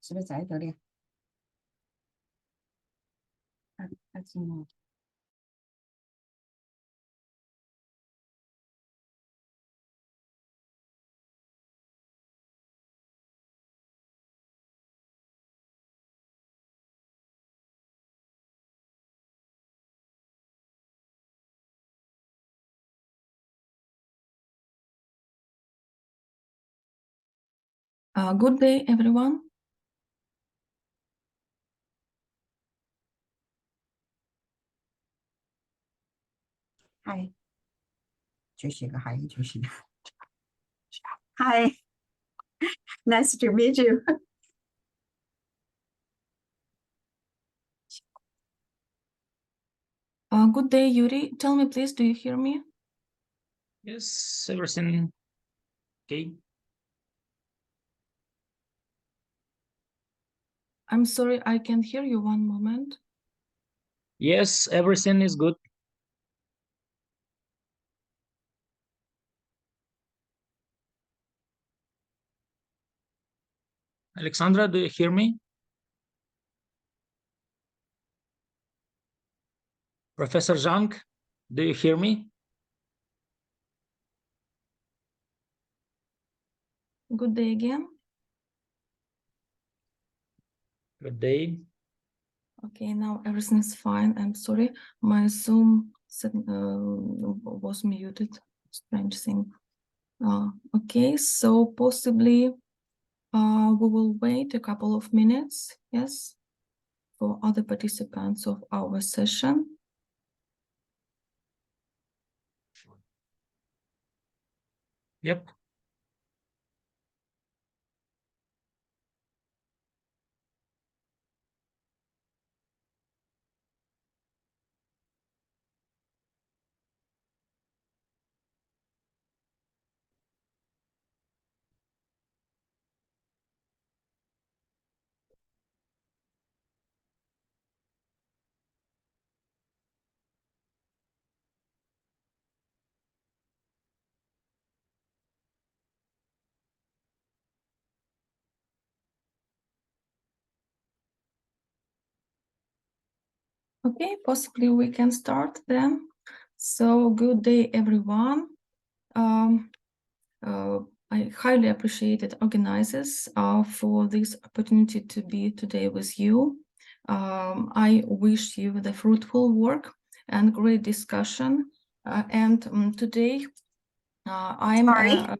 是不是在这里？看字幕。Good day, everyone. Hi，继续个还有继续。Hi, nice to meet you. Good day, Yuri. Tell me, please, do you hear me? Yes, everything okay. I'm sorry, I can't hear you. One moment. Yes, everything is good. Alexandra, do you hear me? Professor Zhang, do you hear me? Good day again. Good day. Okay, now everything is fine. I'm sorry, my Zoom was muted. Strange thing. Okay, so possibly we will wait a couple of minutes, yes, for other participants of our session. Yep. Okay, possibly we can start then. So good day, everyone. I highly appreciated organizers for this opportunity to be today with you. I wish you the fruitful work and great discussion. Today I'm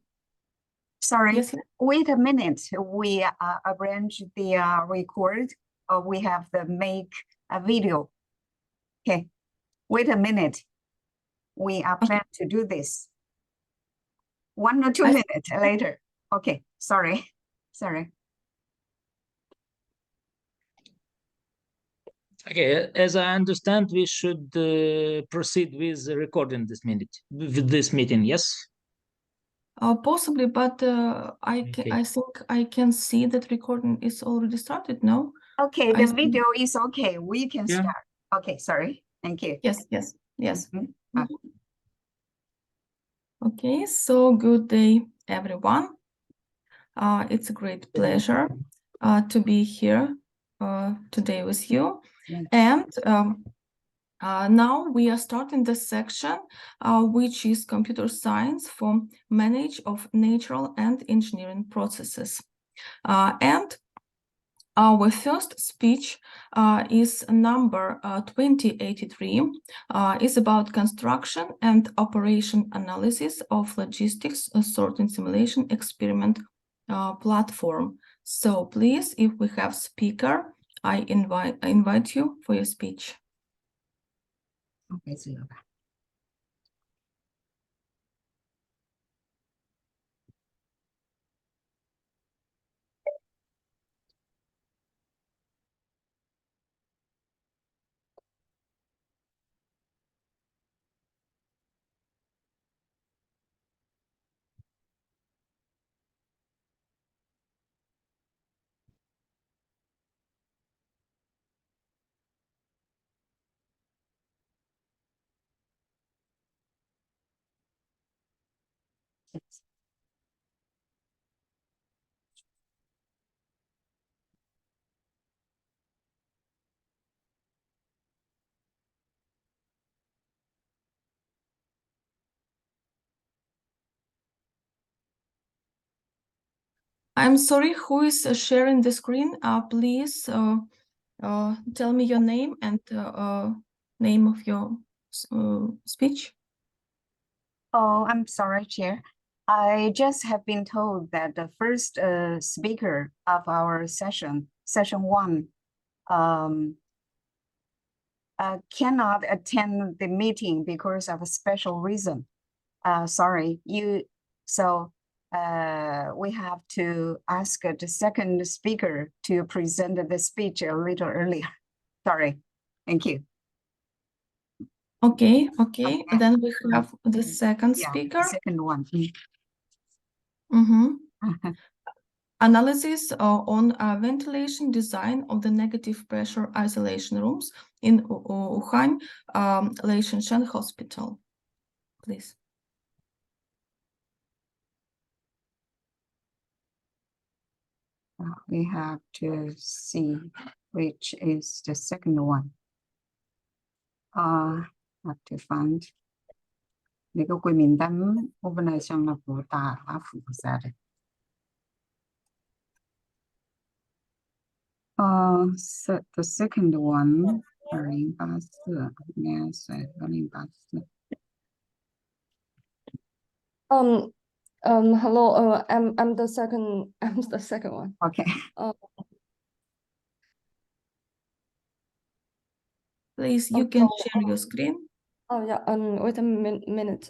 Sorry. Yes. Wait a minute. We arrange the record. We have the make a video. Okay. Wait a minute. We are planning to do this. 1 or 2 minutes later. Okay. Sorry. Okay, as I understand, we should proceed with recording this meeting, yes? Possibly, but Okay. I think I can see that recording is already started, no? Okay, the video is okay. We can Yeah. start. Okay, sorry. Thank you. Yes. Mhm. Okay, so good day, everyone. It's a great pleasure to be here today with you. And now we are starting the section which is computer science for management of natural and engineering processes. And our first speech is number 2083, is about construction and operation analysis of logistics sorting simulation experiment platform. So please, if we have speaker, I invite you for your speech. Okay, 自由吧。I'm sorry, who is sharing the screen? Please tell me your name and name of your speech. Oh, I'm sorry, Chair. I just have been told that the first speaker of our session 1, cannot attend the meeting because of a special reason. Sorry, we have to ask the second speaker to present the speech a little earlier. Sorry, thank you. Okay. Okay. Then we have the second Yeah, speaker. second one. Analysis on ventilation design of the negative pressure isolation rooms in Wuhan Leishan Hospital. Please. We have to see which is the second one. Have to find. 你個櫃面燈 organization 嘅補大把負晒嘅。The second one 2084年歲2084。Hello, I'm the second one. Okay. Please, you can share your screen. Oh yeah, wait a minute.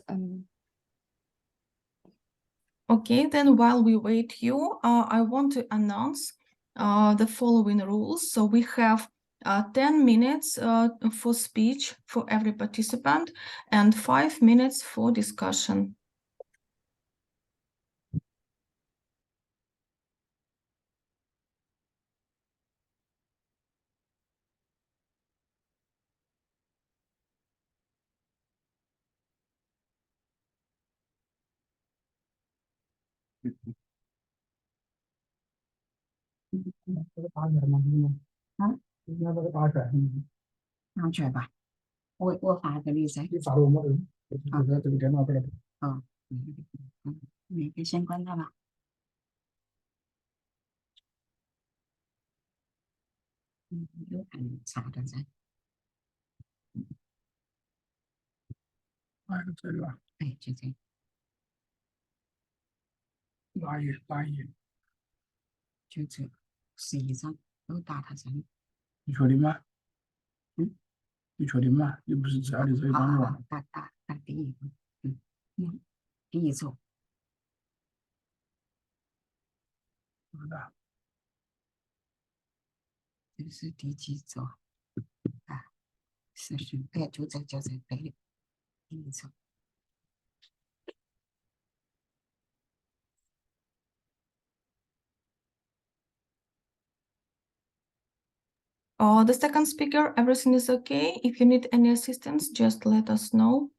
Okay, then while we wait you, I want to announce the following rules. So we have 10 minutes for speech for every participant and 5 minutes for discussion. The second speaker, everything is okay. If you need any assistance, just let us know.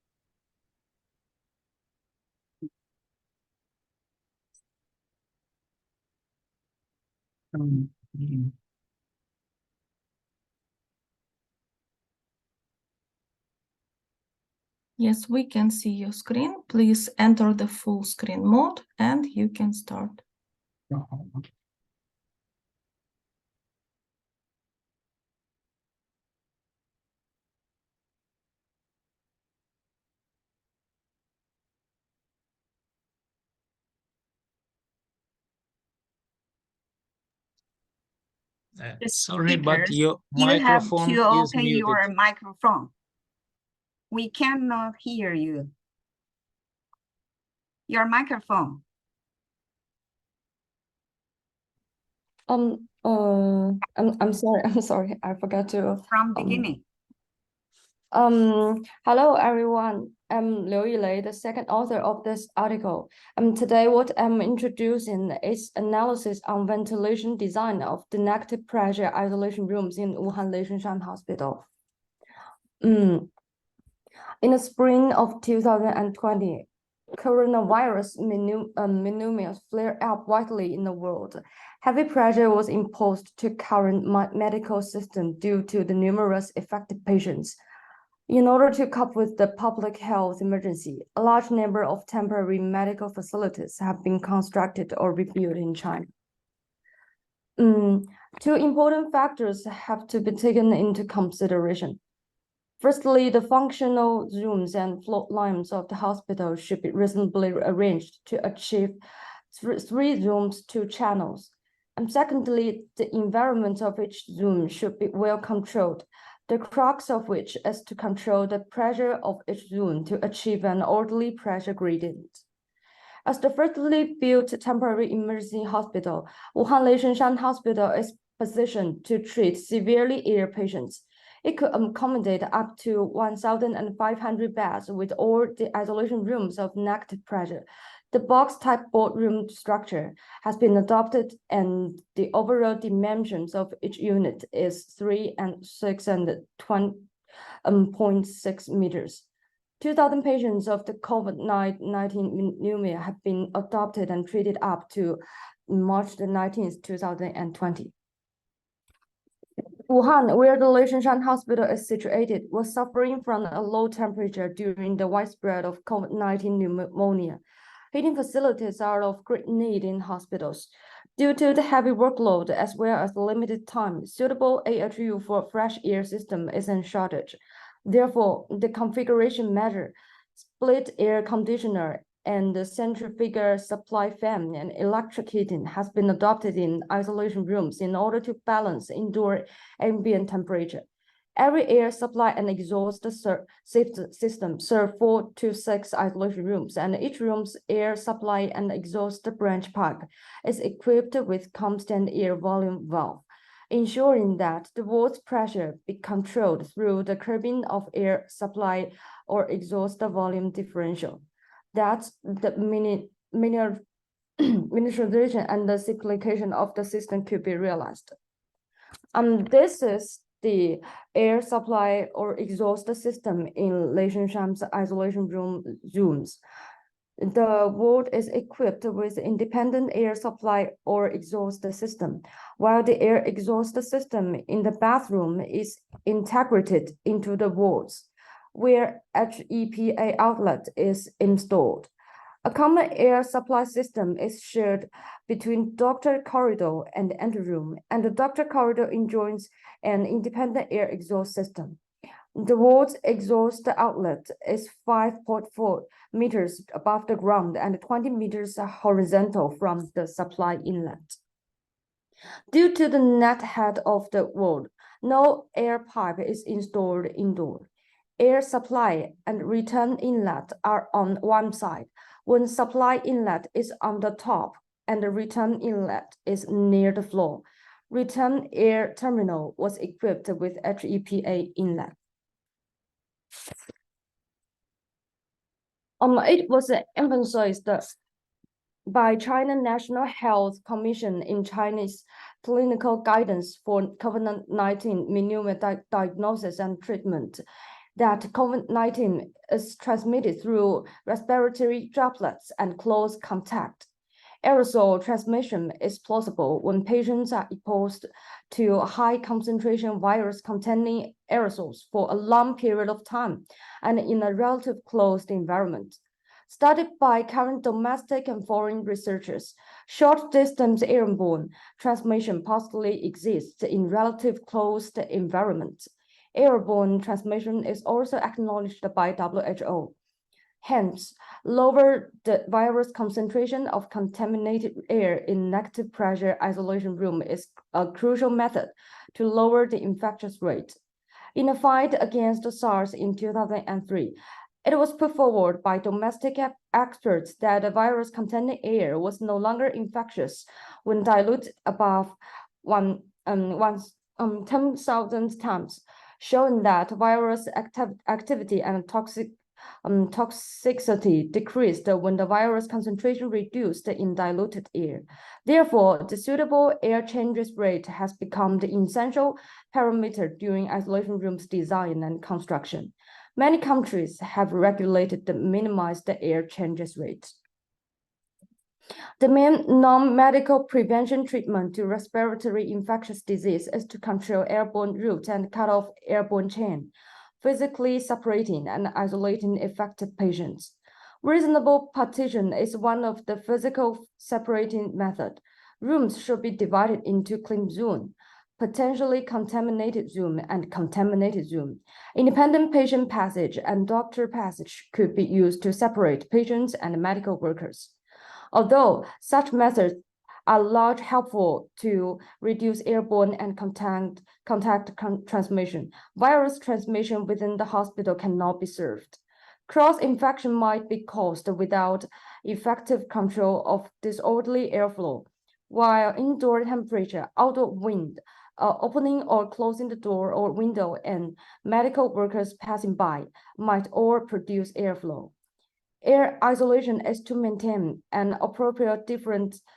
Yes, we can see your screen. Please enter the full screen mode and you can start. Sorry, but your you have microphone to is open muted. your microphone. We cannot hear you. Your microphone. I'm sorry, I forgot to. From beginning. Hello everyone. I'm Liu Yilei, the second author of this article. Today what I'm introducing is analysis on ventilation design of the negative pressure isolation rooms in Wuhan Leishan Hospital. In the spring of 2020, coronavirus pneumonia flared up widely in the world. Heavy pressure was imposed to current medical system due to the numerous affected patients. In order to cope with the public health emergency, a large number of temporary medical facilities have been constructed or rebuilt in China. Two important factors have to be taken into consideration. Firstly, the functional rooms and floor lines of the hospital should be reasonably arranged to achieve 3 rooms, 2 channels. And secondly, the environment of each room should be well controlled, the crux of which is to control the pressure of each room to achieve an orderly pressure gradient. As the firstly built temporary emergency hospital, Wuhan Leishanshan Hospital is positioned to treat severely ill patients. It could accommodate up to 1,500 beds with all the isolation rooms of negative pressure. The box-type boardroom structure has been adopted, and the overall dimensions of each unit is 3 and 6 and 20.6 meters. 2,000 patients of the COVID-19 pneumonia have been adopted and treated up to March the 19th, 2020. Wuhan, where the Leishanshan Hospital is situated, was suffering from a low temperature during the widespread of COVID-19 pneumonia. Heating facilities are of great need in hospitals. Due to the heavy workload as well as limited time, suitable AHU for fresh air system is in shortage. Therefore, the configuration measure, split air conditioner, and the centrifugal supply fan and electric heating has been adopted in isolation rooms in order to balance indoor ambient temperature. Every air supply and exhaust system serve 4 to 6 isolation rooms, and each room's air supply and exhaust branch pipe is equipped with constant air volume valve, ensuring that the ward's pressure be controlled through the curbing of air supply or exhaust volume differential. That's the miniaturization and the simplification of the system could be realized. This is the air supply or exhaust system in Leishanshan's isolation rooms. The ward is equipped with independent air supply or exhaust system, while the air exhaust system in the bathroom is integrated into the wards, where HEPA outlet is installed. A common air supply system is shared between doctor corridor and anteroom, and the doctor corridor enjoys an independent air exhaust system. The ward's exhaust outlet is 5.4 meters above the ground and 20 meters horizontal from the supply inlet. Due to the net head of the ward, no air pipe is installed indoor. Air supply and return inlet are on one side, when supply inlet is on the top and the return inlet is near the floor. Return air terminal was equipped with HEPA inlet. It was emphasized by China National Health Commission in Chinese clinical guidance for COVID-19 pneumonia diagnosis and treatment that COVID-19 is transmitted through respiratory droplets and close contact. Aerosol transmission is plausible when patients are exposed to high concentration virus-containing aerosols for a long period of time and in a relatively closed environment. Studied by current domestic and foreign researchers, short-distance airborne transmission possibly exists in relatively closed environments. Airborne transmission is also acknowledged by WHO. Hence, lower the virus concentration of contaminated air in negative pressure isolation room is a crucial method to lower the infectious rate. In a fight against SARS in 2003, it was put forward by domestic experts that the virus-containing air was no longer infectious when diluted above 10,000 times, showing that virus activity and toxicity decreased when the virus concentration reduced in diluted air. Therefore, the suitable air changes rate has become the essential parameter during isolation rooms design and construction. Many countries have regulated to minimize the air changes rate. The main non-medical prevention treatment to respiratory infectious disease is to control airborne route and cut off airborne chain, physically separating and isolating affected patients. Reasonable partition is one of the physical separating method. Rooms should be divided into clean zone, potentially contaminated zone, and contaminated zone. Independent patient passage and doctor passage could be used to separate patients and medical workers. Although such methods are largely helpful to reduce airborne and contact transmission, virus transmission within the hospital cannot be served. Cross-infection might be caused without effective control of disorderly airflow, while indoor temperature, outdoor wind, opening or closing the door or window, and medical workers passing by might all produce airflow. Air isolation is to maintain an appropriate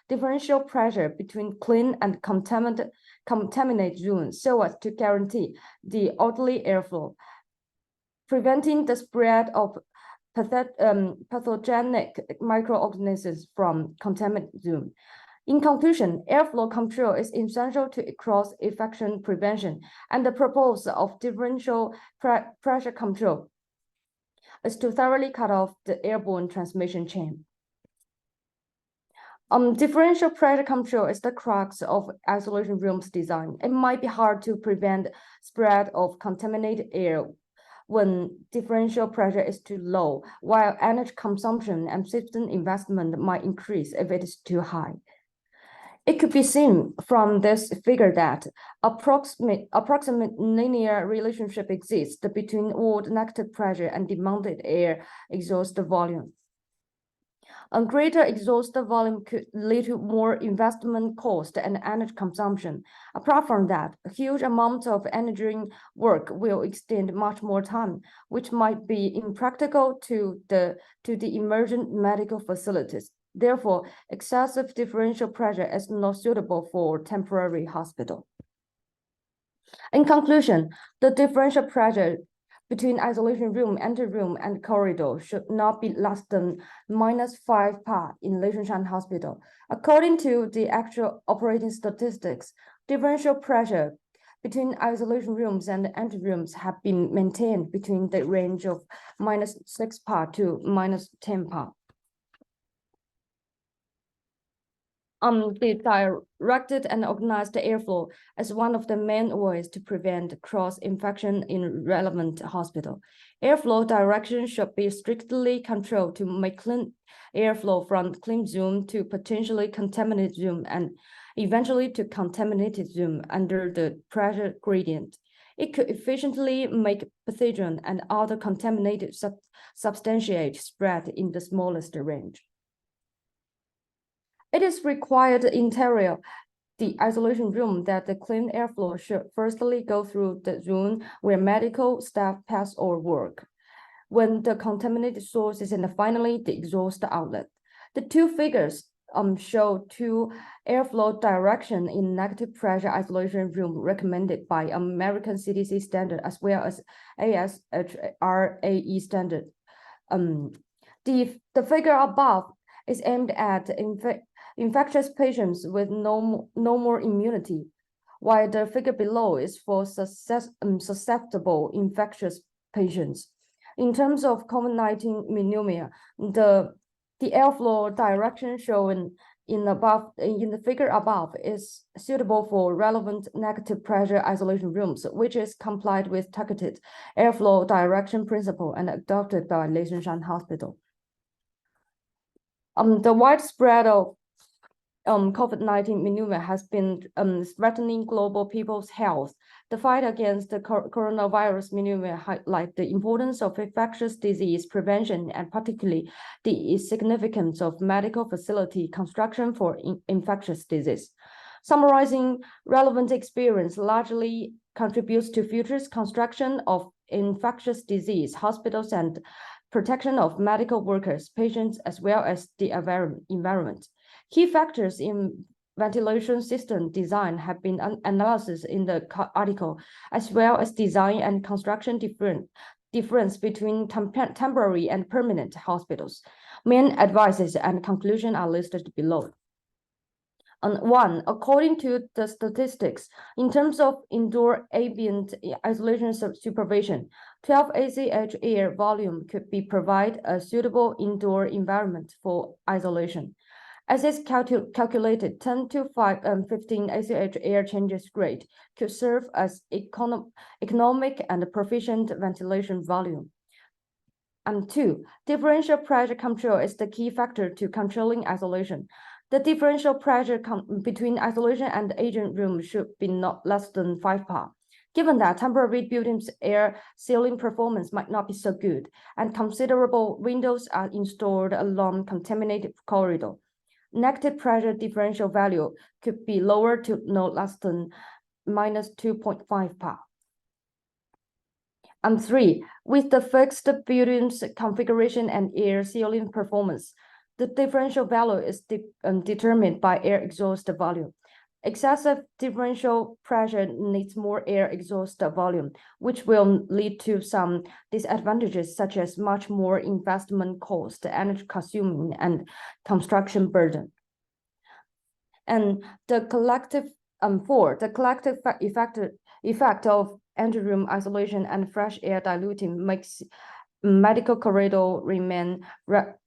differential pressure between clean and contaminated zones so as to guarantee the orderly airflow, preventing the spread of pathogenic microorganisms from contaminated zone. In conclusion, airflow control is essential to cross-infection prevention, and the purpose of differential pressure control is to thoroughly cut off the airborne transmission chain. Differential pressure control is the crux of isolation rooms design. It might be hard to prevent spread of contaminated air when differential pressure is too low, while energy consumption and system investment might increase if it is too high. It could be seen from this figure that approximate linear relationship exists between walled negative pressure and demanded air exhaust volume. A greater exhaust volume could lead to more investment cost and energy consumption. Apart from that, a huge amount of engineering work will extend much more time, which might be impractical to the emergent medical facilities. Therefore, excessive differential pressure is not suitable for temporary hospital. In conclusion, the differential pressure between isolation room, anteroom, and corridor should not be less than -5 Pa in Leishan Hospital. According to the actual operating statistics, differential pressure between isolation rooms and anterooms have been maintained between the range of -6 Pa to -10 Pa. The directed and organized airflow is one of the main ways to prevent cross-infection in relevant hospital. Airflow direction should be strictly controlled to make clean airflow from clean zone to potentially contaminated zone and eventually to contaminated zone under the pressure gradient. It could efficiently make pathogen and other contaminated substantiate spread in the smallest range. It is required interior, the isolation room, that the clean airflow should firstly go through the zone where medical staff pass or work, when the contaminated sources, and finally the exhaust outlet. The two figures show two airflow direction in negative pressure isolation room recommended by American CDC standard as well as ASHRAE standard. The figure above is aimed at infectious patients with no more immunity, while the figure below is for susceptible infectious patients. In terms of COVID-19 pneumonia, the airflow direction shown in the figure above is suitable for relevant negative pressure isolation rooms, which is complied with targeted airflow direction principle and adopted by Leishan Hospital. The widespread of COVID-19 pneumonia has been threatening global people's health. The fight against the coronavirus pneumonia highlights the importance of infectious disease prevention and particularly the significance of medical facility construction for infectious disease. Summarizing relevant experience largely contributes to future construction of infectious disease hospitals and protection of medical workers, patients, as well as the environment. Key factors in ventilation system design have been analyzed in the article, as well as design and construction difference between temporary and permanent hospitals. Main advices and conclusion are listed below. One, according to the statistics, in terms of indoor ambient isolation supervision, 12 ACH air volume could be provide a suitable indoor environment for isolation. As is calculated, 10 to 15 ACH air changes rate could serve as economic and proficient ventilation volume. And 2, differential pressure control is the key factor to controlling isolation. The differential pressure between isolation and agent room should be not less than 5 bar. Given that temporary building's air sealing performance might not be so good, and considerable windows are installed along contaminated corridor, negative pressure differential value could be lower to no less than minus 2.5 bar. And 3, with the fixed building's configuration and air sealing performance, the differential value is determined by air exhaust volume. Excessive differential pressure needs more air exhaust volume, which will lead to some disadvantages such as much more investment cost, energy consuming, and construction burden. And the collective effect of anteroom isolation and fresh air diluting makes medical corridor remain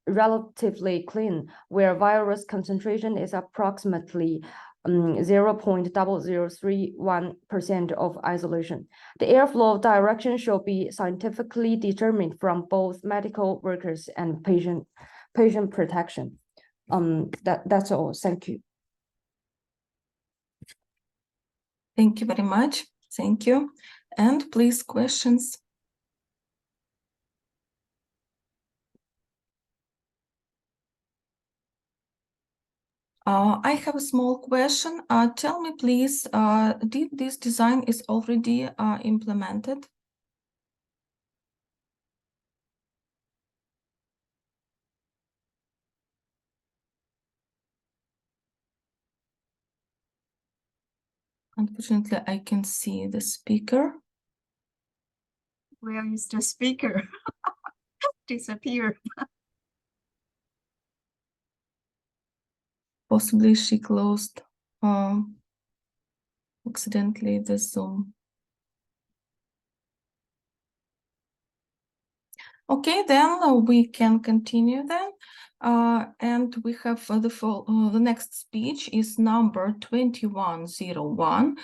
relatively clean, where virus concentration is approximately 0.0031% of isolation. The airflow direction should be scientifically determined from both medical workers and patient protection. That's all. Thank you. Thank you very much. Thank you. And please, questions. I have a small question. Tell me, please, did this design is already implemented? Unfortunately, I can see the speaker. Where is the speaker? Disappear. Possibly she closed accidentally the Zoom. Okay, then we can continue then. And we have the next speech is number 2101.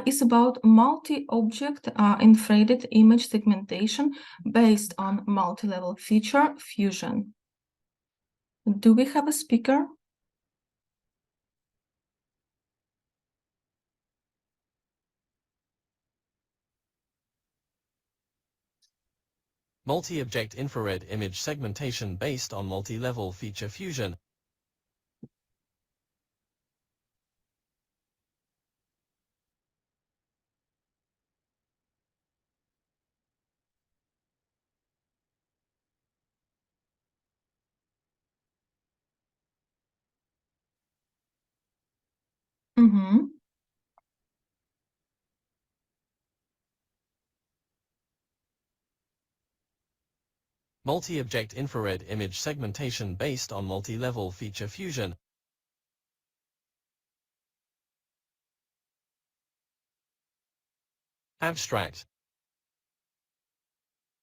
Is about multi-object infrared image segmentation based on multi-level feature fusion. Do we have a speaker? Multi-object infrared image segmentation based on multi-level feature fusion. Mm-hmm. Multi-object infrared image segmentation based on multi-level feature fusion. Abstract.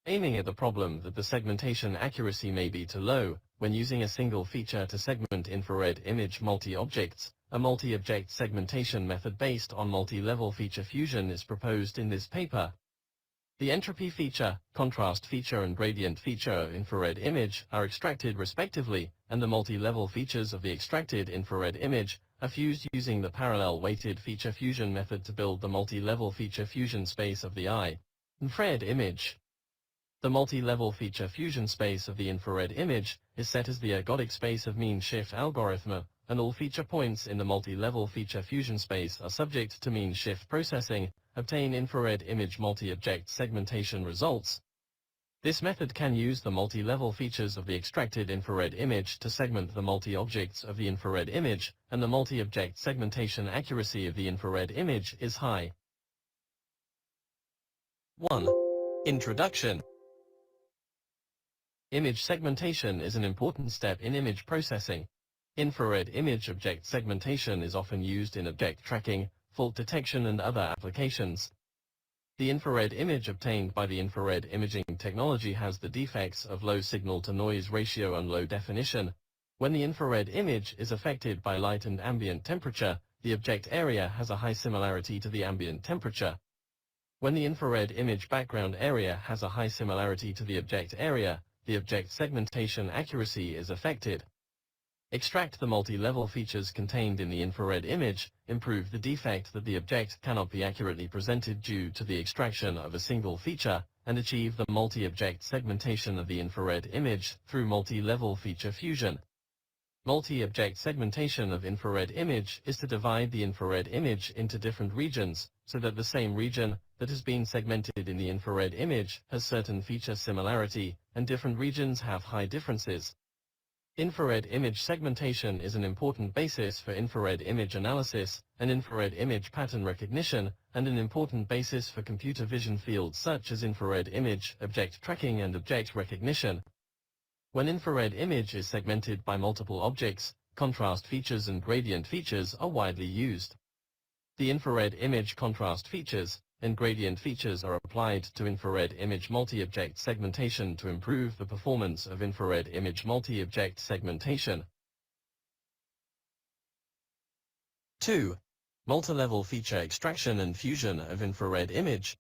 Aiming at the problem that the segmentation accuracy may be too low, when using a single feature to segment infrared image multi-objects, a multi-object segmentation method based on multi-level feature fusion is proposed in this paper. The entropy feature, contrast feature and gradient feature of infrared image are extracted respectively, and the multi-level features of the extracted infrared image are fused using the parallel weighted feature fusion method to build the multi-level feature fusion space of the infrared image. The multi-level feature fusion space of the infrared image is set as the ergodic space of mean shift algorithm, and all feature points in the multi-level feature fusion space are subject to mean shift processing, obtain infrared image multi-object segmentation results. This method can use the multi-level features of the extracted infrared image to segment the multi-objects of the infrared image, and the multi-object segmentation accuracy of the infrared image is high. 1. Introduction. Image segmentation is an important step in image processing. Infrared image object segmentation is often used in object tracking, fault detection and other applications. The infrared image obtained by the infrared imaging technology has the defects of low signal-to-noise ratio and low definition. When the infrared image is affected by light and ambient temperature, the object area has a high similarity to the ambient temperature. When the infrared image background area has a high similarity to the object area, the object segmentation accuracy is affected. Extract the multi-level features contained in the infrared image, improve the defect that the object cannot be accurately presented due to the extraction of a single feature, and achieve the multi-object segmentation of the infrared image through multi-level feature fusion. Multi-object segmentation of infrared image is to divide the infrared image into different regions, so that the same region that has been segmented in the infrared image has certain feature similarity, and different regions have high differences. Infrared image segmentation is an important basis for infrared image analysis and infrared image pattern recognition, and an important basis for computer vision fields such as infrared image, object tracking, and object recognition. When infrared image is segmented by multiple objects, contrast features and gradient features are widely used. The infrared image contrast features and gradient features are applied to infrared image multi-object segmentation to improve the performance of infrared image multi-object segmentation. 2. Multi-level feature extraction and fusion of infrared image.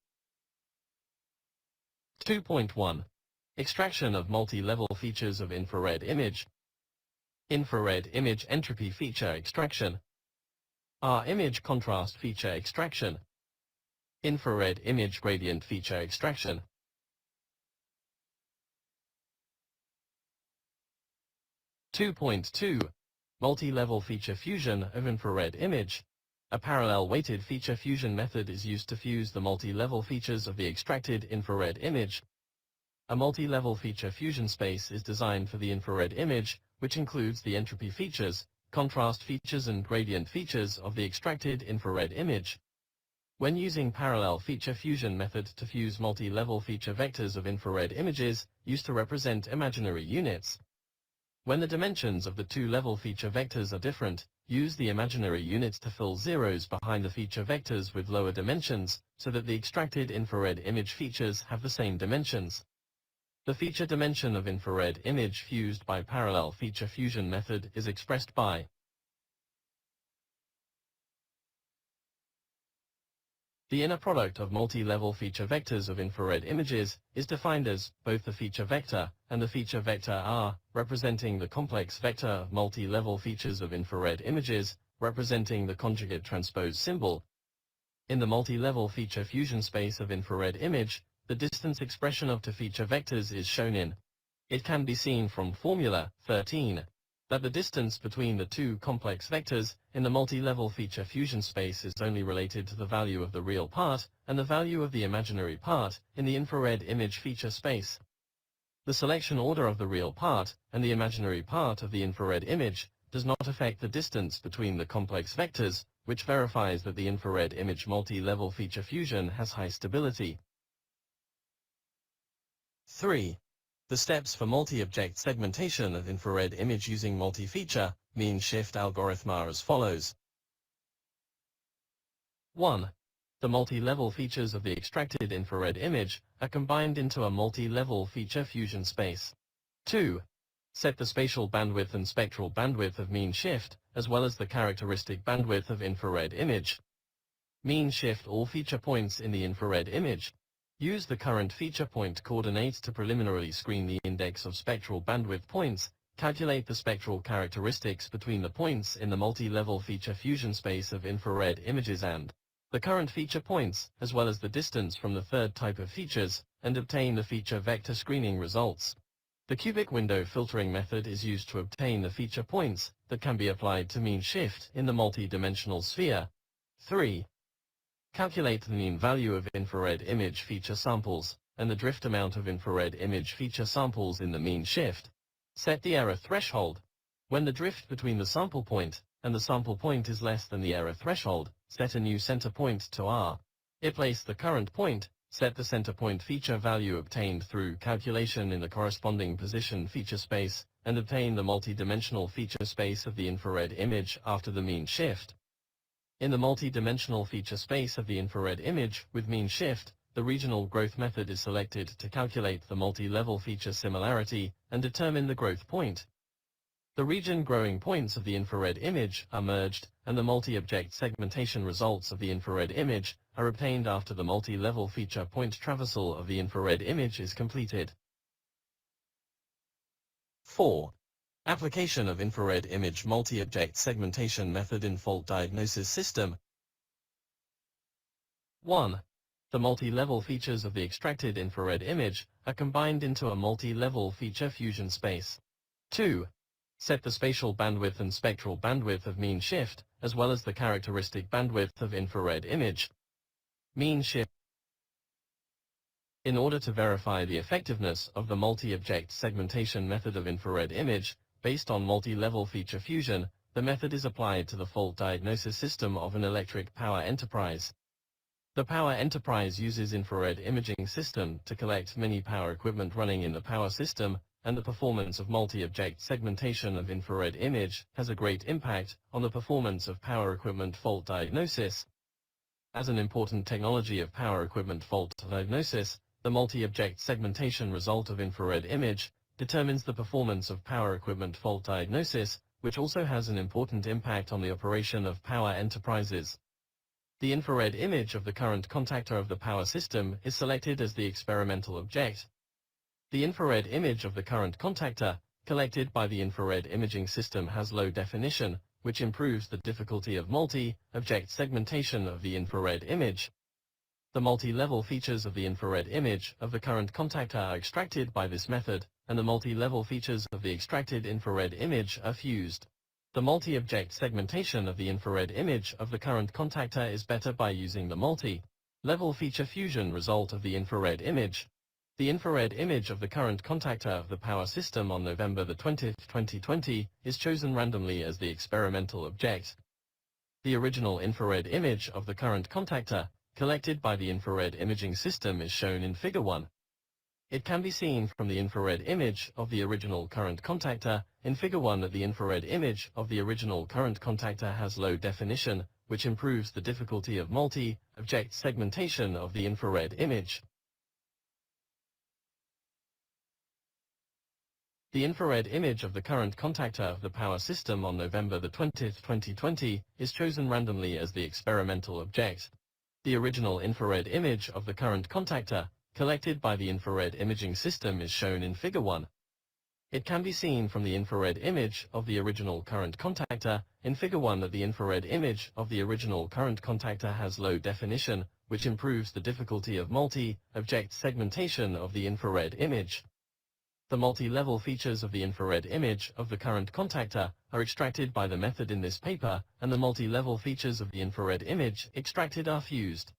2.1. Extraction of multi-level features of infrared image. Infrared image entropy feature extraction. Image contrast feature extraction. Infrared image gradient feature extraction. 2.2. Multi-level feature fusion of infrared image. A parallel weighted feature fusion method is used to fuse the multi-level features of the extracted infrared image. A multi-level feature fusion space is designed for the infrared image, which includes the entropy features, contrast features, and gradient features of the extracted infrared image. When using parallel feature fusion method to fuse multi-level feature vectors of infrared images, used to represent imaginary units. When the dimensions of the two-level feature vectors are different, use the imaginary units to fill zeros behind the feature vectors with lower dimensions, so that the extracted infrared image features have the same dimensions. The feature dimension of infrared image fused by parallel feature fusion method is expressed by the inner product of multi-level feature vectors of infrared images is defined as both the feature vector and the feature vector R, representing the complex vector of multi-level features of infrared images, representing the conjugate transpose symbol. In the multi-level feature fusion space of infrared image, the distance expression of two feature vectors is shown in. It can be seen from formula 13 that the distance between the two complex vectors in the multi-level feature fusion space is only related to the value of the real part and the value of the imaginary part in the infrared image feature space. The selection order of the real part and the imaginary part of the infrared image does not affect the distance between the complex vectors, which verifies that the infrared image multi-level feature fusion has high stability. 3. The steps for multi-object segmentation of infrared image using multi-feature mean shift algorithm are as follows. 1. The multi-level features of the extracted infrared image are combined into a multi-level feature fusion space. 2. Set the spatial bandwidth and spectral bandwidth of mean shift, as well as the characteristic bandwidth of infrared image. Mean shift all feature points in the infrared image. Use the current feature point coordinates to preliminarily screen the index of spectral bandwidth points. Calculate the spectral characteristics between the points in the multi-level feature fusion space of infrared images and the current feature points, as well as the distance from the third type of features, and obtain the feature vector screening results. The cubic window filtering method is used to obtain the feature points that can be applied to mean shift in the multi-dimensional sphere. 3. Calculate the mean value of infrared image feature samples and the drift amount of infrared image feature samples in the mean shift. Set the error threshold. When the drift between the sample point and the sample point is less than the error threshold, set a new center point to R. Replace the current point, set the center point feature value obtained through calculation in the corresponding position feature space, and obtain the multi-dimensional feature space of the infrared image after the mean shift. In the multi-dimensional feature space of the infrared image with mean shift, the regional growth method is selected to calculate the multi-level feature similarity and determine the growth point. The region growing points of the infrared image are merged, and the multi-object segmentation results of the infrared image are obtained after the multi-level feature point traversal of the infrared image is completed. 4. Application of infrared image multi-object segmentation method in fault diagnosis system. 1. The multi-level features of the extracted infrared image are combined into a multi-level feature fusion space. 2. Set the spatial bandwidth and spectral bandwidth of mean shift, as well as the characteristic bandwidth of infrared image. Mean shift. In order to verify the effectiveness of the multi-object segmentation method of infrared image, based on multi-level feature fusion, the method is applied to the fault diagnosis system of an electric power enterprise. The power enterprise uses infrared imaging system to collect many power equipment running in the power system, and the performance of multi-object segmentation of infrared image has a great impact on the performance of power equipment fault diagnosis. As an important technology of power equipment fault diagnosis, the multi-object segmentation result of infrared image determines the performance of power equipment fault diagnosis, which also has an important impact on the operation of power enterprises. The infrared image of the current contactor of the power system is selected as the experimental object. The infrared image of the current contactor, collected by the infrared imaging system, has low definition, which improves the difficulty of multi-object segmentation of the infrared image. The multi-level features of the infrared image of the current contactor are extracted by this method, and the multi-level features of the extracted infrared image are fused. The multi-object segmentation of the infrared image of the current contactor is better by using the multi-level feature fusion result of the infrared image. The infrared image of the current contactor of the power system on November 20, 2020 is chosen randomly as the experimental object. The original infrared image of the current contactor, collected by the infrared imaging system, is shown in Figure 1. It can be seen from the infrared image of the original current contactor in Figure 1 that the infrared image of the original current contactor has low definition, which improves the difficulty of multi-object segmentation of the infrared image. The infrared image of the current contactor of the power system on November 20, 2020 is chosen randomly as the experimental object. The original infrared image of the current contactor, collected by the infrared imaging system, is shown in Figure 1. It can be seen from the infrared image of the original current contactor in Figure 1 that the infrared image of the original current contactor has low definition, which improves the difficulty of multi-object segmentation of the infrared image. The multi-level features of the infrared image of the current contactor are extracted by the method in this paper, and the multi-level features of the infrared image extracted are fused.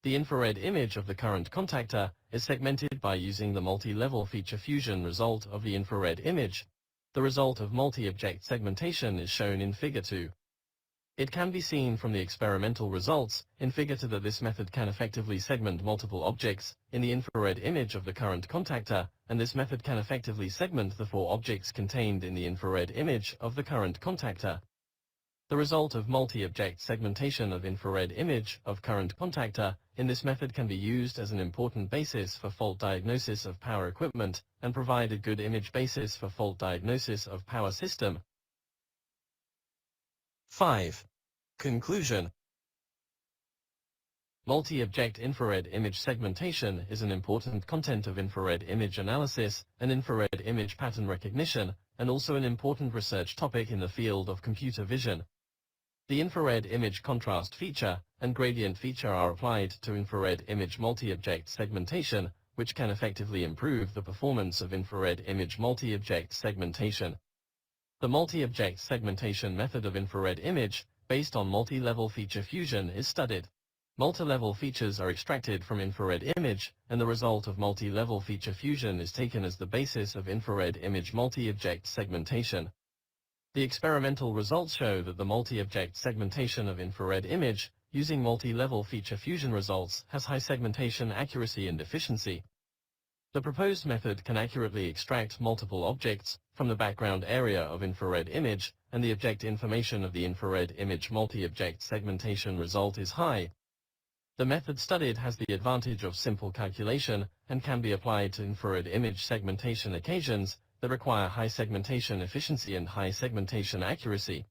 The infrared image of the current contactor is segmented by using the multi-level feature fusion result of the infrared image. The result of multi-object segmentation is shown in Figure 2. It can be seen from the experimental results in Figure 2 that this method can effectively segment multiple objects in the infrared image of the current contactor, and this method can effectively segment the 4 objects contained in the infrared image of the current contactor. The result of multi-object segmentation of infrared image of current contactor in this method can be used as an important basis for fault diagnosis of power equipment and provide a good image basis for fault diagnosis of power system. 5. Conclusion. Multi-object infrared image segmentation is an important content of infrared image analysis and infrared image pattern recognition, and also an important research topic in the field of computer vision. The infrared image contrast feature and gradient feature are applied to infrared image multi-object segmentation, which can effectively improve the performance of infrared image multi-object segmentation. The multi-object segmentation method of infrared image, based on multi-level feature fusion, is studied. Multi-level features are extracted from infrared image, and the result of multi-level feature fusion is taken as the basis of infrared image multi-object segmentation. The experimental results show that the multi-object segmentation of infrared image using multi-level feature fusion results has high segmentation accuracy and efficiency. The proposed method can accurately extract multiple objects from the background area of infrared image, and the object information of the infrared image multi-object segmentation result is high. The method studied has the advantage of simple calculation and can be applied to infrared image segmentation occasions that require high segmentation efficiency and high segmentation accuracy.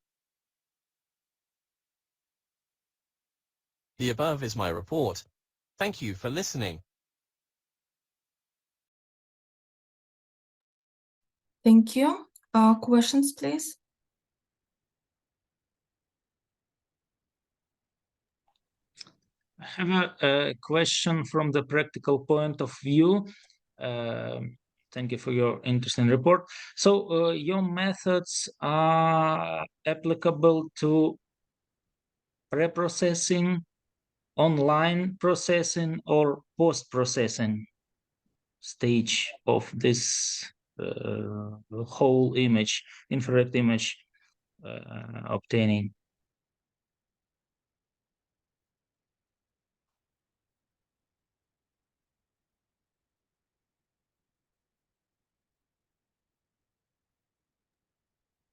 The above is my report. Thank you for listening. Thank you. Questions, please? I have a question from the practical point of view. Thank you for your interesting report. So your methods are applicable to pre-processing, online processing, or post-processing stage of this whole image, infrared image obtaining?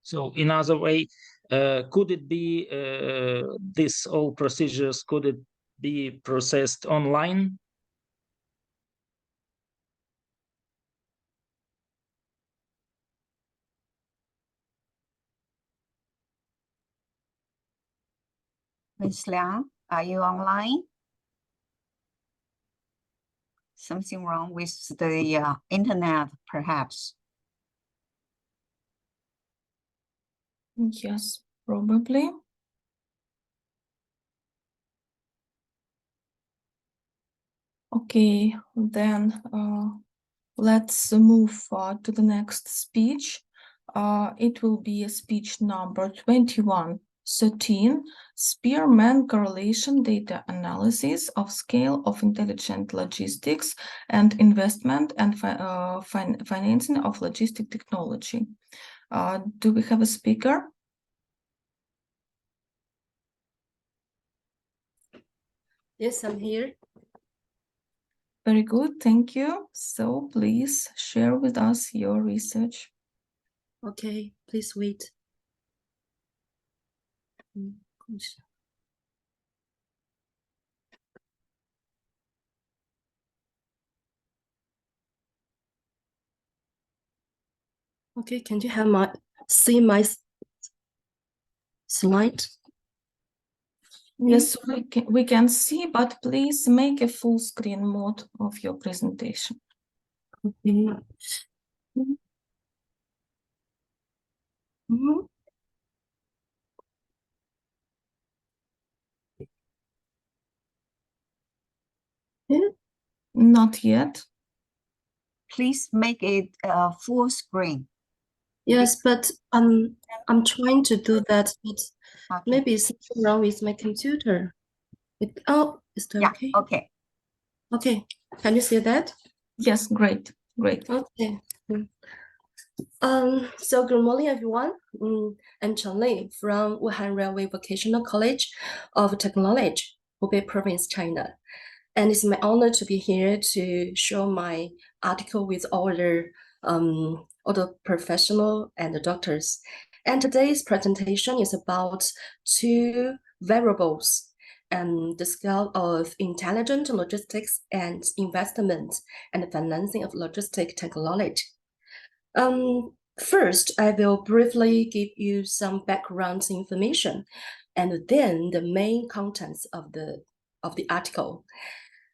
So in other way, could it be this all procedures, could it be processed online? Ms. Liang, are you online? Something wrong with the internet, perhaps. Yes, probably. Okay, then let's move to the next speech. It will be a speech number 2113, Spearman Correlation Data Analysis of Scale of Intelligent Logistics and Investment and Financing of Logistic Technology. Do we have a speaker? Yes, I'm here. Very good, thank you. So please share with us your research. Okay, please wait. Okay, can you have see my slide? Yes, we can see, but please make a full screen mode of your presentation. Okay. Mhm. Yeah. Not yet. Please make it full screen. Yes, but I'm trying to do that, but Okay. maybe something wrong with my computer. Is that Yeah, okay? okay. Okay, can you see that? Yes, great, great. Okay. So good morning, everyone. I'm Chen Lei from Wuhan Railway Vocational College of Technology, Hubei Province, China. And it's my honor to be here to show my article with all the professional and the doctors. And today's presentation is about two variables and the scale of intelligent logistics and investment and financing of logistic technology. First, I will briefly give you some background information and then the main contents of the article.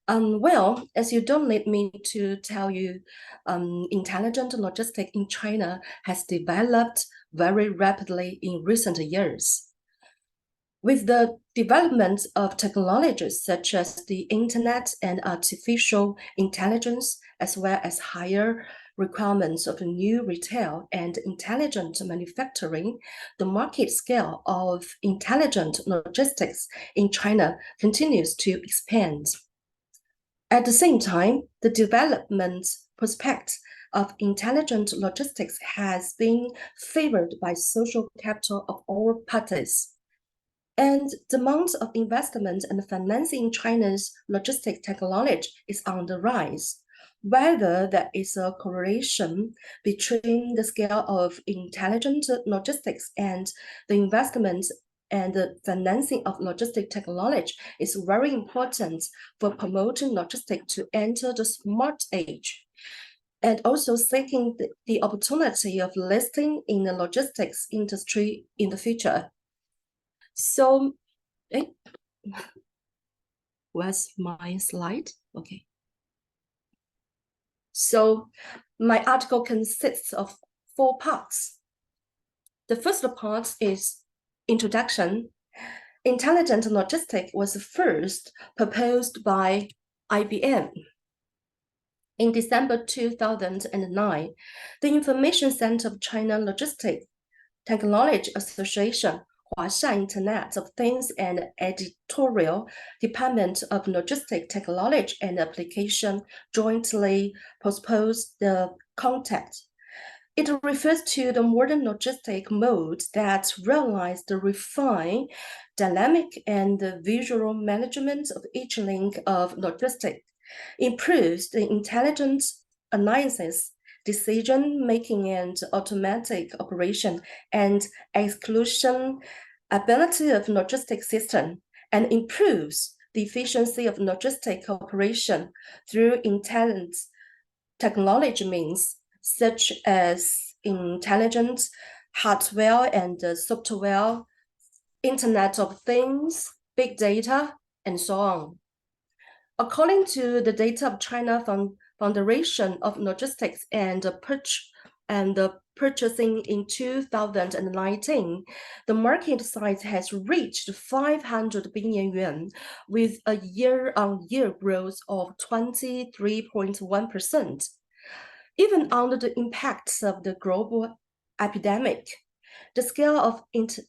Well, as you don't need me to tell you, intelligent logistics in China has developed very rapidly in recent years. With the development of technologies such as the internet and artificial intelligence, as well as higher requirements of new retail and intelligent manufacturing, the market scale of intelligent logistics in China continues to expand. At the same time, the development prospect of intelligent logistics has been favored by social capital of all parties. And the amount of investment and financing in China's logistic technology is on the rise. Whether there is a correlation between the scale of intelligent logistics and the investment and the financing of logistic technology is very important for promoting logistics to enter the smart age. and also seeking the opportunity of listing in the logistics industry in the future. So, where's my slide? Okay. So my article consists of 4 parts. The first part is introduction. Intelligent logistics was first proposed by IBM. In December 2009, the Information Center of China Logistics Technology Association, Huashan Internet of Things and Editorial Department of Logistics Technology and Application jointly proposed the concept. It refers to the modern logistic mode that realize the refined, dynamic, and visual management of each link of logistics, improves the intelligent analysis, decision-making, and automatic operation, and exclusion ability of logistics system, and improves the efficiency of logistic operation through intelligent technology means, such as intelligent hardware and software, Internet of Things, big data, and so on. According to the data of China Federation of Logistics and Purchasing in 2019, the market size has reached 500 billion yuan with a year-on-year growth of 23.1%. Even under the impacts of the global epidemic, the scale of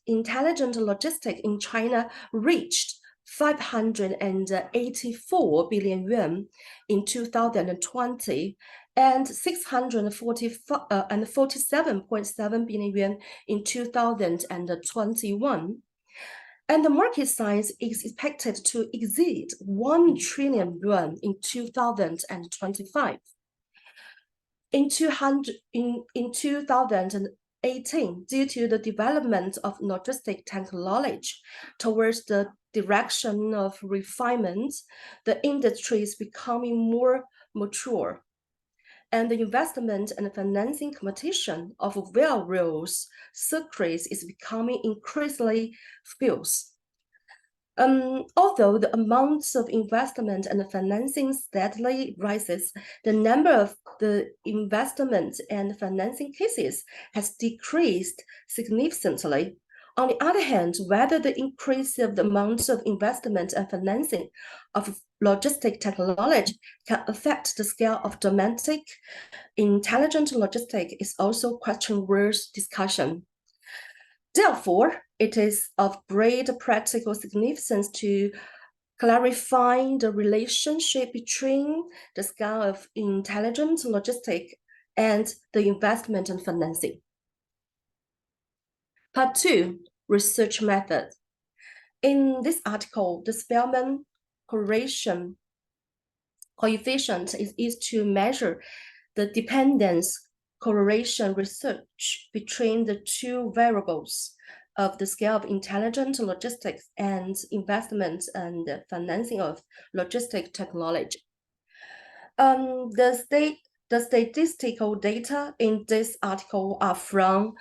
intelligent logistics in China reached 584 billion yuan in 2020 and 647.7 billion yuan in 2021. And the market size is expected to exceed 1 trillion yuan in 2025. In 2018, due to the development of logistic technology towards the direction of refinement, the industry is becoming more mature, and the investment and financing competition of railroads circuits is becoming increasingly fierce. Although the amounts of investment and financing steadily rises, the number of the investment and financing cases has decreased significantly. On the other hand, whether the increase of the amounts of investment and financing of logistic technology can affect the scale of domestic intelligent logistics is also question worth discussion. Therefore, it is of great practical significance to clarify the relationship between the scale of intelligent logistics and the investment and financing. Part 2, research method. In this article, the Spearman correlation coefficient is used to measure the dependence correlation research between the 2 variables of the scale of intelligent logistics and investment and financing of logistic technology. The statistical data in this article are from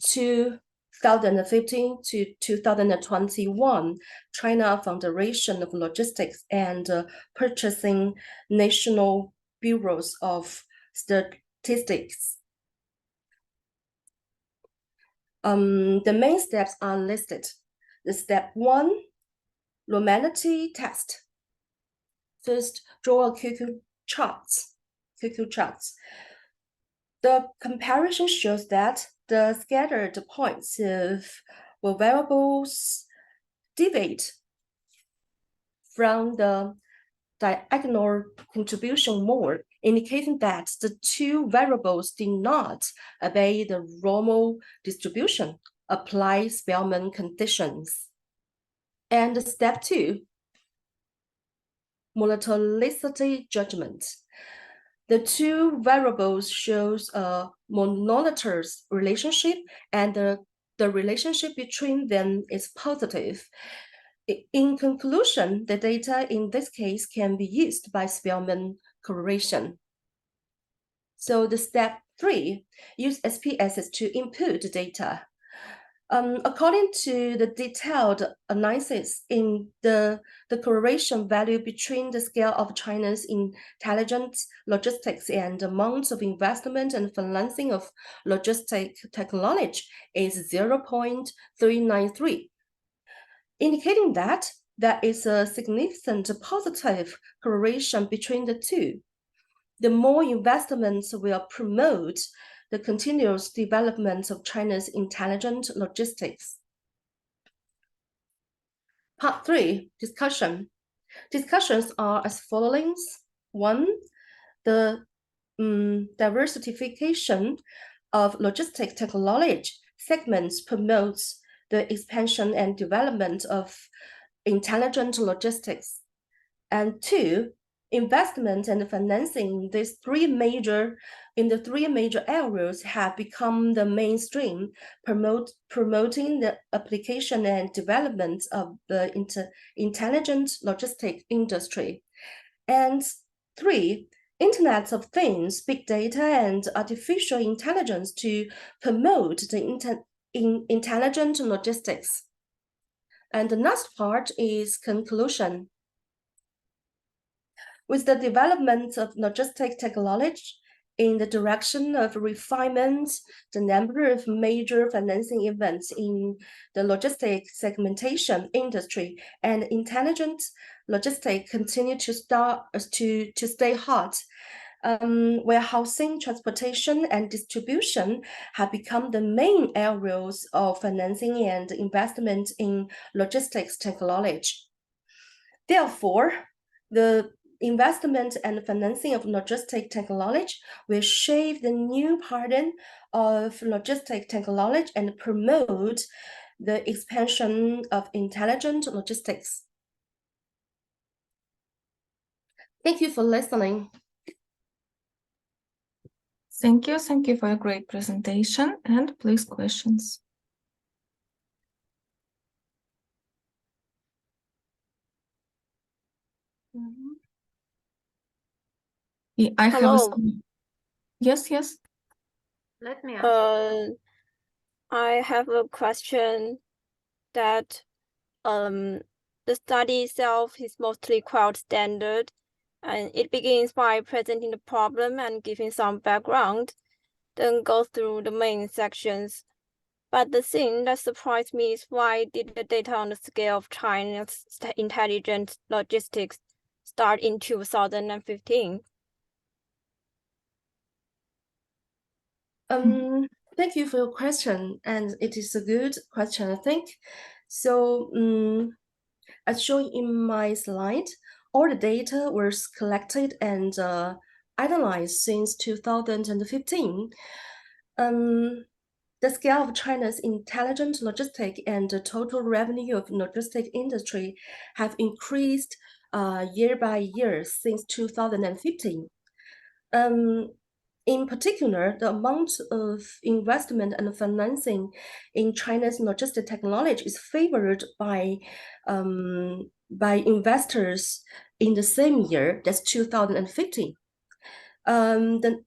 2015 to 2021, China Federation of Logistics and Purchasing National Bureaus of Statistics. The main steps are listed. The step 1, normality test. First, draw a QQ charts. The comparison shows that the scattered points of variables deviate from the diagonal contribution more, indicating that the 2 variables did not obey the normal distribution, apply Spearman conditions. And step 2, monotonicity judgment. The 2 variables shows a monotonous relationship, and the relationship between them is positive. In conclusion, the data in this case can be used by Spearman correlation. So the step 3, use SPSS to input data. According to the detailed analysis in the correlation value between the scale of China's intelligent logistics and the amount of investment and financing of logistic technology is 0.393, indicating that there is a significant positive correlation between the two. The more investments will promote the continuous development of China's intelligent logistics. Part 3, discussion. Discussions are as follows. 1, the diversification of logistic technology segments promotes the expansion and development of intelligent logistics. And 2, investment and financing in the three major areas have become the mainstream, promoting the application and development of the intelligent logistic industry. And 3, Internet of Things, big data, and artificial intelligence to promote the intelligent logistics. And the next part is conclusion. With the development of logistic technology in the direction of refinement, the number of major financing events in the logistic segmentation industry and intelligent logistics continue to stay hot. Warehousing, transportation, and distribution have become the main areas of financing and investment in logistics technology. Therefore, the investment and financing of logistic technology will shape the new paradigm of logistic technology and promote the expansion of intelligent logistics. Thank you for listening. Thank you for your great presentation, and please questions. Yeah, I have Hello. Yes. Let me ask. I have a question that the study itself is mostly quite standard, and it begins by presenting the problem and giving some background, then goes through the main sections. But the thing that surprised me is why did the data on the scale of China's intelligent logistics start in 2015? Thank you for your question, and it is a good question, I think. So, as shown in my slide, all the data was collected and analyzed since 2015. The scale of China's intelligent logistics and the total revenue of logistic industry have increased year by year since 2015. In particular, the amount of investment and financing in China's logistic technology is favored by investors in the same year, that's 2015. The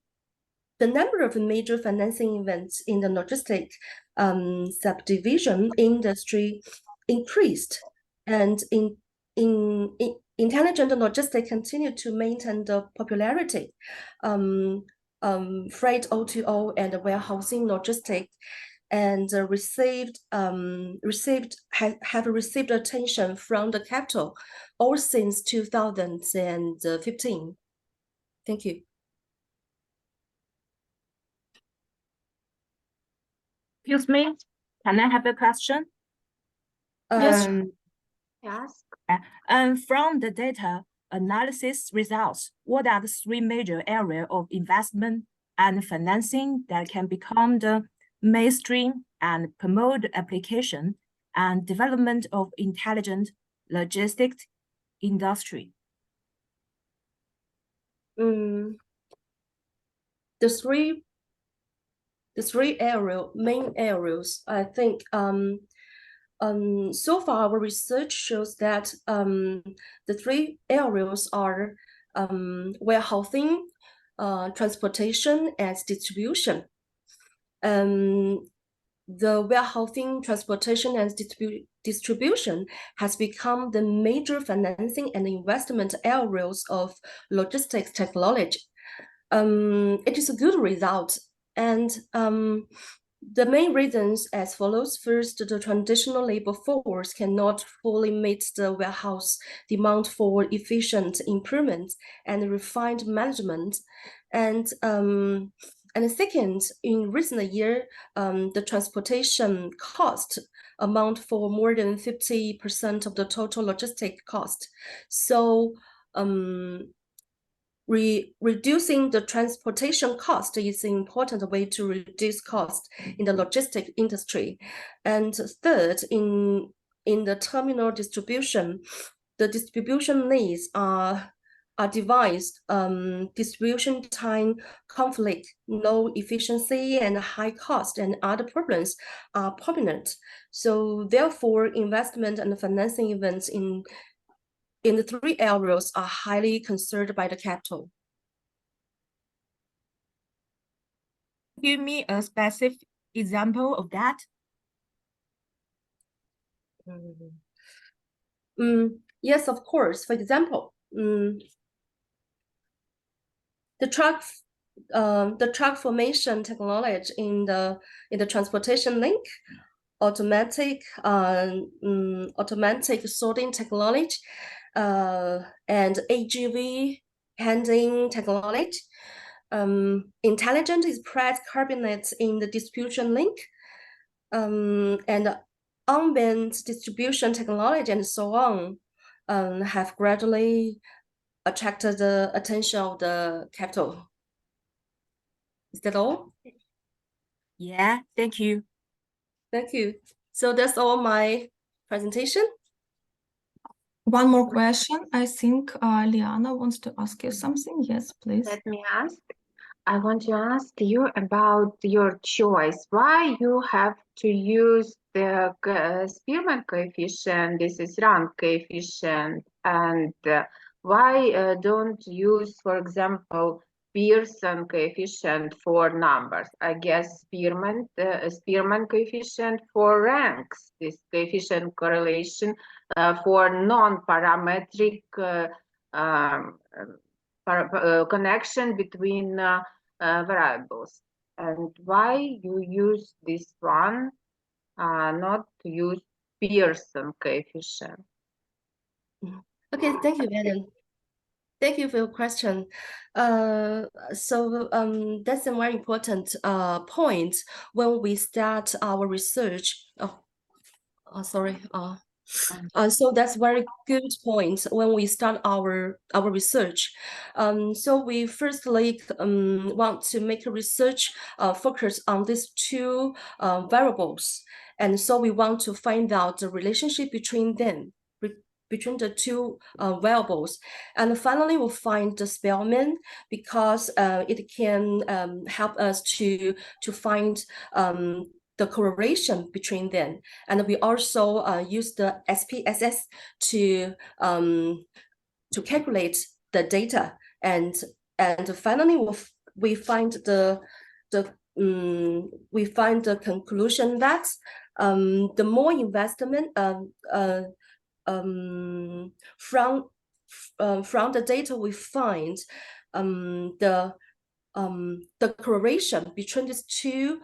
number of major financing events in the logistic subdivision industry increased, and in intelligent logistics continued to maintain the popularity. Freight O2O and warehousing logistics and have received attention from the capital all since 2015. Thank you. Excuse me, can I have a question? Yes. Yes. From the data analysis results, what are the three major areas of investment and financing that can become the mainstream and promote the application and development of intelligent logistics industry? The three main areas, I think, so far our research shows that the three areas are warehousing, transportation and distribution. The warehousing, transportation, and distribution has become the major financing and investment areas of logistics technology. It is a good result, and the main reasons as follows. First, the traditional labor force cannot fully meet the warehouse demand for efficient improvement and refined management. And second, in recent year, the transportation cost amount for more than 50% of the total logistic cost. So reducing the transportation cost is an important way to reduce cost in the logistic industry. And third, in the terminal distribution, the distribution needs are devised. Distribution time conflict, low efficiency, and high cost, and other problems are prominent. So therefore, investment and financing events in the three areas are highly concerned by the capital. Give me a specific example of that. Yes, of course. For example, the truck formation technology in the transportation link, automatic sorting technology, and AGV handling technology, intelligent express cabinets in the distribution link, and unmanned distribution technology, and so on, have gradually attracted the attention of the capital. Is that all? Yeah, thank you. Thank you. So that's all my presentation. One more question. I think Liana wants to ask you something. Yes, please. Let me ask. I want to ask you about your choice. Why you have to use the Spearman coefficient, this is rank coefficient, and why don't use, for example, Pearson coefficient for numbers? I guess Spearman coefficient for ranks, this coefficient correlation for non-parametric connection between variables. And why you use this one, not to use Pearson coefficient? Okay, thank you, Madam. Thank you for your question. So that's a very important point when we start our research. Sorry. So that's very good point when we start our research. So we firstly want to make a research focus on these two variables, and so we want to find out the relationship between them, between the two variables. And finally, we'll find the Spearman because it can help us to find the correlation between them. And we also use the SPSS to calculate the data. And finally, we find the conclusion that the more investment from the data we find, the correlation between these two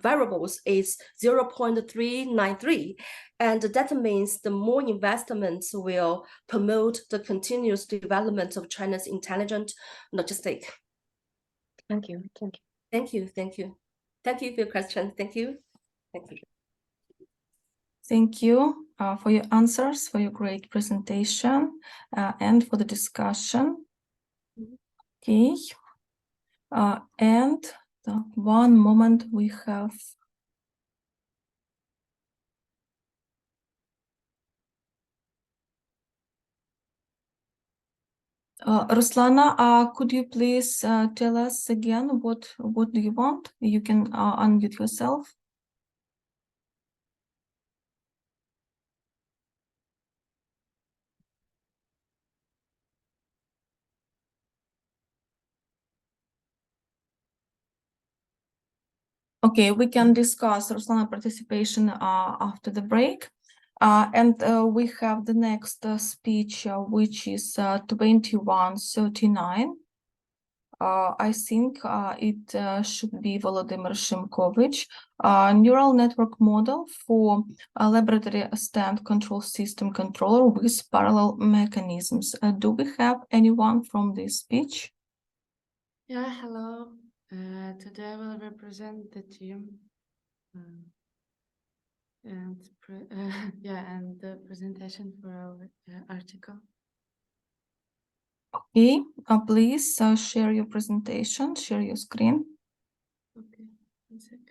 variables is 0.393, and that means the more investments will promote the continuous development of China's intelligent logistics. Thank you. Thank you. Thank you. Thank you for your question. Thank you. Thank you. Thank you for your answers, for your great presentation, and for the discussion. Okay. And one moment we have. Ruslana, could you please tell us again what do you want? You can unmute yourself. Okay, we can discuss Ruslana participation after the break. We have the next speech, which is 2139. I think it should be Volodymyr Shymkovich, neural network model for a laboratory stand control system controller with parallel mechanisms. Do we have anyone from this speech? Yeah, hello. Today I will represent the team and the presentation for our article. Okay, please share your presentation, share your screen. Okay, 1 second.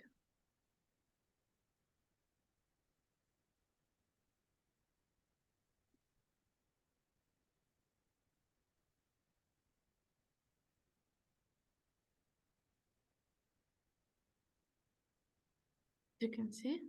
You can see?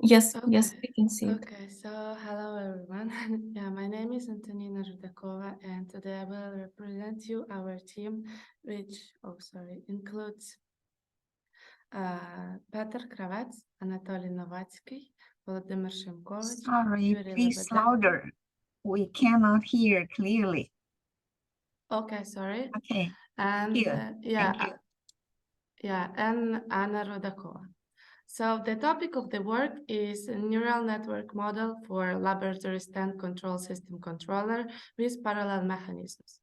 Yes, Okay. yes, we can see it. Okay, so hello everyone. Yeah, my name is Antonina Rudakova, and today I will represent you our team, which includes Petr Kravets, Anatoly Novatsky, Volodymyr Shymkovich. Sorry, Yuri please Lebedek. louder. We cannot hear clearly. Okay, sorry. Okay, And here. Thank you. and Anna Rudakova. So the topic of the work is a neural network model for laboratory stand control system controller with parallel mechanisms.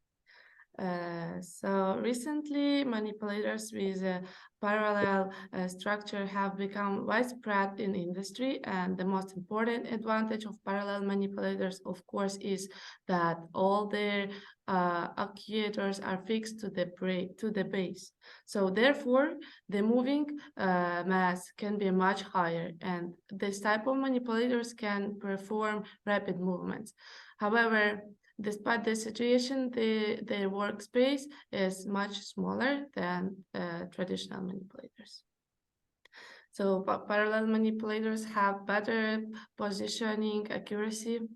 So recently, manipulators with a parallel structure have become widespread in industry, and the most important advantage of parallel manipulators, of course, is that all their actuators are fixed to the base. So therefore, the moving mass can be much higher, and this type of manipulators can perform rapid movements. However, despite the situation, their workspace is much smaller than traditional manipulators. So parallel manipulators have better positioning accuracy.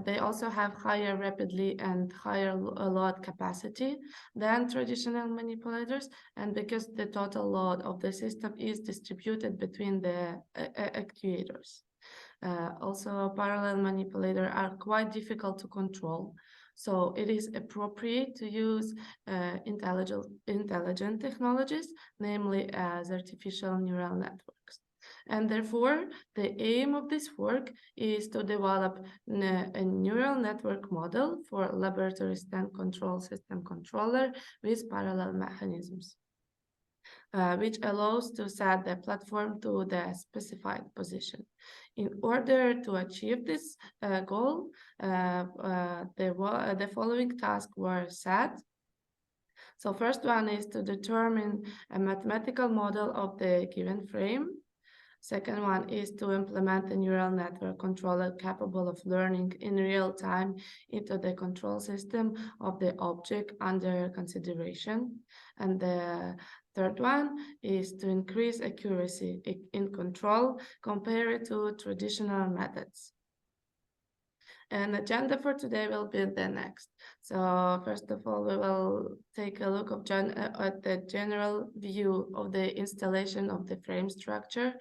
They also have higher rapidly and higher load capacity than traditional manipulators. And because the total load of the system is distributed between the actuators. Also, parallel manipulators are quite difficult to control. So it is appropriate to use intelligent technologies, namely as artificial neural networks. And therefore, the aim of this work is to develop a neural network model for laboratory stand control system controller with parallel mechanisms. Which allows to set the platform to the specified position. In order to achieve this goal, the following tasks were set. So first one is to determine a mathematical model of the given frame. Second one is to implement a neural network controller capable of learning in real time into the control system of the object under consideration. And the third one is to increase accuracy in control compared to traditional methods. And the agenda for today will be the next. So first of all, we will take a look at the general view of the installation of the frame structure.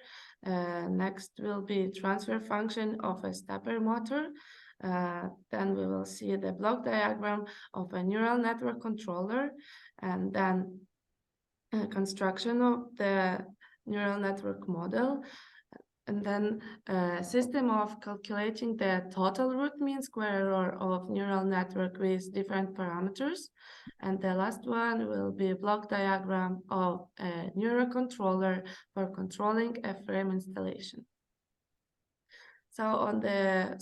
Next will be transfer function of a stepper motor. Then we will see the block diagram of a neural network controller, and then construction of the neural network model, and then a system of calculating the total root mean square error of neural network with different parameters. And the last one will be a block diagram of a neural controller for controlling a frame installation. So on the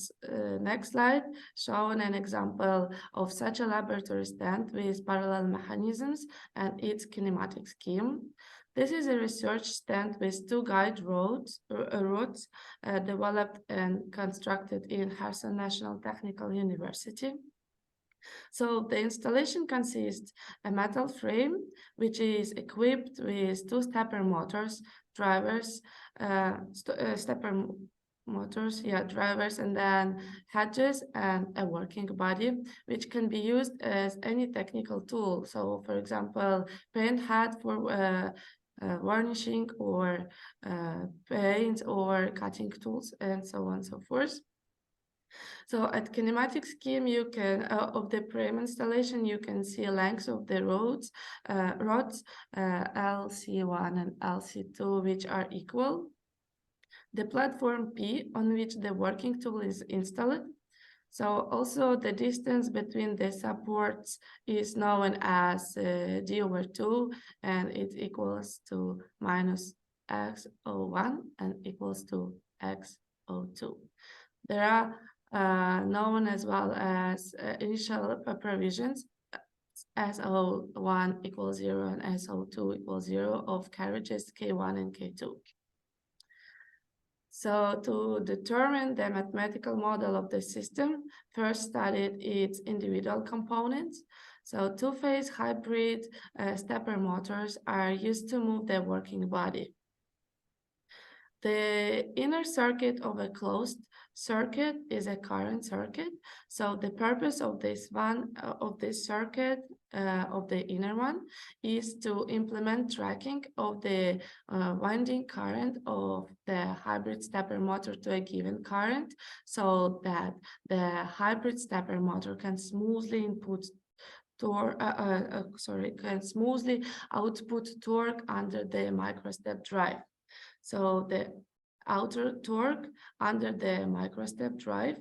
next slide, shown an example of such a laboratory stand with parallel mechanisms and its kinematic scheme. This is a research stand with two guide routes developed and constructed in Kherson National Technical University. So the installation consists a metal frame, which is equipped with two stepper motors, drivers, stepper motors, drivers, and then hedges and a working body, which can be used as any technical tool. So, for example, paint head for varnishing, or paint or cutting tools, and so on and so forth. So at kinematic scheme, you can of the frame installation, you can see lengths of the rods LC1 and LC2, which are equal. The platform P on which the working tool is installed. So also the distance between the supports is known as d/2, and it equals to minus x01 and equals to x02. There are known as well as initial provisions, SO1 equals 0 and SO2 equals 0 of carriages K1 and K2. So to determine the mathematical model of the system, first studied its individual components. So two-phase hybrid stepper motors are used to move the working body. The inner circuit of a closed circuit is a current circuit. So the purpose of this circuit, of the inner one, is to implement tracking of the winding current of the hybrid stepper motor to a given current, so that the hybrid stepper motor can smoothly output torque under the microstep drive. So the outer torque under the microstep drive.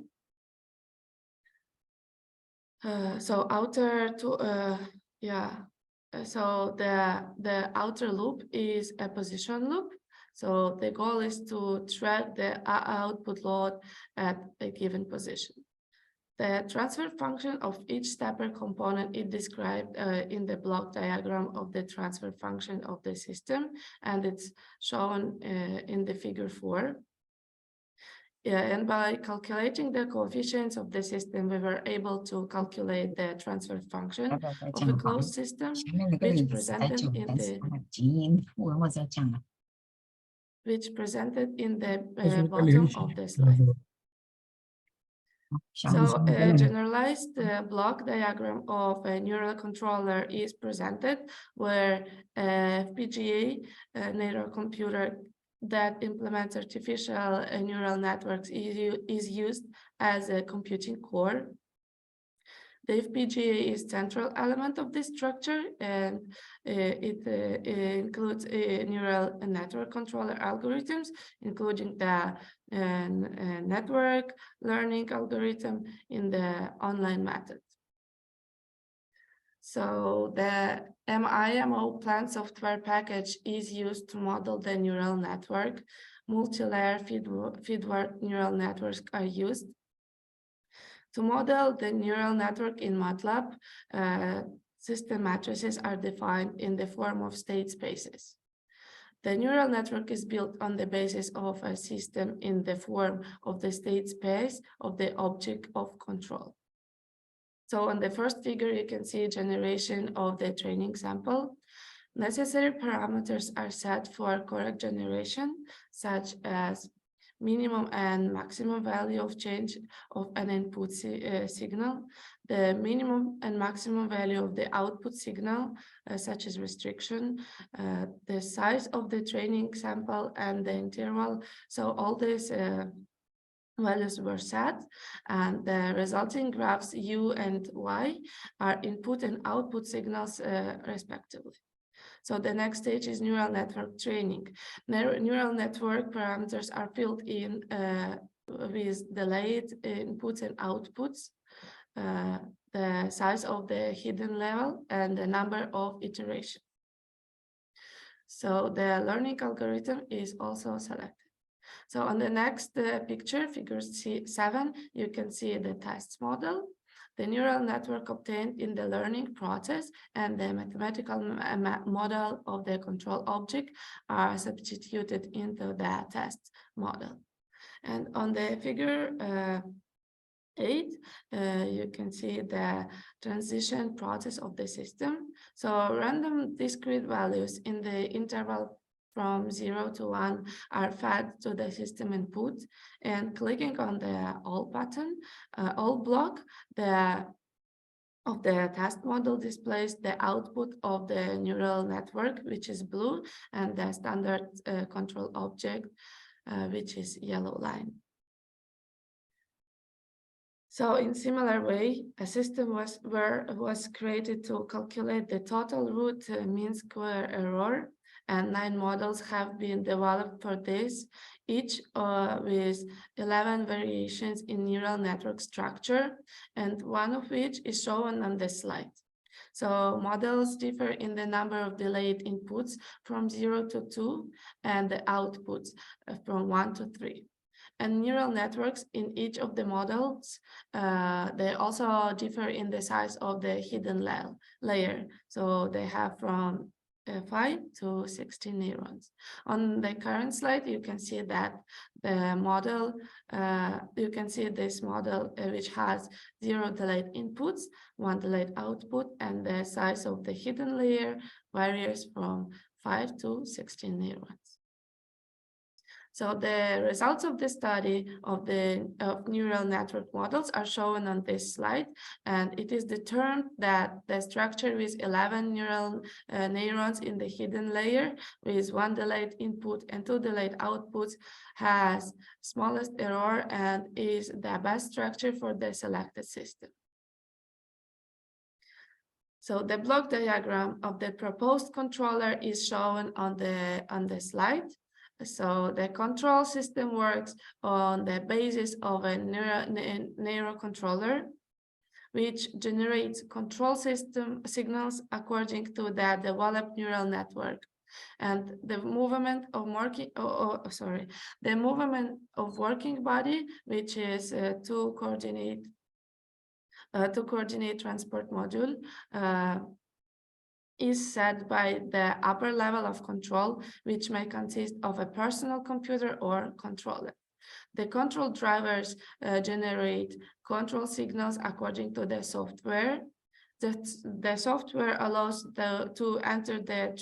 So the outer loop is a position loop. So the goal is to track the output load at a given position. The transfer function of each stepper component is described in the block diagram of the transfer function of the system, and it's shown in the figure 4. And by calculating the coefficients of the system, we were able to calculate the transfer function of a closed system, which presented in the bottom of the slide. So a generalized block diagram of a neural controller is presented, where a FPGA neural computer that implements artificial neural networks is used as a computing core. The FPGA is central element of this structure, and it includes neural network controller algorithms, including the network learning algorithm in the online method. So the MIMO plan software package is used to model the neural network. Multi-layer feedward neural networks are used. To model the neural network in MATLAB, system matrices are defined in the form of state spaces. The neural network is built on the basis of a system in the form of the state space of the object of control. So on the first figure, you can see generation of the training sample. Necessary parameters are set for correct generation, such as minimum and maximum value of change of an input signal, the minimum and maximum value of the output signal, such as restriction, the size of the training sample, and the interval. So all these values were set, and the resulting graphs U and Y are input and output signals respectively. So the next stage is neural network training. Neural network parameters are filled in with delayed inputs and outputs, the size of the hidden level, and the number of iterations. So the learning algorithm is also selected. So on the next picture, figure 7, you can see the test model, the neural network obtained in the learning process, and the mathematical model of the control object are substituted into the test model. And on the figure 8, you can see the transition process of the system. So random discrete values in the interval from 0 to 1 are fed to the system input, and clicking on the all button, all block, of the test model displays the output of the neural network, which is blue, and the standard control object, which is yellow line. So in similar way, a system was created to calculate the total root mean square error, and 9 models have been developed for this, each with 11 variations in neural network structure, and one of which is shown on the slide. So models differ in the number of delayed inputs from 0 to 2 and the outputs from 1 to 3. And neural networks in each of the models, they also differ in the size of the hidden layer. So they have from 5 to 16 neurons. On the current slide, you can see that the model, you can see this model which has 0 delayed inputs, 1 delayed output, and the size of the hidden layer varies from 5 to 16 neurons. So the results of the study of neural network models are shown on this slide, and it is determined that the structure with 11 neurons in the hidden layer with 1 delayed input and 2 delayed outputs has smallest error and is the best structure for the selected system. So the block diagram of the proposed controller is shown on the slide. So the control system works on the basis of a neurocontroller, which generates control system signals according to the developed neural network. And the movement of working body, which is to coordinate transport module, is set by the upper level of control, which may consist of a personal computer or controller. The control drivers generate control signals according to the software. The software allows to enter the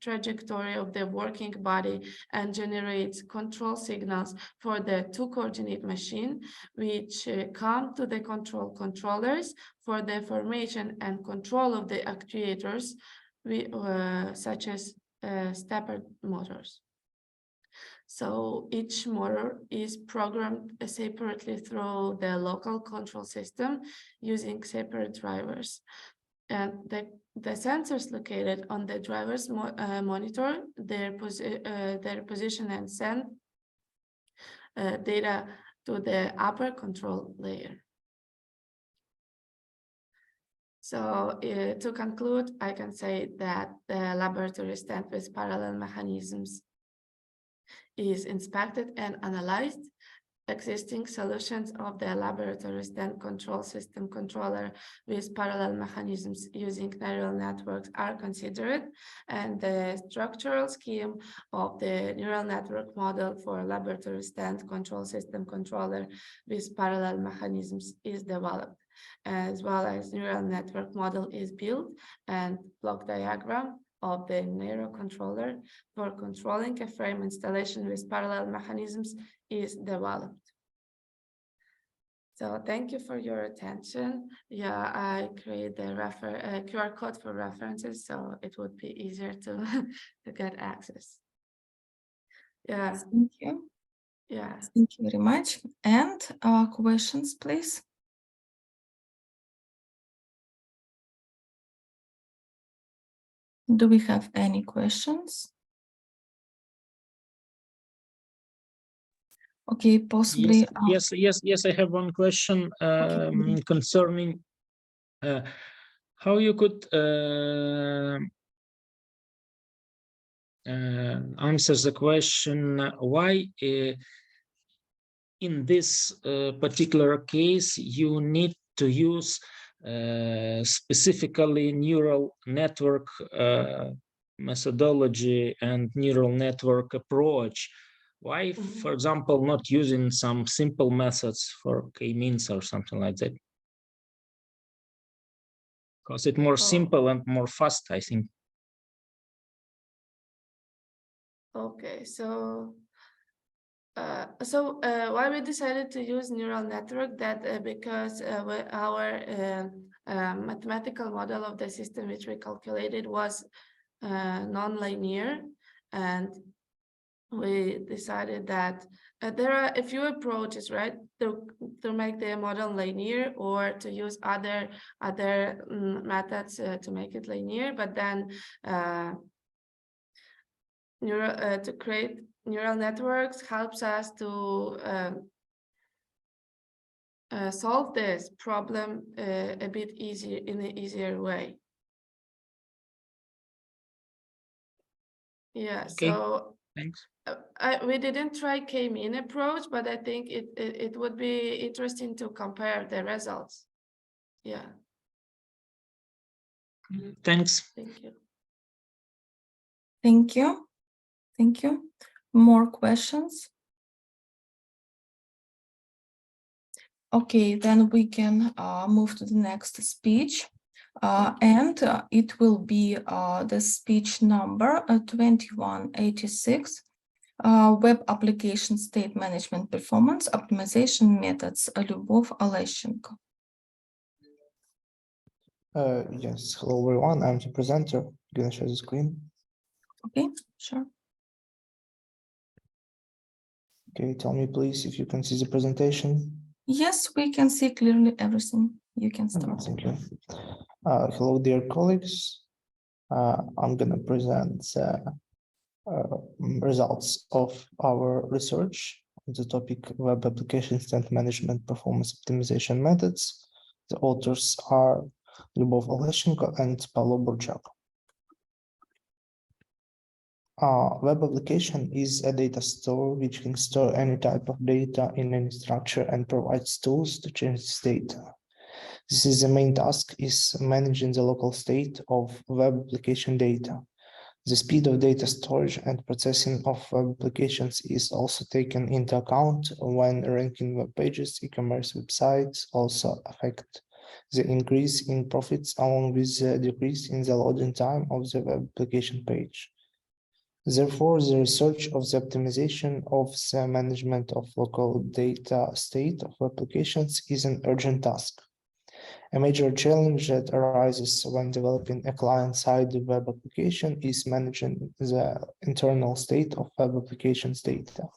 trajectory of the working body and generates control signals for the 2 coordinate machine, which come to the controllers for the formation and control of the actuators, such as stepper motors. So each motor is programmed separately through the local control system using separate drivers. And the sensors located on the driver's monitor their position and send data to the upper control layer. So to conclude, I can say that the laboratory stand with parallel mechanisms is inspected and analyzed. Existing solutions of the laboratory stand control system controller with parallel mechanisms using neural networks are considered, and the structural scheme of the neural network model for laboratory stand control system controller with parallel mechanisms is developed, as well as neural network model is built, and block diagram of the neurocontroller for controlling a frame installation with parallel mechanisms is developed. So thank you for your attention. Yeah, I create the QR code for references, so it would be easier to get access. Yeah. Thank you. Yeah. Thank you very much. And questions, please. Do we have any questions? Okay, possibly. Yes, I have one question concerning how you could answer the question why in this particular case you need to use specifically neural network methodology and neural network approach. Why, for example, not using some simple methods for k-means or something like that? Because it's more simple and more fast, I think. Okay, so why we decided to use neural network that because our mathematical model of the system which we calculated was non-linear, and we decided that there are a few approaches, right, to make the model linear or to use other methods to make it linear, but then to create neural networks helps us to solve this problem a bit easier, in an easier way. Yeah, Okay, so thanks. we didn't try k-mean approach, but I think it would be interesting to compare the results. Yeah. Thanks. Thank you. Thank you. Thank you. More questions? Okay, then we can move to the next speech. And it will be the speech number 2186, Web Application State Management Performance Optimization Methods, Lyubov Oleshenko. Yes, hello everyone, I'm the presenter. I'm gonna share the screen. Okay, sure. Okay, tell me please if you can see the presentation. Yes, we can see clearly everything. You can start. Thank you. Hello, dear colleagues. I'm gonna present the results of our research on the topic Web Application State Management Performance Optimization Methods. The authors are Lyubov Oleshenko and Paolo Burchak. Web application is a data store which can store any type of data in any structure and provides tools to change this data. This is the main task is managing the local state of web application data. The speed of data storage and processing of web applications is also taken into account when ranking web pages. E-commerce websites also affect the increase in profits along with the decrease in the loading time of the web application page. Therefore, the research of the optimization of the management of local data state of applications is an urgent task. A major challenge that arises when developing a client-side web application is managing the internal state of web applications data.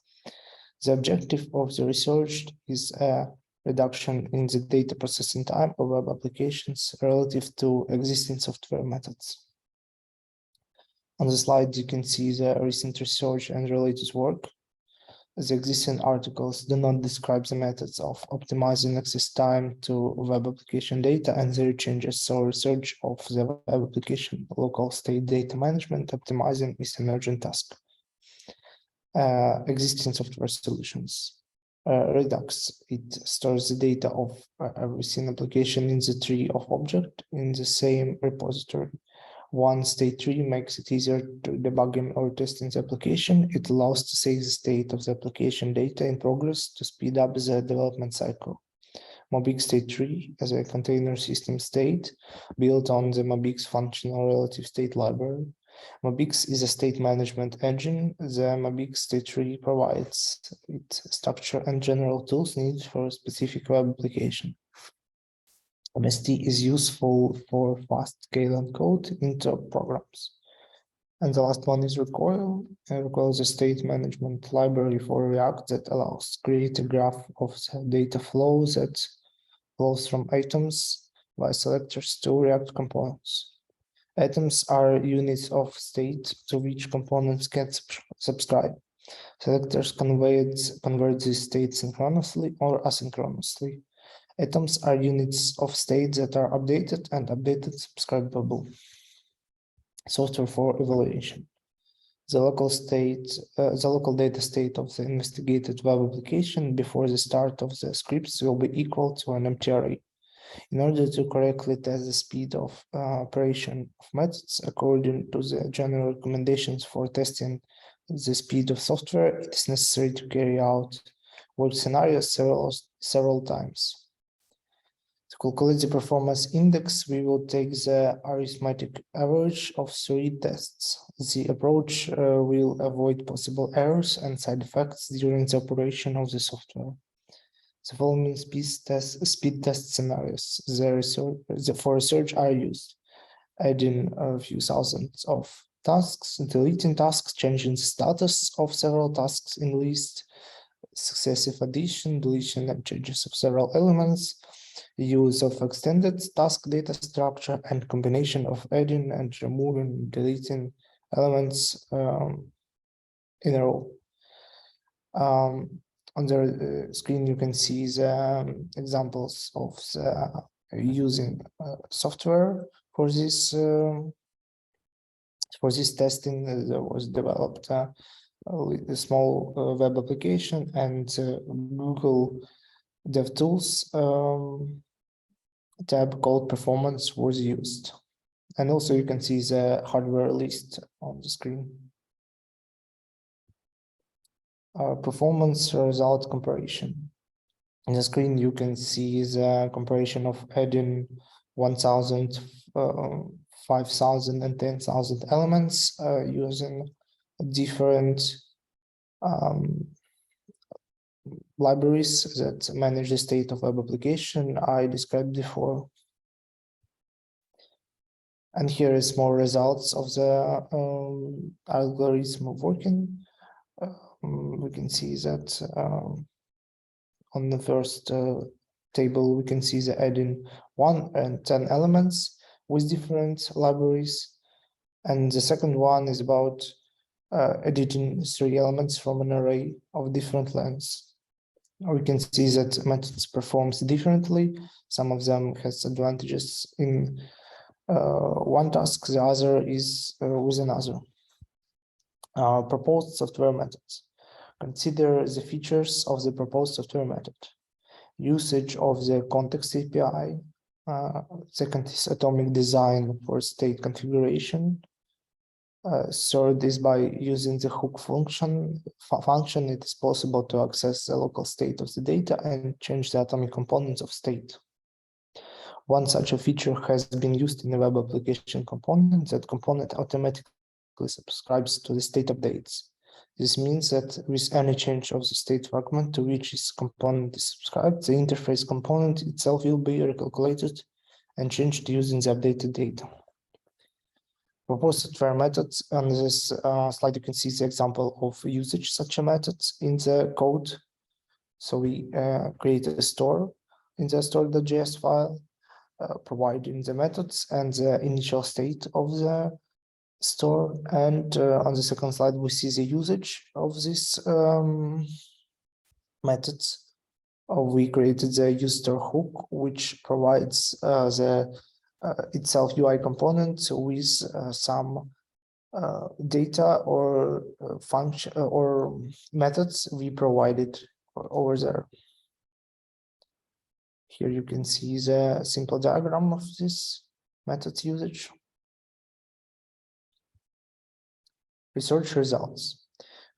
The objective of the research is a reduction in the data processing time of web applications relative to existing software methods. On the slide, you can see the recent research and related work. The existing articles do not describe the methods of optimizing access time to web application data and their changes, so research of the web application local state data management optimizing is an urgent task. Existing software solutions. Redux, it stores the data of every single application in the tree of object in the same repository. One state tree makes it easier to debugging or testing the application. It allows to save the state of the application data in progress to speed up the development cycle. Mobix state tree as a container system state built on the Mobix functional relative state library. Mobix is a state management engine. The Mobix state tree provides its structure and general tools needed for a specific web application. MST is useful for fast scaling code into programs. And the last one is Recoil. Recoil is a state management library for React that allows to create a graph of the data flow that flows from items by selectors to React components. Items are units of state to which components can subscribe. Selectors convert these states synchronously or asynchronously. Items are units of state that are updated and updated subscribable. Software for evaluation. The local data state of the investigated web application before the start of the scripts will be equal to an empty array. In order to correctly test the speed of operation of methods according to the general recommendations for testing the speed of software, it is necessary to carry out web scenarios several times. To calculate the performance index, we will take the arithmetic average of 3 tests. The approach will avoid possible errors and side effects during the operation of the software. The following speed test scenarios for research are used: adding a few thousands of tasks, deleting tasks, changing the status of several tasks in list, successive addition, deletion, and changes of several elements, use of extended task data structure, and combination of adding and removing, deleting elements in a row. On the screen, you can see the examples of using software for this testing. There was developed a small web application, and Google DevTools tab called Performance was used. And also you can see the hardware list on the screen. Performance result comparison. On the screen, you can see the comparison of adding 1,000, 5,000, and 10,000 elements using different libraries that manage the state of web application I described before. And here is more results of the algorithm working. We can see that on the first table, we can see the adding 1 and 10 elements with different libraries. And the second one is about editing 3 elements from an array of different lengths. We can see that methods performs differently. Some of them has advantages in one task, the other is with another. Proposed software methods. Consider the features of the proposed software method. Usage of the context API. Second is atomic design for state configuration. Third is by using the hook function, it is possible to access the local state of the data and change the atomic components of state. One such a feature has been used in a web application component. That component automatically subscribes to the state updates. This means that with any change of the state fragment to which this component is subscribed, the interface component itself will be recalculated and changed using the updated data. Proposed software methods. On this slide, you can see the example of usage such a methods in the code. So we create a store in the store.js file, providing the methods and the initial state of the store. And on the second slide, we see the usage of these methods. We created the user hook, which provides the itself UI component with some data or function or methods we provided over there. Here you can see the simple diagram of this method's usage. Research results.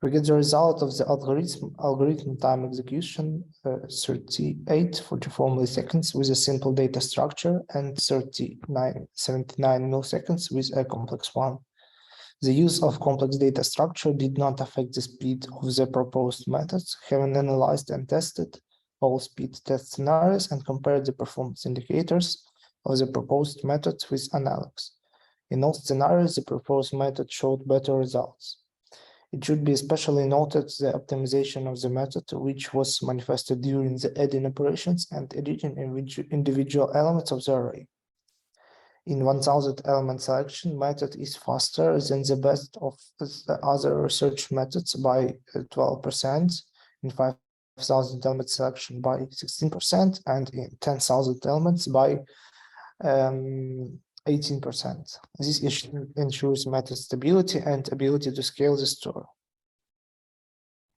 We get the result of the algorithm time execution 3844 milliseconds with a simple data structure and 79 milliseconds with a complex one. The use of complex data structure did not affect the speed of the proposed methods, having analyzed and tested all speed test scenarios and compared the performance indicators of the proposed methods with analogs. In all scenarios, the proposed method showed better results. It should be especially noted the optimization of the method, which was manifested during the adding operations and editing individual elements of the array. In 1000 element selection, method is faster than the best of the other research methods by 12%, in 5000 element selection by 16%, and in 10,000 elements by 18%. This ensures method stability and ability to scale the store.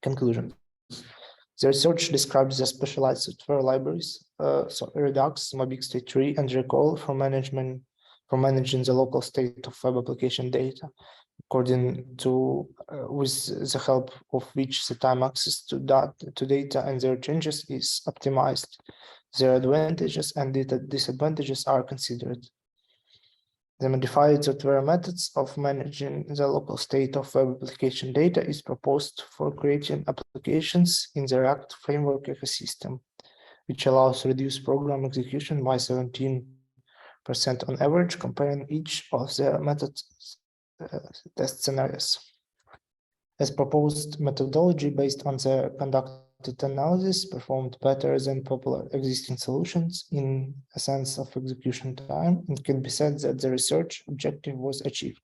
Conclusion. The research describes the specialized software libraries, so Redux, Mobix State3, and Recall for managing the local state of web application data, according to with the help of which the time access to data and their changes is optimized. Their advantages and disadvantages are considered. The modified software methods of managing the local state of web application data is proposed for creating applications in the React framework ecosystem, which allows reduced program execution by 17% on average, comparing each of the methods test scenarios. As proposed methodology based on the conducted analysis performed better than popular existing solutions in a sense of execution time, it can be said that the research objective was achieved.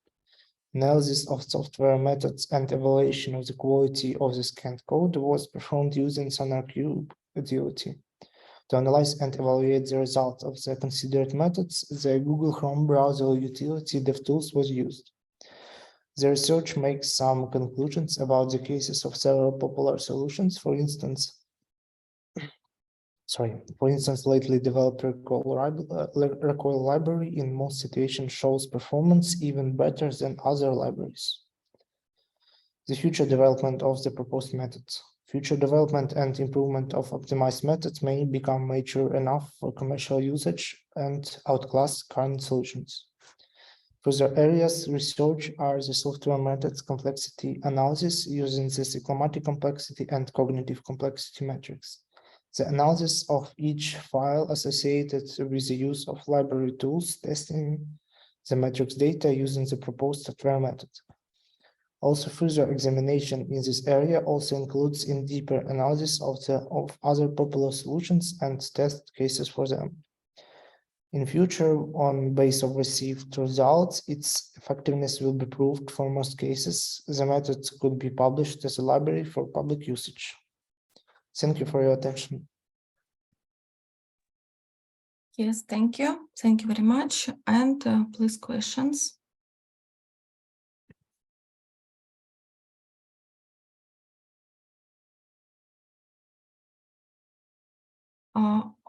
Analysis of software methods and evaluation of the quality of the scanned code was performed using SonarQube utility. To analyze and evaluate the results of the considered methods, the Google Chrome browser utility DevTools was used. The research makes some conclusions about the cases of several popular solutions. For instance, lately developed recoil library in most situations shows performance even better than other libraries. The future development of the proposed methods. Future development and improvement of optimized methods may become mature enough for commercial usage and outclass current solutions. Further areas research are the software methods complexity analysis using the cyclomatic complexity and cognitive complexity metrics. The analysis of each file associated with the use of library tools, testing the metrics data using the proposed software method. Also, further examination in this area also includes in deeper analysis of other popular solutions and test cases for them. In future, on base of received results, its effectiveness will be proved for most cases. The methods could be published as a library for public usage. Thank you for your attention. Yes, thank you. Thank you very much. And please, questions.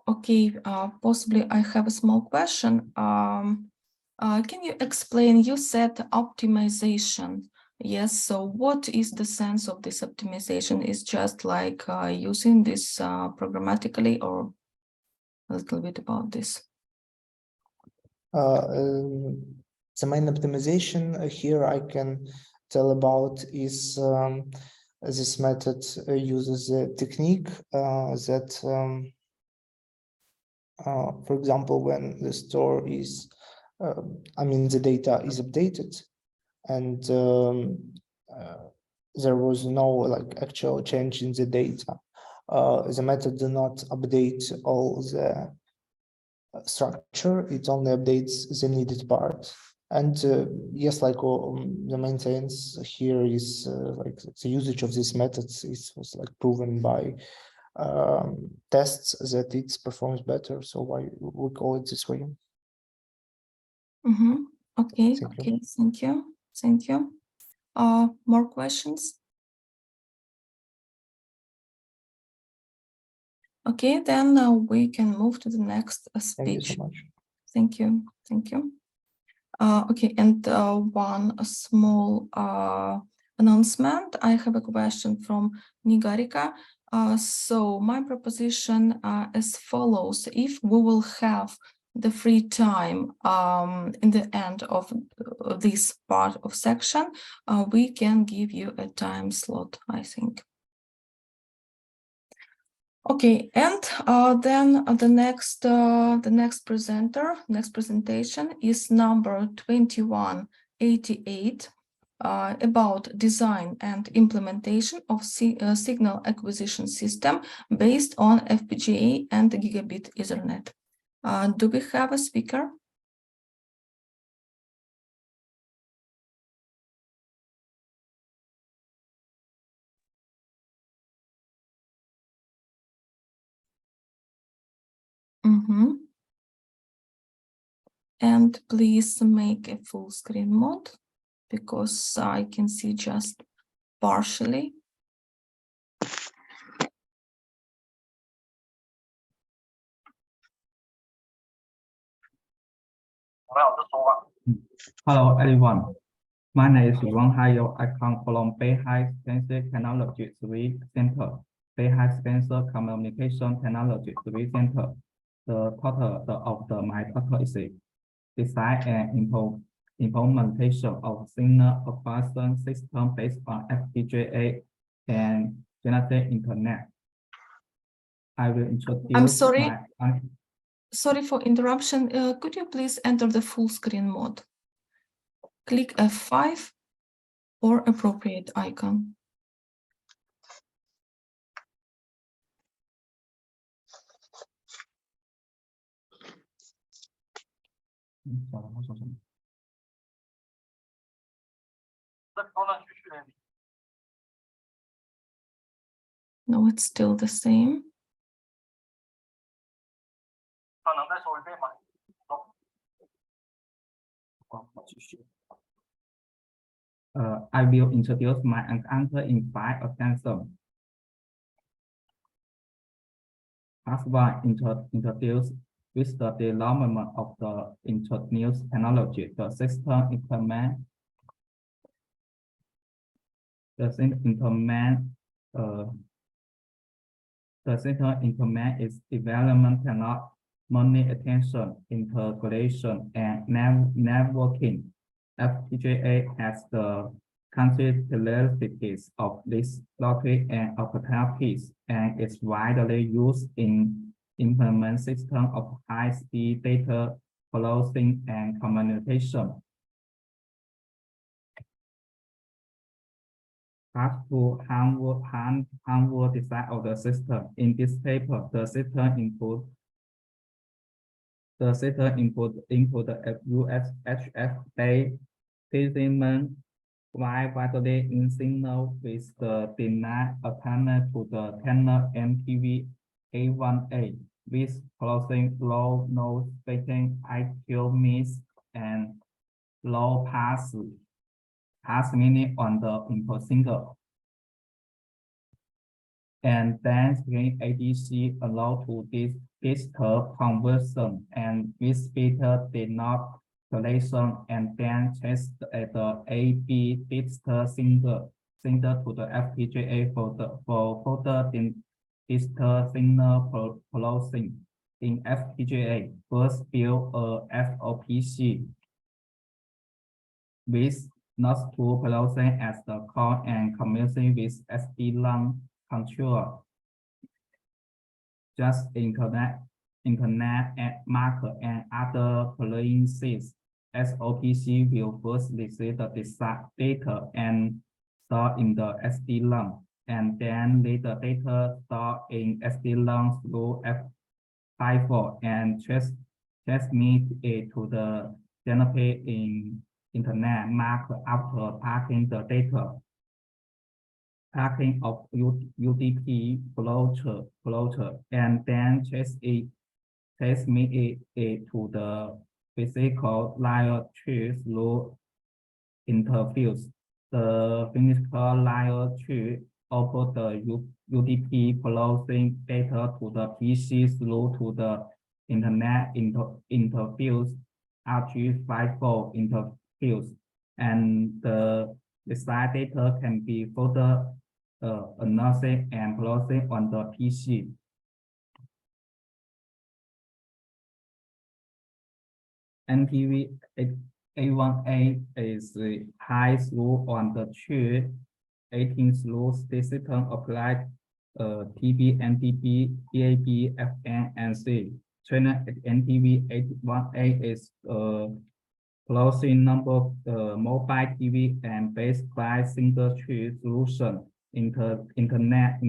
Okay, possibly I have a small question. Can you explain, you said optimization. Yes, so what is the sense of this optimization? Is just like using this programmatically, or a little bit about this? The main optimization here I can tell about is this method uses a technique that for example, when the store is, the data is updated and there was no actual change in the data. The method does not update all the structure, it only updates the needed part. And yes, the maintenance here is the usage of these methods was proven by tests that it performs better, so why we call it this way. Okay, thank you. More questions? Okay, then we can move to the next speech. Thank you so much. Thank you. Okay, and one small announcement. I have a question from Nigarika. So my proposition as follows: if we will have the free time in the end of this part of section, we can give you a time slot, I think. Okay, and then the next presentation is number 2188 about design and implementation of signal acquisition system based on FPGA and gigabit Ethernet. Do we have a speaker? And please make a full screen mode because I can see just partially. Hello everyone. My name is Wang Hayo. I come from Beihai Sensor Technology 3 Center, Beihai Sensor Communication Technology 3 Center. my total is a design and implementation of signal processing system based on FPGA and generative internet. I will introduce. I'm sorry. Sorry for interruption. Could you please enter the full screen mode? Click F5 or appropriate icon. No, it's still the same. I will introduce my encounter in 5 organisms. First one, introduce with the development of the introduced technology, the system implement. The system implement is development cannot money attention, integration, and networking. FPGA has the characteristics of this logic and opportunities, and is widely used in implement system of high-speed data processing and communication. As to harmful design of the system. In this paper, the system input the USHF-based specimen widely in signal with the denied alternate to the Tanner MTV-A1A with processing low node spacing, IQ miss, and low pass meaning on the input single. And then screen ADC allow to disturb conversion and with better denaturation, and then test at the AB disturb single to the FPGA for further disturb signal processing. In FPGA, first build a FOPC with not to processing as the core and communicating with SD-LAN control. Just internet and marker and other appliances. SOPC will first receive the data and store in the SD-LAN, and then later data stored in SD-LAN through F54 and transmit it to the generated in internet marker after packing the data. Packing of UDP floater and then transmit it to the physical layer tree through interface. The physical layer tree offer the UDP processing data to the PC through to the internet interface RG54 interface, and the desired data can be further analyzed and processed on the PC. NTV-A1A is high through on the chip, 18 through system applied TB, NTB, DAB, FN, and C. China NTV-A1A is closing number of mobile TV and based by single chip solution. Internet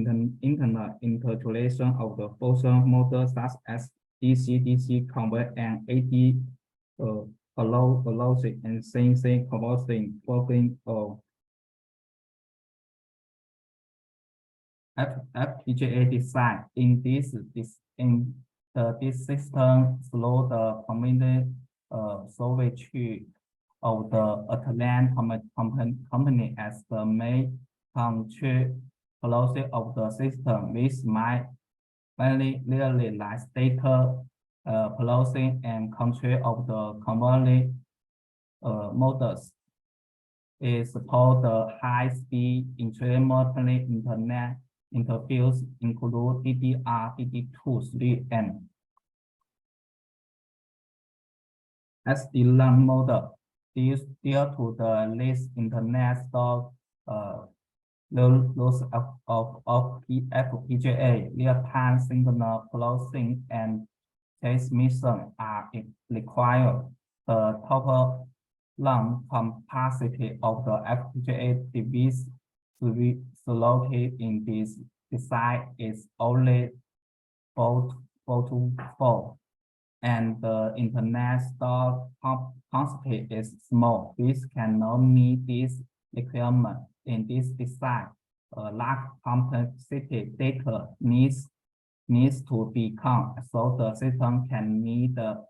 integration of the function model such as DC-DC convert and AD allows it and CNC converting working of FPGA design. In this system slow the combined software of the Atlant company as the main control process of the system, which might very rarely like data processing and control of the convoluted models. It supports the high-speed intramonetary internet interface, include DDR, DD2, 3, and SD-LAN model due to the least internet store loss of FPGA, real-time signal processing and transmission are required. The total LAN capacity of the FPGA device to be slotted in this design is only 4 and the internet store capacity is small. This cannot meet this requirement in this design. Large complexity data needs to be count so the system can meet the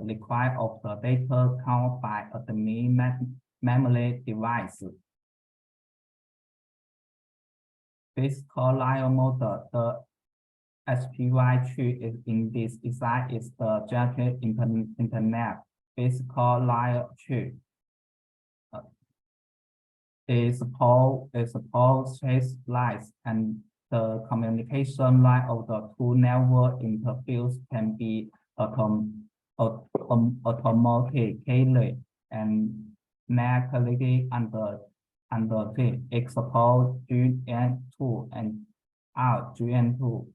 requirement of the data count by a memory device. Physical layer model, the SPY tree is in this design is the generated internet physical layer tree. It supports trace lines and the communication line of the two network interface can be automatically and naturally under it supports GN2 and RGN2.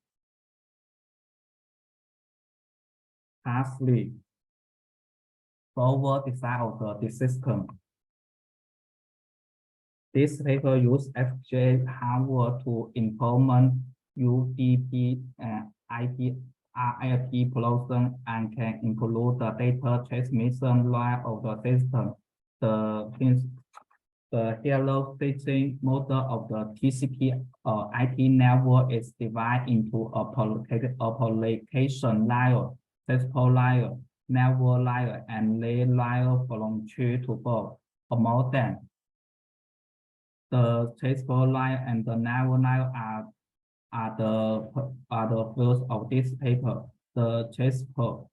Lastly, forward design of the system. This paper uses FPGA hardware to implement UDP and IRP processing and can include the data transmission line of the system. The hero staging model of the TCP IP network is divided into a application layer, physical layer, network layer, and layer from 3 to 4 or more than. The physical layer and the network layer are the fields of this paper. The physical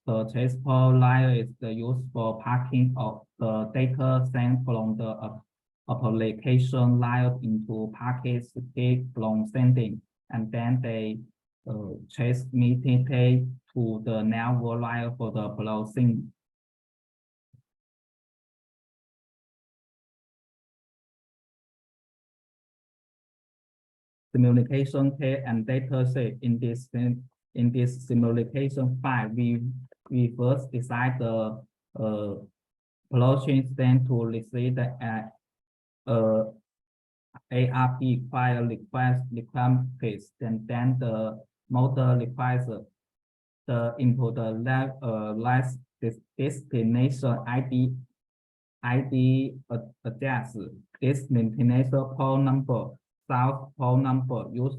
layer is used for packing of the data sent from the application layer into packets from sending, and then they transmitted to the network layer for the processing. Communication case and data set in this simulation file. We first decide the blockchain stand to receive the ARP file request, and then the model requires the input last destination ID address, destination port number, south port number, use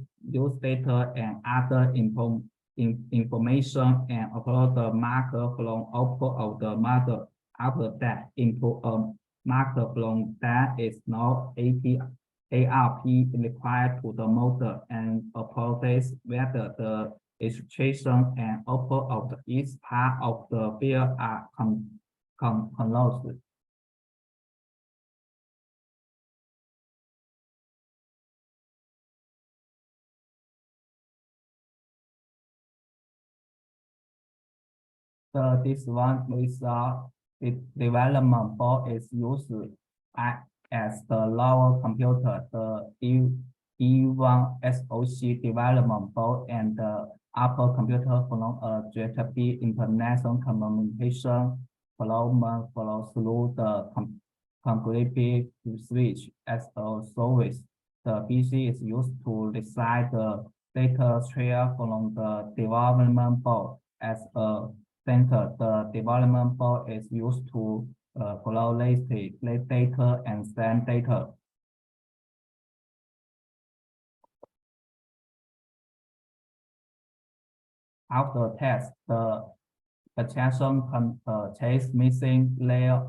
data and other information, and upload the marker from output of the model. After that, input a marker from that is now ARP required to the model and process whether the extraction and output of each part of the field are closed. This one result, the development board is used as the lower computer, the E1 SoC development board, and the upper computer from a JTP international communication flow through the connectivity switch as a service. The PC is used to decide the data share from the development board as a center. The development board is used to collate data and send data. After test, the attention transmission layer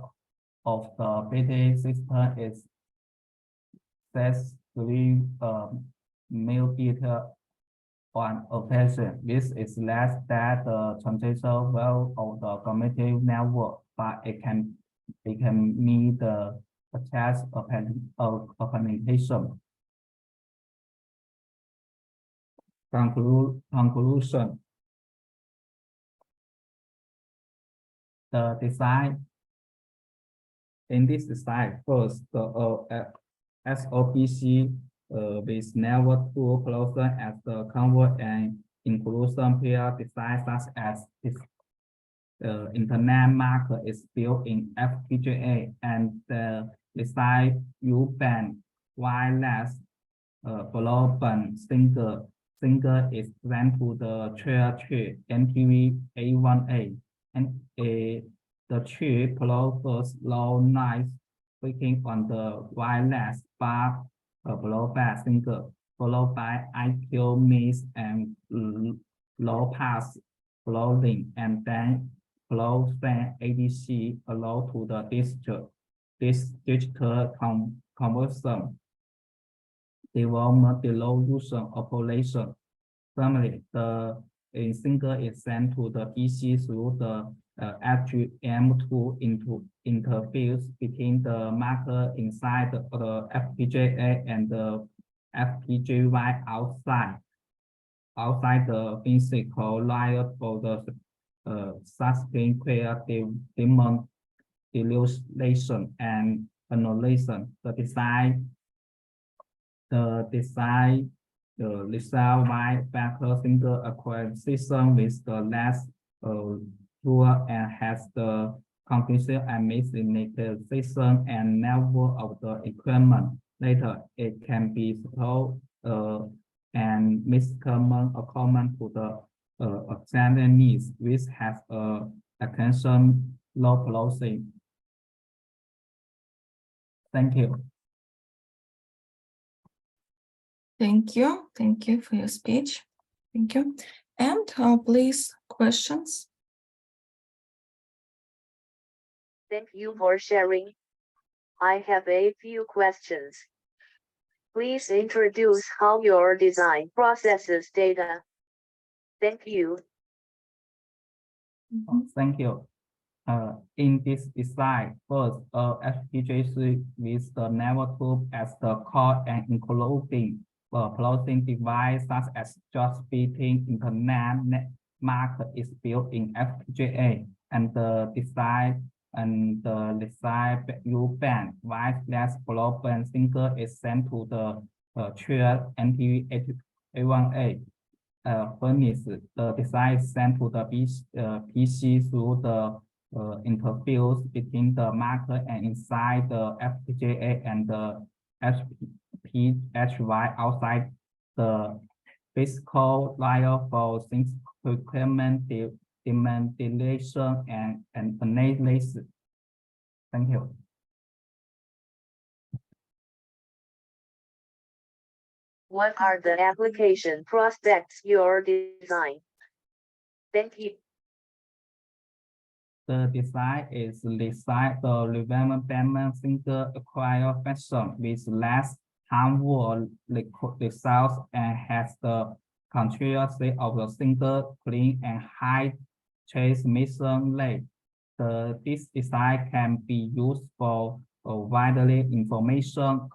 of the BT system is successfully millimeter on occasion. This is less than the transition value of the cognitive network, but it can meet the test of application. Conclusion. The design In this slide, first, the SOPC with never too close as the convert and inclusion peer design such as this internet marker is built in FPGA and the design U-band wireless broadband single is sent to the trial chip NTV-A1A and the chip provides low noise speaking on the wireless bar broadband single followed by IQ mix and low pass loading and then flow send ADC allow to the digital conversion development below user operation. Finally, the single is sent to the PC through the FGM2 interface between the marker inside the FPGA and the FPGA outside the physical layer for the substring clear demonstration and annihilation. The result by factor single acquisition with the less rule and has the completion and misinitialization and level of the equipment. Later, it can be stored and miscommon according to the extended needs, which has attention low closing. Thank you. Thank you. Thank you for your speech. Thank you. And please, questions. Thank you for sharing. I have a few questions. Please introduce how your design processes data. Thank you. Thank you. In this design, first, FPGA with the network tube as the core and including closing device such as just fitting internet marker is built in FPGA and the design U-band wireless broadband single is sent to the trial NTV-A1A. Furnace, the design is sent to the PC through the interface between the marker and inside the FPGA and the HY outside the physical layer for things requirement demonstration and analysis. Thank you. What are the application prospects your design? Thank you. The design is designed the development single acquire fashion with less harmful results and has the contribution of the single clean and high transmission rate. This design can be used for widely information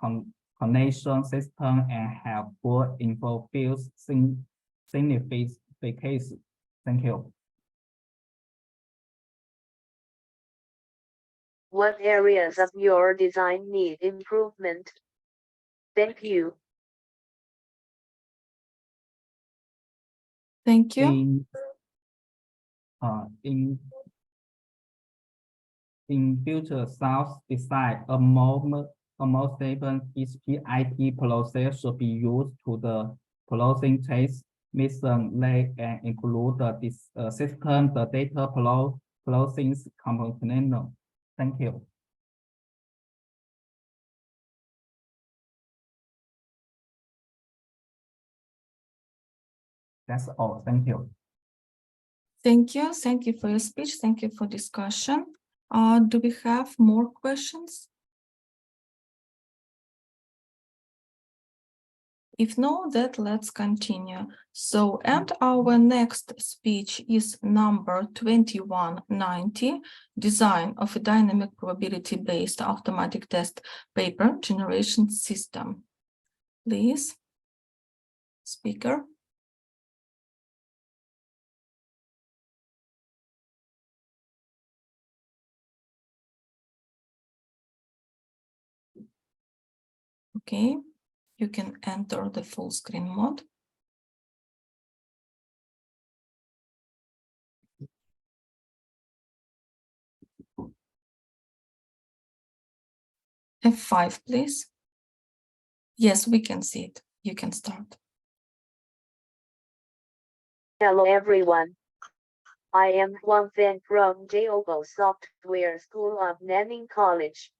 connection system and have good interface signification. Thank you. What areas of your design need improvement? Thank you. Thank you. In future sound design, a more stable TCP/IP process should be used to the processing trace mission rate and include the system, the data processing component. Thank you. That's all. Thank you. Thank you. Thank you for your speech. Thank you for discussion. Do we have more questions? If no, then let's continue. So, and our next speech is number 2190, Design of a Dynamic Probability-Based Automatic Test Paper Generation System. Please, speaker. Okay, you can enter the full screen mode. F5, please. Yes, we can see it. You can start. Hello everyone. I am Huang Fan from Jogo Software School of Nanning College.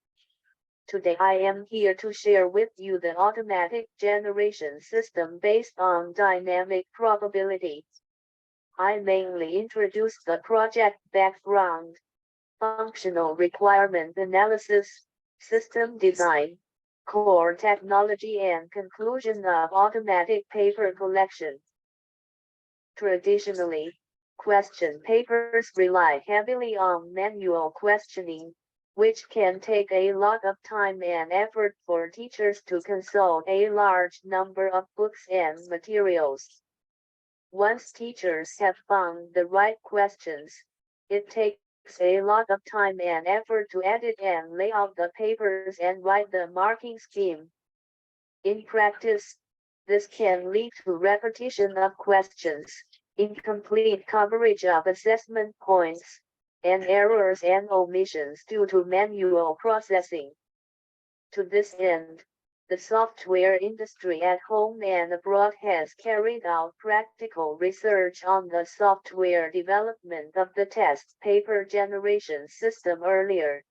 Today I am here to share with you the automatic generation system based on dynamic probability. I mainly introduce the project background, functional requirement analysis, system design, core technology and conclusion of automatic paper collection. Traditionally, question papers rely heavily on manual questioning, which can take a lot of time and effort for teachers to consult a large number of books and materials. Once teachers have found the right questions, it takes a lot of time and effort to edit and lay out the papers and write the marking scheme. In practice, this can lead to repetition of questions, incomplete coverage of assessment points, and errors and omissions due to manual processing. To this end, the software industry at home and abroad has carried out practical research on the software development of the test paper generation system earlier.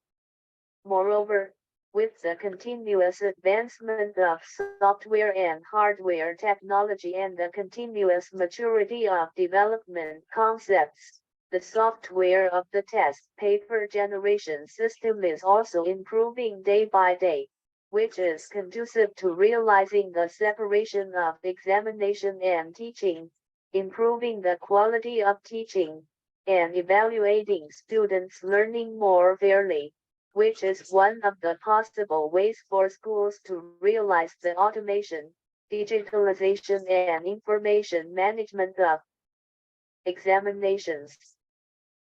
Moreover, with the continuous advancement of software and hardware technology and the continuous maturity of development concepts, the software of the test paper generation system is also improving day by day, which is conducive to realizing the separation of examination and teaching, improving the quality of teaching, and evaluating students' learning more fairly, which is one of the possible ways for schools to realize the automation, digitalization, and information management of examinations.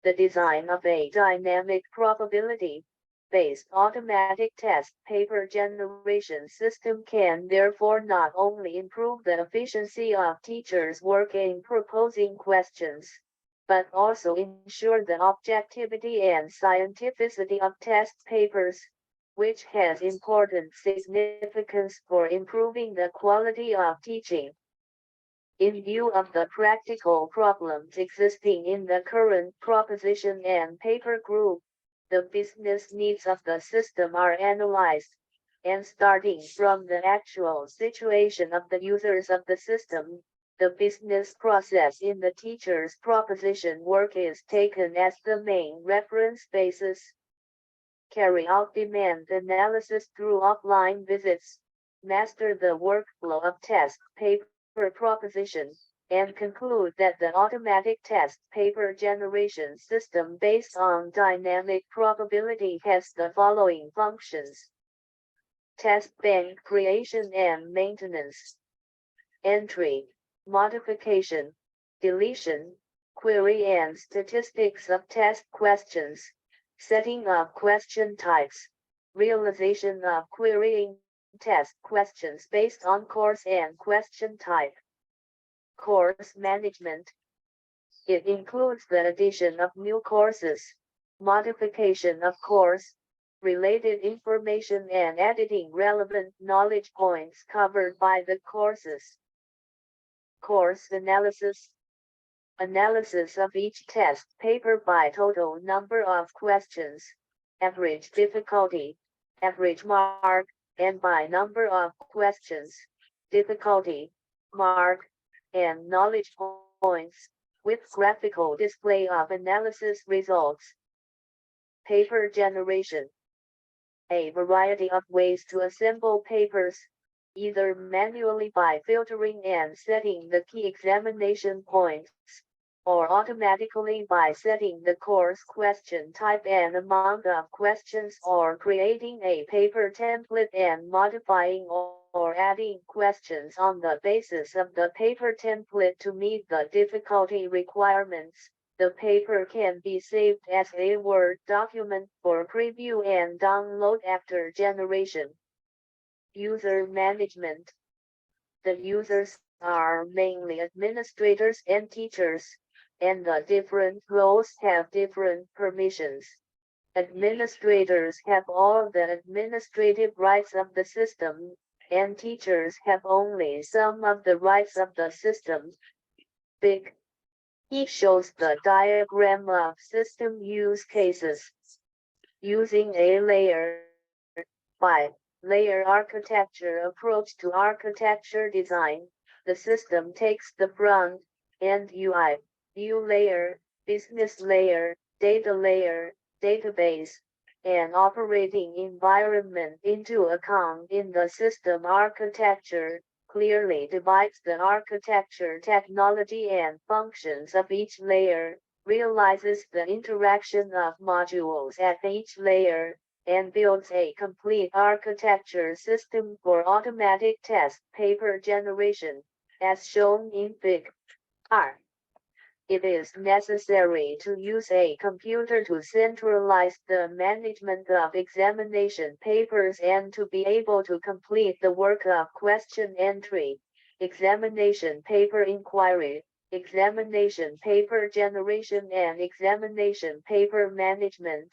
The design of a dynamic probability-based automatic test paper generation system can therefore not only improve the efficiency of teachers' work in proposing questions, but also ensure the objectivity and scientificity of test papers, which has important significance for improving the quality of teaching. In view of the practical problems existing in the current proposition and paper group, the business needs of the system are analyzed, and starting from the actual situation of the users of the system, the business process in the teacher's proposition work is taken as the main reference basis. Carry out demand analysis through offline visits, master the workflow of test paper proposition, and conclude that the automatic test paper generation system based on dynamic probability has the following functions: test bank creation and maintenance, entry, modification, deletion, query and statistics of test questions, setting of question types, realization of querying test questions based on course and question type. Course management. It includes the addition of new courses, modification of course, related information and editing relevant knowledge points covered by the courses. Course analysis. Analysis of each test paper by total number of questions, average difficulty, average mark, and by number of questions, difficulty, mark, and knowledge points, with graphical display of analysis results. Paper generation. A variety of ways to assemble papers, either manually by filtering and setting the key examination points, or automatically by setting the course question type and amount of questions, or creating a paper template and modifying or adding questions on the basis of the paper template to meet the difficulty requirements. The paper can be saved as a Word document for preview and download after generation. User management. The users are mainly administrators and teachers, and the different roles have different permissions. Administrators have all the administrative rights of the system, and teachers have only some of the rights of the system. Big. He shows the diagram of system use cases. Using a layer by layer architecture approach to architecture design, the system takes the front end UI, view layer, business layer, data layer, database, and operating environment into account in the system architecture, clearly divides the architecture technology and functions of each layer, realizes the interaction of modules at each layer, and builds a complete architecture system for automatic test paper generation, as shown in Fig. R. It is necessary to use a computer to centralize the management of examination papers and to be able to complete the work of question entry, examination paper inquiry, examination paper generation, and examination paper management.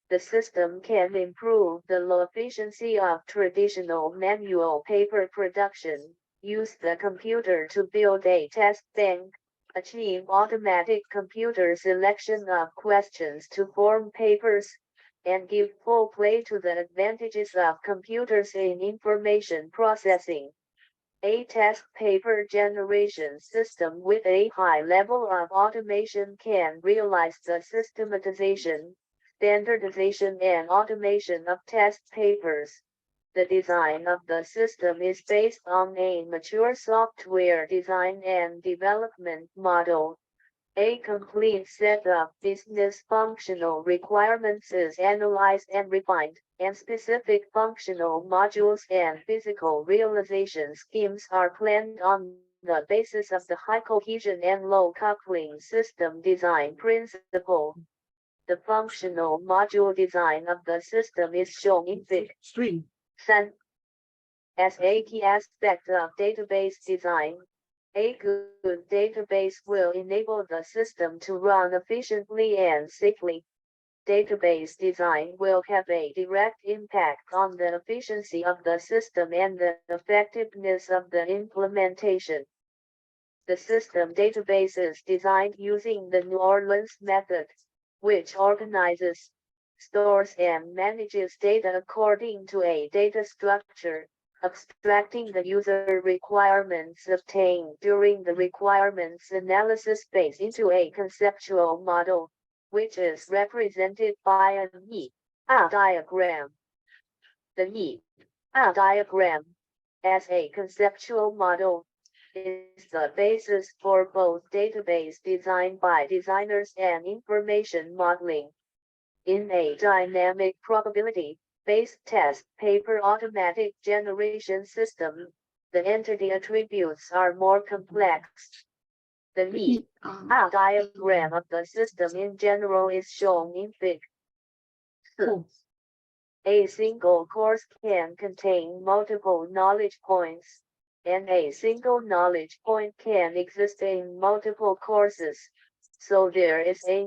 The system can improve the low efficiency of traditional manual paper production, use the computer to build a test bank, achieve automatic computer selection of questions to form papers, and give full play to the advantages of computers in information processing. A test paper generation system with a high level of automation can realize the systematization, standardization, and automation of test papers. The design of the system is based on a mature software design and development model. A complete set of business functional requirements is analyzed and refined, and specific functional modules and physical realization schemes are planned on the basis of the high cohesion and low coupling system design principle. The functional module design of the system is shown in Fig. 3. As a key aspect of database design, a good database will enable the system to run efficiently and safely. Database design will have a direct impact on the efficiency of the system and the effectiveness of the implementation. The system database is designed using the New Orleans method, which organizes, stores, and manages data according to a data structure, abstracting the user requirements obtained during the requirements analysis phase into a conceptual model, which is represented by an E-A diagram. The E-A diagram, as a conceptual model, is the basis for both database design by designers and information modeling. In a dynamic probability-based test paper automatic generation system, the entity attributes are more complex. The E-A diagram of the system in general is shown in Fig. 4. A single course can contain multiple knowledge points, and a single knowledge point can exist in multiple courses, so there is a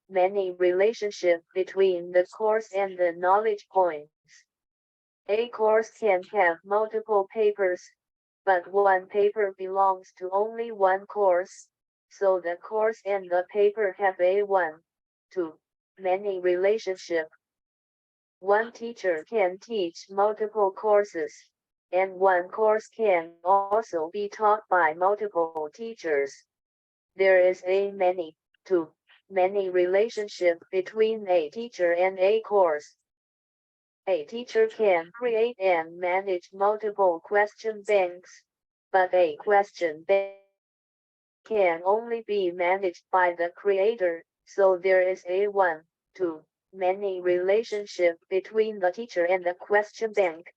many relationship between the course and the knowledge points. A course can have multiple papers, but one paper belongs to only one course, so the course and the paper have a one-to-many relationship. One teacher can teach multiple courses, and one course can also be taught by multiple teachers. There is a many relationship between a teacher and a course. A teacher can create and manage multiple question banks, but a question bank can only be managed by the creator, so there is a one-to-many relationship between the teacher and the question bank.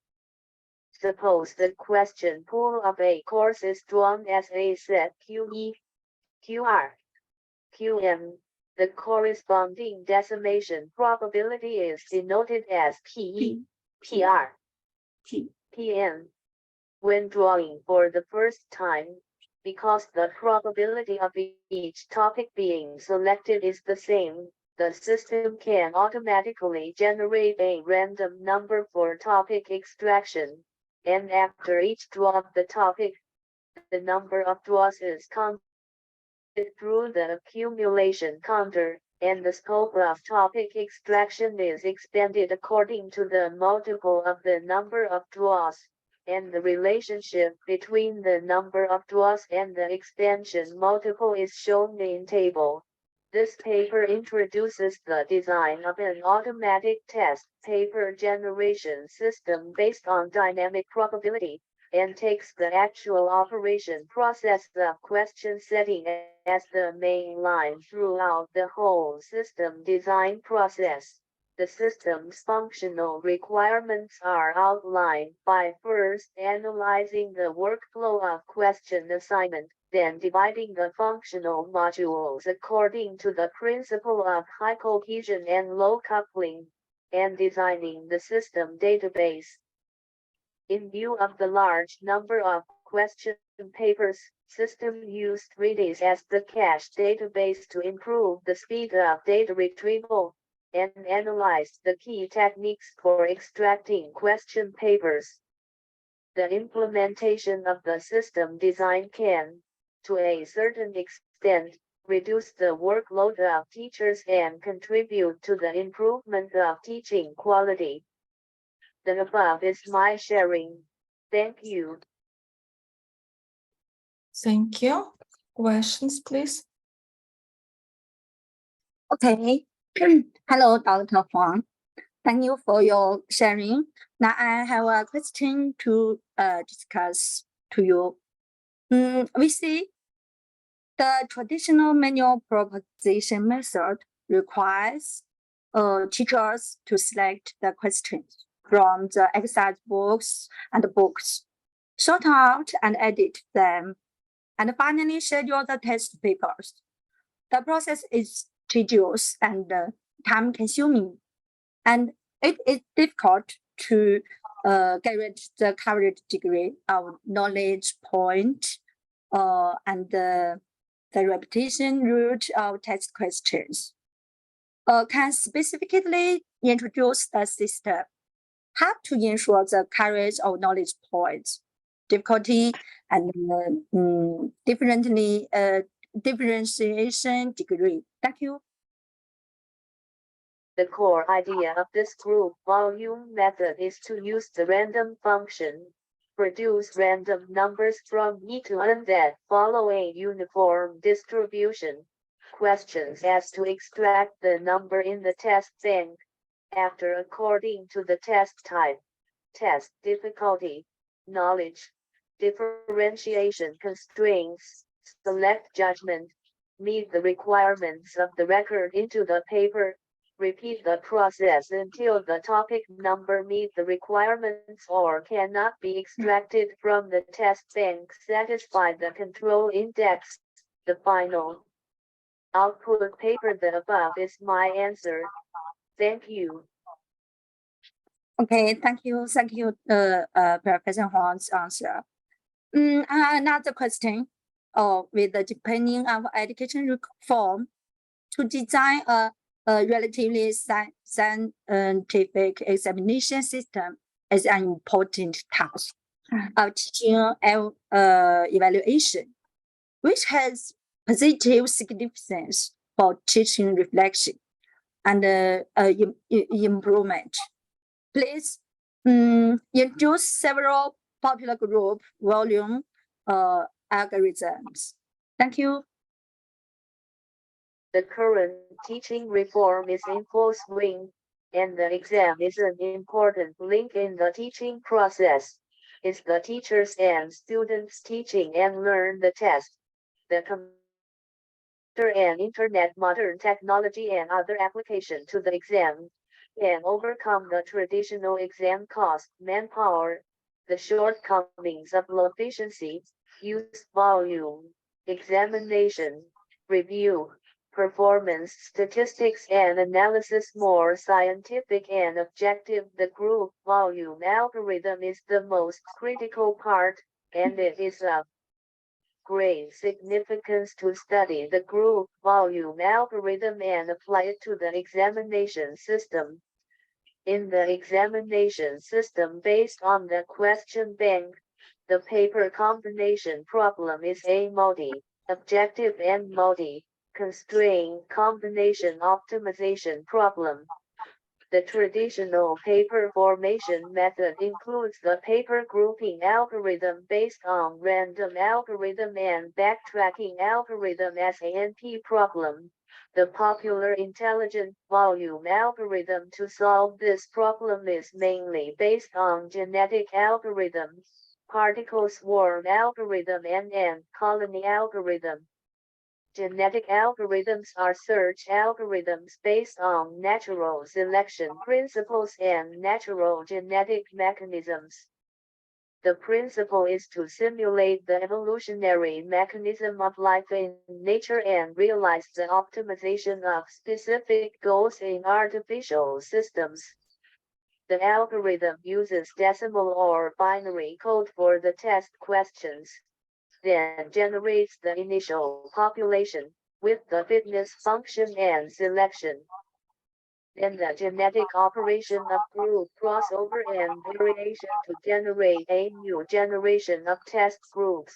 Suppose the question pool of a course is drawn as a set QE, QR, QM. The corresponding decimation probability is denoted as PE, PR. p.m. when drawing for the first time, because the probability of each topic being selected is the same, the system can automatically generate a random number for topic extraction, and after each draw of the topic, the number of draws is counted through the accumulation counter, and the scope of topic extraction is expanded according to the multiple of the number of draws, and the relationship between the number of draws and the expansion multiple is shown in table. This paper introduces the design of an automatic test paper generation system based on dynamic probability, and takes the actual operation process of question setting as the main line throughout the whole system design process. The system's functional requirements are outlined by first analyzing the workflow of question assignment, then dividing the functional modules according to the principle of high cohesion and low coupling, and designing the system database. In view of the large number of question papers, system used Redis as the cache database to improve the speed of data retrieval, and analyzed the key techniques for extracting question papers. The implementation of the system design can, to a certain extent, reduce the workload of teachers and contribute to the improvement of teaching quality. The above is my sharing. Thank you. Thank you. Questions, please. Okay. Hello, Dr. Huang. Thank you for your sharing. Now I have a question to discuss to you. We see the traditional manual proposition method requires teachers to select the questions from the exercise books and books, sort out and edit them, and finally schedule the test papers. The process is tedious and time-consuming, and it is difficult to get the coverage degree of knowledge point and the repetition route of test questions. Can specifically introduce a system help to ensure the coverage of knowledge points, difficulty, and differentiation degree. Thank you. The core idea of this group volume method is to use the random function, produce random numbers from E to N that follow a uniform distribution, questions as to extract the number in the test bank, after according to the test type, test difficulty, knowledge, differentiation constraints, select judgment, meet the requirements of the record into the paper, repeat the process until the topic number meet the requirements or cannot be extracted from the test bank, satisfy the control index, the final output paper. The above is my answer. Thank you. Okay, thank you, Professor Huang's answer. Another question, with the depending on education reform, to design a relatively scientific examination system is an important task of teaching evaluation, which has positive significance for teaching reflection and improvement. Please introduce several popular group volume algorithms. Thank you. The current teaching reform is in full swing, and the exam is an important link in the teaching process. It's the teachers and students teaching and learn the test. The computer and internet, modern technology and other application to the exam can overcome the traditional exam cost, manpower, the shortcomings of low efficiency, use volume, examination, review, performance statistics and analysis more scientific and objective. The group volume algorithm is the most critical part, and it is of great significance to study the group volume algorithm and apply it to the examination system. In the examination system based on the question bank, the paper combination problem is a multi-objective and multi-constraint combination optimization problem. The traditional paper formation method includes the paper grouping algorithm based on random algorithm and backtracking algorithm as a NP problem. The popular intelligent volume algorithm to solve this problem is mainly based on genetic algorithm, particle swarm algorithm, and ant colony algorithm. Genetic algorithms are search algorithms based on natural selection principles and natural genetic mechanisms. The principle is to simulate the evolutionary mechanism of life in nature and realize the optimization of specific goals in artificial systems. The algorithm uses decimal or binary code for the test questions, then generates the initial population with the fitness function and selection. Then the genetic operation of group crossover and variation to generate a new generation of test groups.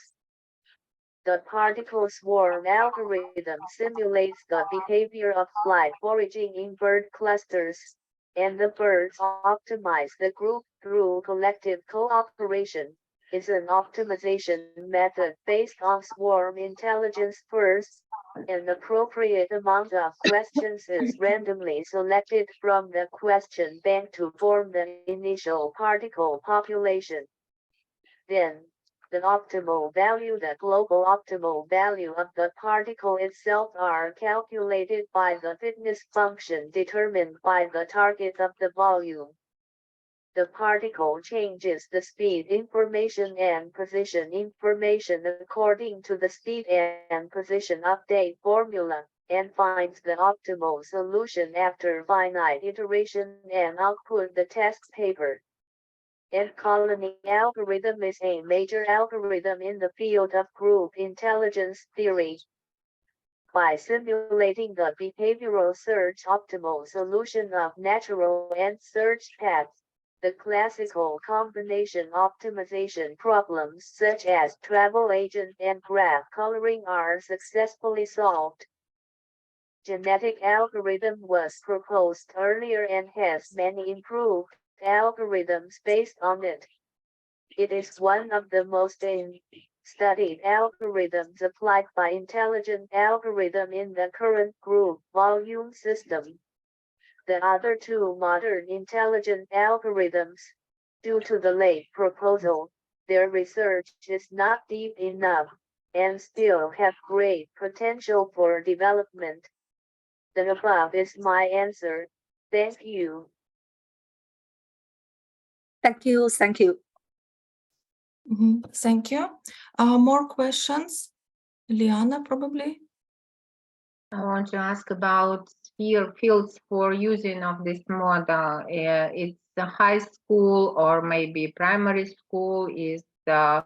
The particle swarm algorithm simulates the behavior of fly foraging in bird clusters, and the birds optimize the group through collective cooperation. Is an optimization method based on swarm intelligence first. An appropriate amount of questions is randomly selected from the question bank to form the initial particle population. Then, the optimal value, the global optimal value of the particle itself are calculated by the fitness function determined by the target of the volume. The particle changes the speed information and position information according to the speed and position update formula, and finds the optimal solution after finite iteration and output the test paper. Ant colony algorithm is a major algorithm in the field of group intelligence theory. By simulating the behavioral search optimal solution of natural ant search paths, the classical combination optimization problems such as travel agent and graph coloring are successfully solved. Genetic algorithm was proposed earlier and has many improved algorithms based on it. It is one of the most studied algorithms applied by intelligent algorithm in the current group volume system. The other two modern intelligent algorithms, due to the late proposal, their research is not deep enough, and still have great potential for development. The above is my answer. Thank you. Thank you. Thank you. Thank you. More questions? Liana, probably. I want to ask about sphere fields for using of this model. It's a high school or maybe primary school. Is the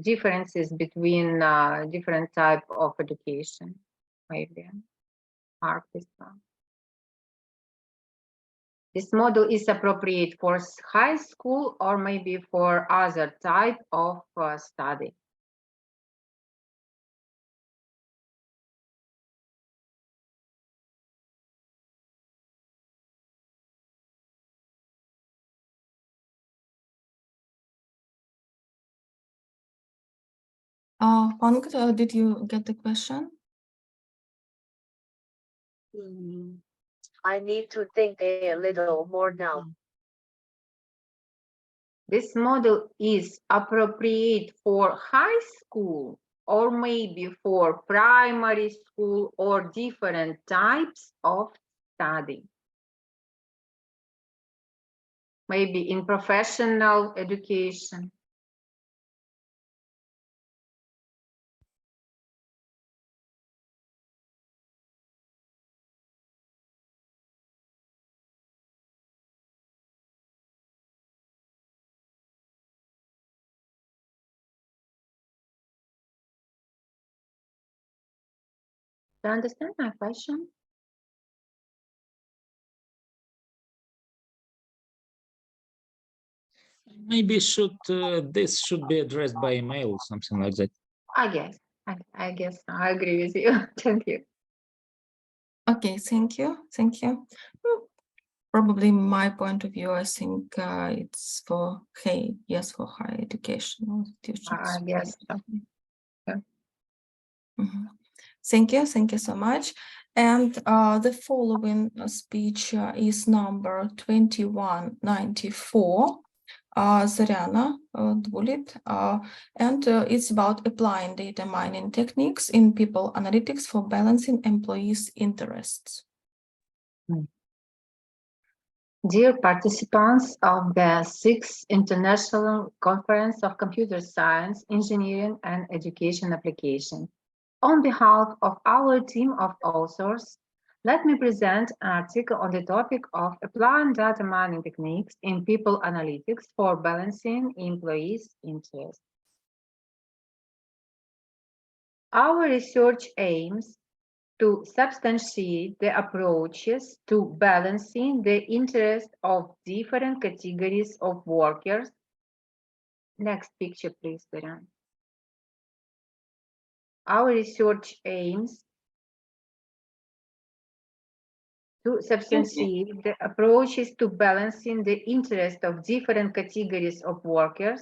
differences between different type of education? Maybe Mark this one. This model is appropriate for high school or maybe for other type of study. Pankaj, did you get the question? I need to think a little more now. This model is appropriate for high school or maybe for primary school or different types of study. Maybe in professional education. Do you understand my question? Maybe this should be addressed by email or something like that. I guess. I guess I agree with you. Thank you. Okay, thank you. Thank you. Probably my point of view, I think it's for for higher educational institutions. I guess so. Yeah. Thank you so much. And the following speech is number 2194. Zarina Dvulit, and it's about applying data mining techniques in people analytics for balancing employees' interests. Dear participants of the 6th International Conference of Computer Science, Engineering and Education Application, on behalf of our team of authors, let me present an article on the topic of applying data mining techniques in people analytics for balancing employees' interests. Our research aims to substantiate the approaches to balancing the interests of different categories of workers. Next picture, please, Darren. Our research aims to substantiate the approaches to balancing the interest of different categories of workers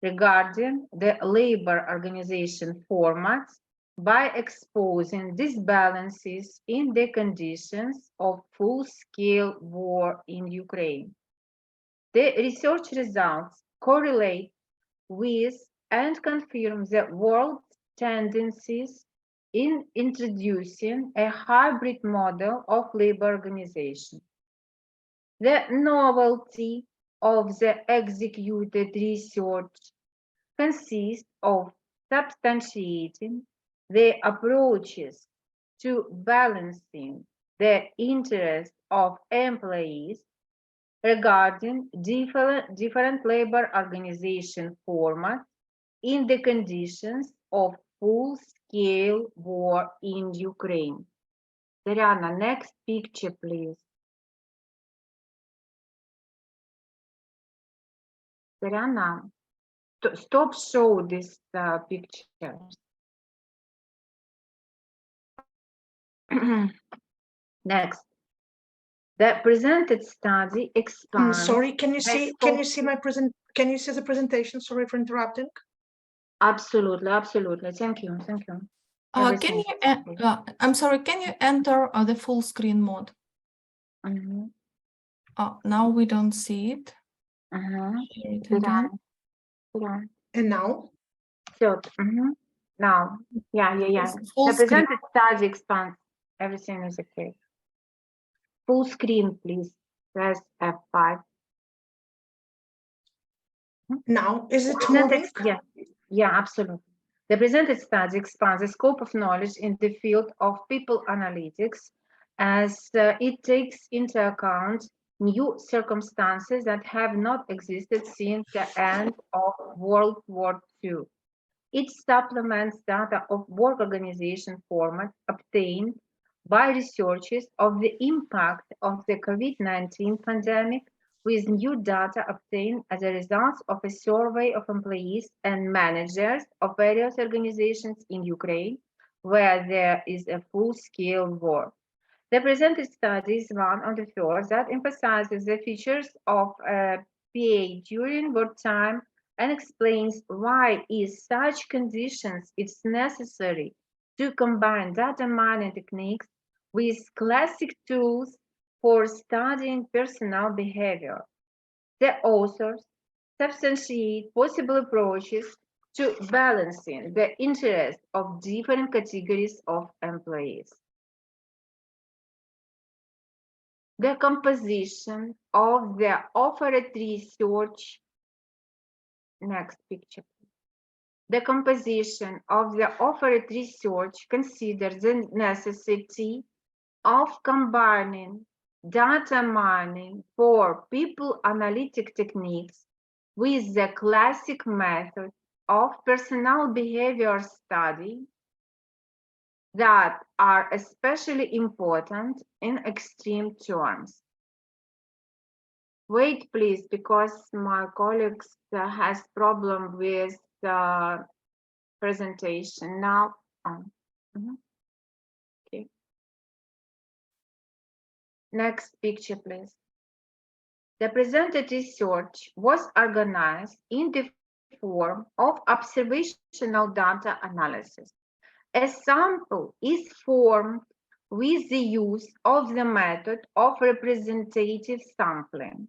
regarding the labor organization formats by exposing disbalances in the conditions of full-scale war in Ukraine. The research results correlate with and confirm the world's tendencies in introducing a hybrid model of labor organization. The novelty of the executed research consists of substantiating the approaches to balancing the interests of employees regarding different labor organization formats in the conditions of full-scale war in Ukraine. Dariana, next picture, please. Dariana, stop show this pictures. Next. The presented study expands. Sorry, can you see my can you see the presentation? Sorry for interrupting. Absolutely. Thank you. Can you I'm sorry, can you enter the full screen mode? Now we don't see it. Share it again. And now? So, now, yeah. The presented study expands. Everything is okay. Full screen, please. Press F5. Now, is it moving? Yeah, absolutely. The presented study expands the scope of knowledge in the field of people analytics as it takes into account new circumstances that have not existed since the end of World War II. It supplements data of work organization formats obtained by researchers of the impact of the COVID-19 pandemic with new data obtained as a result of a survey of employees and managers of various organizations in Ukraine, where there is a full-scale war. The presented study is one of the first that emphasizes the features of PA during wartime and explains why in such conditions it's necessary to combine data mining techniques with classic tools for studying personnel behavior. The authors substantiate possible approaches to balancing the interests of different categories of employees. The composition of the offered research. Next picture. The composition of the offered research considers the necessity of combining data mining for people analytic techniques with the classic method of personnel behavior study. that are especially important in extreme terms. Wait, please, because my colleagues has problem with the presentation now. Okay. Next picture, please. The presented research was organized in the form of observational data analysis. A sample is formed with the use of the method of representative sampling.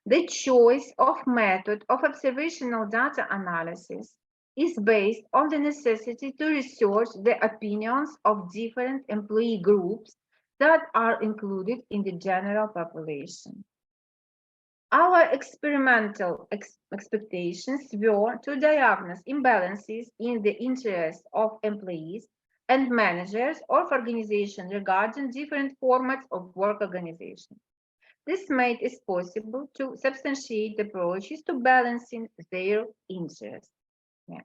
The choice of method of observational data analysis is based on the necessity to research the opinions of different employee groups that are included in the general population. Our experimental expectations were to diagnose imbalances in the interests of employees and managers of organizations regarding different formats of work organization. This made it possible to substantiate the approaches to balancing their interests. Yeah.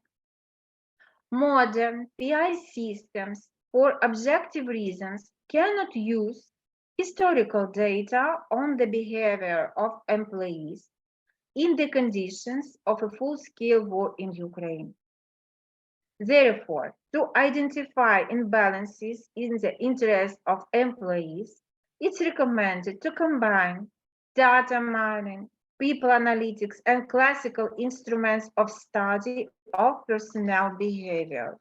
Modern PI systems, for objective reasons, cannot use historical data on the behavior of employees in the conditions of a full-scale war in Ukraine. Therefore, to identify imbalances in the interest of employees, it's recommended to combine data mining, people analytics, and classical instruments of study of personnel behavior.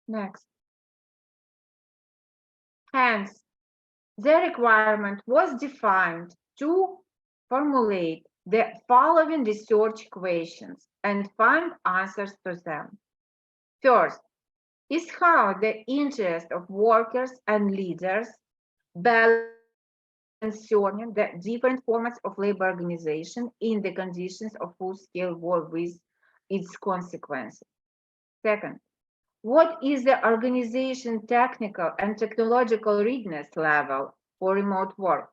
Next. Hence, the requirement was defined to formulate the following research questions and find answers to them. First, is how the interest of workers and leaders balance concerning the different formats of labor organization in the conditions of full-scale war with its consequences. Second, what is the organization technical and technological readiness level for remote work?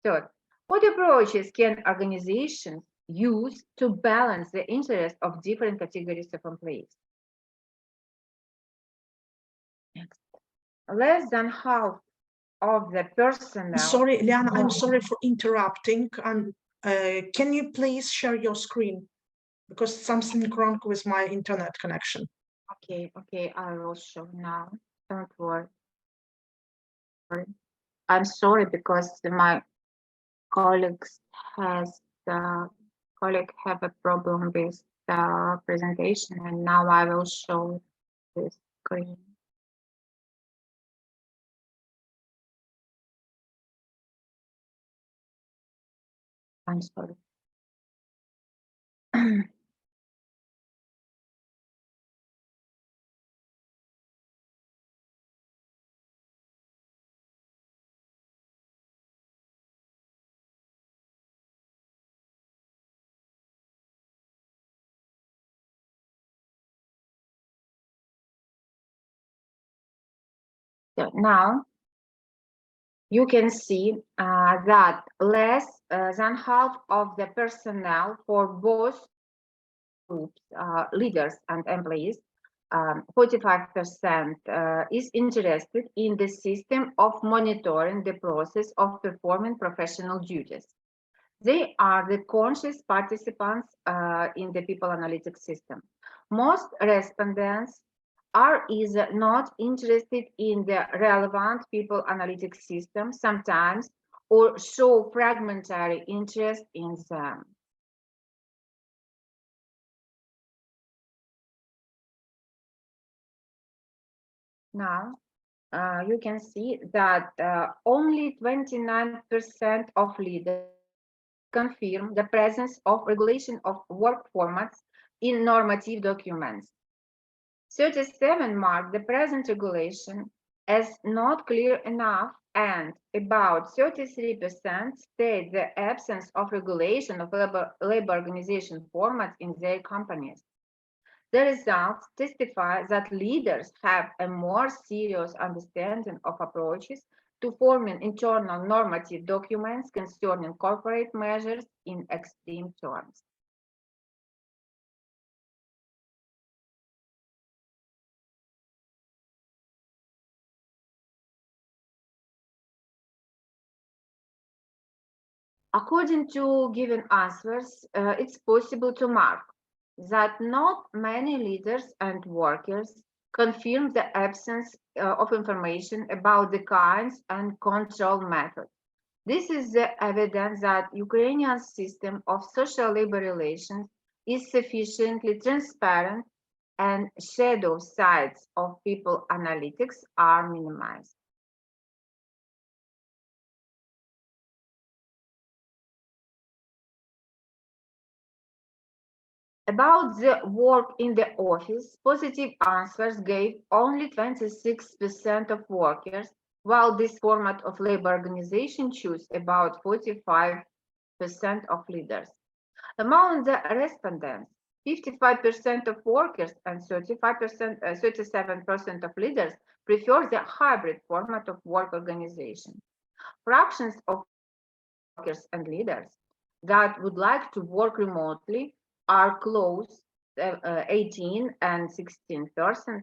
Third, what approaches can organizations use to balance the interests of different categories of employees? Next. Less than half of the personnel. Sorry, Liana, I'm sorry for interrupting. Can you please share your screen? Because something wrong with my internet connection. Okay, I will show now. Don't worry. I'm sorry because my colleagues have a problem with the presentation, and now I will show the screen. I'm sorry. So now you can see that less than half of the personnel for both groups, leaders and employees, 45% is interested in the system of monitoring the process of performing professional duties. They are the conscious participants in the people analytics system. Most respondents are either not interested in the relevant people analytics system sometimes or show fragmentary interest in them. Now, you can see that only 29% of leaders confirm the presence of regulation of work formats in normative documents. 37 mark the present regulation as not clear enough, and about 33% state the absence of regulation of labor organization formats in their companies. The results testify that leaders have a more serious understanding of approaches to forming internal normative documents concerning corporate measures in extreme terms. According to given answers, it's possible to mark that not many leaders and workers confirm the absence of information about the kinds and control methods. This is the evidence that Ukrainian system of social labor relations is sufficiently transparent and shadow sides of people analytics are minimized. About the work in the office, positive answers gave only 26% of workers, while this format of labor organization chose about 45% of leaders. Among the respondents, 55% of workers and 37% of leaders prefer the hybrid format of work organization. Fractions of workers and leaders that would like to work remotely are close 18 and 16%,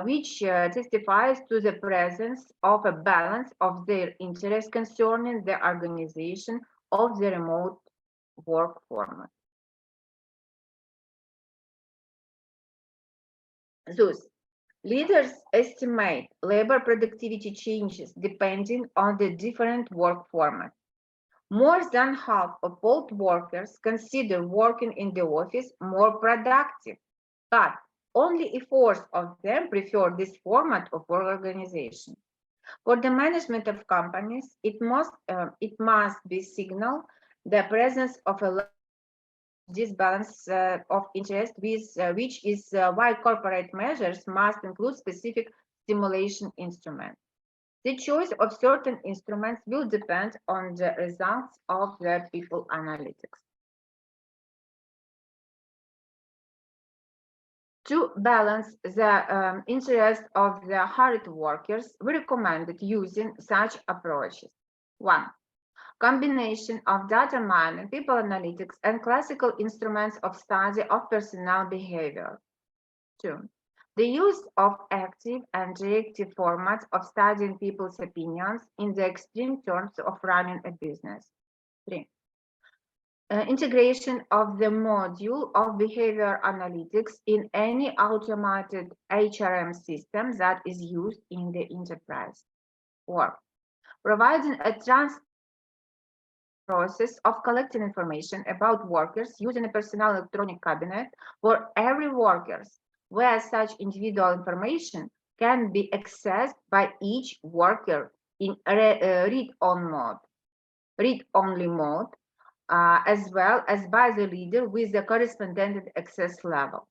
which testifies to the presence of a balance of their interests concerning the organization of the remote work format. Thus, leaders estimate labor productivity changes depending on the different work formats. More than half of all workers consider working in the office more productive, but only a fourth of them prefer this format of work organization. For the management of companies, it must be signaled the presence of a disbalance of interest, which is why corporate measures must include specific stimulation instruments. The choice of certain instruments will depend on the results of the people analytics. To balance the interest of the hired workers, we recommended using such approaches. 1. Combination of data mining, people analytics, and classical instruments of study of personnel behavior. 2. The use of active and reactive formats of studying people's opinions in the extreme terms of running a business. 3. Integration of the module of behavior analytics in any automated HRM system that is used in the enterprise. 4. Providing a process of collecting information about workers using a personal electronic cabinet for every worker, where such individual information can be accessed by each worker in read-only mode, as well as by the leader with the corresponding access level.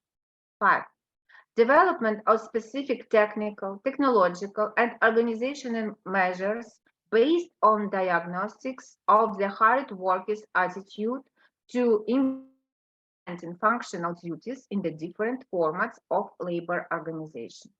5. Development of specific technical, technological, and organizational measures based on diagnostics of the hired workers' attitude to implementing functional duties in the different formats of labor organization.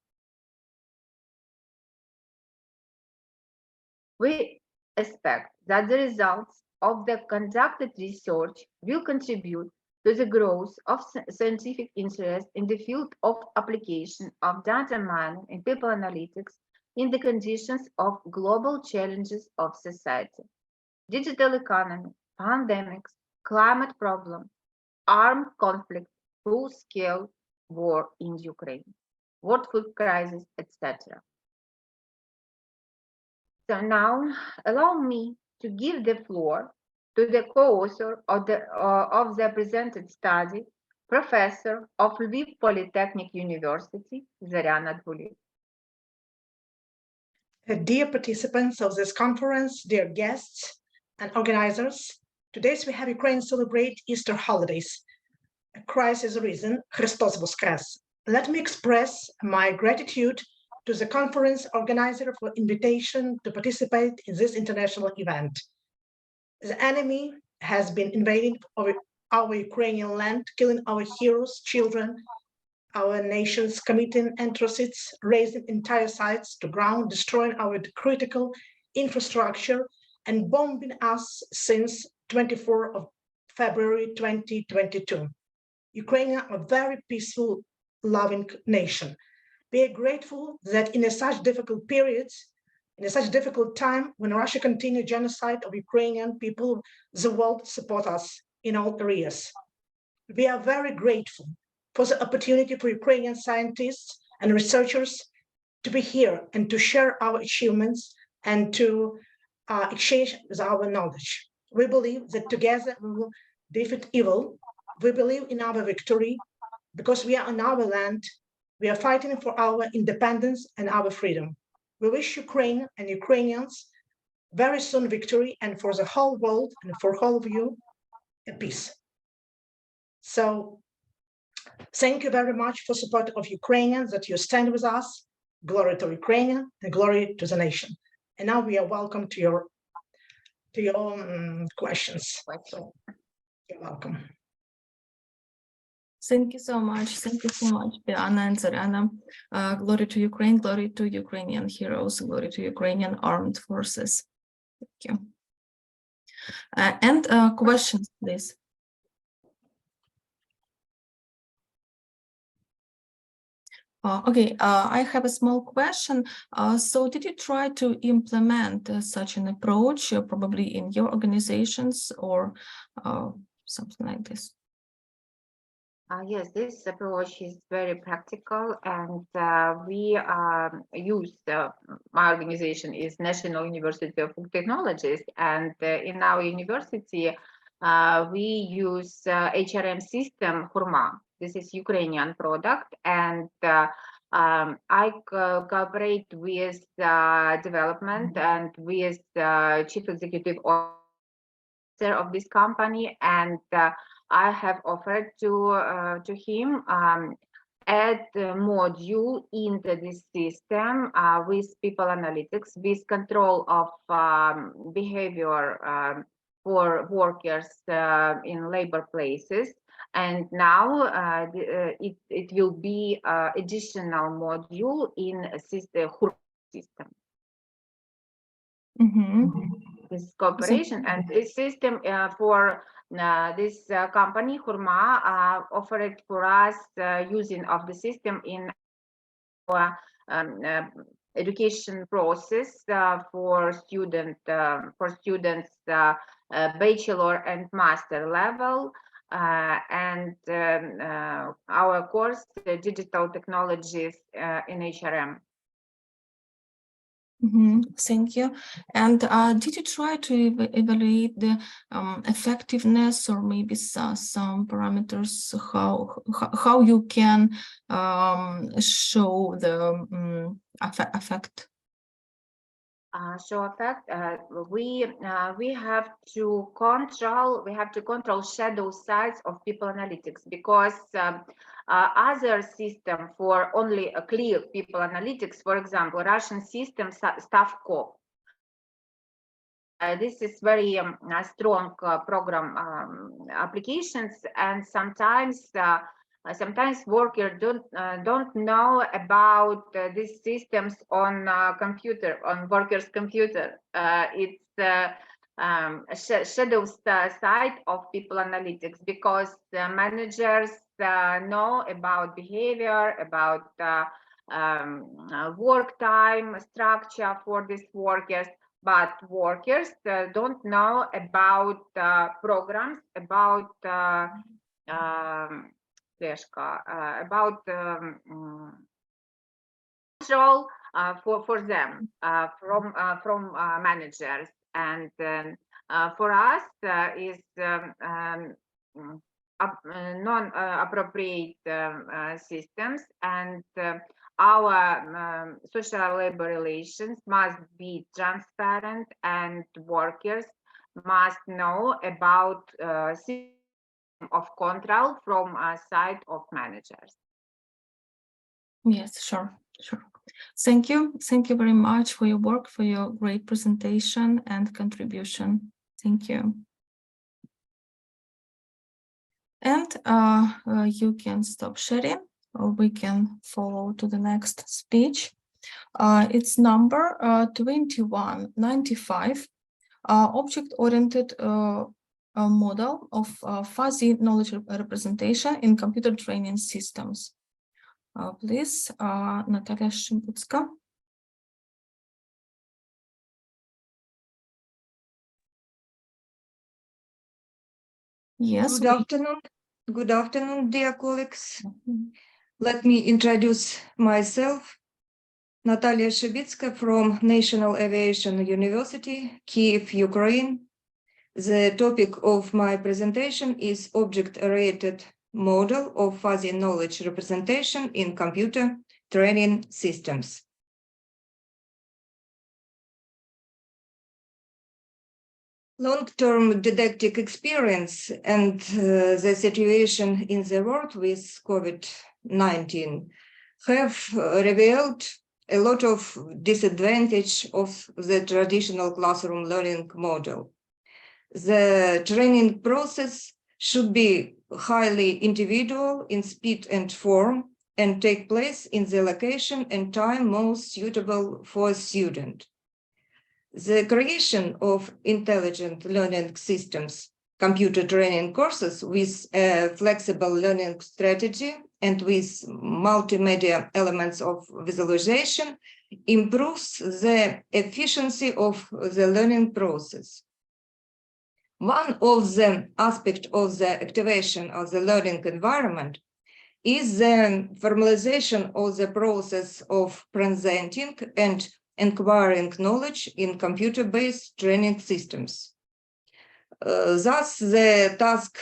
We expect that the results of the conducted research will contribute to the growth of scientific interest in the field of application of data mining and people analytics in the conditions of global challenges of society: digital economy, pandemics, climate problems, armed conflict, full-scale war in Ukraine, world food crisis, etc. So now, allow me to give the floor to the co-author of the presented study, Professor of Lviv Polytechnic University, Zarina Dvulik. Dear participants of this conference, dear guests and organizers, today we have Ukraine celebrate Easter holidays. A crisis arisen, Christos Voskres. Let me express my gratitude to the conference organizer for invitation to participate in this international event. The enemy has been invading our Ukrainian land, killing our heroes, children, our nations, committing atrocities, razing entire sites to ground, destroying our critical infrastructure, and bombing us since 24th of February 2022. Ukraine, a very peaceful, loving nation. We are grateful that in such difficult periods, In such a difficult time, when Russia continued genocide of Ukrainian people, the world supports us in all areas. We are very grateful for the opportunity for Ukrainian scientists and researchers to be here and to share our achievements and to exchange our knowledge. We believe that together we will defeat evil. We believe in our victory because we are on our land. We are fighting for our independence and our freedom. We wish Ukraine and Ukrainians very soon victory, and for the whole world and for all of you, a peace. So thank you very much for support of Ukrainians, that you stand with us. Glory to Ukraine and glory to the nation. And now we are welcome to your questions. So you're welcome. Thank you so much. Thank you so much, Biana and Zarana. Glory to Ukraine, glory to Ukrainian heroes, glory to Ukrainian armed forces. Thank you. And questions, please. Okay, I have a small question. So did you try to implement such an approach, probably in your organizations or something like this? Yes, this approach is very practical, and we use, my organization is National University of Technologies, and in our university, we use HRM system Hurma. This is Ukrainian product, and I cooperate with development and with chief executive officer of this company, and I have offered to him add a module into this system with people analytics, with control of behavior for workers in labor places. And now it will be additional module in a system. This cooperation and this system for this company Hurma offered for us using of the system in our education process for students bachelor and master level, and our course digital technologies in HRM. Thank you. And did you try to evaluate the effectiveness, or maybe some parameters, how you can show the effect? Show effect. We have to control shadow sites of people analytics, because other system for only a clear people analytics, for example, Russian system Stavko. This is very strong program applications, and sometimes workers don't know about these systems on computer, on workers' computer. It's a shadow side of people analytics, because the managers know about behavior, about work time structure for these workers, but workers don't know about programs, about control for them from managers. And for us is non-appropriate systems, and our social labor relations must be transparent, and workers must know about system of control from a side of managers. Yes, sure. Thank you very much for your work, for your great presentation and contribution. Thank you. And you can stop sharing, or we can follow to the next speech. It's number 2195, object-oriented model of fuzzy knowledge representation in computer training systems. Please, Natalia Szymbucka. Yes. Good afternoon. Good afternoon, dear colleagues. Let me introduce myself. Natalia Shebitska from National Aviation University, Kiev, Ukraine. The topic of my presentation is object-oriented model of fuzzy knowledge representation in computer training systems. Long-term didactic experience and the situation in the world with COVID-19 have revealed a lot of disadvantage of the traditional classroom learning model. The training process should be highly individual in speed and form and take place in the location and time most suitable for a student. The creation of intelligent learning systems, computer training courses with a flexible learning strategy and with multimedia elements of visualization improves the efficiency of the learning process. One of the aspects of the activation of the learning environment is the formalization of the process of presenting and acquiring knowledge in computer-based training systems. Thus, the task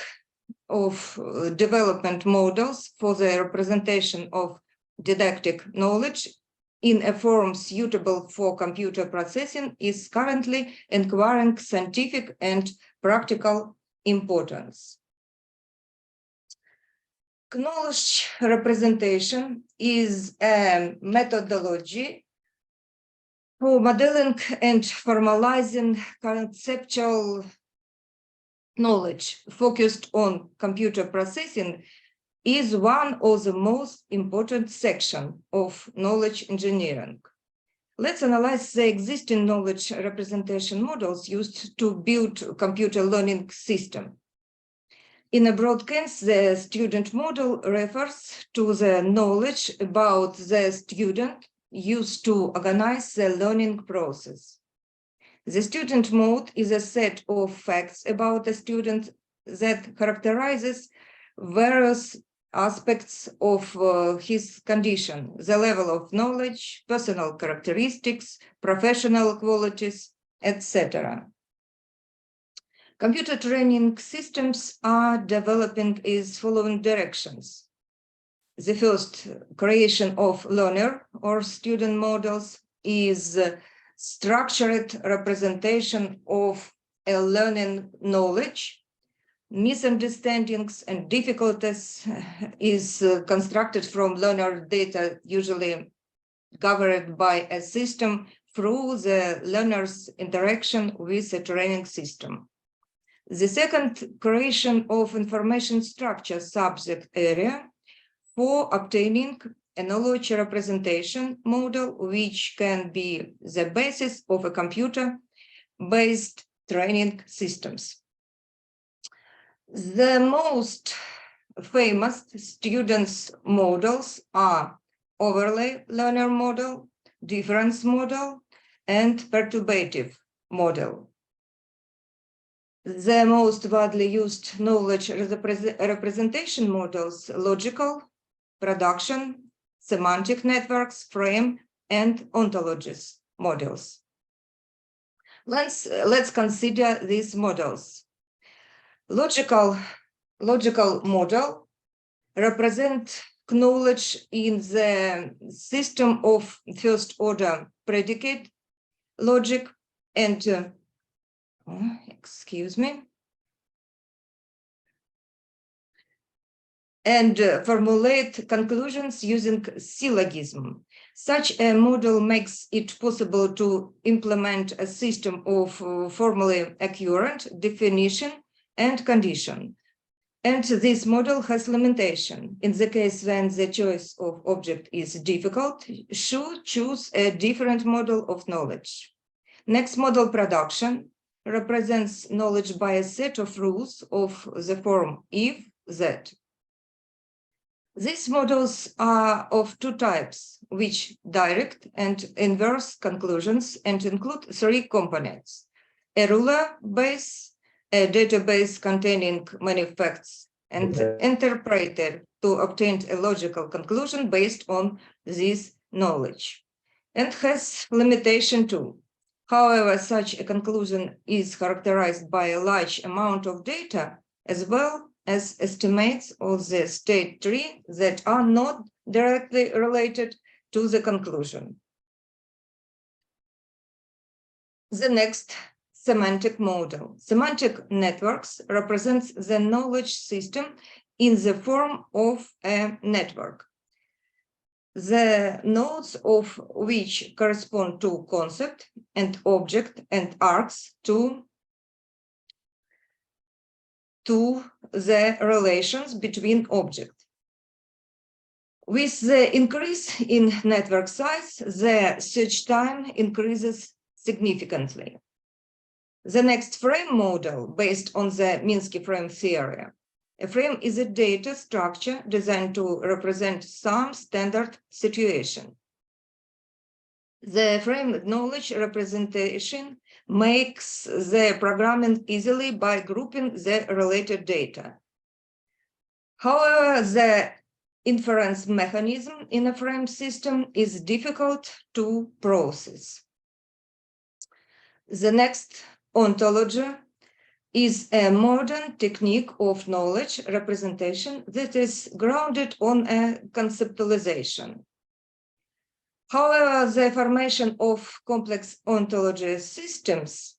of development models for the representation of didactic knowledge in a form suitable for computer processing is currently acquiring scientific and practical importance. Knowledge representation is a methodology for modeling and formalizing conceptual knowledge focused on computer processing is one of the most important sections of knowledge engineering. Let's analyze the existing knowledge representation models used to build a computer learning system. In a broad sense, the student model refers to the knowledge about the student used to organize the learning process. The student mode is a set of facts about the student that characterizes various aspects of his condition, the level of knowledge, personal characteristics, professional qualities, etc. Computer training systems are developing in following directions. The first, creation of learner or student models, is structured representation of a learning knowledge. Misunderstandings and difficulties is constructed from learner data, usually governed by a system through the learner's interaction with the training system. The second, creation of information structure subject area for obtaining a knowledge representation model, which can be the basis of a computer-based training systems. The most famous students models are overlay learner model, difference model, and perturbative model. The most widely used knowledge representation models: logical, production, semantic networks, frame, and ontologies models. Let's consider these models. Logical model represent knowledge in the system of first order predicate logic and formulate conclusions using syllogism. Such a model makes it possible to implement a system of formally accurate definition and condition. And this model has limitation. In the case when the choice of object is difficult, should choose a different model of knowledge. Next, model production represents knowledge by a set of rules of the form if, that. These models are of two types, which direct and inverse conclusions, and include three components: a ruler base, a database containing many facts, and the interpreter to obtain a logical conclusion based on this knowledge, and has limitation too. However, such a conclusion is characterized by a large amount of data as well as estimates of the state tree that are not directly related to the conclusion. The next, semantic model. Semantic networks represents the knowledge system in the form of a network, the nodes of which correspond to concept and object and arcs to the relations between objects. With the increase in network size, the search time increases significantly. The next frame model, based on the Minsky frame theory. A frame is a data structure designed to represent some standard situation. The frame knowledge representation makes the programming easily by grouping the related data. However, the inference mechanism in a frame system is difficult to process. The next, ontology, is a modern technique of knowledge representation that is grounded on a conceptualization. However, the formation of complex ontology systems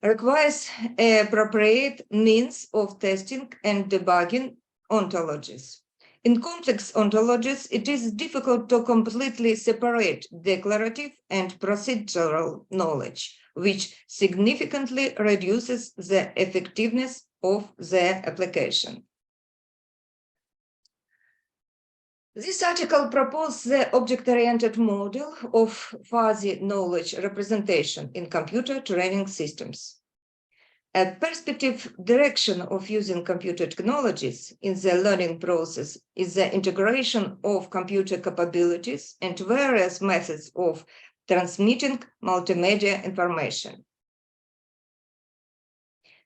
requires appropriate means of testing and debugging ontologies. In complex ontologies, it is difficult to completely separate declarative and procedural knowledge, which significantly reduces the effectiveness of the application. This article proposes the object-oriented model of fuzzy knowledge representation in computer training systems. A perspective direction of using computer technologies in the learning process is the integration of computer capabilities and various methods of transmitting multimedia information.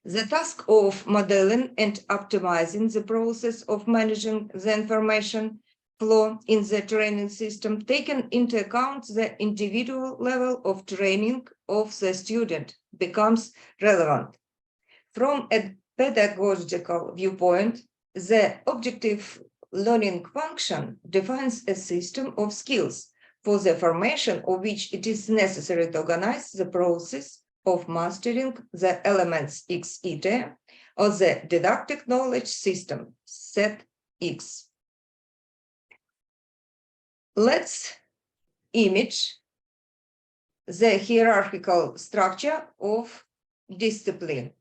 The task of modeling and optimizing the process of managing the information flow in the training system, taking into account the individual level of training of the student, becomes relevant. From a pedagogical viewpoint, the objective learning function defines a system of skills for the formation of which it is necessary to organize the process of mastering the elements X eta of the didactic knowledge system, set X. Let's image the hierarchical structure of discipline.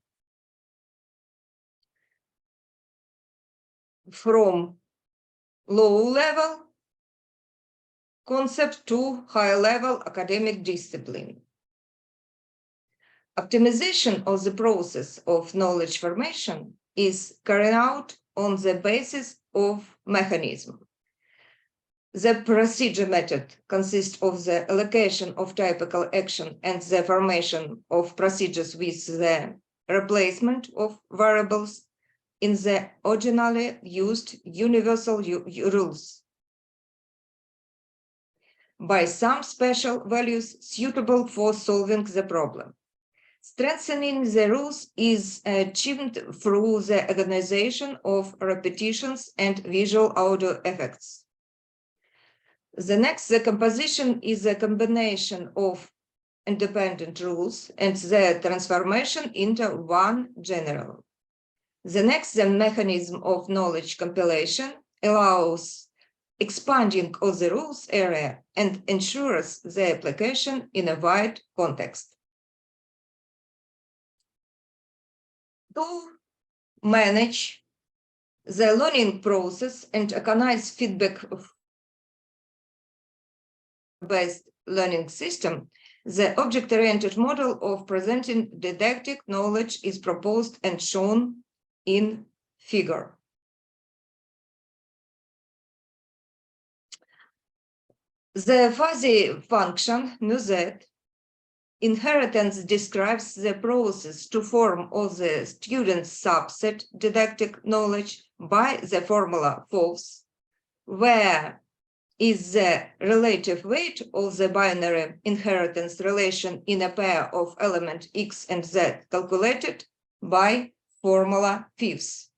From low-level concept to high-level academic discipline. Optimization of the process of knowledge formation is carried out on the basis of mechanism. The procedure method consists of the allocation of typical action and the formation of procedures with the replacement of variables in the originally used universal rules by some special values suitable for solving the problem. Strengthening the rules is achieved through the organization of repetitions and visual audio effects. The next, the composition is a combination of independent rules and their transformation into one general. The next, the mechanism of knowledge compilation allows expanding of the rules area and ensures the application in a wide context. To manage the learning process and organize feedback-based learning system, the object-oriented model of presenting didactic knowledge is proposed and shown in figure. The fuzzy function, μz, Inheritance describes the process to form of the student's subset didactic knowledge by the formula FOVS, where is the relative weight of the binary inheritance relation in a pair of element X and Z calculated by formula FIVS.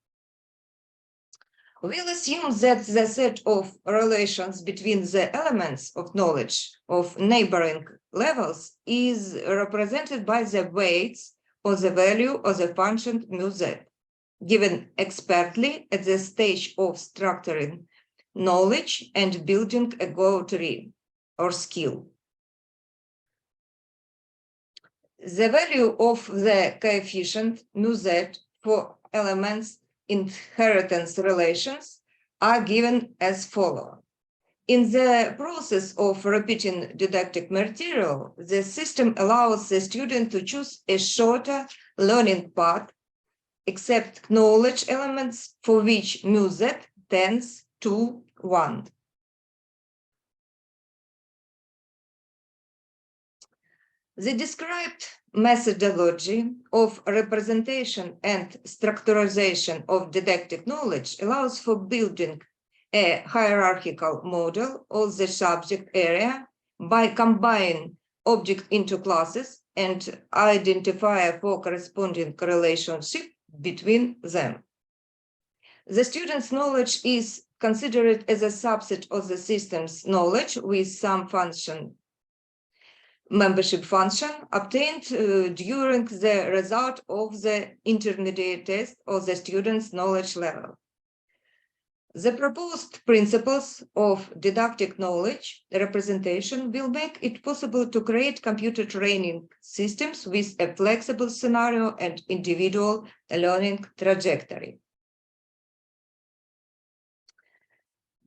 We'll assume that the set of relations between the elements of knowledge of neighboring levels is represented by the weights of the value of the function mu-z, given expertly at the stage of structuring knowledge and building a Go tree or skill. The value of the coefficient mu-z for elements inheritance relations are given as follows. In the process of repeating didactic material, the system allows the student to choose a shorter learning path, except knowledge elements for which mu-z tends to 1. The described methodology of representation and structurization of didactic knowledge allows for building a hierarchical model of the subject area by combining objects into classes and identifier for corresponding relationship between them. The student's knowledge is considered as a subset of the system's knowledge with some function membership function obtained during the result of the intermediate test of the student's knowledge level. The proposed principles of didactic knowledge representation will make it possible to create computer training systems with a flexible scenario and individual learning trajectory.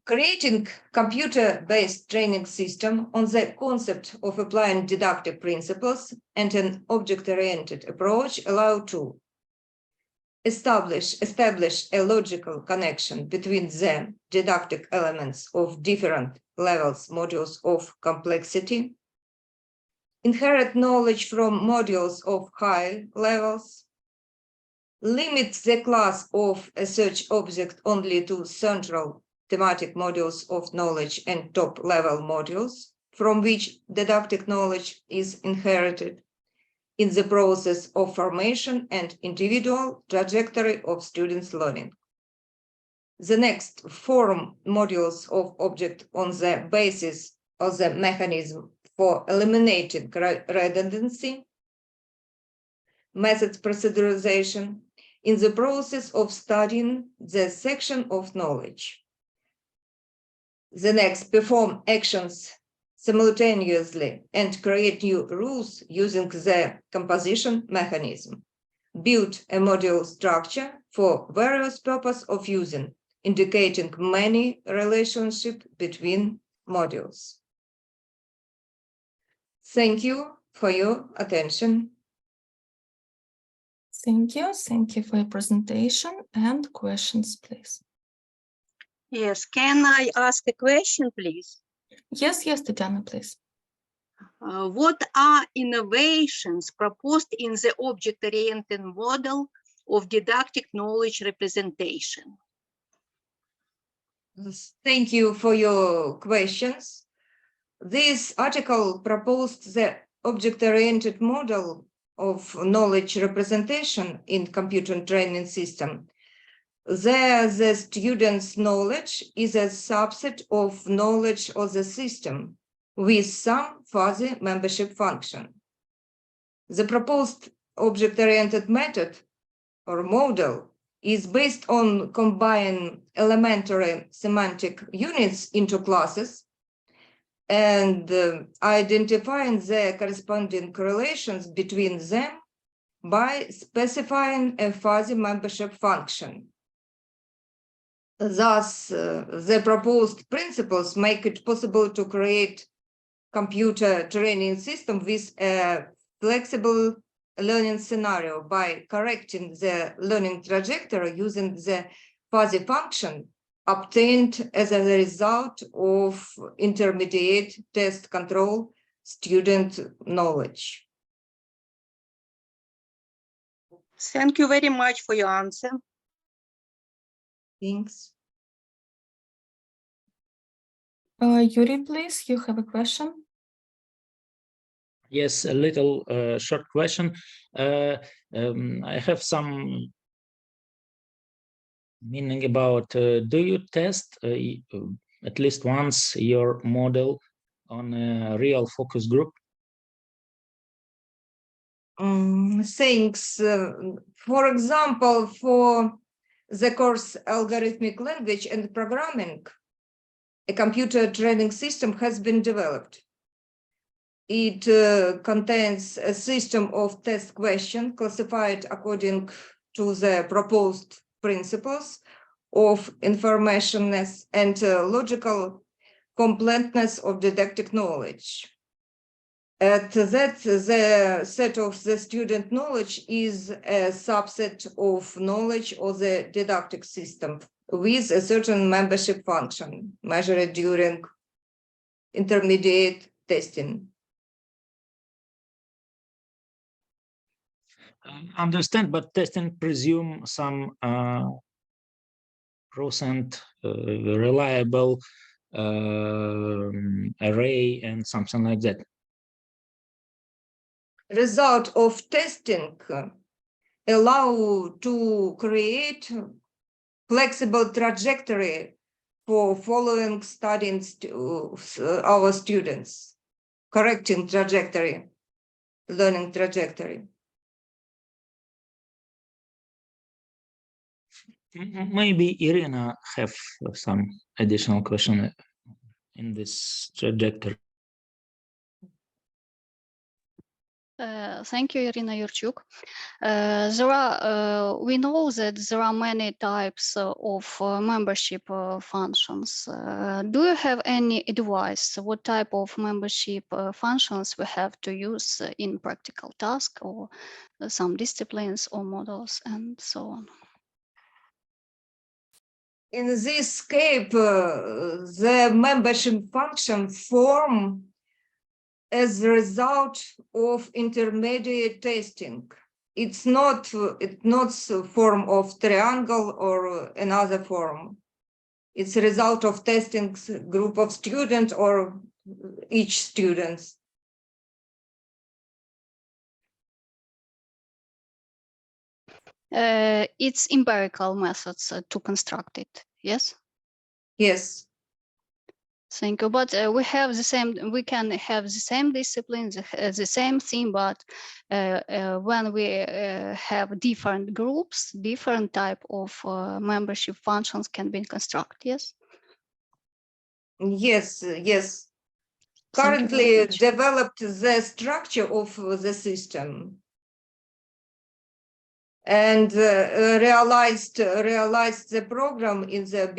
Creating computer-based training system on the concept of applying didactic principles and an object-oriented approach allow to establish a logical connection between the didactic elements of different levels, modules of complexity, inherit knowledge from modules of high levels, limit the class of a search object only to central thematic modules of knowledge and top-level modules from which didactic knowledge is inherited in the process of formation and individual trajectory of students' learning. The next form modules of object on the basis of the mechanism for eliminating redundancy, methods proceduralization in the process of studying the section of knowledge. The next, perform actions simultaneously and create new rules using the composition mechanism. Build a module structure for various purposes of using, indicating many relationships between modules. Thank you for your attention. Thank you. Thank you for your presentation and questions, please. Yes, can I ask a question, please? Yes, Tatiana, please. What are innovations proposed in the object-oriented model of didactic knowledge representation? Thank you for your questions. This article proposed the object-oriented model of knowledge representation in computer training system. There, the student's knowledge is a subset of knowledge of the system with some fuzzy membership function. The proposed object-oriented method or model is based on combining elementary semantic units into classes and identifying the corresponding correlations between them by specifying a fuzzy membership function. Thus, the proposed principles make it possible to create computer training system with a flexible learning scenario by correcting the learning trajectory using the fuzzy function obtained as a result of intermediate test control student knowledge. Thank you very much for your answer. Thanks. Yuri, please, you have a question? Yes, a little short question. I have some meaning about, do you test at least once your model on a real focus group? Thanks. For example, for the course Algorithmic Language and Programming, a computer training system has been developed. It contains a system of test questions classified according to the proposed principles of informationness and logical completeness of didactic knowledge. At that, the set of the student knowledge is a subset of knowledge of the didactic system with a certain membership function measured during intermediate testing. Understand, but testing presume some percent reliable array and something like that. Result of testing allow to create flexible trajectory for following studying our students, correcting trajectory, learning trajectory. Maybe Irina have some additional question in this trajectory. Thank you, Irina Yurchuk. We know that there are many types of membership functions. Do you have any advice? What type of membership functions we have to use in practical tasks or some disciplines or models and so on? In this case, the membership function form as a result of intermediate testing. It's not a form of triangle or another form. It's a result of testing group of students or each student. It's empirical methods to construct it, yes? Yes. Thank you. But we have the same. We can have the same disciplines, the same theme. But when we have different groups, different type of membership functions can be constructed. Yes. Yes. Yes. Currently developed the structure of the system and realized the program in the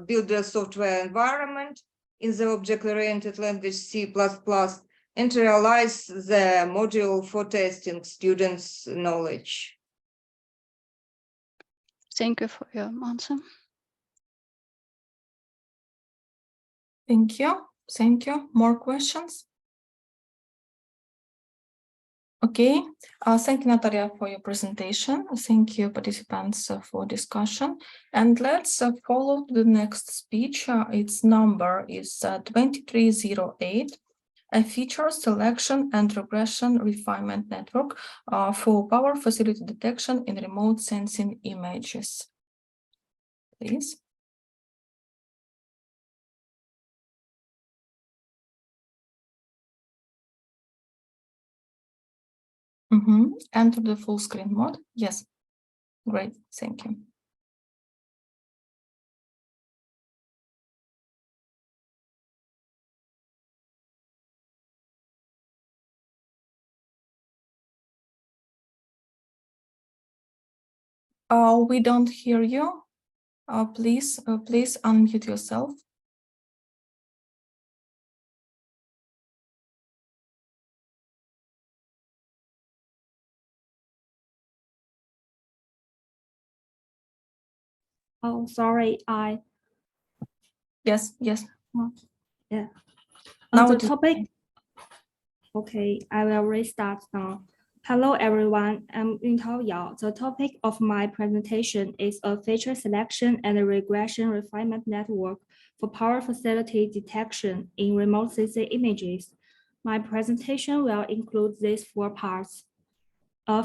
builder software environment in the object-oriented language C++, and realized the module for testing students' knowledge. Thank you for your answer. Thank you. Thank you. More questions? Okay. Thank you, Natalia, for your presentation. Thank you, participants, for discussion. And let's follow the next speech. Its number is 2308, a feature selection and regression refinement network for power facility detection in remote sensing images. Please. Enter the full screen mode. Yes. Great. Thank you. We don't hear you. Please unmute yourself. Oh, sorry, Yes. Yeah. Now The topic. Okay, I will restart now. Hello, everyone. I'm Yuntao Yao. The topic of my presentation is a feature selection and regression refinement network for power facility detection in remote sensing images. My presentation will include these 4 parts.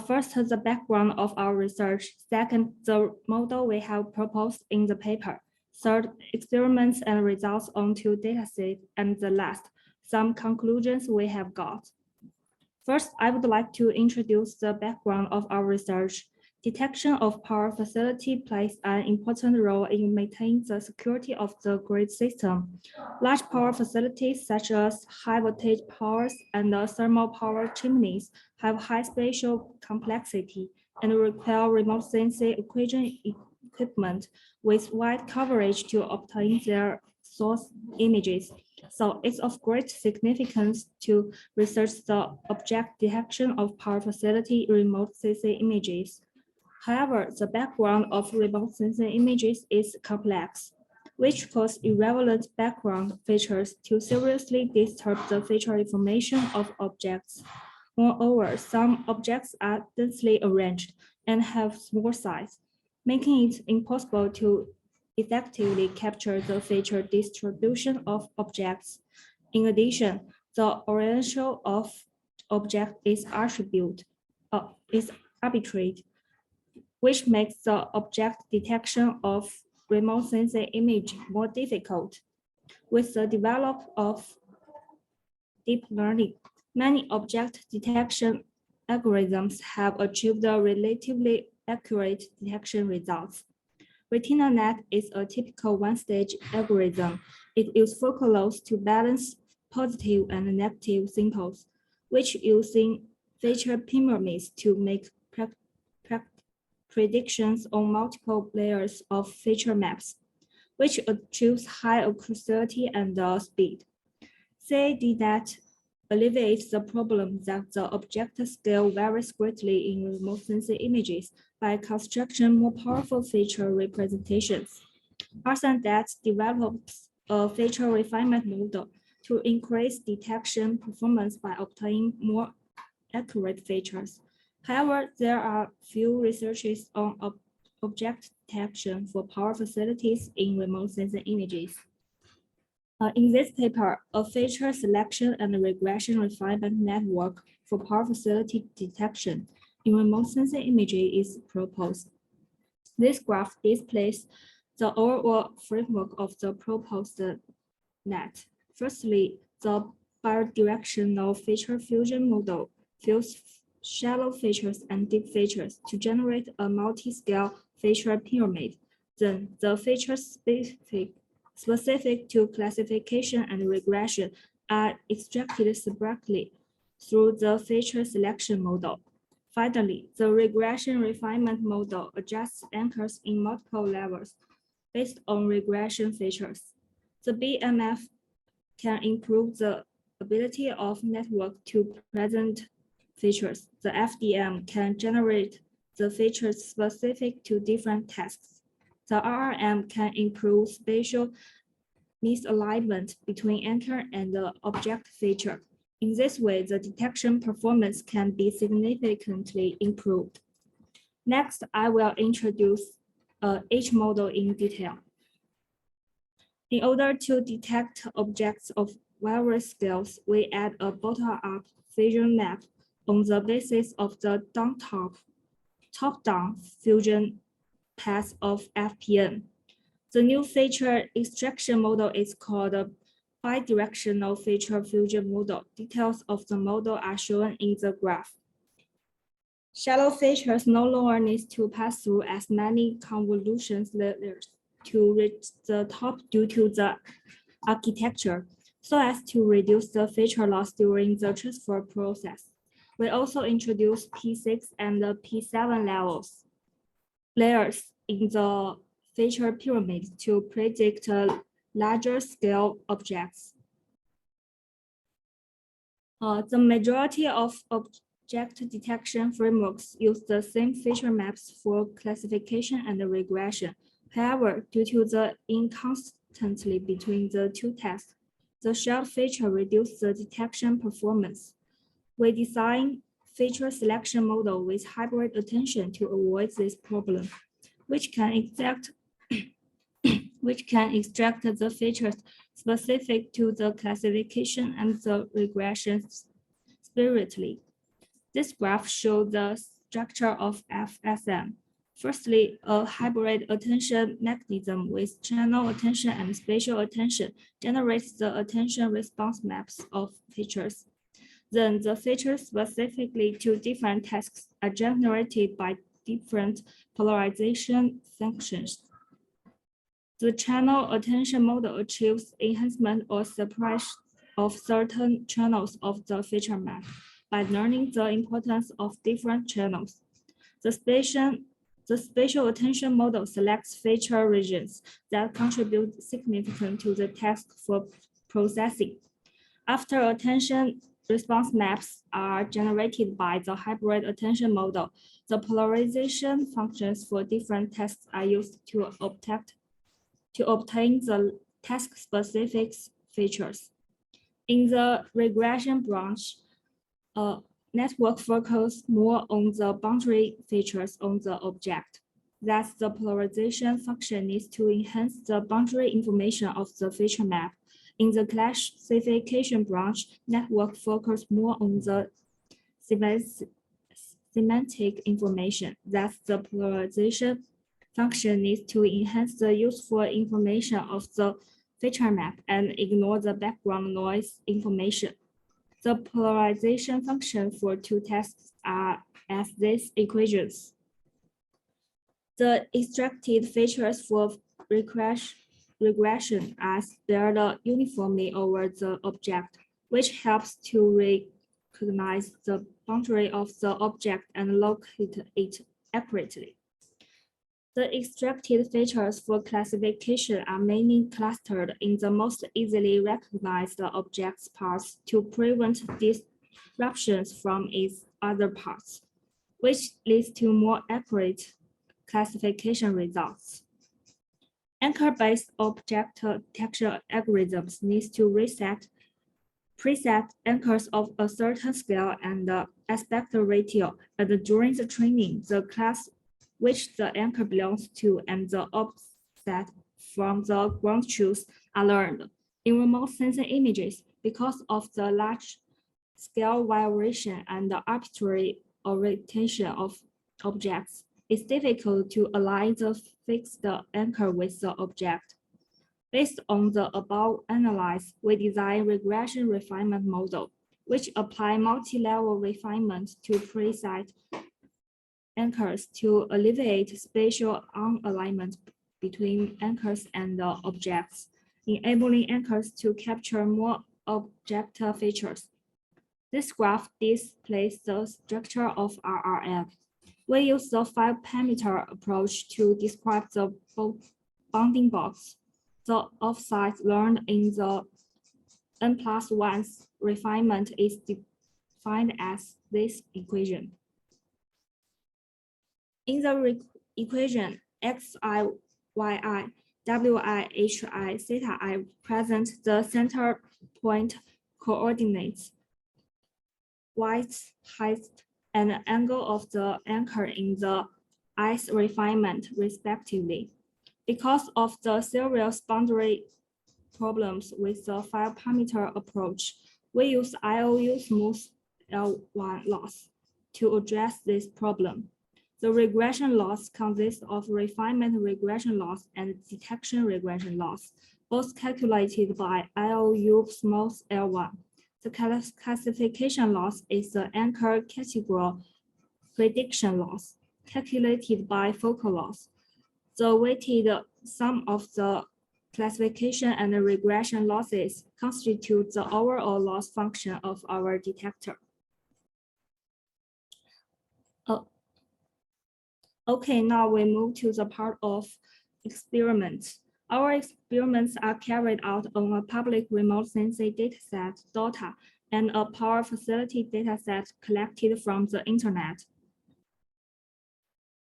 First, the background of our research. Second, the model we have proposed in the paper. Third, experiments and results on 2 datasets. And the last, some conclusions we have got. First, I would like to introduce the background of our research. Detection of power facility plays an important role in maintaining the security of the grid system. Large power facilities such as high voltage powers and thermal power chimneys have high spatial complexity and require remote sensing equipment with wide coverage to obtain their source images. So it's of great significance to research the object detection of power facility remote sensing images. However, the background of remote sensing images is complex, which cause irrelevant background features to seriously disturb the feature information of objects. Moreover, some objects are densely arranged and have small size, making it impossible to effectively capture the feature distribution of objects. In addition, the orientation of object is arbitrary, which makes the object detection of remote sensing image more difficult. With the development of deep learning, many object detection algorithms have achieved relatively accurate detection results. RetinaNet is a typical one-stage algorithm. It uses focal lengths to balance positive and negative symbols, which using feature pyramids to make predictions on multiple layers of feature maps, which achieves high accuracy and speed. CAD alleviates the problem that the object scale varies greatly in remote sensing images by constructing more powerful feature representations. RSANDAT develops a feature refinement model to increase detection performance by obtaining more accurate features. However, there are few researches on object detection for power facilities in remote sensing images. In this paper, a feature selection and regression refinement network for power facility detection in remote sensing images is proposed. This graph displays the overall framework of the proposed net. Firstly, the bidirectional feature fusion model fills shallow features and deep features to generate a multi-scale feature pyramid. Then the features specific to classification and regression are extracted separately through the feature selection model. Finally, the regression refinement model adjusts anchors in multiple levels based on regression features. The BMF can improve the ability of network to present features. The FDM can generate the features specific to different tasks. The RRM can improve spatial misalignment between anchor and the object feature. In this way, the detection performance can be significantly improved. Next, I will introduce each model in detail. In order to detect objects of various scales, we add a bottom-up fusion map on the basis of the top-down fusion path of FPN. The new feature extraction model is called a bidirectional feature fusion model. Details of the model are shown in the graph. Shallow features no longer need to pass through as many convolution layers to reach the top due to the architecture, so as to reduce the feature loss during the transfer process. We also introduce P6 and the P7 layers in the feature pyramid to predict larger scale objects. The majority of object detection frameworks use the same feature maps for classification and regression. However, due to the inconsistency between the two tests, the shared feature reduces the detection performance. We design feature selection model with hybrid attention to avoid this problem, which can extract the features specific to the classification and the regression separately. This graph shows the structure of FSM. Firstly, a hybrid attention mechanism with channel attention and spatial attention generates the attention response maps of features. Then the features specifically to different tasks are generated by different polarization functions. The channel attention model achieves enhancement or suppression of certain channels of the feature map by learning the importance of different channels. The spatial attention model selects feature regions that contribute significantly to the task for processing. After attention response maps are generated by the hybrid attention model, the polarization functions for different tasks are used to obtain the task-specific features. In the regression branch, network focuses more on the boundary features on the object. Thus, the polarization function needs to enhance the boundary information of the feature map. In the classification branch, network focuses more on the semantic information. Thus, the polarization function needs to enhance the useful information of the feature map and ignore the background noise information. The polarization function for two tasks are as these equations. The extracted features for regression are spread uniformly over the object, which helps to recognize the boundary of the object and locate it accurately. The extracted features for classification are mainly clustered in the most easily recognized object's parts to prevent disruptions from its other parts, which leads to more accurate classification results. Anchor-based object detection algorithms need to preset anchors of a certain scale and aspect ratio, and during the training, the class which the anchor belongs to and the offset from the ground truth are learned. In remote sensing images, because of the large scale variation and the arbitrary orientation of objects, it's difficult to align the fixed anchor with the object. Based on the above analysis, we design regression refinement model, which apply multi-level refinement to preset anchors to alleviate spatial unalignment between anchors and the objects, enabling anchors to capture more object features. This graph displays the structure of RRM. We use the 5-parameter approach to describe the bounding box. The offset learned in the N+1 refinement is defined as this equation. In the equation, xi, yi, wi, hi, theta I present the center point coordinates, width, height, and angle of the anchor in the ith refinement, respectively. Because of the serious boundary problems with the 5-parameter approach, we use IOU smooth L1 loss to address this problem. The regression loss consists of refinement regression loss and detection regression loss, both calculated by IOU smooth L1. The classification loss is the anchor category prediction loss, calculated by focal loss. The weighted sum of the classification and the regression losses constitute the overall loss function of our detector. Okay, now we move to the part of experiments. Our experiments are carried out on a public remote sensing dataset, DOTA, and a power facility dataset collected from the internet.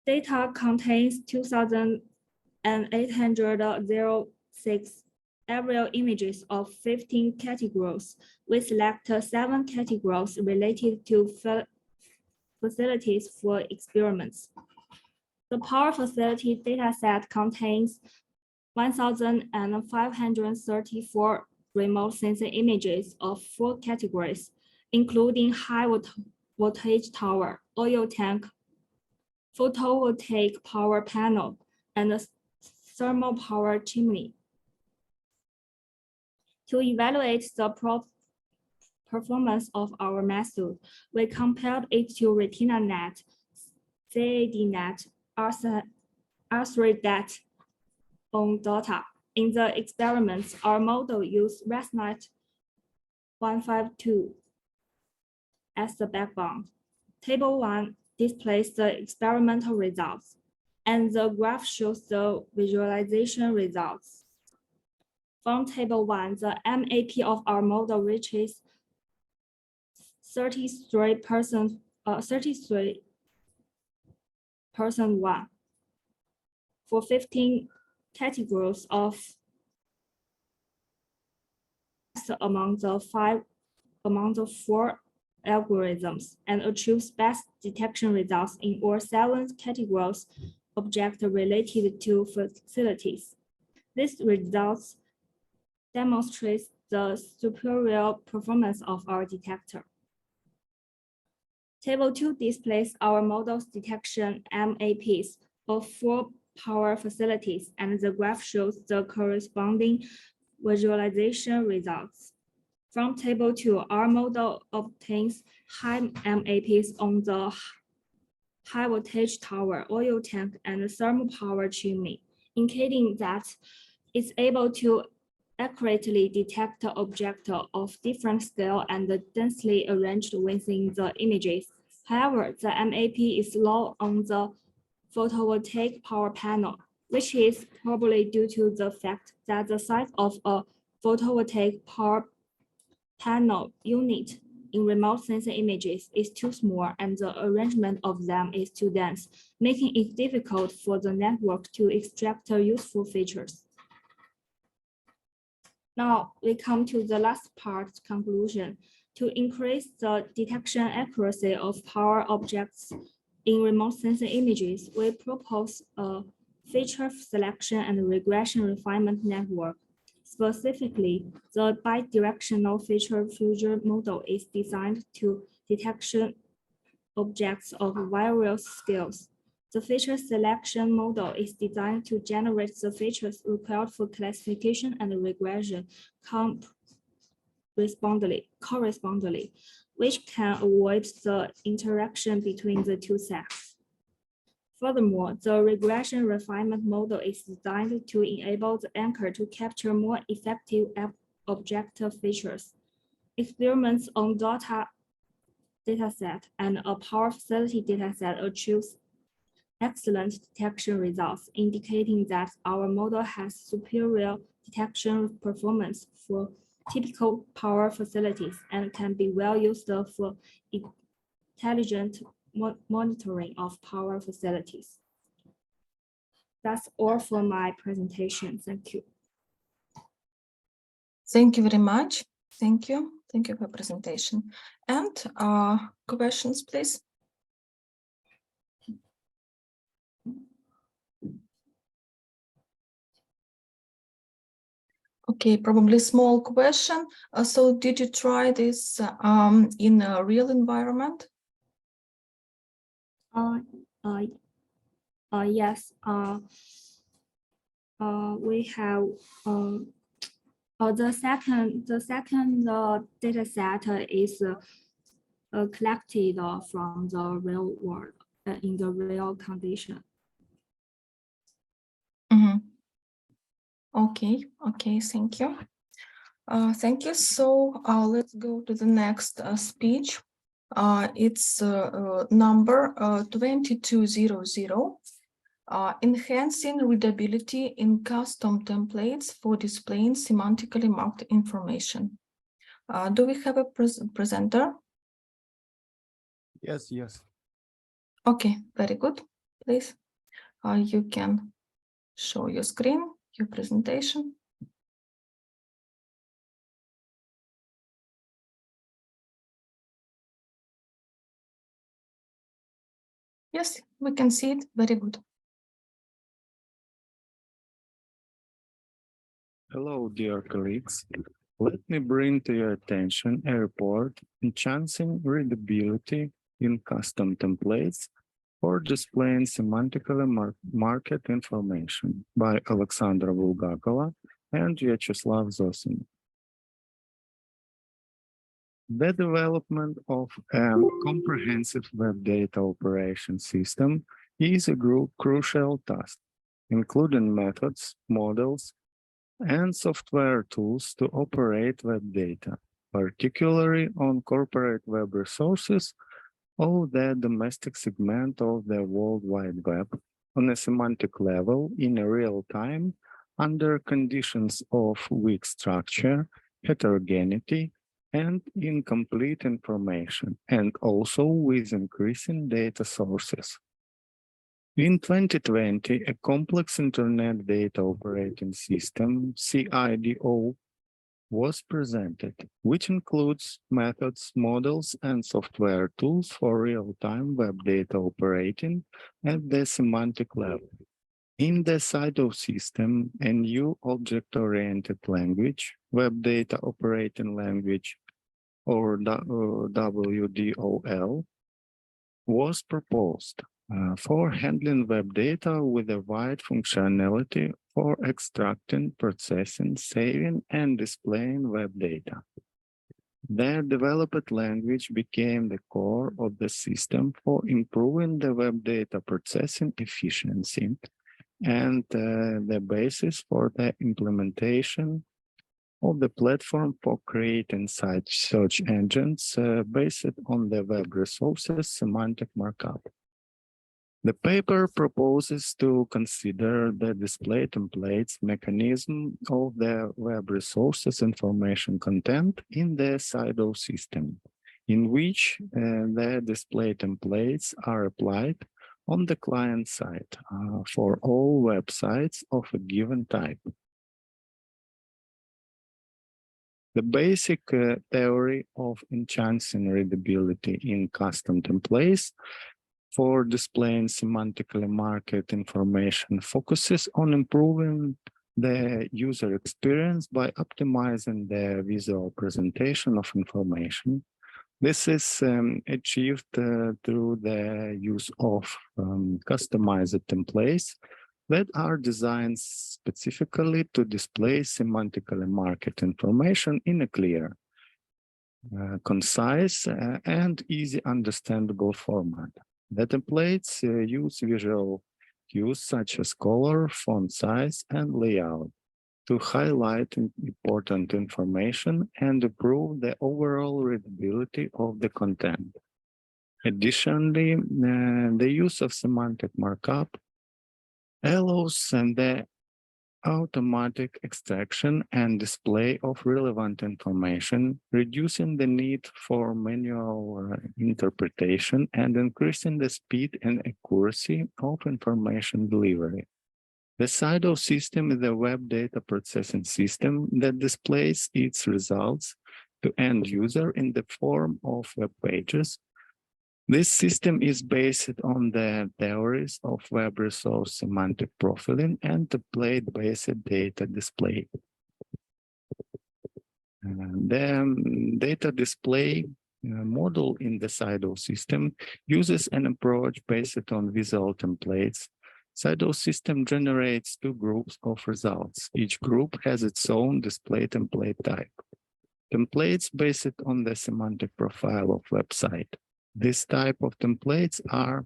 Data contains 2,806 aerial images of 15 categories. We select 7 categories related to facilities for experiments. The power facility dataset contains 1,534 remote sensing images of 4 categories, including high voltage tower, oil tank, photovoltaic power panel, and a thermal power chimney. To evaluate the performance of our method, we compared it to RetinaNet, CADNet, R3DAT on data. In the experiments, our model used ResNet 152 as the backbone. Table 1 displays the experimental results, and the graph shows the visualization results. From Table 1, the MAP of our model reaches 33%, 33%1 for 15 categories of among the 4 algorithms, and achieves best detection results in all 7 categories objects related to facilities. These results demonstrate the superior performance of our detector. Table 2 displays our model's detection MAPs of 4 power facilities, and the graph shows the corresponding visualization results. From Table 2, our model obtains high MAPs on the high voltage tower, oil tank, and thermal power chimney, indicating that it's able to accurately detect objects of different scale and densely arranged within the images. However, the MAP is low on the photovoltaic power panel, which is probably due to the fact that the size of a photovoltaic power panel unit in remote sensing images is too small and the arrangement of them is too dense, making it difficult for the network to extract useful features. Now we come to the last part, conclusion. To increase the detection accuracy of power objects in remote sensing images, we propose a feature selection and regression refinement network. Specifically, the bidirectional feature fusion model is designed to detect objects of various scales. The feature selection model is designed to generate the features required for classification and regression correspondingly, which can avoid the interaction between the two sets. Furthermore, the regression refinement model is designed to enable the anchor to capture more effective objective features. Experiments on dataset and a power facility dataset achieves excellent detection results, indicating that our model has superior detection performance for typical power facilities and can be well used for intelligent monitoring of power facilities. That's all for my presentation. Thank you. Thank you very much. Thank you. Thank you for presentation. And questions, please. Okay, probably small question. So did you try this in a real environment? Yes. We have the second data set is collected from the real world in the real condition. Mm-hmm. Okay, thank you. Thank you. So let's go to the next speech. It's number 2200, enhancing readability in custom templates for displaying semantically marked information. Do we have a presenter? Yes. Okay, very good. Please, you can show your screen, your presentation. Yes, we can see it. Very good. Hello, dear colleagues. Let me bring to your attention a report enhancing readability in custom templates for displaying semantically market information by Alexandra Bulgakova and Vyacheslav Zosin. The development of a comprehensive web data operation system is a crucial task, including methods, models, and software tools to operate web data, particularly on corporate web resources or the domestic segment of the World Wide Web on a semantic level in a real time under conditions of weak structure, heterogeneity, and incomplete information, and also with increasing data sources. In 2020, a complex Internet Data Operating System, CIDO, was presented, which includes methods, models, and software tools for real-time web data operating at the semantic level. In the CIDO system, a new object-oriented language, Web Data Operating Language, or WDOL, was proposed for handling web data with a wide functionality for extracting, processing, saving, and displaying web data. The developed language became the core of the system for improving the web data processing efficiency and the basis for the implementation of the platform for creating such search engines based on the web resources semantic markup. The paper proposes to consider the display templates mechanism of the web resources information content in the CIDO system, in which the display templates are applied on the client side for all websites of a given type. The basic theory of enhancing readability in custom templates for displaying semantically marked information focuses on improving the user experience by optimizing the visual presentation of information. This is achieved through the use of customized templates that are designed specifically to display semantically marked information in a clear, concise, and easy understandable format. The templates use visual cues such as color, font size, and layout to highlight important information and improve the overall readability of the content. Additionally, the use of semantic markup allows the automatic extraction and display of relevant information, reducing the need for manual interpretation and increasing the speed and accuracy of information delivery. The CIDO system is a web data processing system that displays its results to end user in the form of web pages. This system is based on the theories of web resource semantic profiling and template-based data display. The data display model in the CIDO system uses an approach based on visual templates. CIDO system generates two groups of results. Each group has its own display template type. Templates based on the semantic profile of website. This type of templates are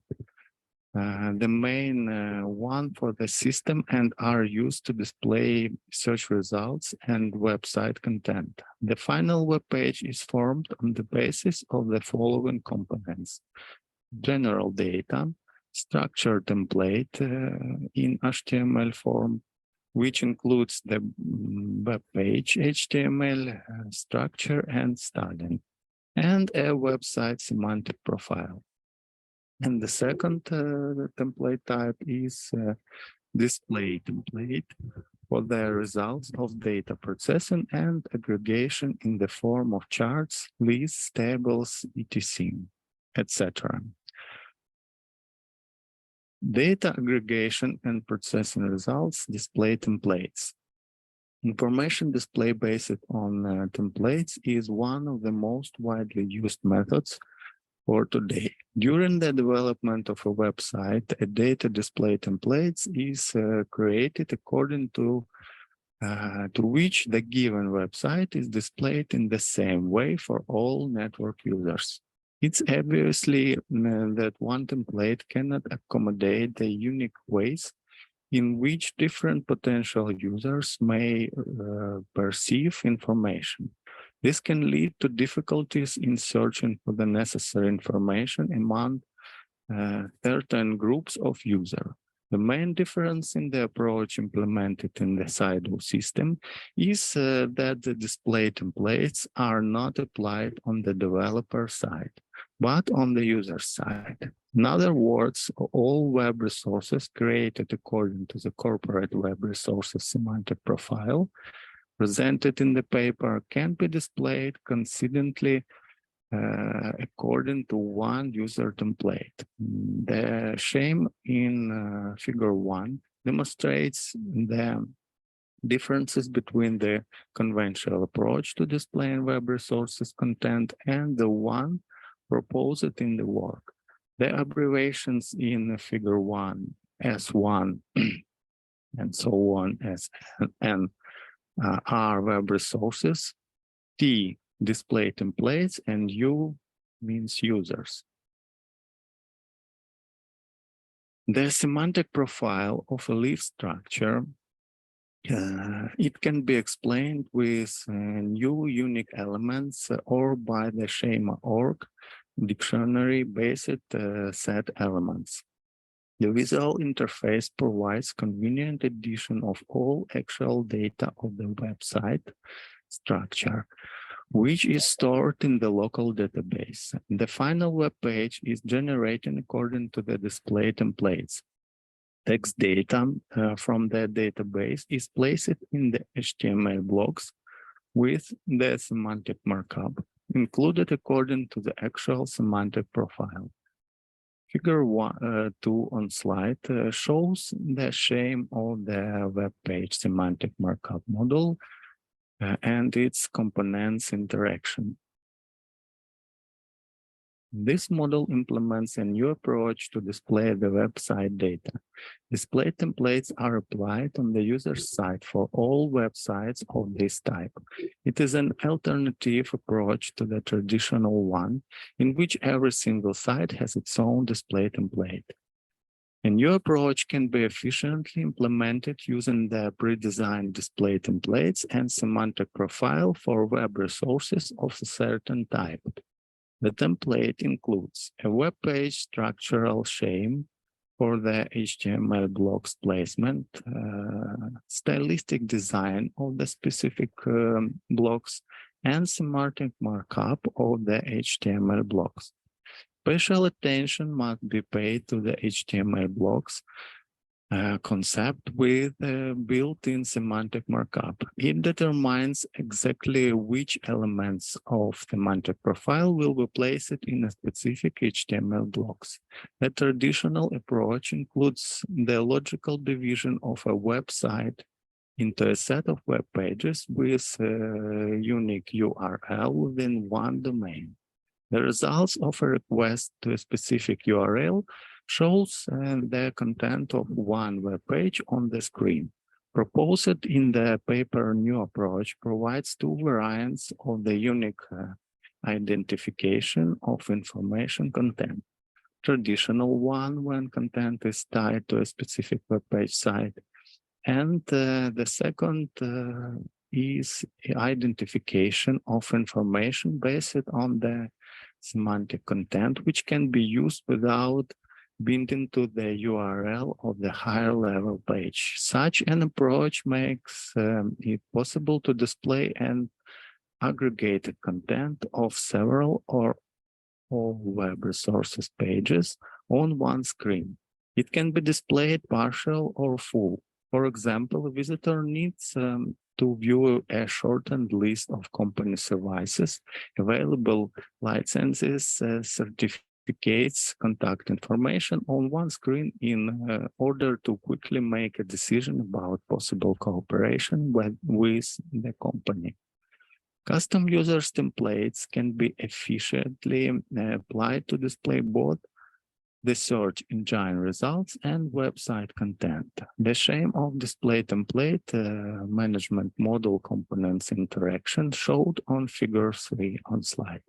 the main one for the system and are used to display search results and website content. The final web page is formed on the basis of the following components: general data, structured template in HTML form, which includes the web page, HTML structure and styling, and a website semantic profile. And the second template type is display template for the results of data processing and aggregation in the form of charts, lists, tables, etc., etc. Data aggregation and processing results, display templates. Information display based on templates is one of the most widely used methods for today. During the development of a website, a data display templates is created according to which the given website is displayed in the same way for all network users. It's obviously that one template cannot accommodate the unique ways in which different potential users may perceive information. This can lead to difficulties in searching for the necessary information among certain groups of users. The main difference in the approach implemented in the SIDO system is that the display templates are not applied on the developer side, but on the user side. In other words, all web resources created according to the corporate web resources semantic profile presented in the paper can be displayed consistently according to one user template. The scheme in figure 1 demonstrates the differences between the conventional approach to displaying web resources content and the one proposed in the work. The abbreviations in figure 1, S1, and so on, SN, are web resources, T, display templates, and U means users. The semantic profile of a leaf structure, it can be explained with new unique elements or by the schema.org dictionary-based set elements. The visual interface provides convenient addition of all actual data of the website structure, which is stored in the local database. The final web page is generated according to the display templates. Text data from the database is placed in the HTML blocks with the semantic markup included according to the actual semantic profile. Figure 2 on slide shows the scheme of the web page semantic markup model and its components interaction. This model implements a new approach to display the website data. Display templates are applied on the user's side for all websites of this type. It is an alternative approach to the traditional one, in which every single site has its own display template. A new approach can be efficiently implemented using the pre-designed display templates and semantic profile for web resources of a certain type. The template includes a web page structural scheme for the HTML blocks placement, stylistic design of the specific blocks, and semantic markup of the HTML blocks. Special attention must be paid to the HTML blocks concept with built-in semantic markup. It determines exactly which elements of semantic profile will be placed in a specific HTML blocks. The traditional approach includes the logical division of a website into a set of web pages with a unique URL within one domain. The results of a request to a specific URL shows the content of one web page on the screen. Proposed in the paper new approach provides two variants of the unique identification of information content. Traditional one when content is tied to a specific web page site, and the second is identification of information based on the semantic content, which can be used without binding to the URL of the higher level page. Such an approach makes it possible to display an aggregated content of several or all web resources pages on one screen. It can be displayed partial or full. For example, a visitor needs to view a shortened list of company services, available licenses, certificates, duplicates contact information on one screen in order to quickly make a decision about possible cooperation with the company. Custom users templates can be efficiently applied to display both the search engine results and website content. The scheme of display template management model components interaction showed on figure 3 on slide.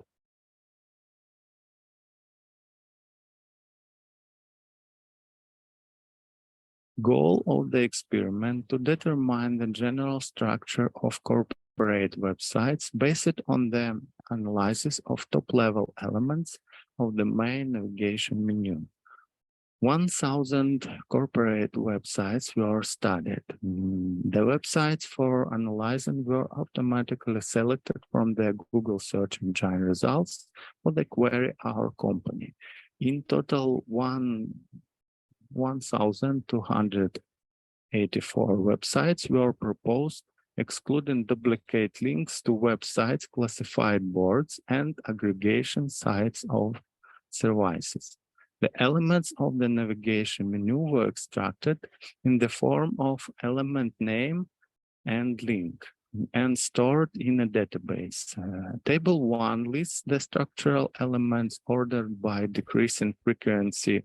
Goal of the experiment to determine the general structure of corporate websites based on the analysis of top-level elements of the main navigation menu. 1,000 corporate websites were studied. The websites for analyzing were automatically selected from the Google search engine results for the query Our Company. In total, 1,284 websites were proposed, excluding duplicate links to websites, classified boards, and aggregation sites of services. The elements of the navigation menu were extracted in the form of element name and link and stored in a database. Table 1 lists the structural elements ordered by decreasing frequency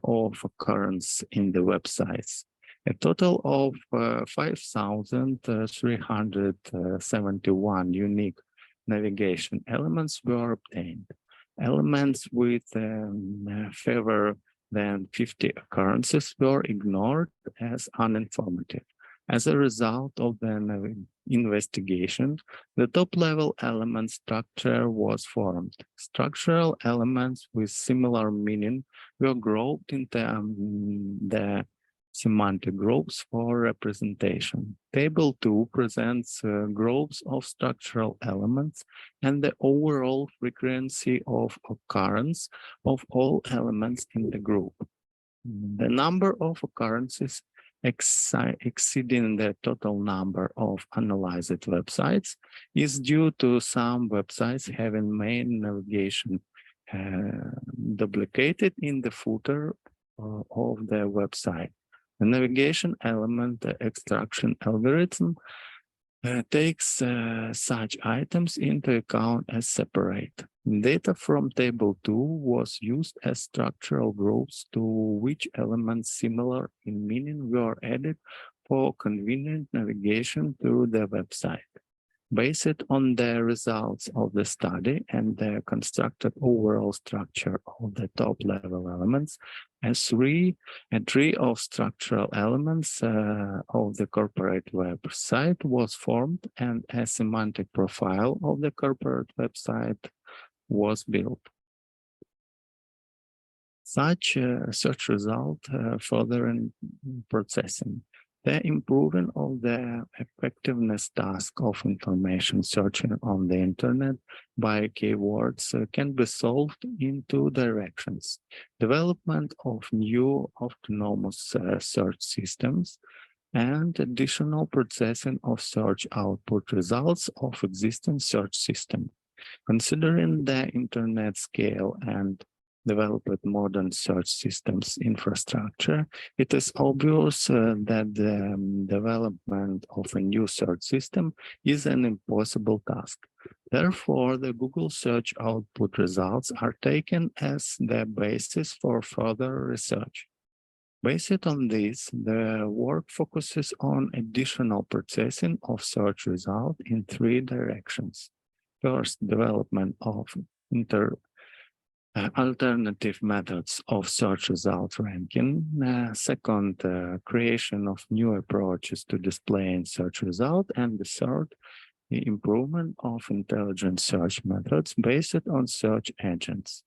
of occurrence in the websites. A total of 5,371 unique navigation elements were obtained. Elements with fewer than 50 occurrences were ignored as uninformative. As a result of the investigation, the top-level element structure was formed. Structural elements with similar meaning were grouped into the semantic groups for representation. Table 2 presents groups of structural elements and the overall frequency of occurrence of all elements in the group. The number of occurrences exceeding the total number of analyzed websites is due to some websites having main navigation duplicated in the footer of the website. The navigation element extraction algorithm takes such items into account as separate. Data from table 2 was used as structural groups to which elements similar in meaning were added for convenient navigation through the website. Based on the results of the study and the constructed overall structure of the top-level elements, a tree of structural elements of the corporate website was formed and a semantic profile of the corporate website was built. Such search result further in processing. The improving of the effectiveness task of information searching on the internet by keywords can be solved in two directions. Development of new autonomous search systems and additional processing of search output results of existing search systems. Considering the internet scale and developed modern search systems infrastructure, it is obvious that the development of a new search system is an impossible task. Therefore, the Google search output results are taken as the basis for further research. Based on this, the work focuses on additional processing of search results in three directions. First, development of alternative methods of search result ranking. Second, creation of new approaches to displaying search result. And the third, the improvement of intelligent search methods based on search agents.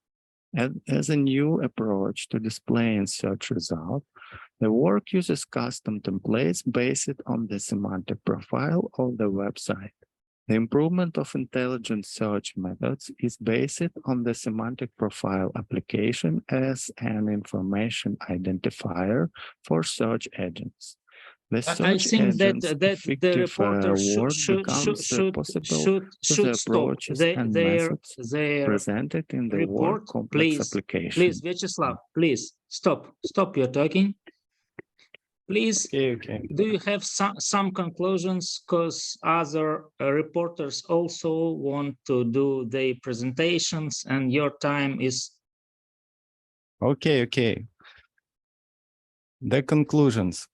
As a new approach to displaying search result, the work uses custom templates based on the semantic profile of the website. The improvement of intelligent search methods is based on the semantic profile application as an information identifier for search agents. The I search think that agent's the effective reporter work becomes possible with the stop approaches and methods presented in the work report, complex please. application. Please, Vyacheslav, please stop your talking. Please, Okay. do you have some conclusions? Because other reporters also want to do their presentations, and your time is. Okay. The conclusions.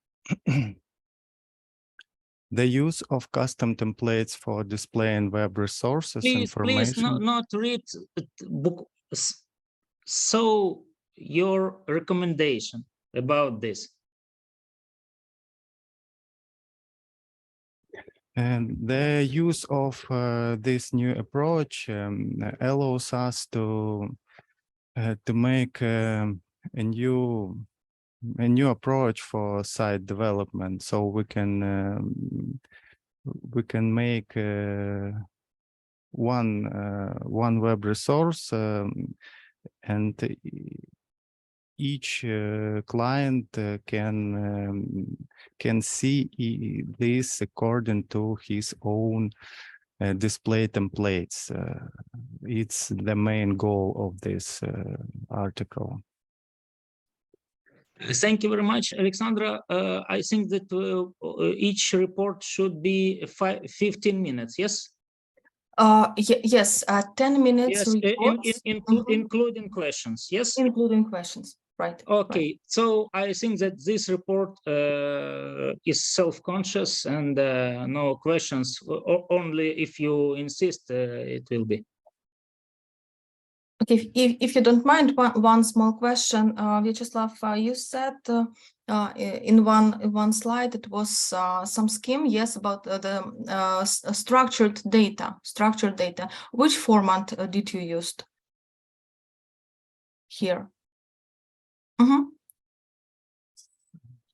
The use of custom templates for displaying web resources Please, not read book. So your recommendation about this. And the use of this new approach allows us to make a new approach for site development. So we can make one web resource, and each client can see this according to his own display templates. It's the main goal of this article. Thank you very much, Alexandra. I think that each report should be 15 minutes, yes? Yes, 10 minutes Yes, including questions, yes? Including questions, right. Okay, right. so I think that this report is self-conscious and no questions, only if you insist it will be. Okay, if you don't mind, one small question, Vyacheslav, you said in one slide it was some scheme, yes, about the structured data. Which format did you use here?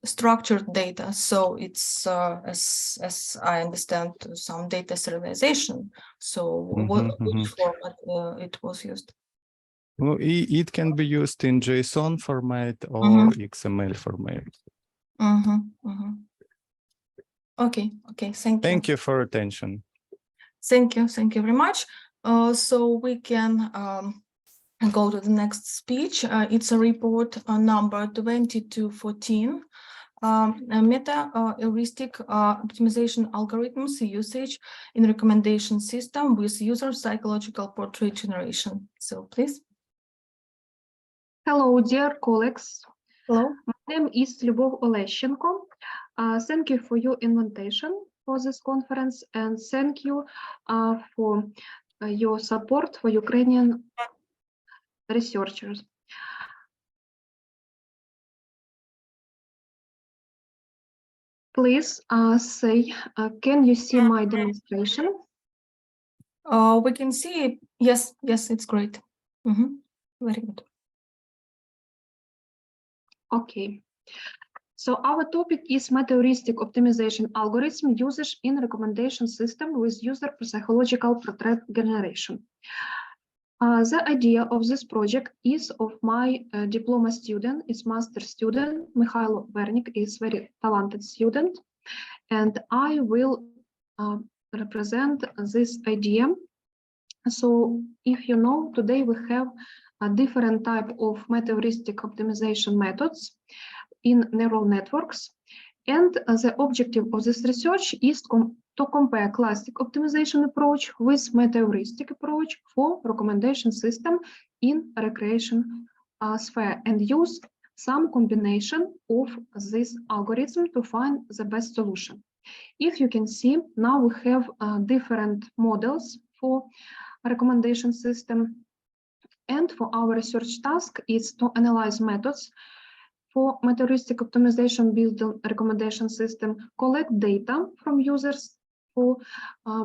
Structured data, so it's as I understand some data serialization. So which format it was used? Well, it can be used in JSON format or XML format. Okay, thank you. Thank you for attention. Thank you very much. So we can go to the next speech. It's a report number 2214. Meta-heuristic optimization algorithms usage in recommendation system with user psychological portrait generation. So please. Hello, dear colleagues. Hello. My name is Lyubov Oleshenko. Thank you for your invitation for this conference, and thank you for your support for Ukrainian researchers. Please say, can you see my demonstration? We can see it. Yes, it's great. Very good. Okay. So our topic is meta-heuristic optimization algorithm usage in recommendation system with user psychological portrait generation. The idea of this project is of my diploma student, is master student, Mikhailo Vernik, is very talented student, and I will represent this idea. So if you know, today we have a different type of meta-heuristic optimization methods in neural networks, and the objective of this research is to compare classic optimization approach with meta-heuristic approach for recommendation system in recreation sphere, and use some combination of this algorithm to find the best solution. If you can see, now we have different models for recommendation system, and for our research task is to analyze methods for meta-heuristic optimization built on recommendation system, collect data from users for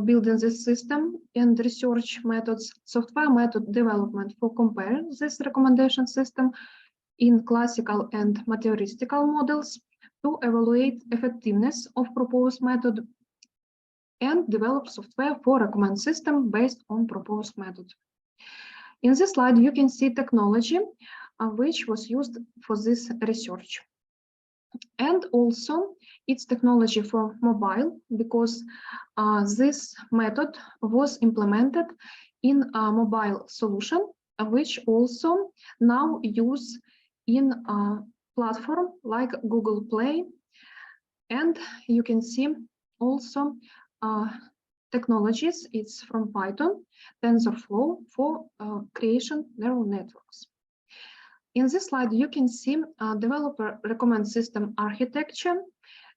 building this system, and research methods, software method development for compare this recommendation system in classical and meta-heuristical models to evaluate effectiveness of proposed method, and develop software for recommend system based on proposed method. In this slide, you can see technology which was used for this research. And also it's technology for mobile, because this method was implemented in a mobile solution, which also now use in a platform like Google Play. And you can see also technologies, it's from Python, TensorFlow for creation neural networks. In this slide, you can see developer recommend system architecture.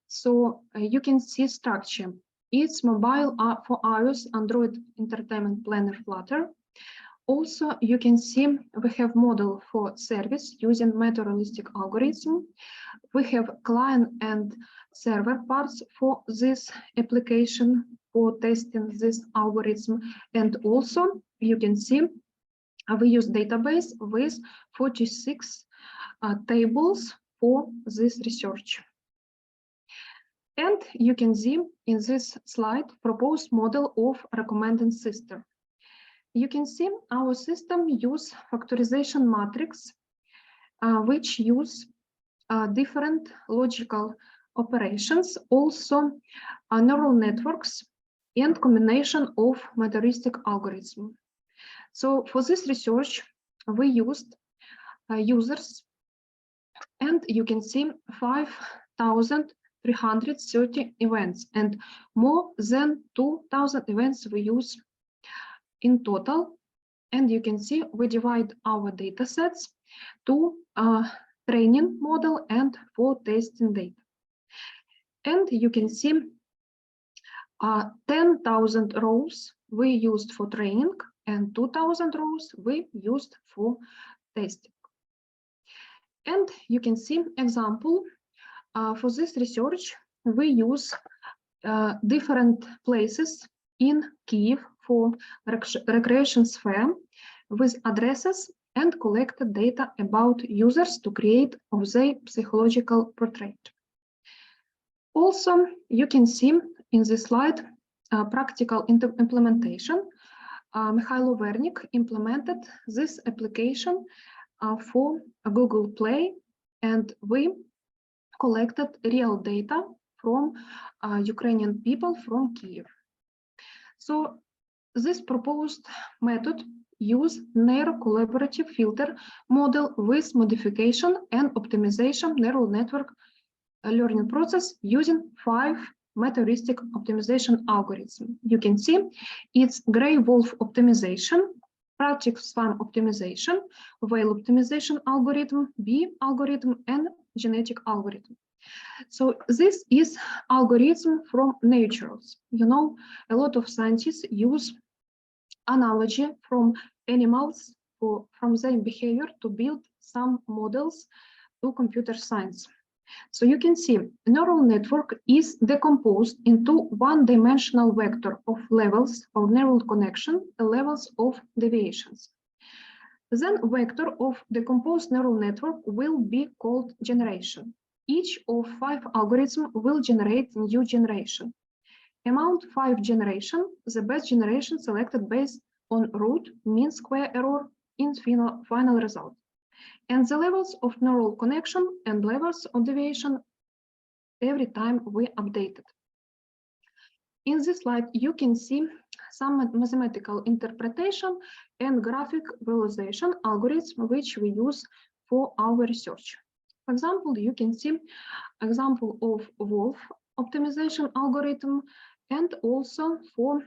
So you can see structure. It's mobile for iOS, Android, Entertainment Planner, Flutter. Also, you can see we have model for service using meta-realistic algorithm. We have client and server parts for this application for testing this algorithm. And also, you can see we use database with 46 tables for this research. And you can see in this slide proposed model of recommended system. You can see our system use factorization matrix, which use different logical operations, also neural networks, and combination of metaheuristic algorithm. So for this research, we used users, and you can see 5,330 events, and more than 2,000 events we use in total. And you can see we divide our data sets to training model and for testing data. And you can see 10,000 rows we used for training and 2,000 rows we used for testing. And you can see example for this research, we use different places in Kyiv for recreation sphere with addresses and collected data about users to create of their psychological portrait. Also, you can see in this slide practical implementation. Mikhailo Vernik implemented this application for Google Play, and we collected real data from Ukrainian people from Kyiv. So this proposed method use narrow collaborative filter model with modification and optimization neural network learning process using 5 metaheuristic optimization algorithms. You can see it's gray wolf optimization, practice swarm optimization, whale optimization algorithm, bee algorithm, and genetic algorithm. So this is algorithm from naturals. You know, a lot of scientists use analogy from animals or from their behavior to build some models to computer science. So you can see neural network is decomposed into one-dimensional vector of levels of neural connection and levels of deviations. Then vector of decomposed neural network will be called generation. Each of 5 algorithms will generate new generation. Amount 5 generation, the best generation selected based on root, mean square error in final result. And the levels of neural connection and levels of deviation every time we update it. In this slide, you can see some mathematical interpretation and graphic visualization algorithm which we use for our research. For example, you can see example of wolf optimization algorithm, and also for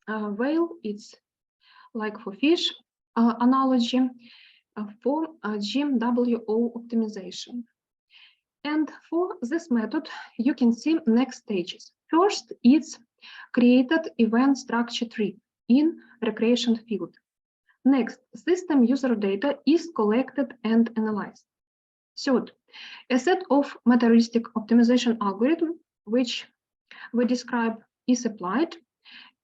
whale, it's like for fish analogy for GMWO optimization. And for this method, you can see next stages. First, it's created event structure tree in recreation field. Next, system user data is collected and analyzed. Third, a set of metaheuristic optimization algorithm, which we describe, is applied,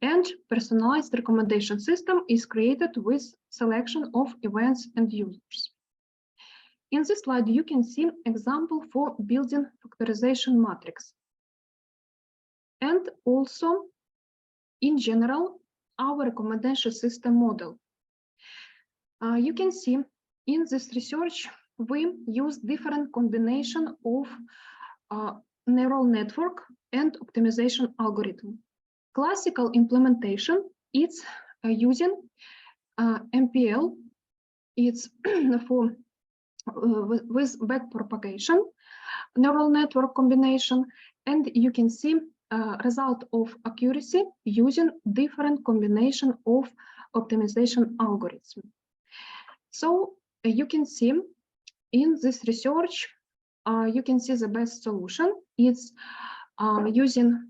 and personalized recommendation system is created with selection of events and users. In this slide, you can see example for building factorization matrix. And also, in general, our recommendation system model. You can see in this research, we use different combination of neural network and optimization algorithm. Classical implementation is using MPL. It's for with backpropagation neural network combination, and you can see result of accuracy using different combination of optimization algorithm. So you can see in this research, you can see the best solution. It's using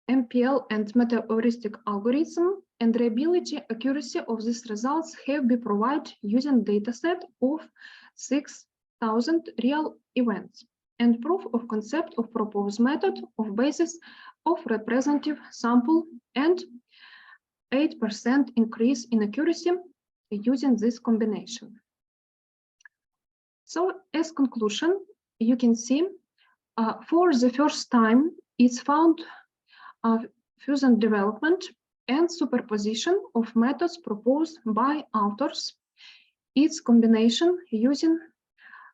MPL and meta-heuristic algorithm, and reliability accuracy of these results have been provided using dataset of 6,000 real events, and proof of concept of proposed method of basis of representative sample and 8% increase in accuracy using this combination. So as conclusion, you can see for the first time it's found fusion development and superposition of methods proposed by authors. Its combination using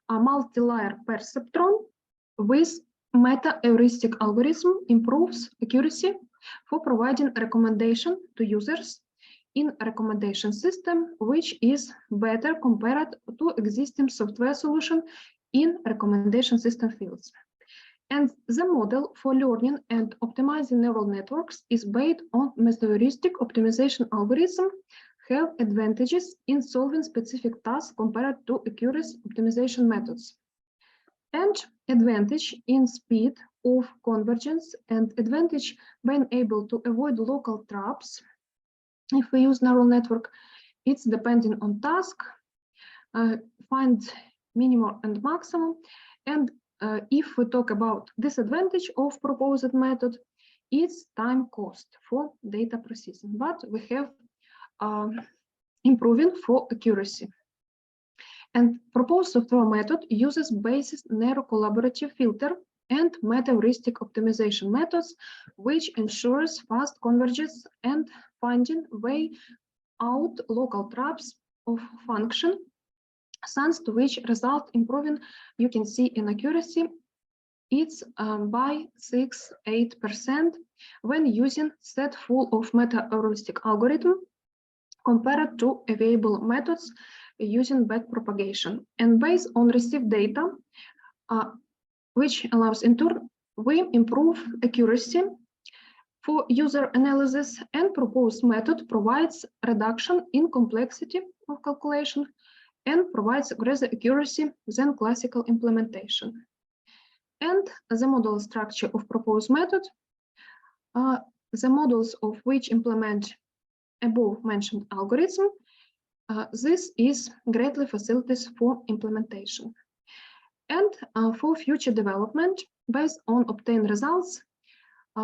a multi-layer perceptron with meta-heuristic algorithm improves accuracy for providing recommendation to users in a recommendation system, which is better compared to existing software solution in recommendation system fields. And the model for learning and optimizing neural networks is based on meta-heuristic optimization algorithm, have advantages in solving specific tasks compared to accurate optimization methods, and advantage in speed of convergence, and advantage being able to avoid local traps. If we use neural network, it's depending on task, find minimum and maximum, and if we talk about disadvantage of proposed method, it's time cost for data processing, but we have improving for accuracy. And proposed software method uses basis narrow collaborative filter and meta-heuristic optimization methods, which ensures fast convergence and finding way out local traps of function, thanks to which result improving, you can see in accuracy, it's by 6-8% when using set full of meta-heuristic algorithm compared to available methods using backpropagation. And based on received data, which allows in turn, we improve accuracy for user analysis, and proposed method provides reduction in complexity of calculation and provides greater accuracy than classical implementation. And the model structure of proposed method, the models of which implement above mentioned algorithm, this is greatly facilities for implementation. And for future development, based on obtained results,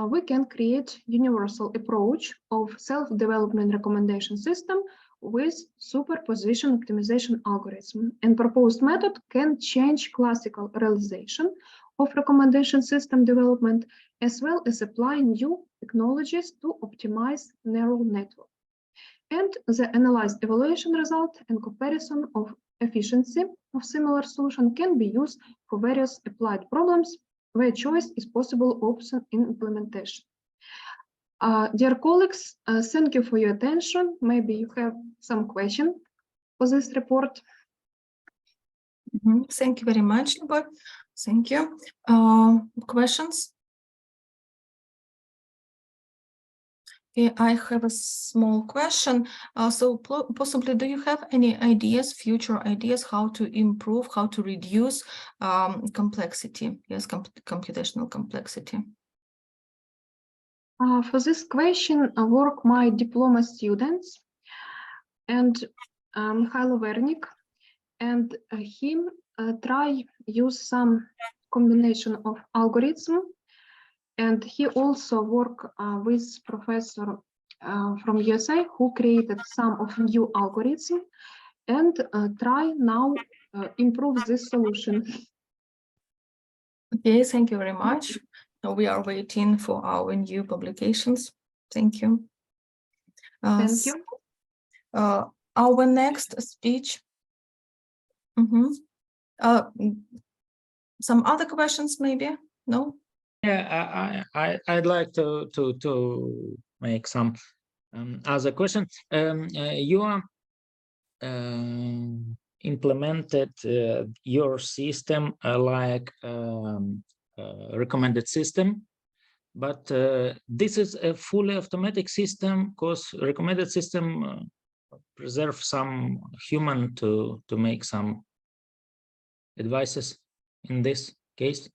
we can create universal approach of self-development recommendation system with superposition optimization algorithm, and proposed method can change classical realization of recommendation system development, as well as apply new technologies to optimize neural network. And the analyzed evaluation result and comparison of efficiency of similar solution can be used for various applied problems where choice is possible option in implementation. Dear colleagues, thank you for your attention. Maybe you have some question for this report. Thank you very much, Libor. Thank you. Questions? Okay, I have a small question. So possibly, do you have any ideas, future ideas, how to improve, how to reduce complexity? Yes, computational complexity. For this question, I work my diploma students and Mikhailo Vernik, and him try use some combination of algorithm, and he also work with professor from USA who created some of new algorithm and try now improve this solution. Okay, thank you very much. We are waiting for our new publications. Thank you. Thank you. Our next speech Some other questions, maybe? No? Yeah, I'd like to make some other question. You are implemented your system like recommended system, but this is a fully automatic system because recommended system preserve some human to make some advices in this case.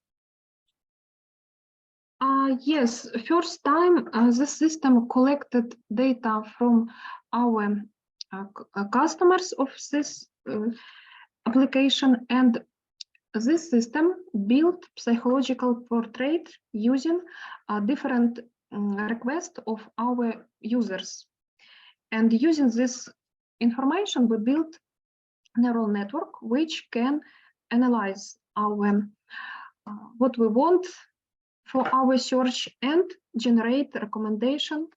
Yes, first time the system collected data from our customers of this application, and this system built psychological portrait using different requests of our users. And using this information, we built neural network which can analyze our what we want for our search and generate recommendation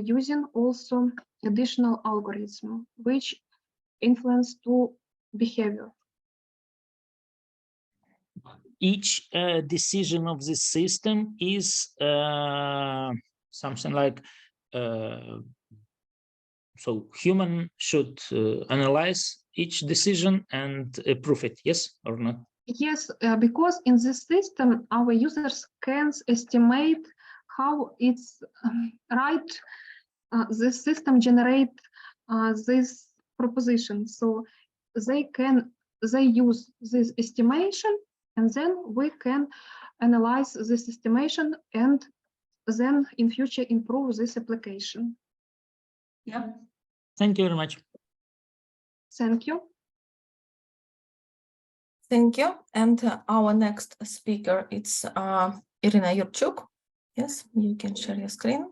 using also additional algorithm which influence to behavior. Each decision of this system is something like so human should analyze each decision and approve it, yes or not? Yes, because in this system our users can estimate how it's right the system generate this proposition, so they use this estimation, and then we can analyze this estimation and then in future improve this application. Yeah. Thank you very much. Thank you. Thank you. And our next speaker is Irina Yurchuk. Yes, you can share your screen.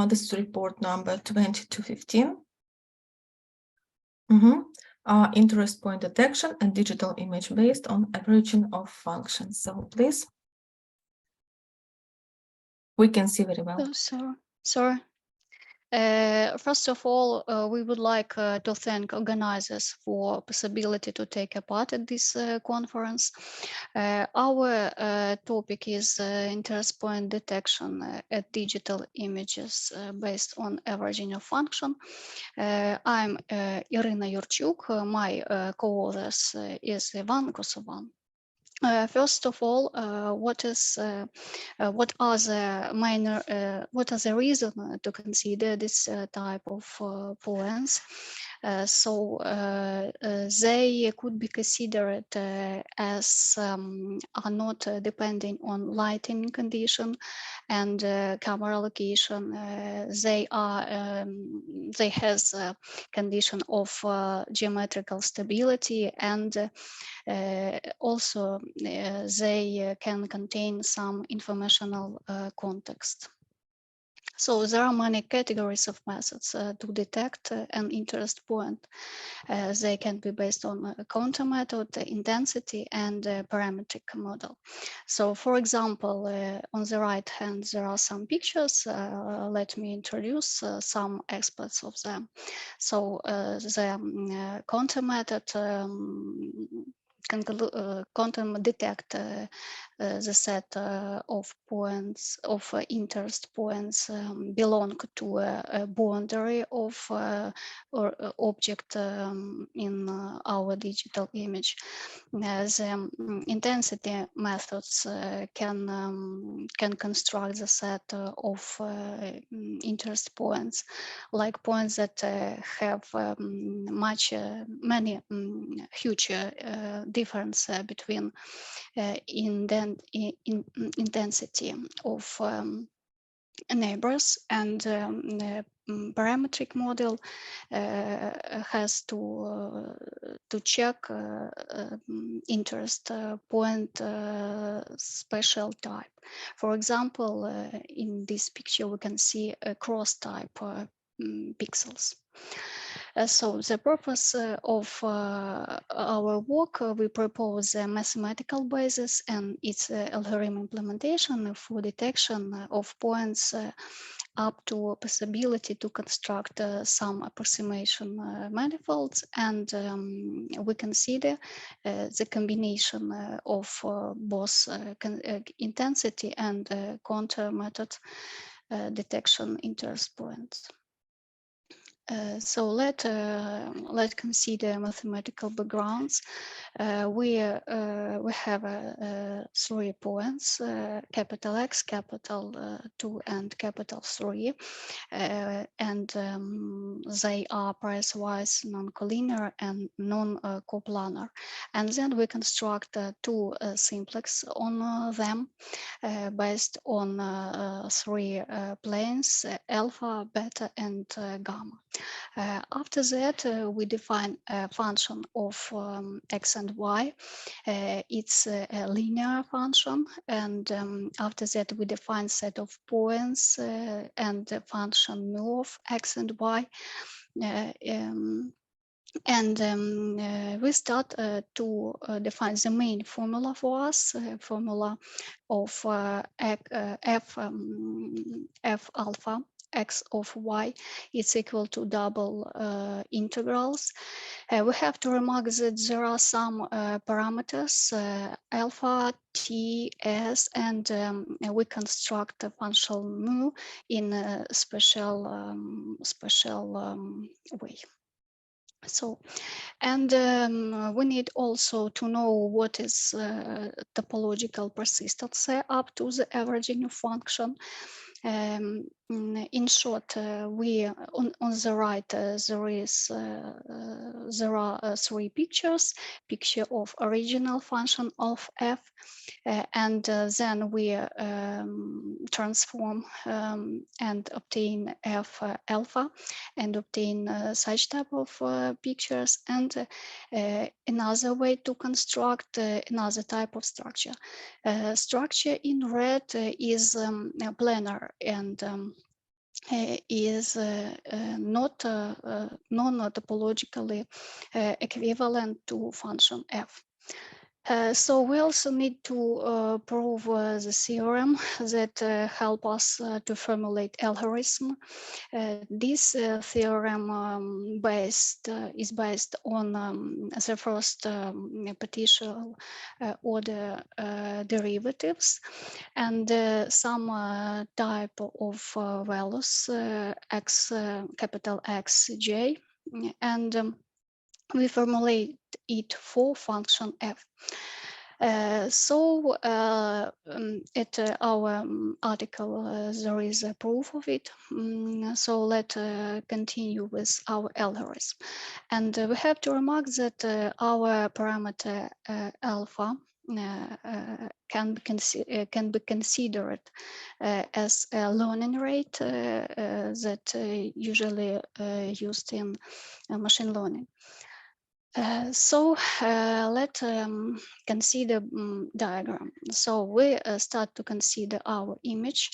This is report number 2215. Interest point detection and digital image based on averaging of functions. So please. We can see very well. Oh, sorry. First of all, we would like to thank organizers for possibility to take a part at this conference. Our topic is interest point detection at digital images based on averaging of function. I'm Irina Yurchuk. My co-authors is Ivan Kosovan. First of all, what are the reasons to consider this type of points? They could be considered as are not depending on lighting condition and camera location. They has a condition of geometrical stability, and also they can contain some informational context. So there are many categories of methods to detect an interest point. They can be based on a counter method, intensity, and parametric model. So for example, on the right hand, there are some pictures. Let me introduce some aspects of them. So the counter method can detect the set of points of interest points belong to a boundary of or object in our digital image. The intensity methods can construct the set of interest points, like points that have many huge difference between intensity of neighbors, and parametric model has to check interest point special type. For example, in this picture we can see a cross type pixels. So the purpose of our work, we propose a mathematical basis and its algorithm implementation for detection of points up to a possibility to construct some approximation manifolds, and we consider the combination of both intensity and contour method detection interest points. So let's consider mathematical backgrounds. We have 3 points: capital X, capital 2, and capital 3, and they are price-wise non-collinear and non-coplanar. And then we construct 2 simplex on them based on 3 planes: alpha, beta, and gamma. After that, we define a function of x and y. It's a linear function, and after that we define set of points and the function mu of x and y. We start to define the main formula for us, formula of f alpha x of y is equal to double integrals. We have to remark that there are some parameters alpha, t, s, and we construct a function mu in a special way. So, and we need also to know what is topological persistence up to the averaging of function. In short, we on the right there are 3 pictures: picture of original function of f, and then we transform and obtain f alpha and obtain such type of pictures, and another way to construct another type of structure. Structure in red is planar and is not non-topologically equivalent to function f. So we also need to prove the theorem that help us to formulate algorithm. This theorem is based on the first partial order derivatives and some type of values x, capital X, J, and we formulate it for function f. So at our article there is a proof of it. So let's continue with our algorithm. And we have to remark that our parameter alpha can be considered as a learning rate that usually used in machine learning. So let's consider diagram. So we start to consider our image,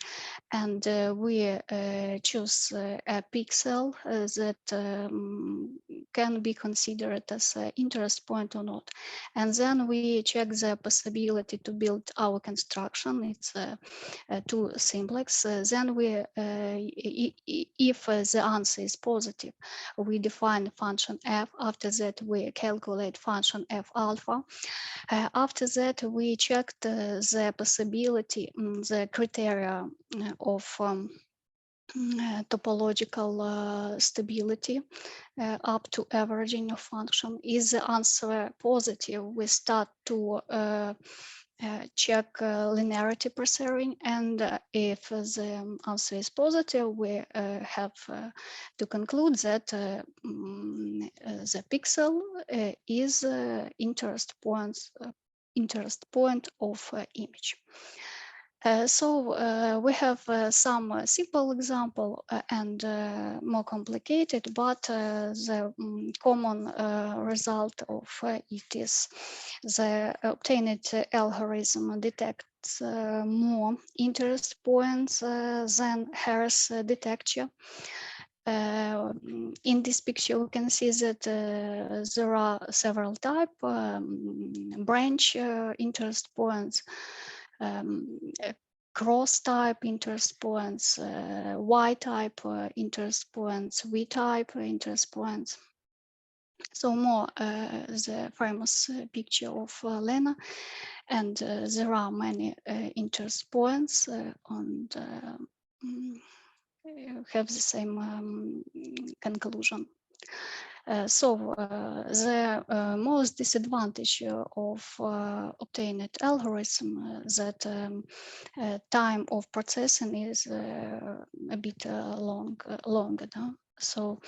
and we choose a pixel that can be considered as an interest point or not. And then we check the possibility to build our construction. It's 2 simplex. Then we, if the answer is positive, we define function f. After that, we calculate function f alpha. After that, we checked the possibility, the criteria of topological stability up to averaging of function. Is the answer positive, we start to check linearity preserving, and if the answer is positive, we have to conclude that the pixel is interest point of image. So we have some simple example and more complicated, but the common result of it is the obtained algorithm detects more interest points than Harris detector. in this picture, we can see that there are several types, branch interest points, cross-type interest points, Y-type interest points, V-type interest points. So more the famous picture of Lena, and there are many interest points and have the same conclusion. The most disadvantage of obtained algorithm that time of processing is a bit longer. No? So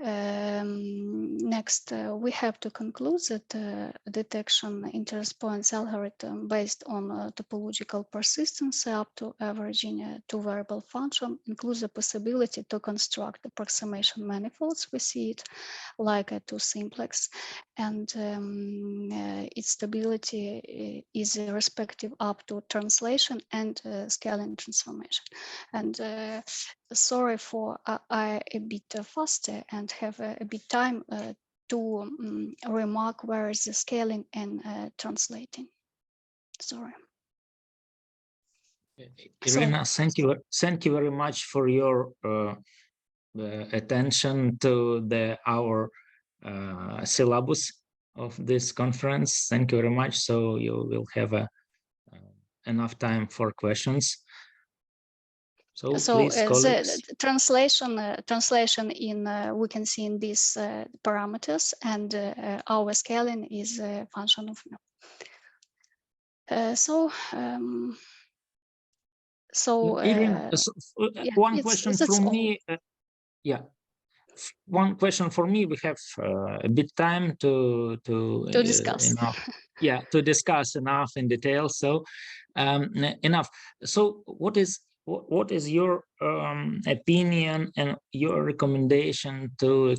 next, we have to conclude that detection interest points algorithm based on topological persistence up to averaging two variable function includes the possibility to construct approximation manifolds. We see it like a two simplex, and its stability is respective up to translation and scaling transformation. And sorry for I a bit faster and have a bit time to remark where is the scaling and translating. Sorry. Irina, thank you very much for your attention to our syllabus of this conference. Thank you very much. So you will have enough time for questions. So please, colleagues. The translation in we can see in these parameters, and our scaling is a function of Irina, yeah, one question from me. Yeah, one question for me. We have a bit time to discuss. To discuss enough in detail. So enough. So what is your opinion and your recommendation to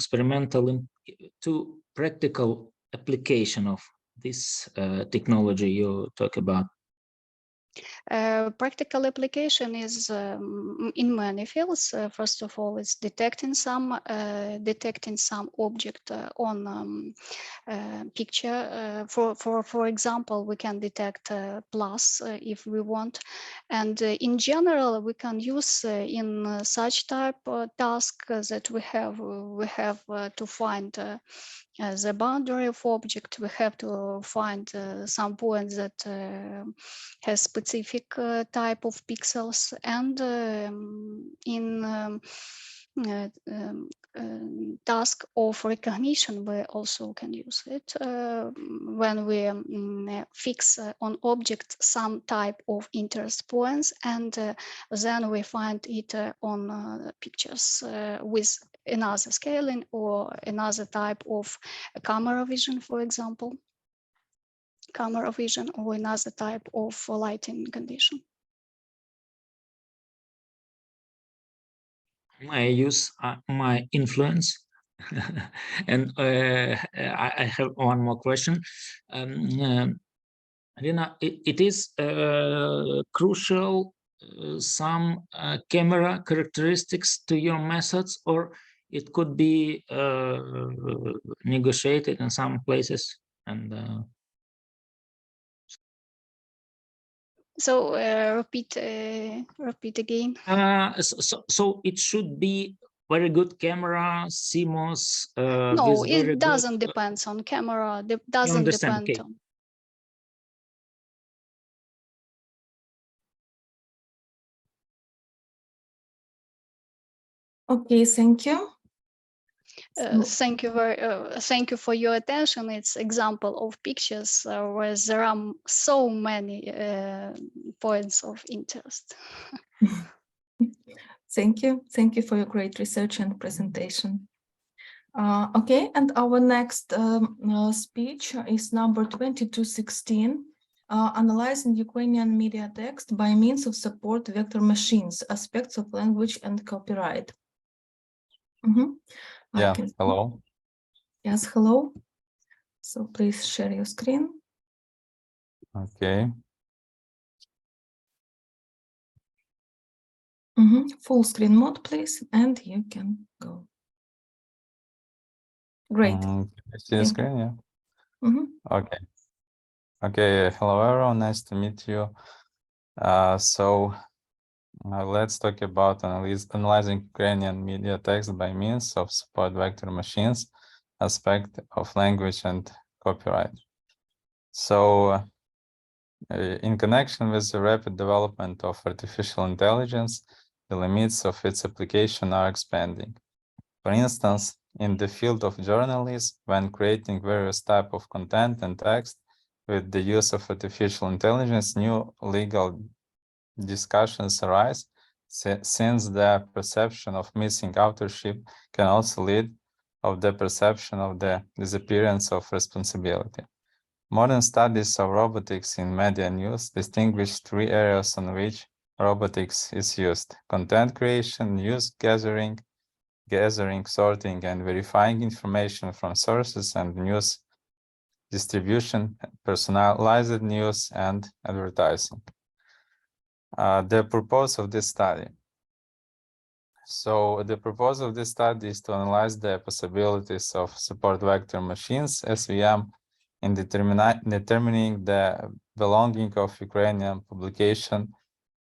to practical application of this technology you talk about? Practical application is in many fields. First of all, it's detecting some object on picture. For example, we can detect plus if we want, and in general, we can use in such type task that we have to find the boundary of object. We have to find some points that has specific type of pixels, and in task of recognition, we also can use it when we fix on object some type of interest points, and then we find it on pictures with another scaling or another type of camera vision, for example, camera vision, or another type of lighting condition. I use my influence. And I have one more question. Rina, it is crucial some camera characteristics to your methods, or it could be negotiated in some places? And so repeat again. So it should be very good camera, CMOS. No, it doesn't depend on camera. Doesn't depend on. Okay, thank you. Thank you for your attention. It's example of pictures where there are so many points of interest. Thank you for your great research and presentation. Okay, and our next speech is number 2216, analyzing Ukrainian media text by means of support vector machines, aspects of language and copyright. Yeah, hello. Yes, hello. So please share your screen. Okay. Full screen mode, please, and you can go. Great. See the screen, yeah. Okay. Okay. Hello, everyone. Nice to meet you. Let's talk about analyzing Ukrainian media text by means of support vector machines, aspect of language and copyright. So, in connection with the rapid development of artificial intelligence, the limits of its application are expanding. For instance, in the field of journalism, when creating various types of content and text with the use of artificial intelligence, new legal discussions arise, since the perception of missing authorship can also lead to the perception of the disappearance of responsibility. Modern studies of robotics in media news distinguish three areas on which robotics is used: content creation, news gathering, sorting, and verifying information from sources, and news distribution, personalized news, and advertising. The purpose of this study. So the purpose of this study is to analyze the possibilities of support vector machines, SVM, in determining the belonging of Ukrainian publication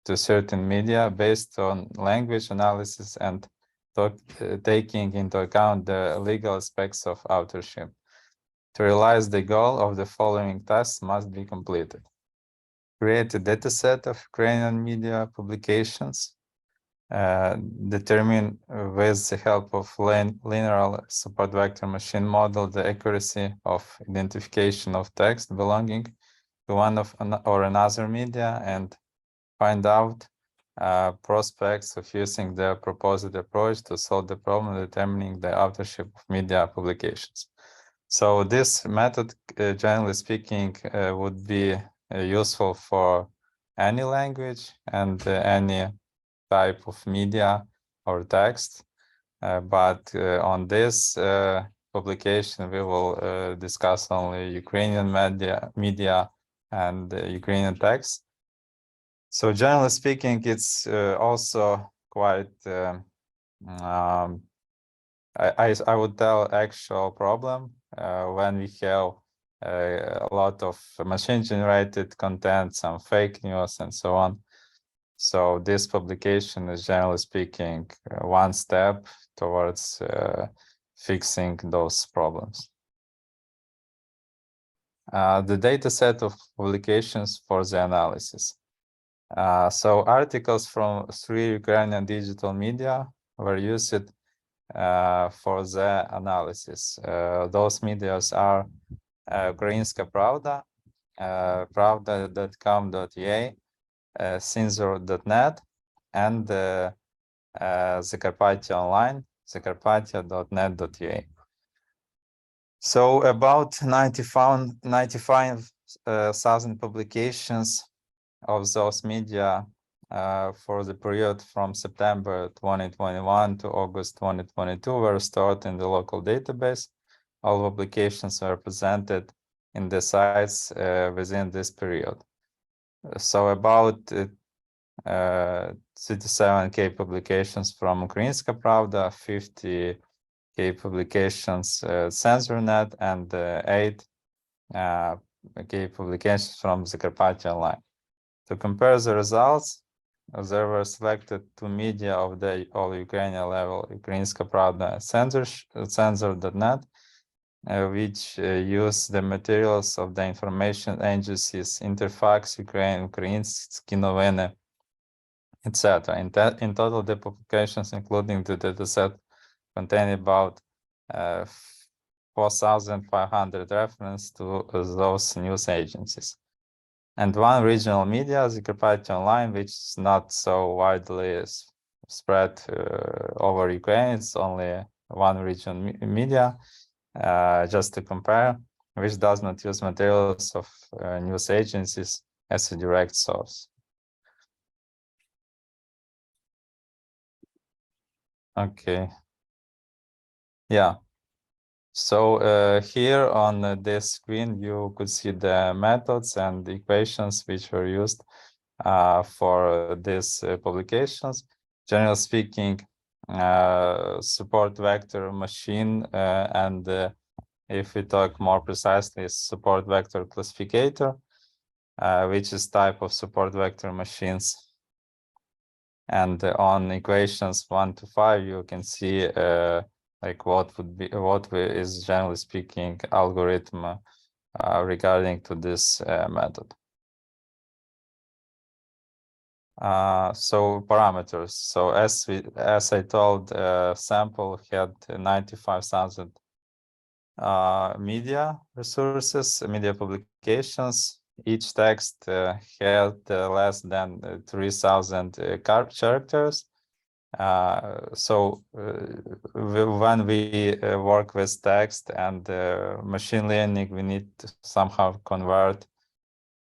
to certain media based on language analysis and taking into account the legal aspects of authorship. To realize the goal of the following tasks must be completed: create a dataset of Ukrainian media publications, determine with the help of linear support vector machine model the accuracy of identification of text belonging to one or another media, and find out prospects of using the proposed approach to solve the problem determining the authorship of media publications. So this method, generally speaking, would be useful for any language and any type of media or text, but on this publication we will discuss only Ukrainian media and Ukrainian text. So generally speaking, it's also quite I would tell actual problem when we have a lot of machine generated content, some fake news and so on. So this publication is, generally speaking, one step towards fixing those problems. The data set of publications for the analysis. So articles from 3 Ukrainian digital media were used for the analysis. Those medias are Ukrainska Pravda, Pravda.com.ua, Censor.net, and Zakarpattia Online, Zakarpattia.net.ua. So about 95,000 publications of those media for the period from September 2021 to August 2022 were stored in the local database. All publications were presented in the sites within this period. So about 37K publications from Ukrainska Pravda, 50K publications Censor.net, and 8K publications from Zakarpattia Online. To compare the results, there were selected 2 media of the all Ukrainian level, Ukrainska Pravda and Censor.net, which use the materials of the information agencies Interfax, Ukraine, Ukrainski Noviny, etc. In total, the publications, including the dataset, contain about 4,500 references to those news agencies. And one regional media, Zakarpattia Online, which is not so widely spread over Ukraine. It's only one region media, just to compare, which does not use materials of news agencies as a direct source. Okay. Yeah. So here on this screen, you could see the methods and the equations which were used for these publications. generally speaking, support vector machine, and if we talk more precisely, support vector classificator, which is type of support vector machines. And on equations 1 to 5, you can see like what is generally speaking algorithm regarding to this method. So parameters. So as I told, sample had 95,000 media resources, media publications. Each text had less than 3,000 characters. So when we work with text and machine learning, we need to somehow convert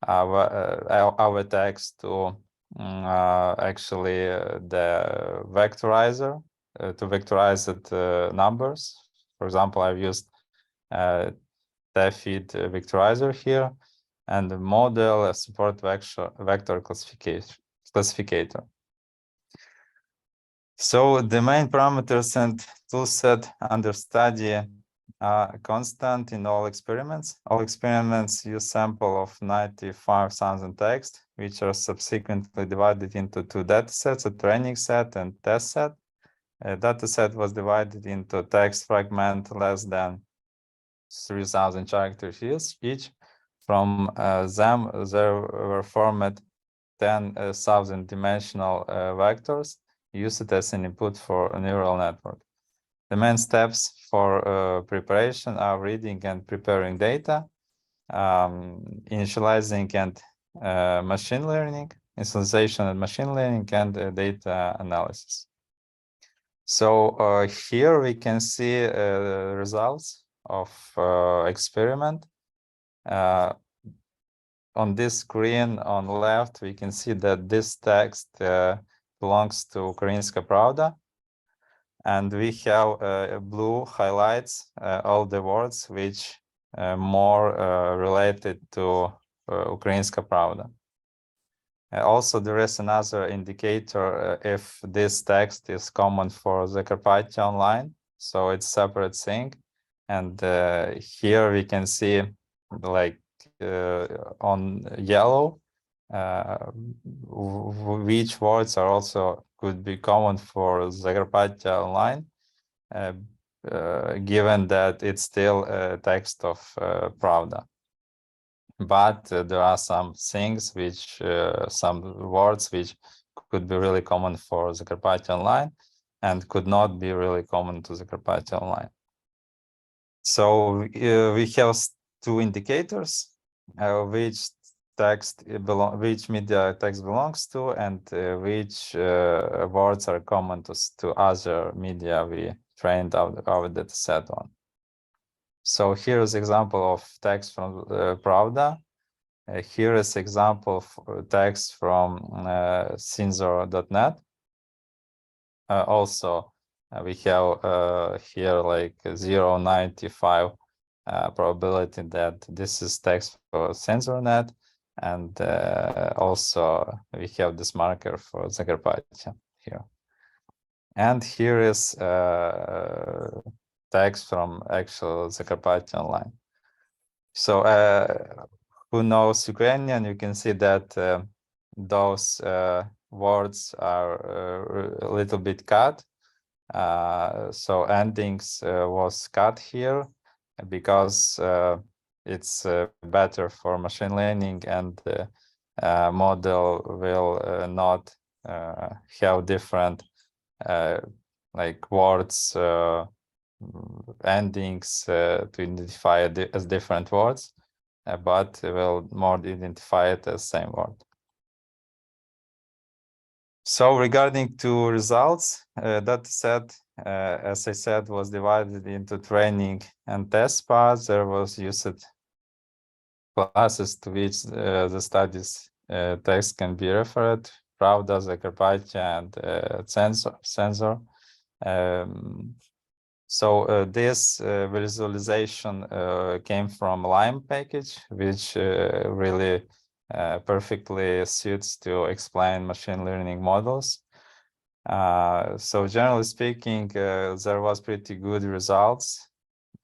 our text to actually the vectorizer, to vectorized numbers. For example, I've used TFEED vectorizer here, and the model a support vector classificator. So the main parameters and toolset under study are constant in all experiments. All experiments use sample of 95,000 text, which are subsequently divided into two datasets, a training set and test set. A dataset was divided into text fragment less than 3,000 characters each. From them, there were formed 10,000 dimensional vectors used as an input for a neural network. The main steps for preparation are reading and preparing data, initializing and machine learning, initialization and machine learning, and data analysis. So here we can see results of experiment. On this screen on the left, we can see that this text belongs to Ukrainska Pravda. And we have blue highlights all the words which more related to Ukrainska Pravda. Also, there is another indicator if this text is common for Zakarpattia Online, so it's separate thing. And here we can see like on yellow, which words are also could be common for Zakarpattia Online, given that it's still a text of Pravda. But there are some things which, some words which could be really common for Zakarpattia Online and could not be really common to Zakarpattia Online. So we have two indicators, which media text belongs to, and which words are common to other media we trained our data set on. So here's example of text from Pravda. Here is example of text from Sensor.net. Also, we have here like 0.95 probability that this is text for SensorNet, and also we have this marker for Zakarpattia here. And here is text from actual Zakarpattia Online. So who knows Ukrainian, you can see that those words are a little bit cut. So endings was cut here because it's better for machine learning, and the model will not have different like words endings to identify as different words, but will more identify it as same word. So regarding to results, data set, as I said, was divided into training and test parts. There was used classes to which the studies text can be referred, Pravda, Zakarpattia, and Sensor. So this visualization came from Lime package, which really perfectly suits to explain machine learning models. So generally speaking, there was pretty good results.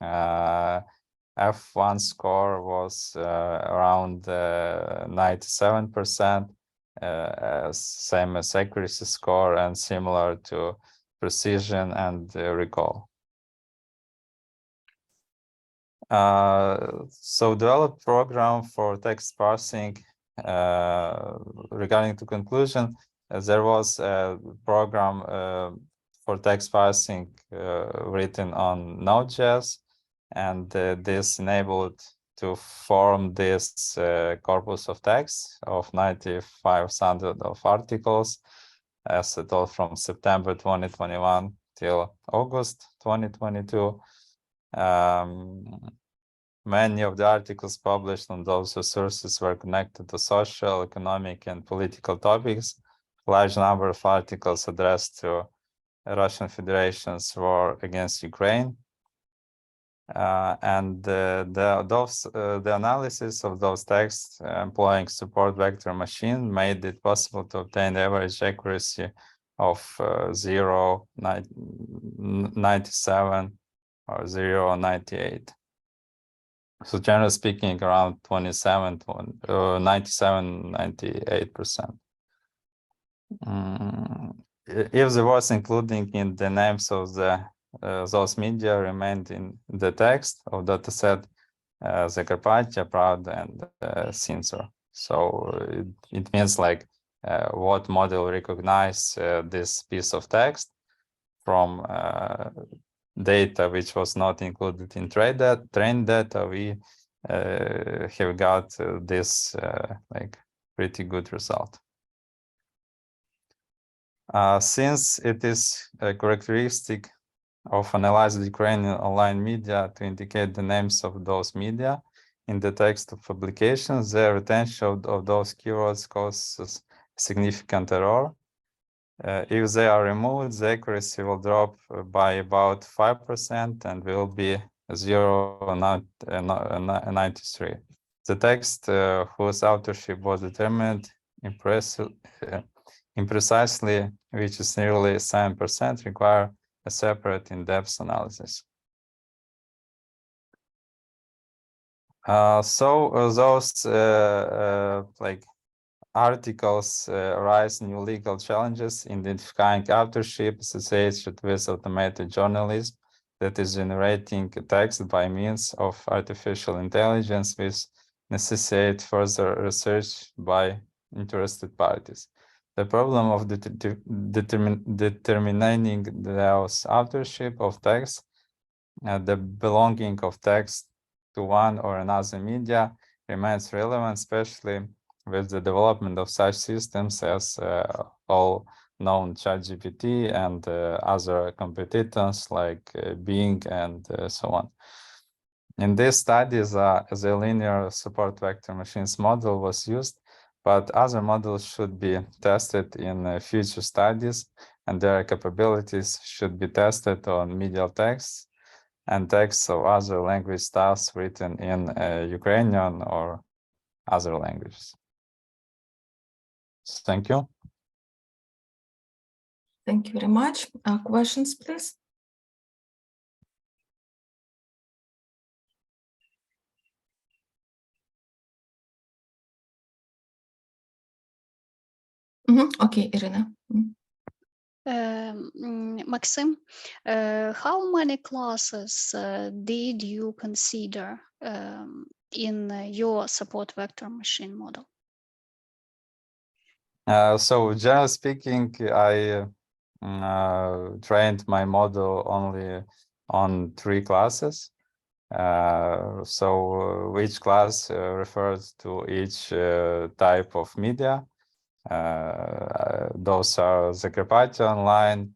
F1 score was around 97%, same as accuracy score and similar to precision and recall. So developed program for text parsing. Regarding to conclusion, there was a program for text parsing written on Node.js, and this enabled to form this corpus of text of 9,500 of articles, as told from September 2021 till August 2022. Many of the articles published on those sources were connected to social, economic, and political topics. A large number of articles addressed to Russian Federation's war against Ukraine. And the analysis of those texts employing support vector machine made it possible to obtain average accuracy of 0.97 or 0.98. So generally speaking, around 97, 98%. If the words including in the names of the those media remained in the text of dataset, Zakarpattia, Pravda, and Censor. So it means like what model recognize this piece of text from data which was not included in trained data. We have got this like pretty good result. Since it is a characteristic of analyzed Ukrainian online media to indicate the names of those media in the text of publications, the retention of those keywords causes significant error. If they are removed, the accuracy will drop by about 5% and will be 0.93. The text whose authorship was determined imprecisely, which is nearly 7%, require a separate in-depth analysis. Those like articles raise new legal challenges, identifying authorship associated with automated journalism that is generating text by means of artificial intelligence, which necessitate further research by interested parties. The problem of determining those authorship of text, the belonging of text to one or another media remains relevant, especially with the development of such systems as all known ChatGPT and other competitors like Bing and so on. In these studies, the linear support vector machines model was used, but other models should be tested in future studies, and their capabilities should be tested on medial texts and texts of other language styles written in Ukrainian or other languages. Thank you. Thank you very much. Questions, please? Okay, Irina. Maxim, how many classes did you consider in your support vector machine model? So generally speaking, I trained my model only on 3 classes. So each class refers to each type of media. Those are Zakarpattia Online,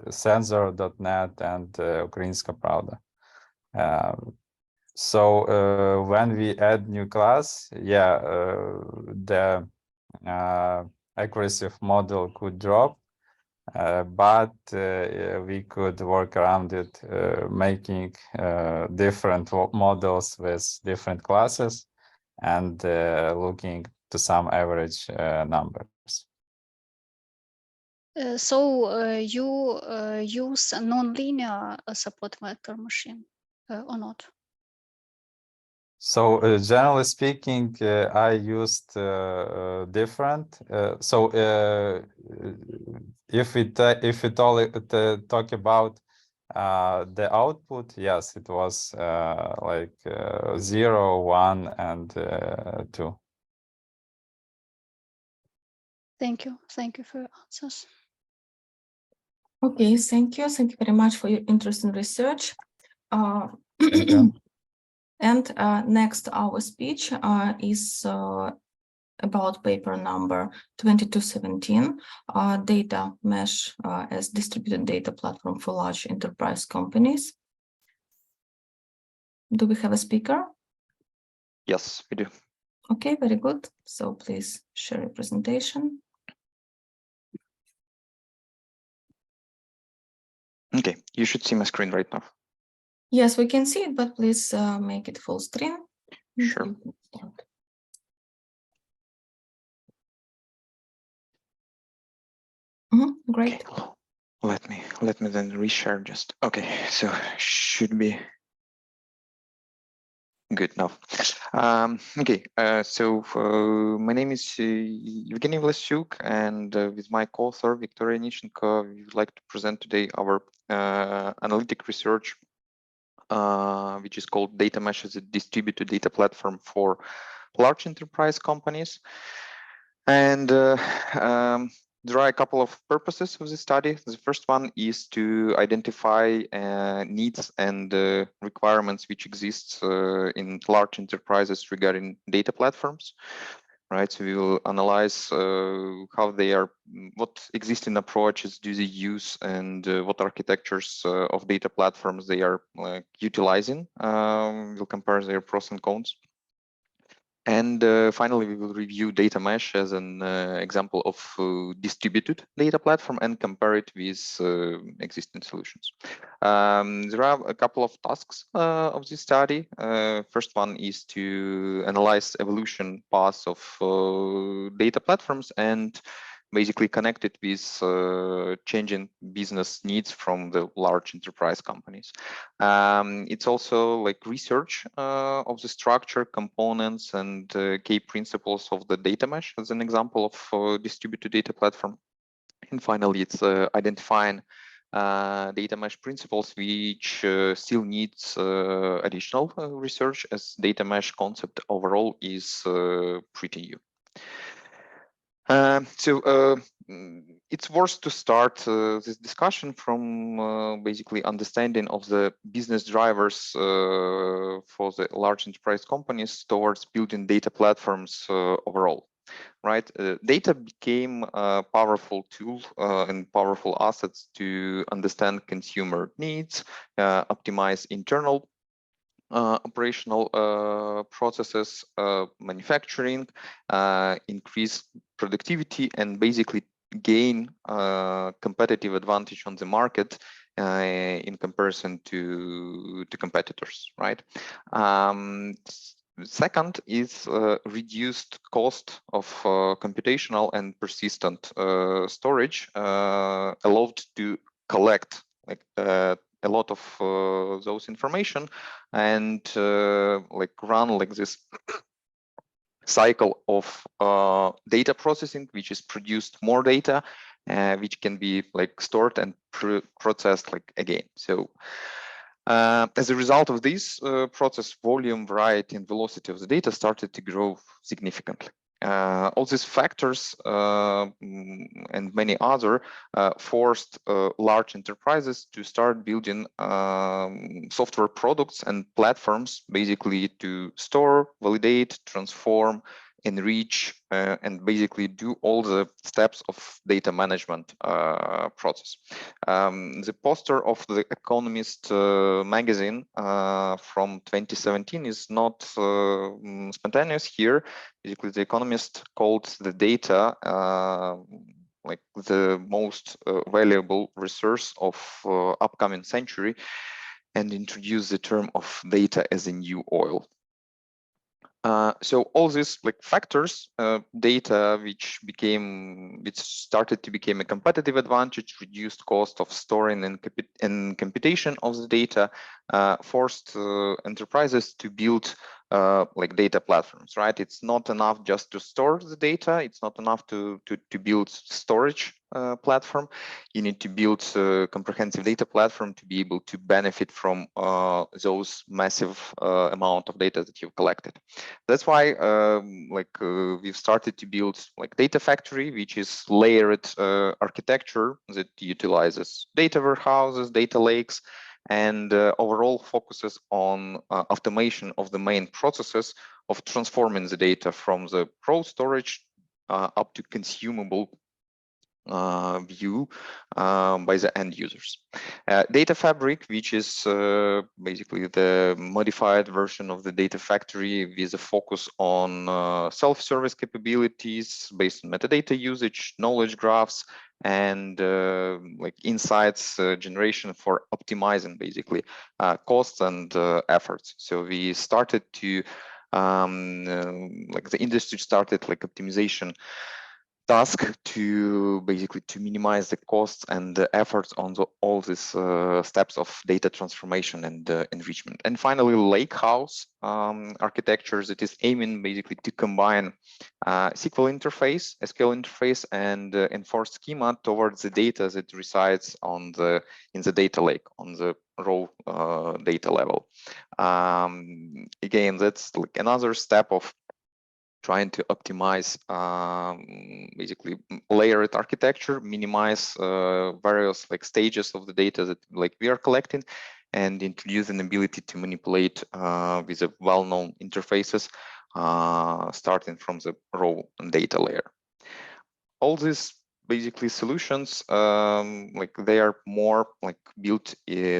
Censor.net, and Ukrainska Pravda. So when we add new class, the accuracy of model could drop, but we could work around it, making different models with different classes and looking to some average numbers. You use a non-linear support vector machine or not? So generally speaking, I used different. If we talk about the output, yes, it was like 0, 1, and 2. Thank you for your answers. Okay, thank you very much for your interesting research. Thank you. And next, our speech is about paper number 2217, data mesh as distributed data platform for large enterprise companies. Do we have a speaker? Yes, we do. Okay, very good. So please share your presentation. Okay, you should see my screen right now. Yes, we can see it, but please make it full screen. Sure. Great. Okay. Let me then reshare just. Okay, so should be good now. Okay, so my name is Evgeny Vlasyuk, and with my co-author Victoria Nishenko, we would like to present today our analytic research, which is called Data Mesh as a distributed data platform for large enterprise companies. And there are a couple of purposes of this study. The first one is to identify needs and requirements which exist in large enterprises regarding data platforms. Right, so we will analyze how they are, what existing approaches do they use, and what architectures of data platforms they are utilizing. We'll compare their pros and cons. And finally, we will review data mesh as an example of distributed data platform and compare it with existing solutions. There are a couple of tasks of this study. First one is to analyze evolution paths of data platforms and basically connect it with changing business needs from the large enterprise companies. It's also like research of the structure, components, and key principles of the data mesh as an example of distributed data platform. And finally, it's identifying data mesh principles which still needs additional research, as data mesh concept overall is pretty new. It's worth to start this discussion from basically understanding of the business drivers for the large enterprise companies towards building data platforms overall. Right, data became a powerful tool and powerful assets to understand consumer needs, optimize internal operational processes, manufacturing, increase productivity, and basically gain competitive advantage on the market in comparison to competitors, right? Second is reduced cost of computational and persistent storage, allowed to collect like a lot of those information and like run like this cycle of data processing, which is produced more data, which can be like stored and processed like again. So as a result of this, process volume, variety, and velocity of the data started to grow significantly. All these factors and many other forced large enterprises to start building software products and platforms, basically to store, validate, transform, enrich, and basically do all the steps of data management process. The poster of the Economist magazine from 2017 is not spontaneous here. Basically, the Economist called the data like the most valuable resource of upcoming century, and introduced the term of data as a new oil. So all these like factors, data which started to become a competitive advantage, reduced cost of storing and computation of the data, forced enterprises to build like data platforms, right? It's not enough just to store the data. It's not enough to build storage platform. You need to build a comprehensive data platform to be able to benefit from those massive amount of data that you've collected. That's why we've started to build like data factory, which is layered architecture that utilizes data warehouses, data lakes, and overall focuses on automation of the main processes of transforming the data from the raw storage up to consumable view by the end users. Data Fabric, which is basically the modified version of the data factory with a focus on self-service capabilities based on metadata usage, knowledge graphs, and like insights generation for optimizing basically costs and efforts. So we started to like the industry started like optimization task to basically to minimize the costs and the efforts on all these steps of data transformation and enrichment. And finally, lakehouse architectures that is aiming basically to combine SQL interface, SQL interface, and enforced schema towards the data that resides in the data lake on the raw data level. Again, that's like another step of trying to optimize basically layered architecture, minimize various like stages of the data that like we are collecting, and introduce an ability to manipulate with a well-known interfaces starting from the raw data layer. All these basically solutions like they are more like built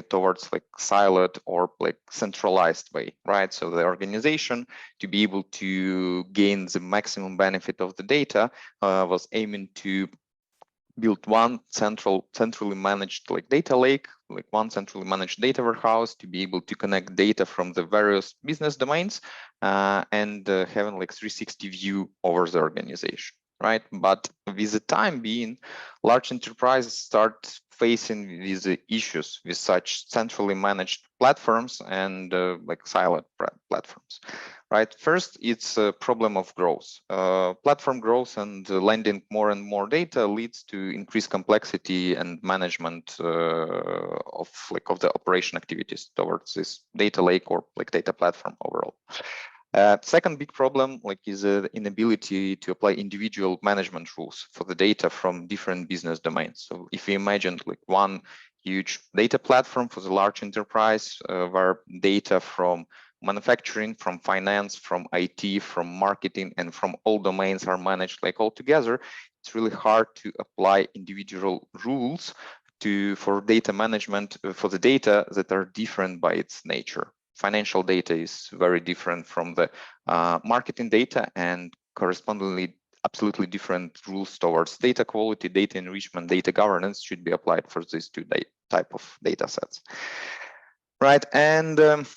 towards like siloed or like centralized way, right? So the organization, to be able to gain the maximum benefit of the data, was aiming to build one centrally managed like data lake, like one centrally managed data warehouse, to be able to connect data from the various business domains and having like 360 view over the organization, right? But with the time being, large enterprises start facing these issues with such centrally managed platforms and like siloed platforms, right? First, it's a problem of growth. Platform growth and lending more and more data leads to increased complexity and management of the operation activities towards this data lake or like data platform overall. Second big problem is the inability to apply individual management rules for the data from different business domains. So if you imagine like one huge data platform for the large enterprise where data from manufacturing, from finance, from IT, from marketing, and from all domains are managed like all together, it's really hard to apply individual rules for data management for the data that are different by its nature. Financial data is very different from the marketing data, and correspondingly absolutely different rules towards data quality, data enrichment, data governance should be applied for these two type of data sets, right? And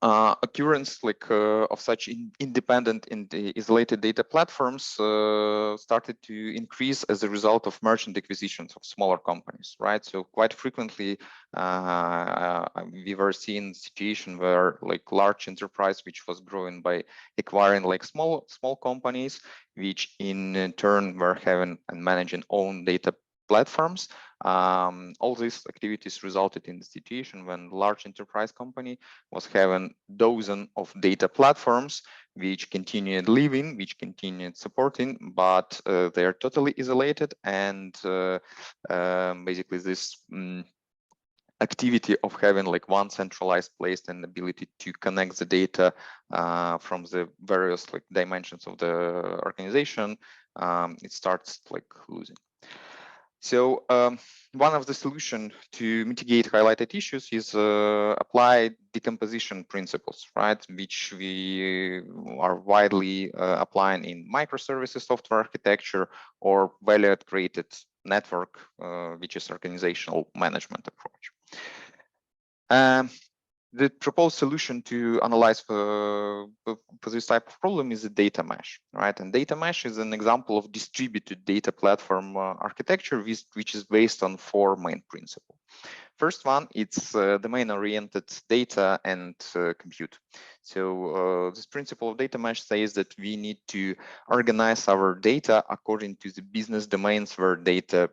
occurrence of such independent and isolated data platforms started to increase as a result of merchant acquisitions of smaller companies, right? So quite frequently we were seeing situation where large enterprise which was growing by acquiring small companies, which in turn were having and managing own data platforms. All these activities resulted in the situation when large enterprise company was having dozens of data platforms which continued living, which continued supporting, but they are totally isolated, and basically this activity of having one centralized place and ability to connect the data from the various dimensions of the organization, it starts losing. So one of the solutions to mitigate highlighted issues is apply decomposition principles, right? Which we are widely applying in microservices software architecture or value-add created network, which is organizational management approach. the proposed solution to analyze for this type of problem is a data mesh, right? And data mesh is an example of distributed data platform architecture, which is based on 4 main principles. First one, it's domain-oriented data and compute. So this principle of data mesh says that we need to organize our data according to the business domains where data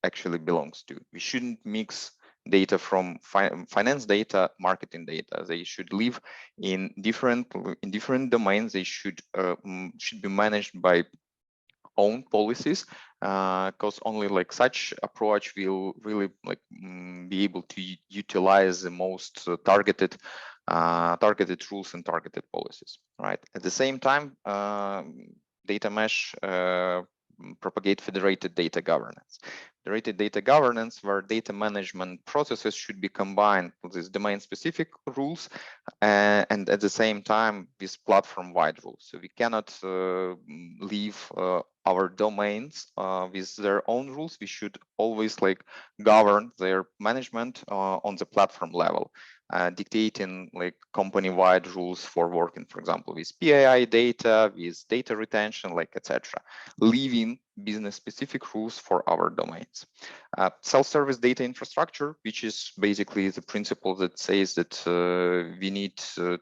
actually belongs to. We shouldn't mix data from finance data, marketing data. They should live in different domains. They should be managed by own policies, because only like such approach will really like be able to utilize the most targeted rules and targeted policies, right? At the same time, data mesh propagate federated data governance. Federated data governance, where data management processes should be combined with these domain-specific rules and at the same time with platform-wide rules. So we cannot leave our domains with their own rules. We should always like govern their management on the platform level, dictating like company-wide rules for working, for example, with PII data, with data retention, like etc., leaving business-specific rules for our domains. Self-service data infrastructure, which is basically the principle that says that we need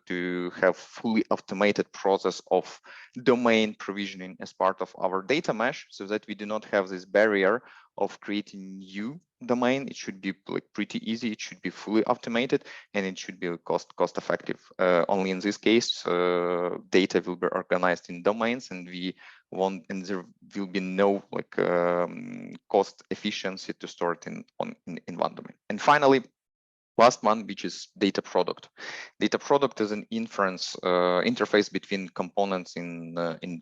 to have fully automated process of domain provisioning as part of our data mesh, so that we do not have this barrier of creating new domain. It should be like pretty easy. It should be fully automated, and it should be cost effective. Only in this case, data will be organized in domains, and there will be no like cost efficiency to store it in one domain. And finally, last one, which is data product. Data product is an inference interface between components in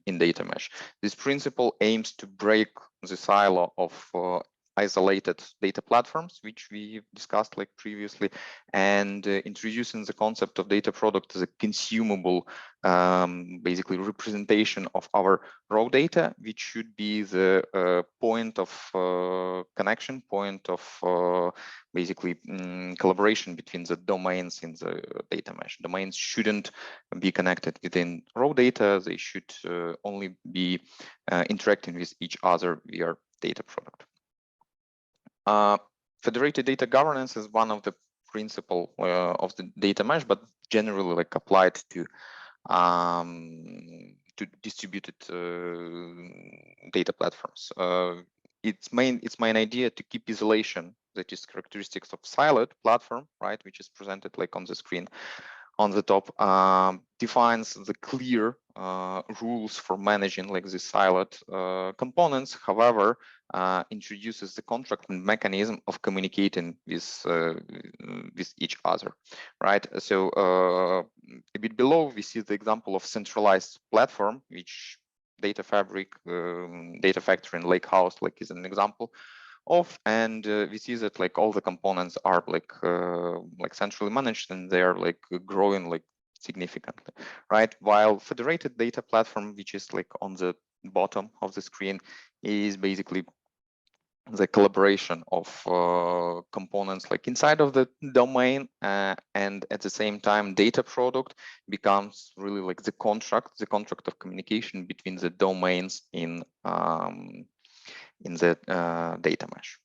data mesh. This principle aims to break the silo of isolated data platforms, which we discussed like previously, and introducing the concept of data product as a consumable, basically representation of our raw data, which should be the point of connection, point of basically collaboration between the domains in the data mesh. Domains shouldn't be connected within raw data. They should only be interacting with each other via data product. Federated data governance is one of the principle of the data mesh, but generally like applied to distributed data platforms. Its main idea to keep isolation, that is characteristics of siloed platform, right, which is presented like on the screen on the top, defines the clear rules for managing like the siloed components. However, introduces the contract mechanism of communicating with each other, right? So a bit below, we see the example of centralized platform, which Data Fabric, Data Factory, and Lakehouse like is an example of, and we see that like all the components are like centrally managed, and they are like growing like significantly, right? While federated data platform, which is like on the bottom of the screen, is basically the collaboration of components like inside of the domain, and at the same time data product becomes really like the contract of communication between the domains in the data mesh,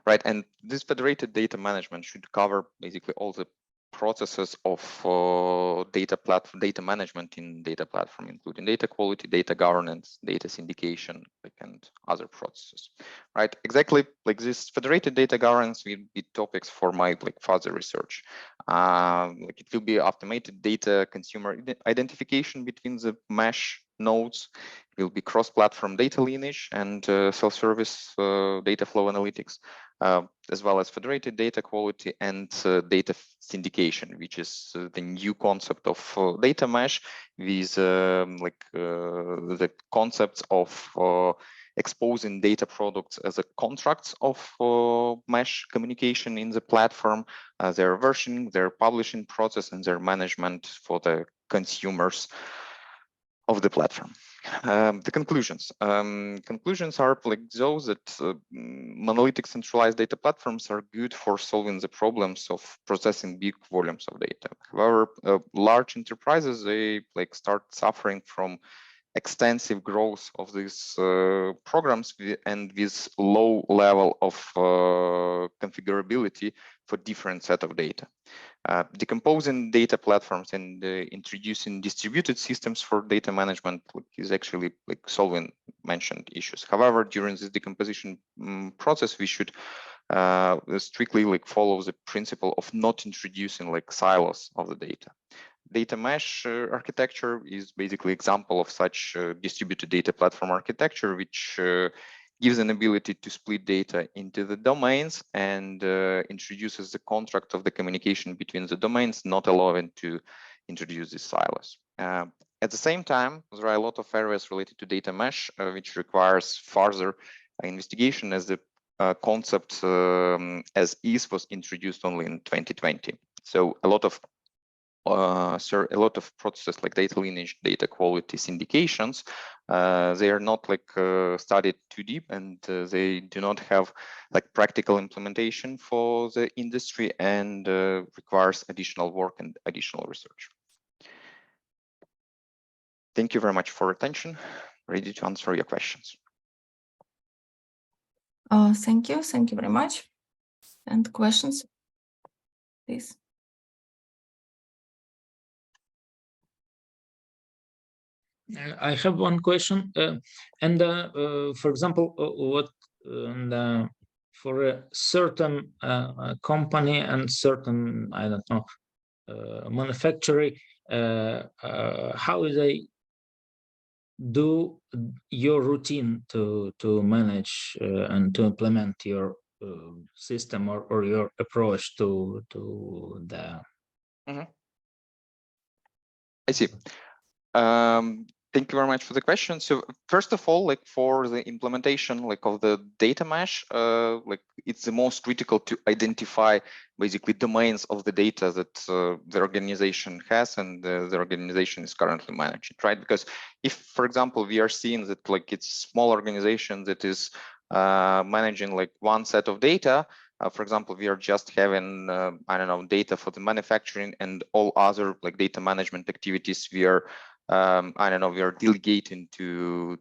right? And this federated data management should cover basically all the processes of data management in data platform, including data quality, data governance, data syndication, and other processes, right? Exactly like this federated data governance will be topics for my further research. Like it will be automated data consumer identification between the mesh nodes. It will be cross-platform data lineage and self-service data flow analytics, as well as federated data quality and data syndication, which is the new concept of data mesh with the concepts of exposing data products as a contracts of mesh communication in the platform, their versioning, their publishing process, and their management for the consumers of the platform. The conclusions. Conclusions are like those that monolithic centralized data platforms are good for solving the problems of processing big volumes of data. However, large enterprises, they like start suffering from extensive growth of these programs and with low level of configurability for different set of data. Decomposing data platforms and introducing distributed systems for data management is actually like solving mentioned issues. However, during this decomposition process, we should strictly like follow the principle of not introducing like silos of the data. Data mesh architecture is basically example of such distributed data platform architecture, which gives an ability to split data into the domains and introduces the contract of the communication between the domains, not allowing to introduce these silos. At the same time, there are a lot of areas related to data mesh, which requires further investigation, as the concept as is was introduced only in 2020. So a lot of processes like data lineage, data quality syndications, they are not like studied too deep, and they do not have like practical implementation for the industry, and requires additional work and additional research. Thank you very much for your attention. Ready to answer your questions. Thank you very much. And questions, please. I have one question, for example, what for a certain company and certain, I don't know, manufacturer, how they do your routine to manage and to implement your system or your approach to the. I see. Thank you very much for the question. So first of all, like for the implementation like of the data mesh, like it's the most critical to identify basically domains of the data that the organization has and the organization is currently managing, right? Because if, for example, we are seeing that like it's a small organization that is managing like one set of data, for example, we are just having, I don't know, data for the manufacturing and all other like data management activities we are I don't know, we are delegating to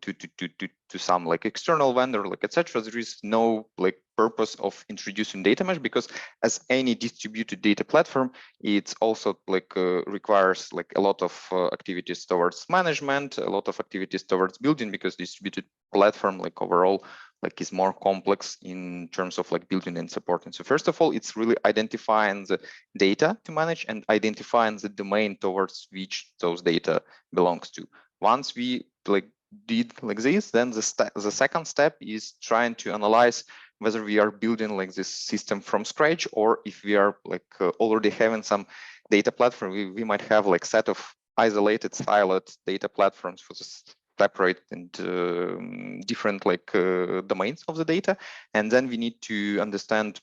some like external vendor, like etc. There is no like purpose of introducing data mesh, because as any distributed data platform, it's also like requires like a lot of activities towards management, a lot of activities towards building, because distributed platform like overall like is more complex in terms of like building and supporting. So first of all, it's really identifying the data to manage and identifying the domain towards which those data belongs to. Once we like did like this, then the second step is trying to analyze whether we are building like this system from scratch, or if we are like already having some data platform, we might have like set of isolated siloed data platforms for this separate into different like domains of the data, and then we need to understand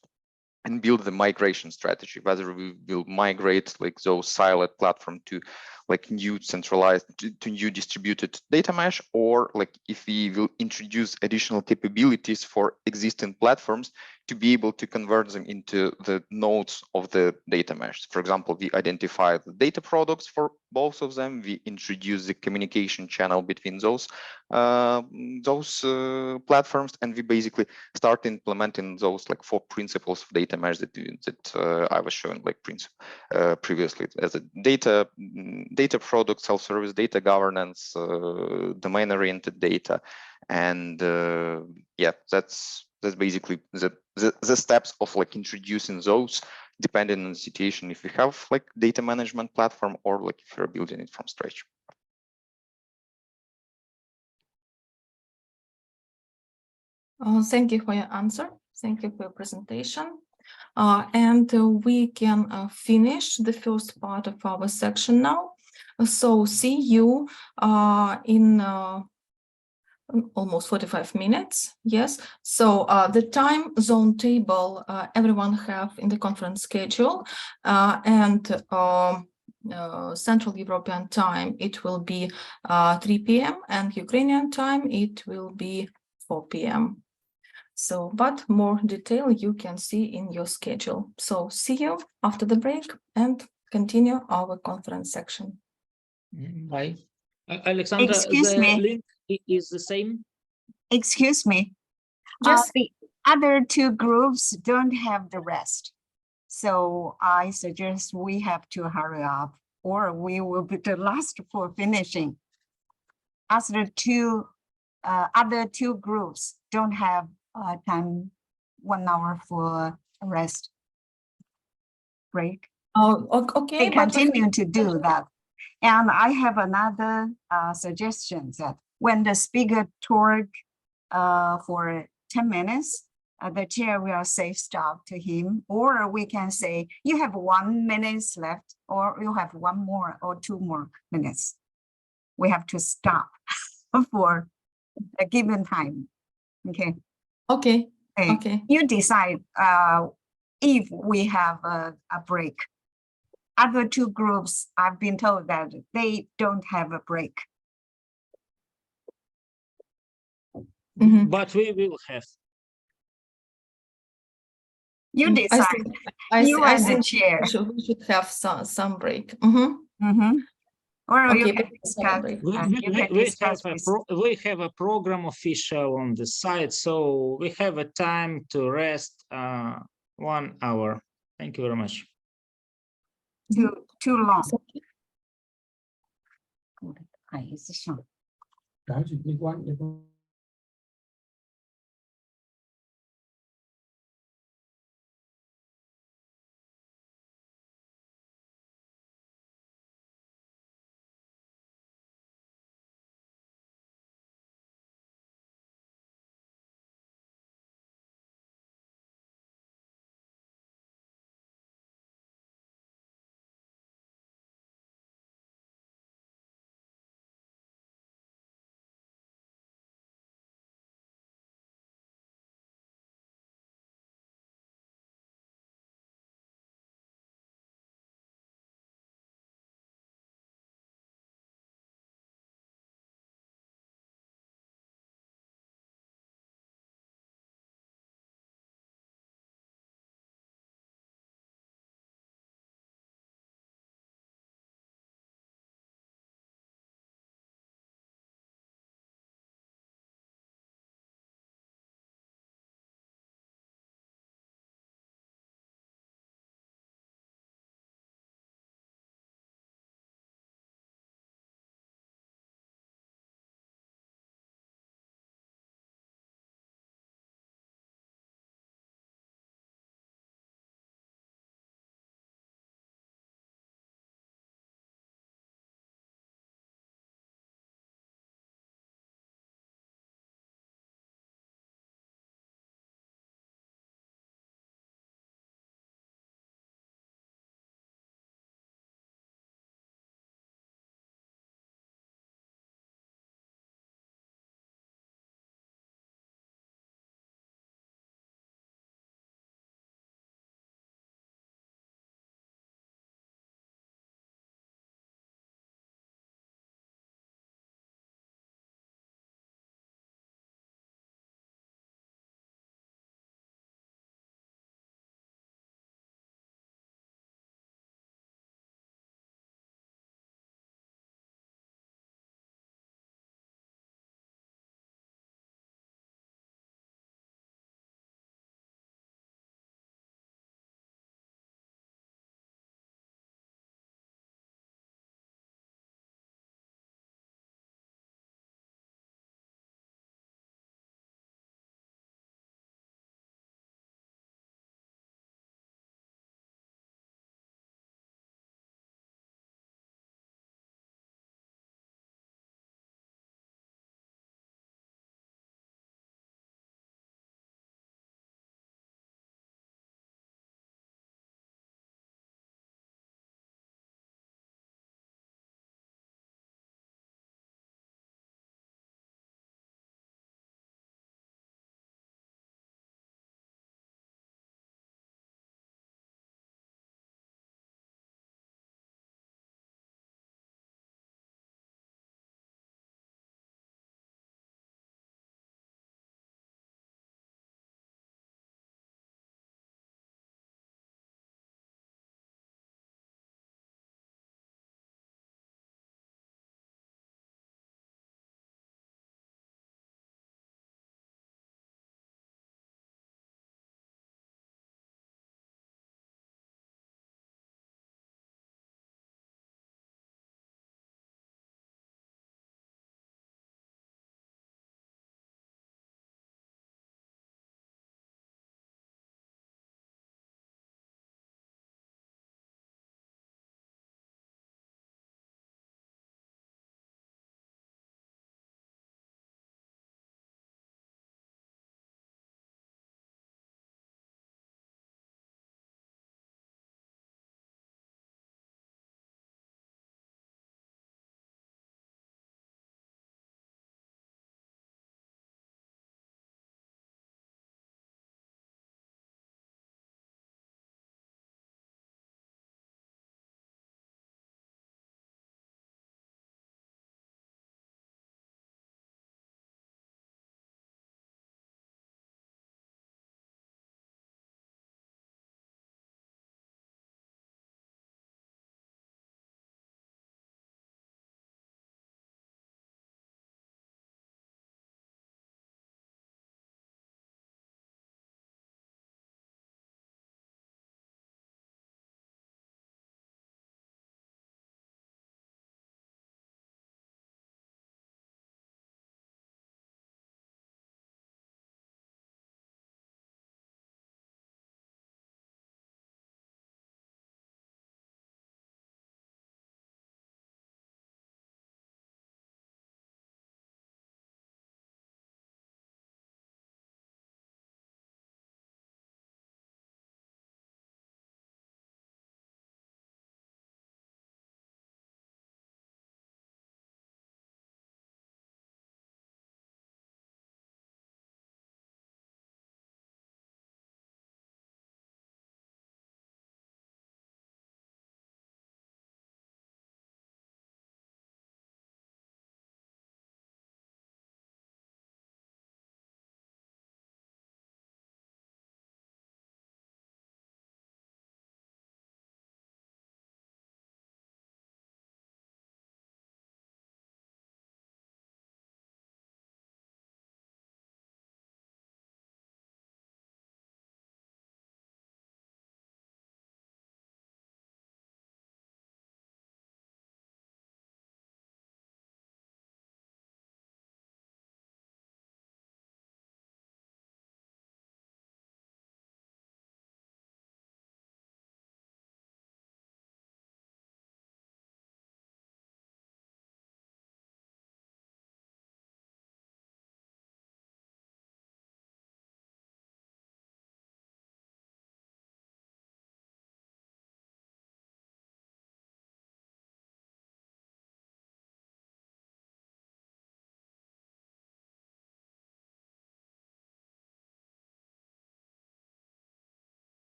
and build the migration strategy, whether we will migrate like those siloed platform to like new centralized to new distributed data mesh, or like if we will introduce additional capabilities for existing platforms to be able to convert them into the nodes of the data mesh. For example, we identify the data products for both of them. We introduce the communication channel between those platforms, and we basically start implementing those like 4 principles of data mesh that I was showing like previously, as a data product, self-service data governance, domain-oriented data, and yeah, that's basically the steps of like introducing those, depending on the situation, if we have like data management platform or like if you're building it from scratch. Thank you for your answer. Thank you for your presentation. And we can finish the first part of our section now. So see you in almost 45 minutes. Yes. So the time zone table everyone have in the conference schedule, and Central European time, it will be 3 p.m. and Ukrainian time, it will be 4 p.m. So, but more detail you can see in your schedule. So see you after the break and continue our conference section. Bye. Alexandra, Excuse the me. link is the same? Excuse me. Yes. The other two groups don't have the rest. So I suggest we have to hurry up or we will be the last for finishing. As the other two groups don't have time 1 hour for rest break. Oh, okay. They continue to do that. And I have another suggestion that when the speaker talk for 10 minutes, the chair will say stop to him, or we can say you have 1 minute left, or you have 1 more or 2 more minutes. We have to stop for a given time. Okay. Okay. Okay. Okay. You decide if we have a break. Other two groups, I've been told that they don't have a break. But we will have. You decide. You are the chair. We should have some break. Or Okay, you can discuss. We have a program official on the site, so we have a time to rest 1 hour. Thank you very much. Too long.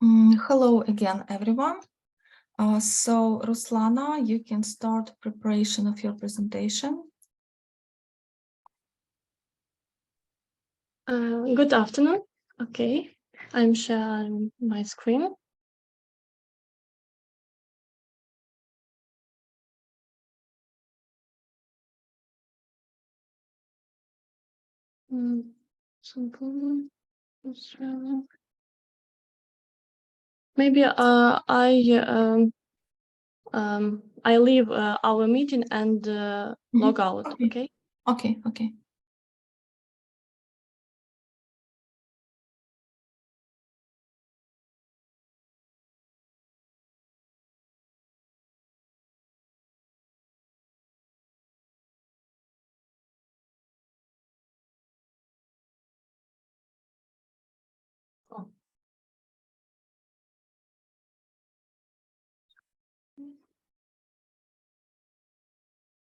Hello again, everyone. So Ruslana, you can start preparation of your presentation. Good afternoon. Okay, I'm sharing my screen. Maybe I leave our meeting and log out. Okay. Okay. Okay.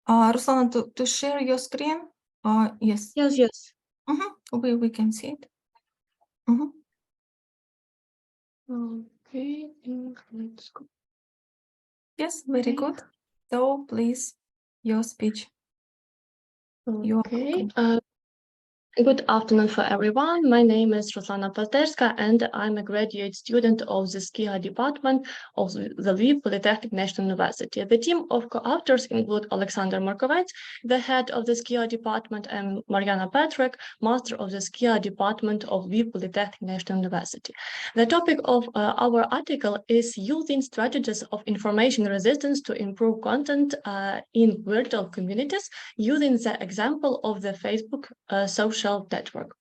Ruslana, to share your screen? Yes. Yes. We can see it. Okay, let's go. Yes, very good. So please, your speech. Okay. Good afternoon for everyone. My name is Ruslana Pasterska and I'm a graduate student of the ICCSEEA department of the Lviv Polytechnic National University. The team of co-authors include Alexander Markovets, the head of the ICCSEEA department, and Mariana Patrick, master of the ICCSEEA department of Lviv Polytechnic National University. The topic of our article is using strategies of information resistance to improve content in virtual communities, using the example of the Facebook social network.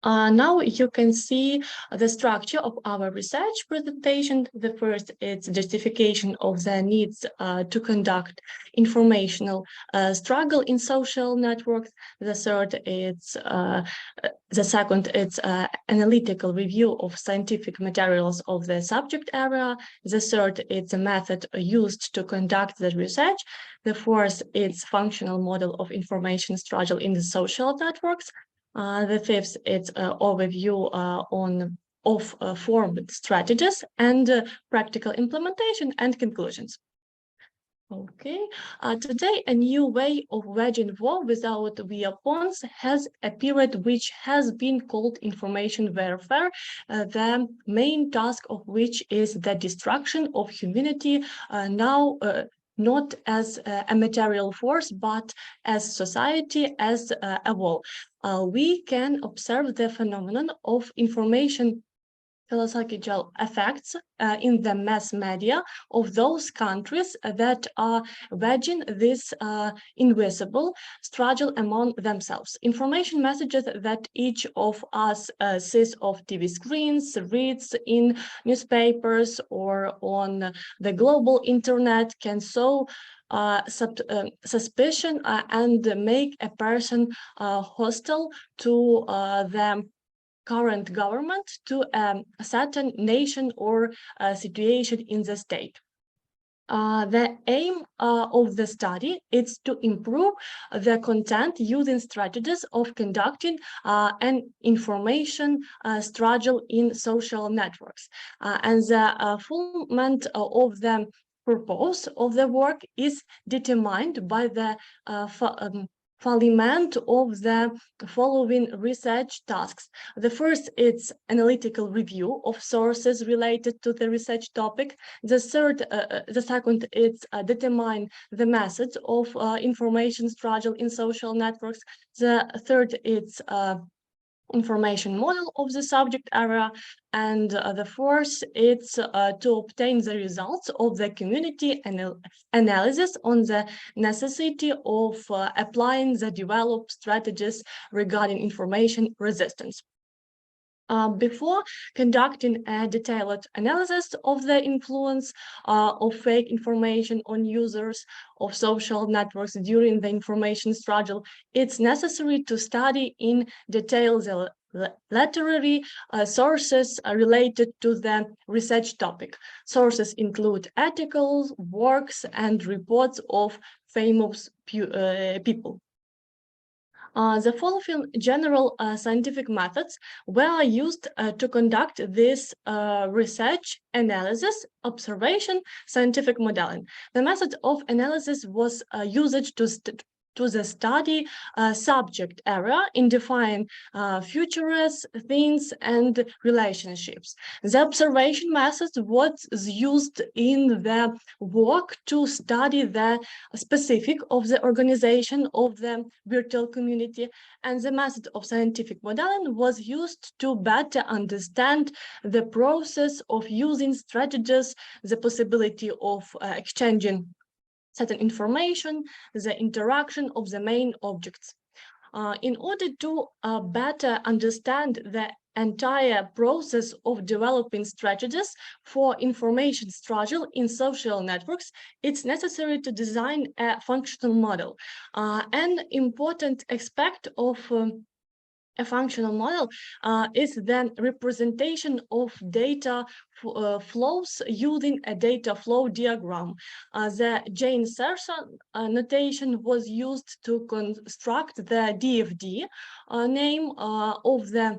Now you can see the structure of our research presentation. The first is justification of the needs to conduct informational struggle in social networks. The third is the second is analytical review of scientific materials of the subject area. The third is the method used to conduct the research. The fourth is functional model of information struggle in the social networks. The fifth is overview of formed strategies and practical implementation and conclusions. Okay, today a new way of waging war without weapons has appeared, which has been called information warfare, the main task of which is the destruction of humanity now not as a material force, but as society as a whole. We can observe the phenomenon of information philosophical effects in the mass media of those countries that are waging this invisible struggle among themselves. Information messages that each of us sees off TV screens, reads in newspapers or on the global internet can sow suspicion and make a person hostile to the current government, to a certain nation or situation in the state. The aim of the study is to improve the content using strategies of conducting an information struggle in social networks. And the fulfillment of the purpose of the work is determined by the fulfillment of the following research tasks. The first is analytical review of sources related to the research topic. The second is determine the methods of information struggle in social networks. The third is information model of the subject area, and the fourth is to obtain the results of the community analysis on the necessity of applying the developed strategies regarding information resistance. Before conducting a detailed analysis of the influence of fake information on users of social networks during the information struggle, it's necessary to study in detail the literary sources related to the research topic. Sources include articles, works, and reports of famous people. The following general scientific methods were used to conduct this research, analysis, observation, scientific modeling. The method of analysis was used to the study subject area in defining futures, things, and relationships. The observation method was used in the work to study the specific of the organization of the virtual community, and the method of scientific modeling was used to better understand the process of using strategies, the possibility of exchanging certain information, the interaction of the main objects. In order to better understand the entire process of developing strategies for information struggle in social networks, it's necessary to design a functional model. An important aspect of a functional model is the representation of data flows using a data flow diagram. The Jane-Serson notation was used to construct the DFD name of the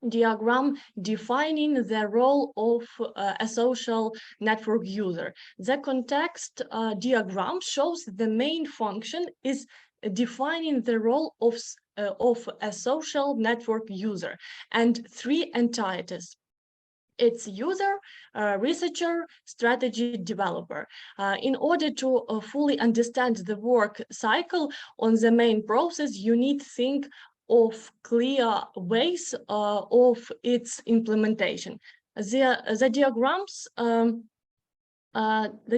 diagram, defining the role of a social network user. The context diagram shows the main function is defining the role of a social network user and three entities. It's user, researcher, strategy developer. In order to fully understand the work cycle on the main process, you need to think of clear ways of its implementation. The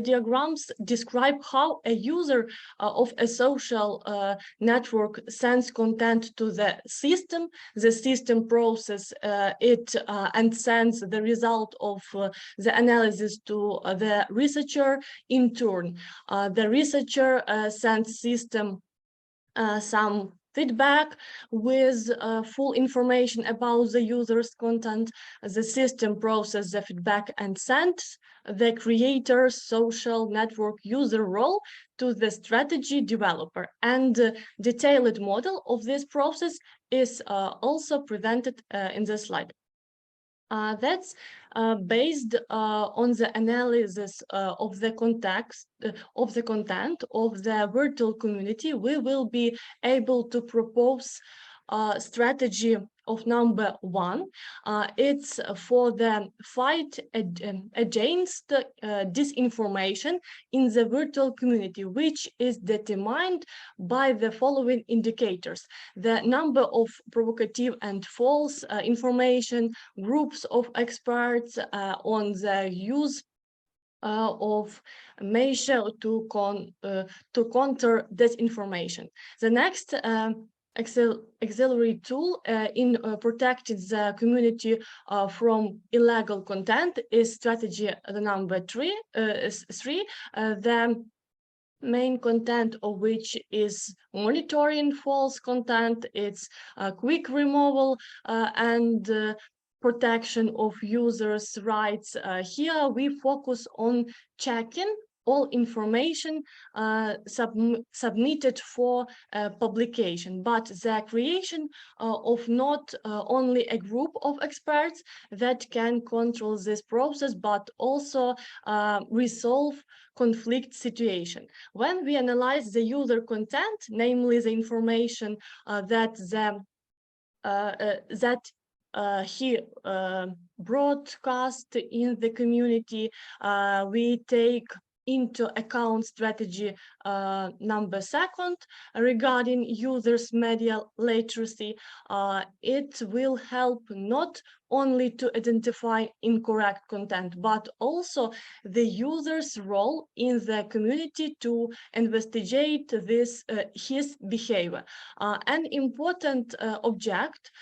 diagrams describe how a user of a social network sends content to the system process it and sends the result of the analysis to the researcher. In turn, the researcher sends system some feedback with full information about the user's content. The system processes the feedback and sends the creator's social network user role to the strategy developer. And the detailed model of this process is also presented in the slide. That's based on the analysis of the context of the content of the virtual community. We will be able to propose strategy of number 1. It's for the fight against disinformation in the virtual community, which is determined by the following indicators: the number of provocative and false information, groups of experts on the use of measure to counter disinformation. The next auxiliary tool in protecting the community from illegal content is strategy number 3. The main content of which is monitoring false content, its quick removal and protection of users' rights. Here we focus on checking all information submitted for publication, but the creation of not only a group of experts that can control this process, but also resolve conflict situation. When we analyze the user content, namely the information that he broadcast in the community, we take into account strategy number 2 regarding users' media literacy. It will help not only to identify incorrect content, but also the user's role in the community to investigate his behavior. An important object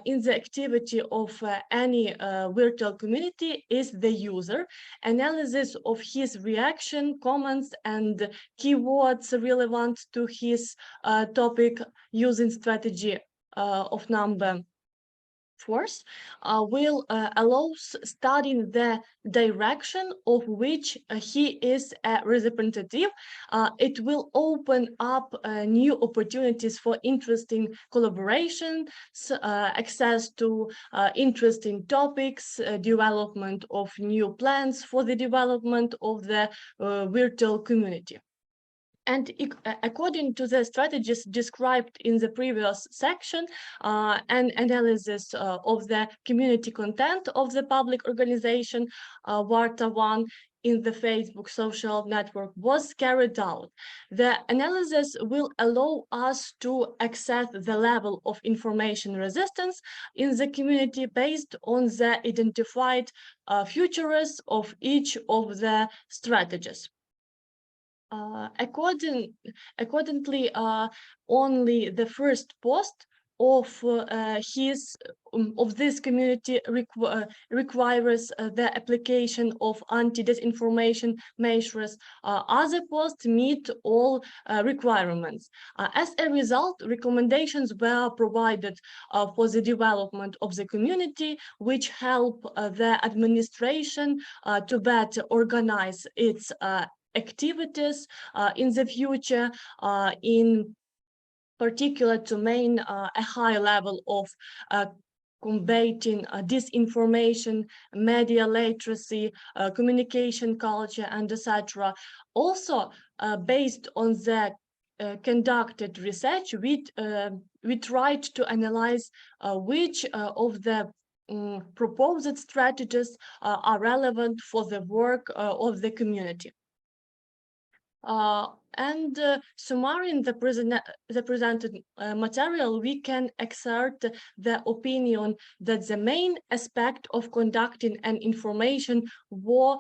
in the activity of any virtual community is the user. Analysis of his reaction, comments, and keywords relevant to his topic using strategy of number force will allow studying the direction of which he is a representative. It will open up new opportunities for interesting collaboration, access to interesting topics, development of new plans for the development of the virtual community. And according to the strategies described in the previous section, an analysis of the community content of the public organization, Warta1, in the Facebook social network was carried out. The analysis will allow us to assess the level of information resistance in the community based on the identified features of each of the strategies. Accordingly, only the first post of this community requires the application of anti-disinformation measures. Other posts meet all requirements. As a result, recommendations were provided for the development of the community, which help the administration to better organize its activities in the future, in particular to maintain a high level of combating disinformation, media literacy, communication culture, and etc. Also, based on the conducted research, we tried to analyze which of the proposed strategies are relevant for the work of the community. Summarizing the presented material, we can exert the opinion that the main aspect of conducting an information war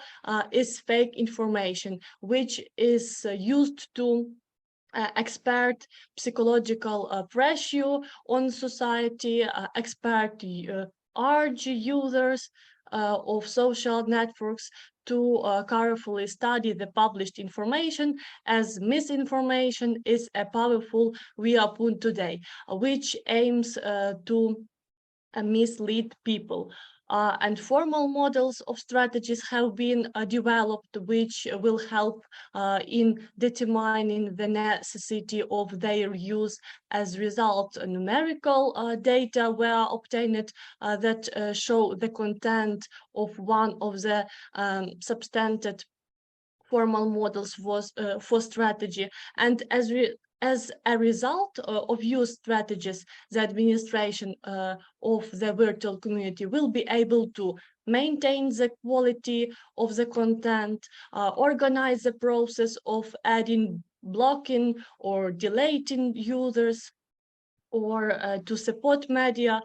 is fake information, which is used to expert psychological pressure on society, expert urge users of social networks to carefully study the published information, as misinformation is a powerful weapon today, which aims to mislead people. And formal models of strategies have been developed, which will help in determining the necessity of their use. As a result, numerical data were obtained that show the content of one of the substantive formal models was for strategy. And as a result of used strategies, the administration of the virtual community will be able to maintain the quality of the content, organize the process of adding, blocking, or deleting users, or to support media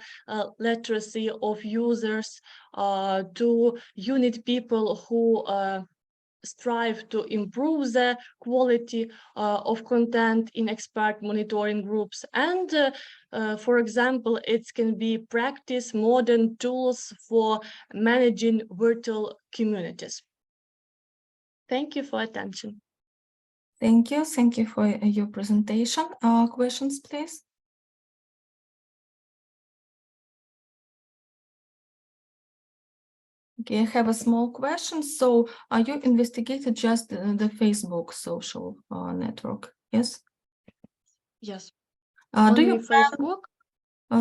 literacy of users, to unite people who strive to improve the quality of content in expert monitoring groups. And for example, it can be practice modern tools for managing virtual communities. Thank you for attention. Thank you for your presentation. Questions, please. Okay, I have a small question. So, you investigated just the Facebook social network? Yes. Yes. Do you Facebook?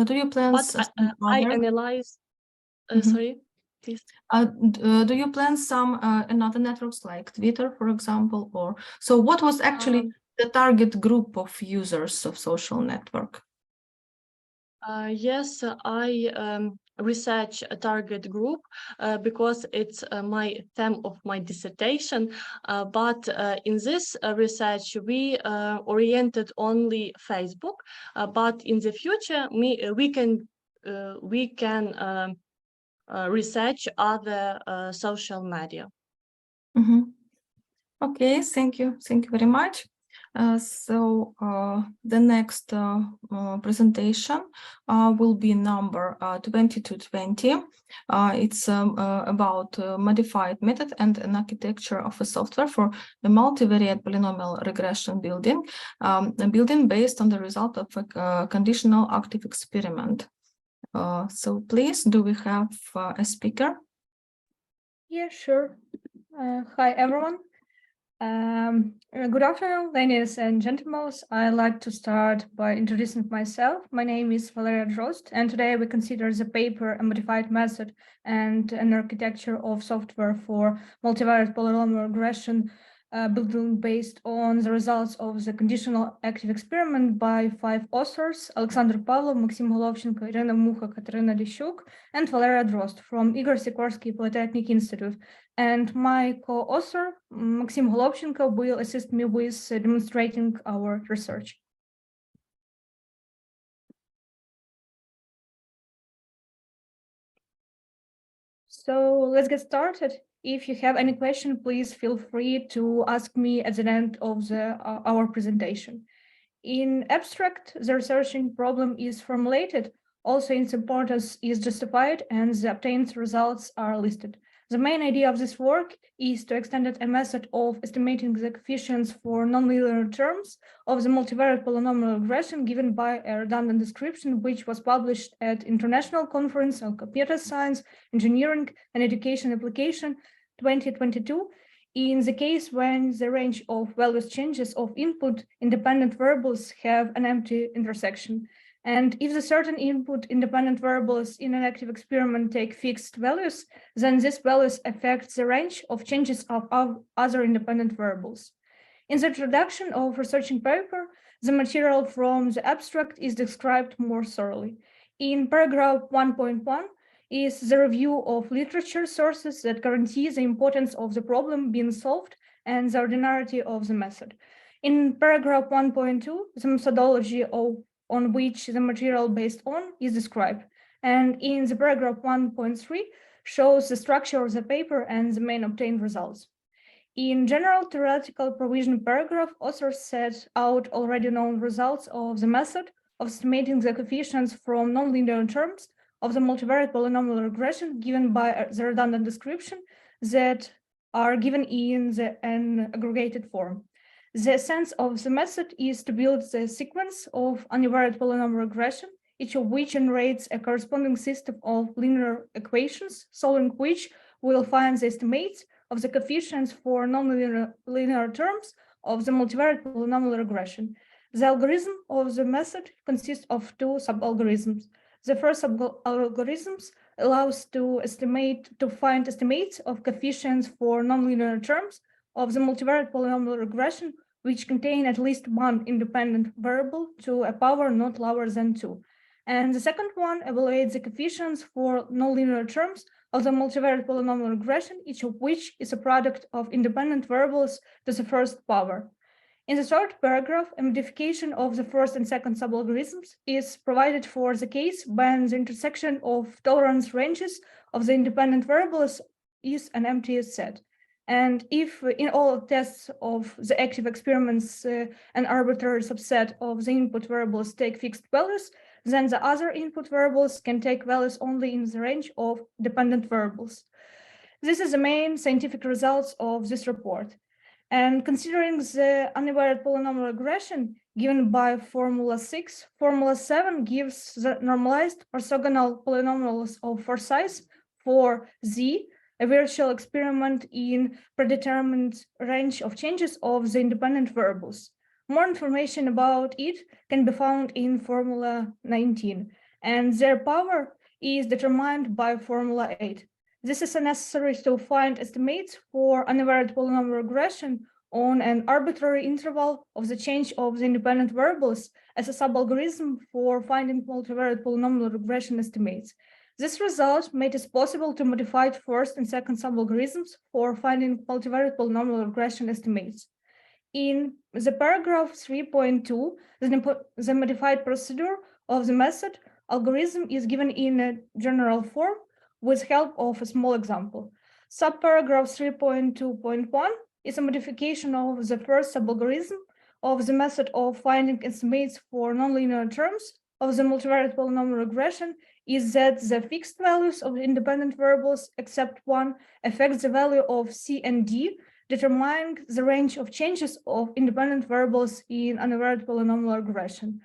Do you plan? But I analyze. Sorry, please. Do you plan some another networks like Twitter, for example, or so? What was actually the target group of users of social network? Yes, I research a target group because it's my theme of my dissertation. But in this research, we oriented only Facebook. But in the future, we can research other social media. Mm-hmm. Okay, thank you very much. So the next presentation will be number 2220. It's about modified method and an architecture of a software for a multivariate polynomial regression building, based on the result of a conditional active experiment. So please, do we have a speaker? Yeah, sure. Hi, everyone. Good afternoon, ladies and gentlemen. I'd like to start by introducing myself. My name is Valeria Drost, and today we consider the paper a modified method and an architecture of software for multivariate polynomial regression building based on the results of the conditional active experiment by 5 authors: Alexander Pavlov, Maxim Golovchenko, Irina Mucha, Katerina Lishuk, and Valeria Drost from Igor Sikorsky Polytechnic Institute. And my co-author, Maxim Golovchenko, will assist me with demonstrating our research. So let's get started. If you have any question, please feel free to ask me at the end of our presentation. In abstract, the researching problem is formulated, also its importance is justified, and the obtained results are listed. The main idea of this work is to extend a method of estimating the coefficients for nonlinear terms of the multivariate polynomial regression given by a redundant description, which was published at International Conference on Computer Science, Engineering and Education Application 2022, in the case when the range of values changes of input independent variables have an empty intersection. And if the certain input independent variables in an active experiment take fixed values, then these values affect the range of changes of other independent variables. In the introduction of researching paper, the material from the abstract is described more thoroughly. In paragraph 1.1, is the review of literature sources that guarantee the importance of the problem being solved and the ordinarity of the method. In paragraph 1.2, the methodology on which the material based on is described. And in the paragraph 1.3 shows the structure of the paper and the main obtained results. In general theoretical provision paragraph, authors set out already known results of the method of estimating the coefficients from nonlinear terms of the multivariate polynomial regression given by the redundant description that are given in an aggregated form. The essence of the method is to build the sequence of univariate polynomial regression, each of which generates a corresponding system of linear equations, solving which will find the estimates of the coefficients for nonlinear terms of the multivariate polynomial regression. The algorithm of the method consists of 2 sub-algorithms. The first sub-algorithm allows to find estimates of coefficients for nonlinear terms of the multivariate polynomial regression which contain at least one independent variable to a power not lower than 2. And the second one evaluates the coefficients for nonlinear terms of the multivariate polynomial regression, each of which is a product of independent variables to the first power. In the third paragraph, a modification of the first and second subalgorithms is provided for the case when the intersection of tolerance ranges of the independent variables is an empty set. And if in all tests of the active experiments an arbitrary subset of the input variables take fixed values, then the other input variables can take values only in the range of dependent variables. This is the main scientific results of this report. And considering the univariate polynomial regression given by Formula 6, Formula 7 gives the normalized orthogonal polynomials of Forsyth for Z, a virtual experiment in predetermined range of changes of the independent variables. More information about it can be found in Formula 19, and their power is determined by Formula 8. This is necessary to find estimates for univariate polynomial regression on an arbitrary interval of the change of the independent variables as a subalgorithm for finding multivariate polynomial regression estimates. This result made it possible to modify first and second subalgorithms for finding multivariate polynomial regression estimates. In the paragraph 3.2, the modified procedure of the method algorithm is given in a general form with help of a small example. Subparagraph 3.2.1 is a modification of the first subalgorithm of the method of finding estimates for nonlinear terms of the multivariate polynomial regression is that the fixed values of the independent variables except one affect the value of C and D, determining the range of changes of independent variables in univariate polynomial regression.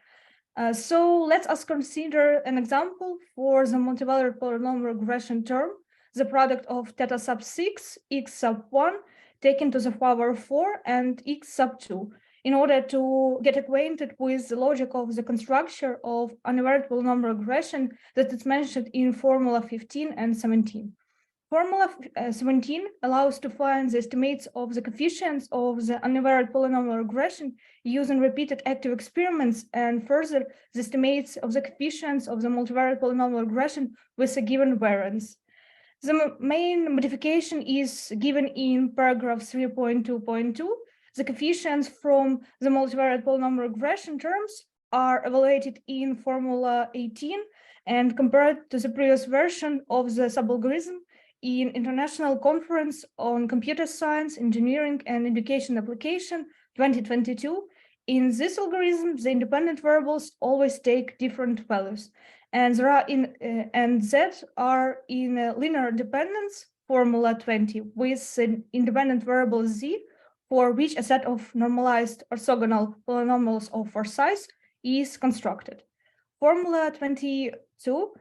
So let us consider an example for the multivariate polynomial regression term, the product of theta sub 6, x sub 1, taken to the power 4, and x sub 2, in order to get acquainted with the logic of the construction of univariate polynomial regression that is mentioned in formula 15 and 17. Formula 17 allows to find the estimates of the coefficients of the univariate polynomial regression using repeated active experiments, and further the estimates of the coefficients of the multivariate polynomial regression with a given variance. The main modification is given in paragraph 3.2.2. The coefficients from the multivariate polynomial regression terms are evaluated in formula 18 and compared to the previous version of the subalgorithm in International Conference on Computer Science, Engineering and Education Application 2022. In this algorithm, the independent variables always take different values, and there are and Z are in linear dependence, formula 20, with an independent variable Z, for which a set of normalized orthogonal polynomials of four size is constructed. Formula 22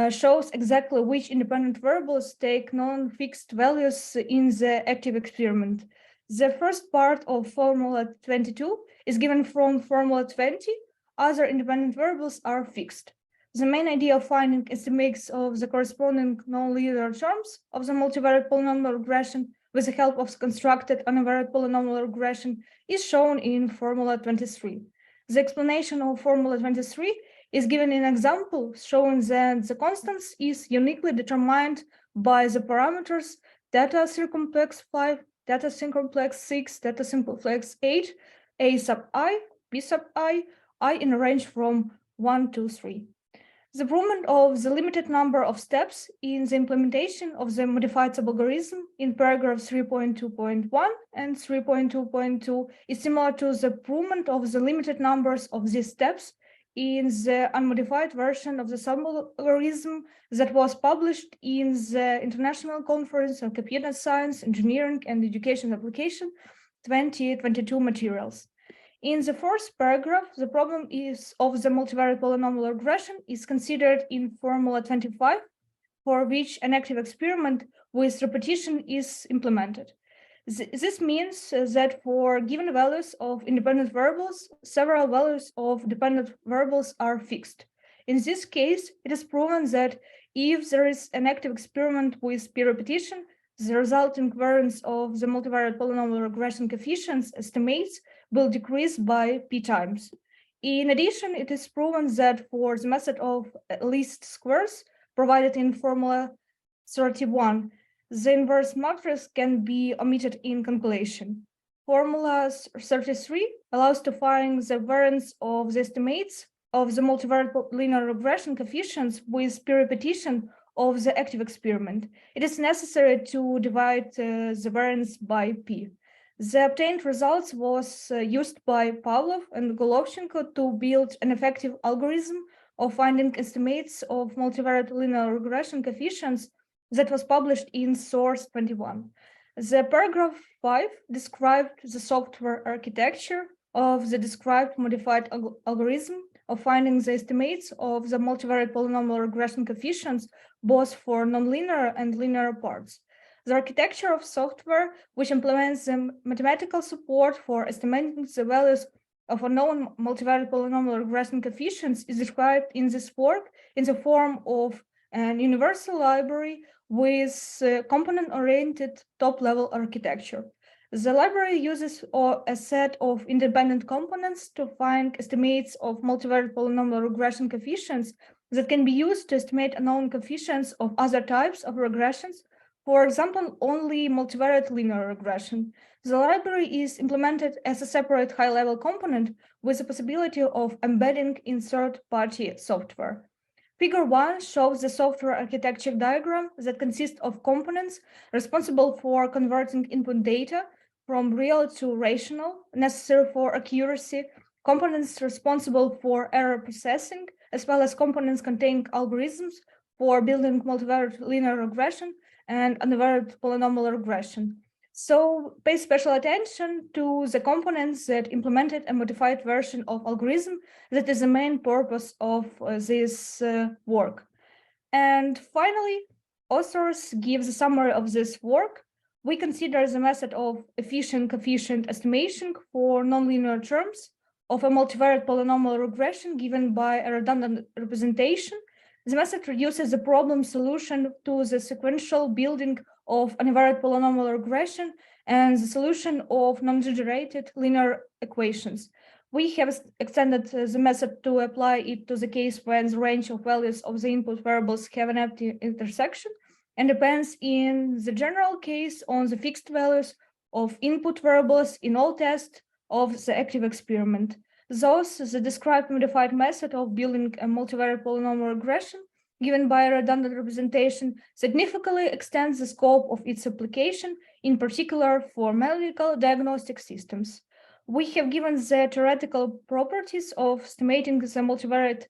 shows exactly which independent variables take non-fixed values in the active experiment. The first part of formula 22 is given from formula 20. Other independent variables are fixed. The main idea of finding estimates of the corresponding non-linear terms of the multivariate polynomial regression with the help of constructed univariate polynomial regression is shown in formula 23. The explanation of formula 23 is given in example showing that the constants is uniquely determined by the parameters theta circumflex 5, theta circumflex 6, theta circumflex 8, a sub I, b sub I in a range from 1 to 3. The improvement of the limited number of steps in the implementation of the modified subalgorithm in paragraph 3.2.1 and 3.2.2 is similar to the improvement of the limited numbers of these steps in the unmodified version of the subalgorithm that was published in the International Conference on Computer Science, Engineering and Education Application 2022 materials. In the first paragraph, the problem is of the multivariate polynomial regression is considered in formula 25, for which an active experiment with repetition is implemented. This means that for given values of independent variables, several values of dependent variables are fixed. In this case, it is proven that if there is an active experiment with p repetition, the resulting variance of the multivariate polynomial regression coefficients estimates will decrease by p times. In addition, it is proven that for the method of least squares provided in formula 31, the inverse matrix can be omitted in calculation. Formula 33 allows to find the variance of the estimates of the multivariate linear regression coefficients with p repetition of the active experiment. It is necessary to divide the variance by p. The obtained results was used by Pavlov and Golovchenko to build an effective algorithm of finding estimates of multivariate linear regression coefficients that was published in Source 21. The paragraph 5 described the software architecture of the described modified algorithm of finding the estimates of the multivariate polynomial regression coefficients both for nonlinear and linear parts. The architecture of software, which implements the mathematical support for estimating the values of unknown multivariate polynomial regression coefficients, is described in this work in the form of an universal library with component-oriented top-level architecture. The library uses a set of independent components to find estimates of multivariate polynomial regression coefficients that can be used to estimate unknown coefficients of other types of regressions. For example, only multivariate linear regression. The library is implemented as a separate high-level component with the possibility of embedding in third-party software. Figure 1 shows the software architecture diagram that consists of components responsible for converting input data from real to rational, necessary for accuracy, components responsible for error processing, as well as components containing algorithms for building multivariate linear regression and univariate polynomial regression. So pay special attention to the components that implemented a modified version of algorithm that is the main purpose of this work. And finally, authors give the summary of this work. We consider the method of efficient coefficient estimation for nonlinear terms of a multivariate polynomial regression given by a redundant representation. The method reduces the problem solution to the sequential building of univariate polynomial regression and the solution of non-generated linear equations. We have extended the method to apply it to the case when the range of values of the input variables have an empty intersection and depends in the general case on the fixed values of input variables in all tests of the active experiment. Thus, the described modified method of building a multivariate polynomial regression given by a redundant representation significantly extends the scope of its application, in particular for medical diagnostic systems. We have given the theoretical properties of estimating the multivariate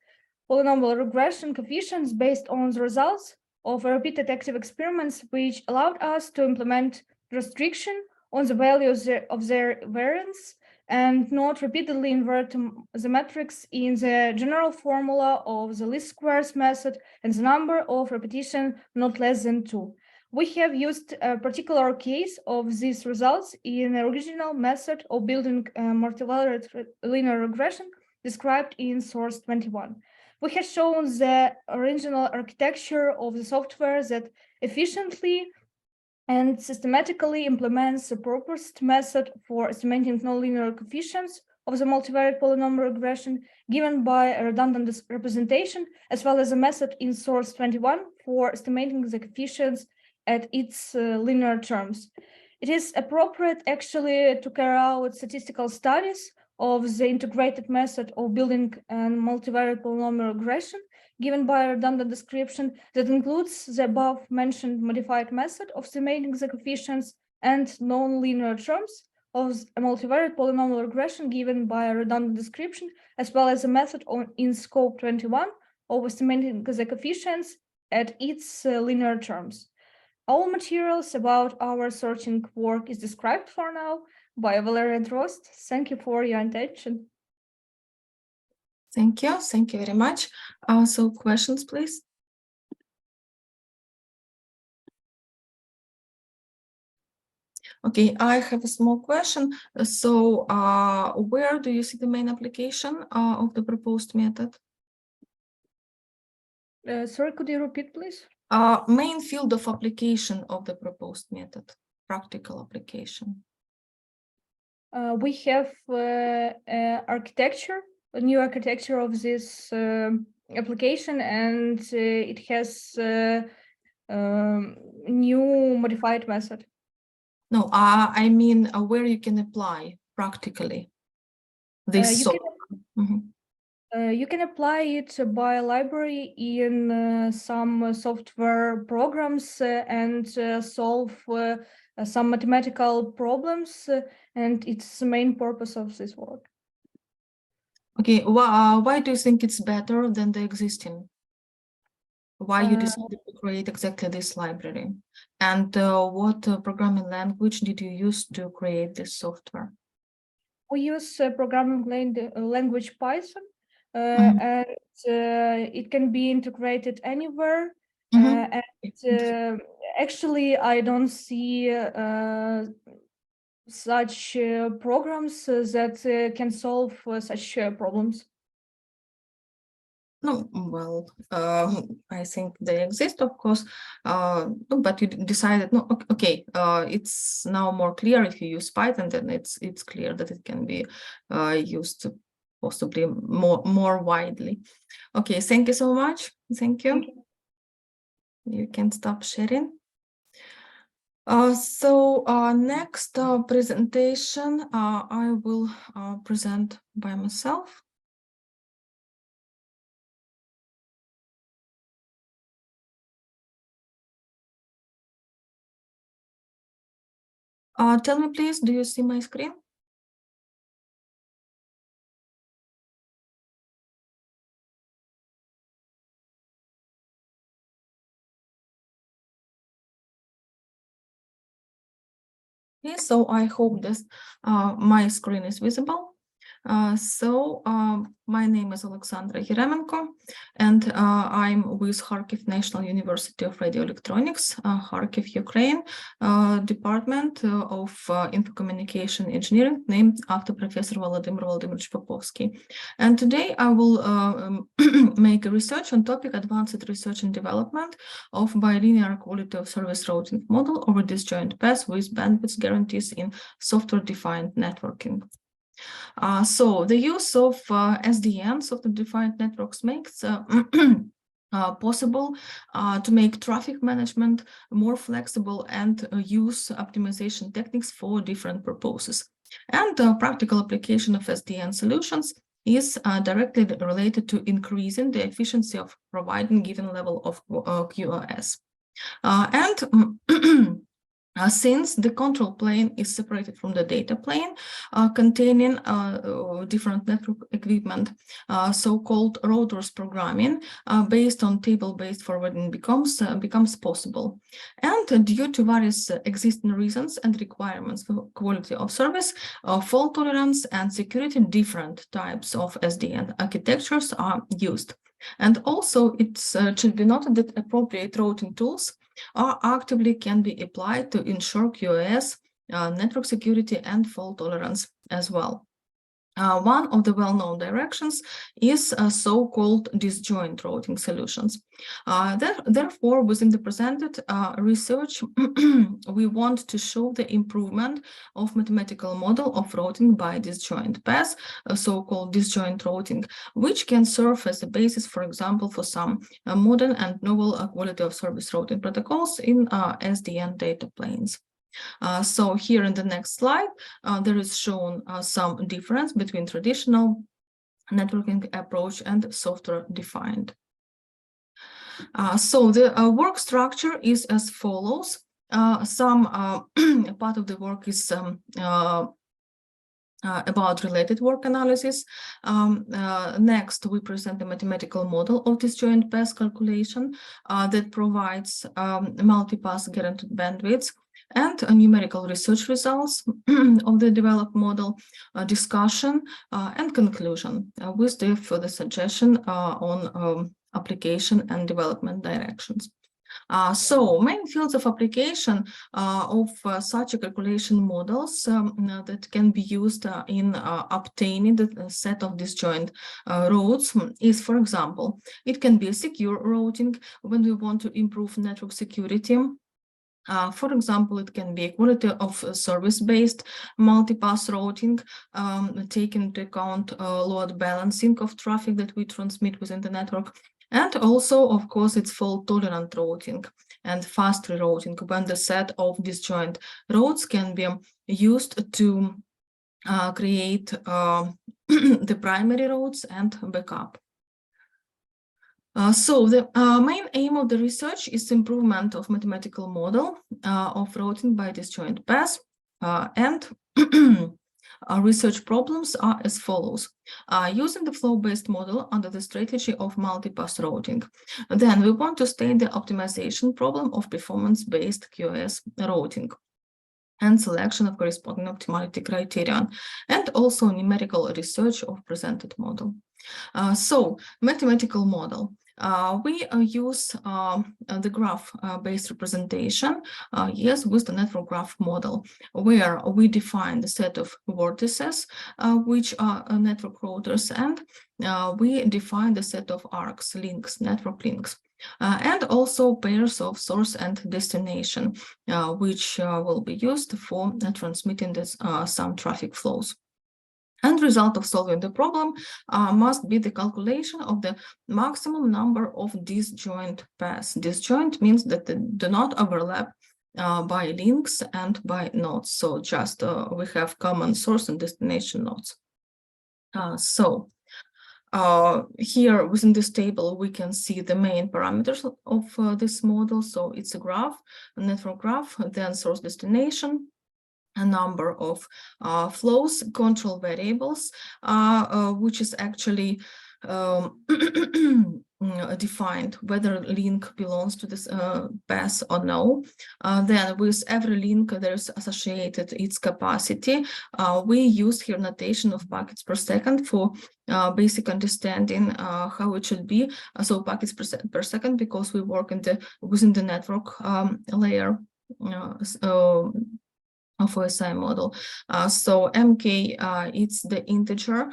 polynomial regression coefficients based on the results of repeated active experiments, which allowed us to implement restriction on the values of their variance and not repeatedly invert the matrix in the general formula of the least squares method and the number of repetitions not less than 2. We have used a particular case of these results in the original method of building a multivariate linear regression described in source 21. We have shown the original architecture of the software that efficiently and systematically implements the proposed method for estimating nonlinear coefficients of the multivariate polynomial regression given by a redundant representation, as well as a method in source 21 for estimating the coefficients at its linear terms. It is appropriate actually to carry out statistical studies of the integrated method of building a multivariate polynomial regression given by a redundant description that includes the above mentioned modified method of estimating the coefficients and non-linear terms of a multivariate polynomial regression given by a redundant description, as well as a method in scope 21 of estimating the coefficients at its linear terms. All materials about our searching work is described for now by Valeria Drost. Thank you for your attention. Thank you very much. So questions, please. Okay, I have a small question. So where do you see the main application of the proposed method? Sorry, could you repeat, please? Main field of application of the proposed method, practical application. We have architecture, a new architecture of this application, and it has new modified method. No, I mean where you can apply practically this software. You can apply it by a library in some software programs and solve some mathematical problems, and it's the main purpose of this work. Okay, why do you think it's better than the existing? Why you decided to create exactly this library? And what programming language did you use to create this software? We use programming language Python, and it can be integrated anywhere. And actually, I don't see such programs that can solve such problems. No, well, I think they exist, of course, but you decided, no, okay, it's now more clear if you use Python, then it's clear that it can be used possibly more widely. Okay, thank you so much. Thank you. You can stop sharing. So next presentation, I will present by myself. Tell me, please, do you see my screen? Okay, so I hope this my screen is visible. My name is Alexandra Yeremenko, and I'm with Kharkiv National University of Radio Electronics, Kharkiv, Ukraine, Department of Info Communication Engineering, named after Professor Volodymyr Volodymyrovich Popovsky. And today I will make a research on topic advanced research and development of bilinear quality of service routing model over disjoint paths with bandwidth guarantees in software-defined networking. So the use of SDN, software-defined networks, makes possible to make traffic management more flexible and use optimization techniques for different purposes. And practical application of SDN solutions is directly related to increasing the efficiency of providing given level of QoS. Since the control plane is separated from the data plane containing different network equipment, so-called routers programming based on table-based forwarding becomes possible. And due to various existing reasons and requirements for quality of service, fault tolerance and security, different types of SDN architectures are used. And also it should be noted that appropriate routing tools actively can be applied to ensure QoS, network security, and fault tolerance as well. One of the well-known directions is so-called disjoint routing solutions. Therefore, within the presented research, we want to show the improvement of mathematical model of routing by disjoint paths, so-called disjoint routing, which can serve as a basis, for example, for some modern and novel quality of service routing protocols in SDN data planes. So here in the next slide, there is shown some difference between traditional networking approach and software-defined. So the work structure is as follows. Some part of the work is about related work analysis. Next, we present the mathematical model of disjoint path calculation that provides multipath guaranteed bandwidth and numerical research results of the developed model, discussion and conclusion with the further suggestion on application and development directions. So main fields of application of such a calculation models that can be used in obtaining the set of disjoint routes is, for example, it can be a secure routing when we want to improve network security. For example, it can be quality of service-based multipath routing, taking into account load balancing of traffic that we transmit within the network. And also, of course, it's fault-tolerant routing and fast rerouting when the set of disjoint routes can be used to create the primary routes and backup. So the main aim of the research is improvement of mathematical model of routing by disjoint paths, and our research problems are as follows. Using the flow-based model under the strategy of multipath routing. Then we want to state the optimization problem of performance-based QoS routing and selection of corresponding optimality criterion, and also numerical research of presented model. So mathematical model. We use the graph-based representation, yes, with the network graph model, where we define the set of vertices, which are network routers, and we define the set of arcs, links, network links, and also pairs of source and destination, which will be used for transmitting this, some traffic flows. And result of solving the problem must be the calculation of the maximum number of disjoint paths. Disjoint means that they do not overlap by links and by nodes. So just we have common source and destination nodes. Here within this table, we can see the main parameters of this model. So it's a graph, a network graph, then source destination, a number of flows, control variables, which is actually defined whether link belongs to this path or no. Then with every link there's associated its capacity. We use here notation of packets per second for basic understanding how it should be. So packets per second, because we work in within the network layer of OSI model. So MK, it's the integer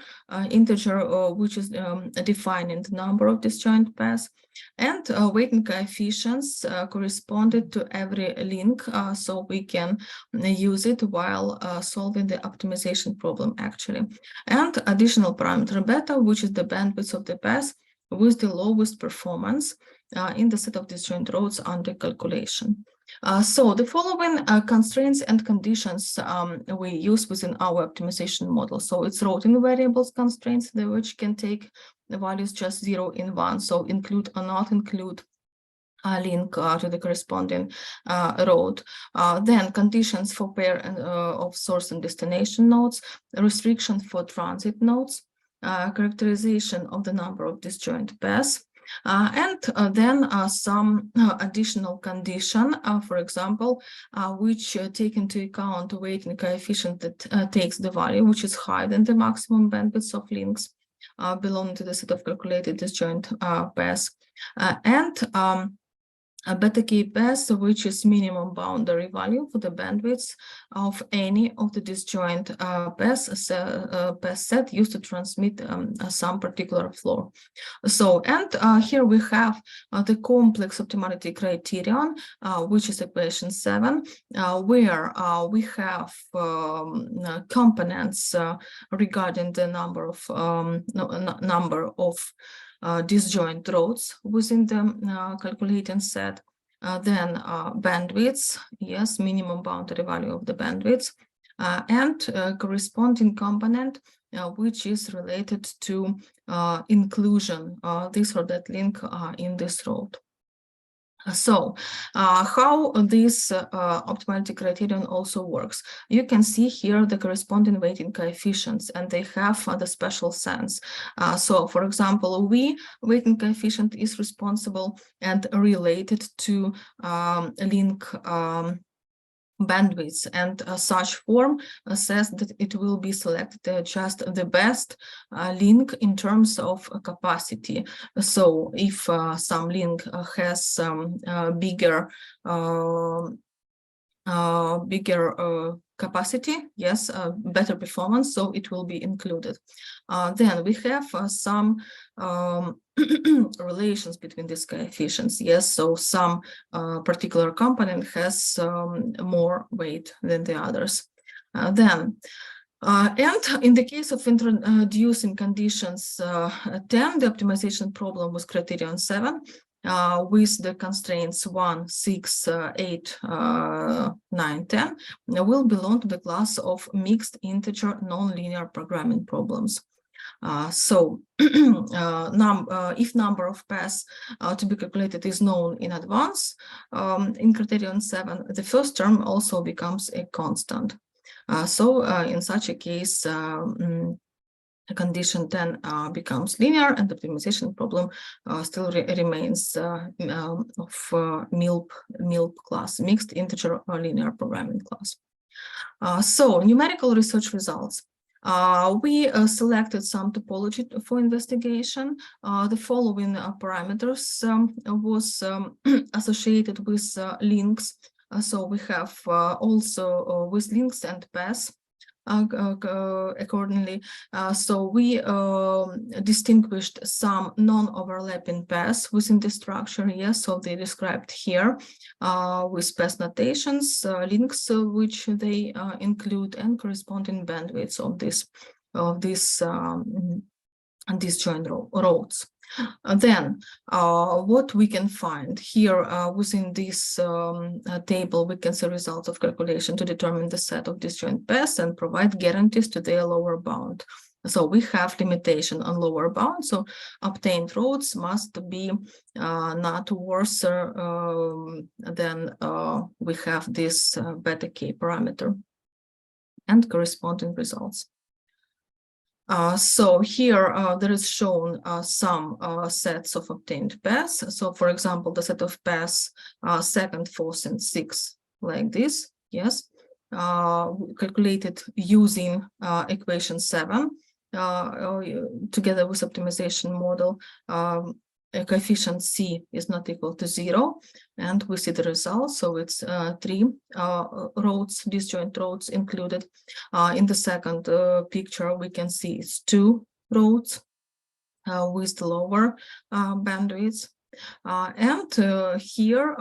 which is defining the number of disjoint paths, and weighting coefficients corresponded to every link, so we can use it while solving the optimization problem actually. And additional parameter beta, which is the bandwidth of the path with the lowest performance in the set of disjoint roads under calculation. So the following constraints and conditions we use within our optimization model. So it's routing variables constraints, which can take the values just 0 and 1. So include or not include a link to the corresponding road. Then conditions for pair of source and destination nodes, restriction for transit nodes, characterization of the number of disjoint paths, and then some additional condition, for example, which take into account the weighting coefficient that takes the value which is higher than the maximum bandwidth of links belonging to the set of calculated disjoint paths, and a beta k path, which is minimum boundary value for the bandwidth of any of the disjoint path set used to transmit some particular flow. So, and here we have the complex optimality criterion, which is equation 7, where we have components regarding the number of disjoint roads within the calculating set, then bandwidths, yes, minimum boundary value of the bandwidths, and corresponding component which is related to inclusion, this or that link in this road. So how this optimality criterion also works. You can see here the corresponding weighting coefficients, and they have the special sense. So for example, weighting coefficient is responsible and related to link bandwidth, and such form says that it will be selected just the best link in terms of capacity. So if some link has some bigger capacity, yes, better performance, so it will be included. Then we have some relations between these coefficients, yes, so some particular component has more weight than the others. And in the case of introducing conditions 10, the optimization problem was criterion 7, with the constraints 1, 6, 8, 9, 10, will belong to the class of mixed integer nonlinear programming problems. So if number of paths to be calculated is known in advance, in criterion 7, the first term also becomes a constant. So in such a case, condition 10 becomes linear, and the optimization problem still remains of MILP class, mixed integer or linear programming class. So numerical research results. We selected some topology for investigation. The following parameters was associated with links. So we have also with links and paths accordingly. So we distinguished some non-overlapping paths within the structure. Yes, so they described here with path notations, links which they include, and corresponding bandwidths of disjoint roads. Then what we can find here within this table, we can see results of calculation to determine the set of disjoint paths and provide guarantees to their lower bound. So we have limitation on lower bound, so obtained roads must be not worse than we have this beta k parameter and corresponding results. So here there is shown some sets of obtained paths. So for example, the set of paths second, fourth, and sixth, like this, yes, calculated using equation 7 together with optimization model. A coefficient C is not equal to 0, and we see the result. So it's 3 roads, disjoint roads included. In the second picture, we can see it's 2 roads with the lower bandwidth. And here,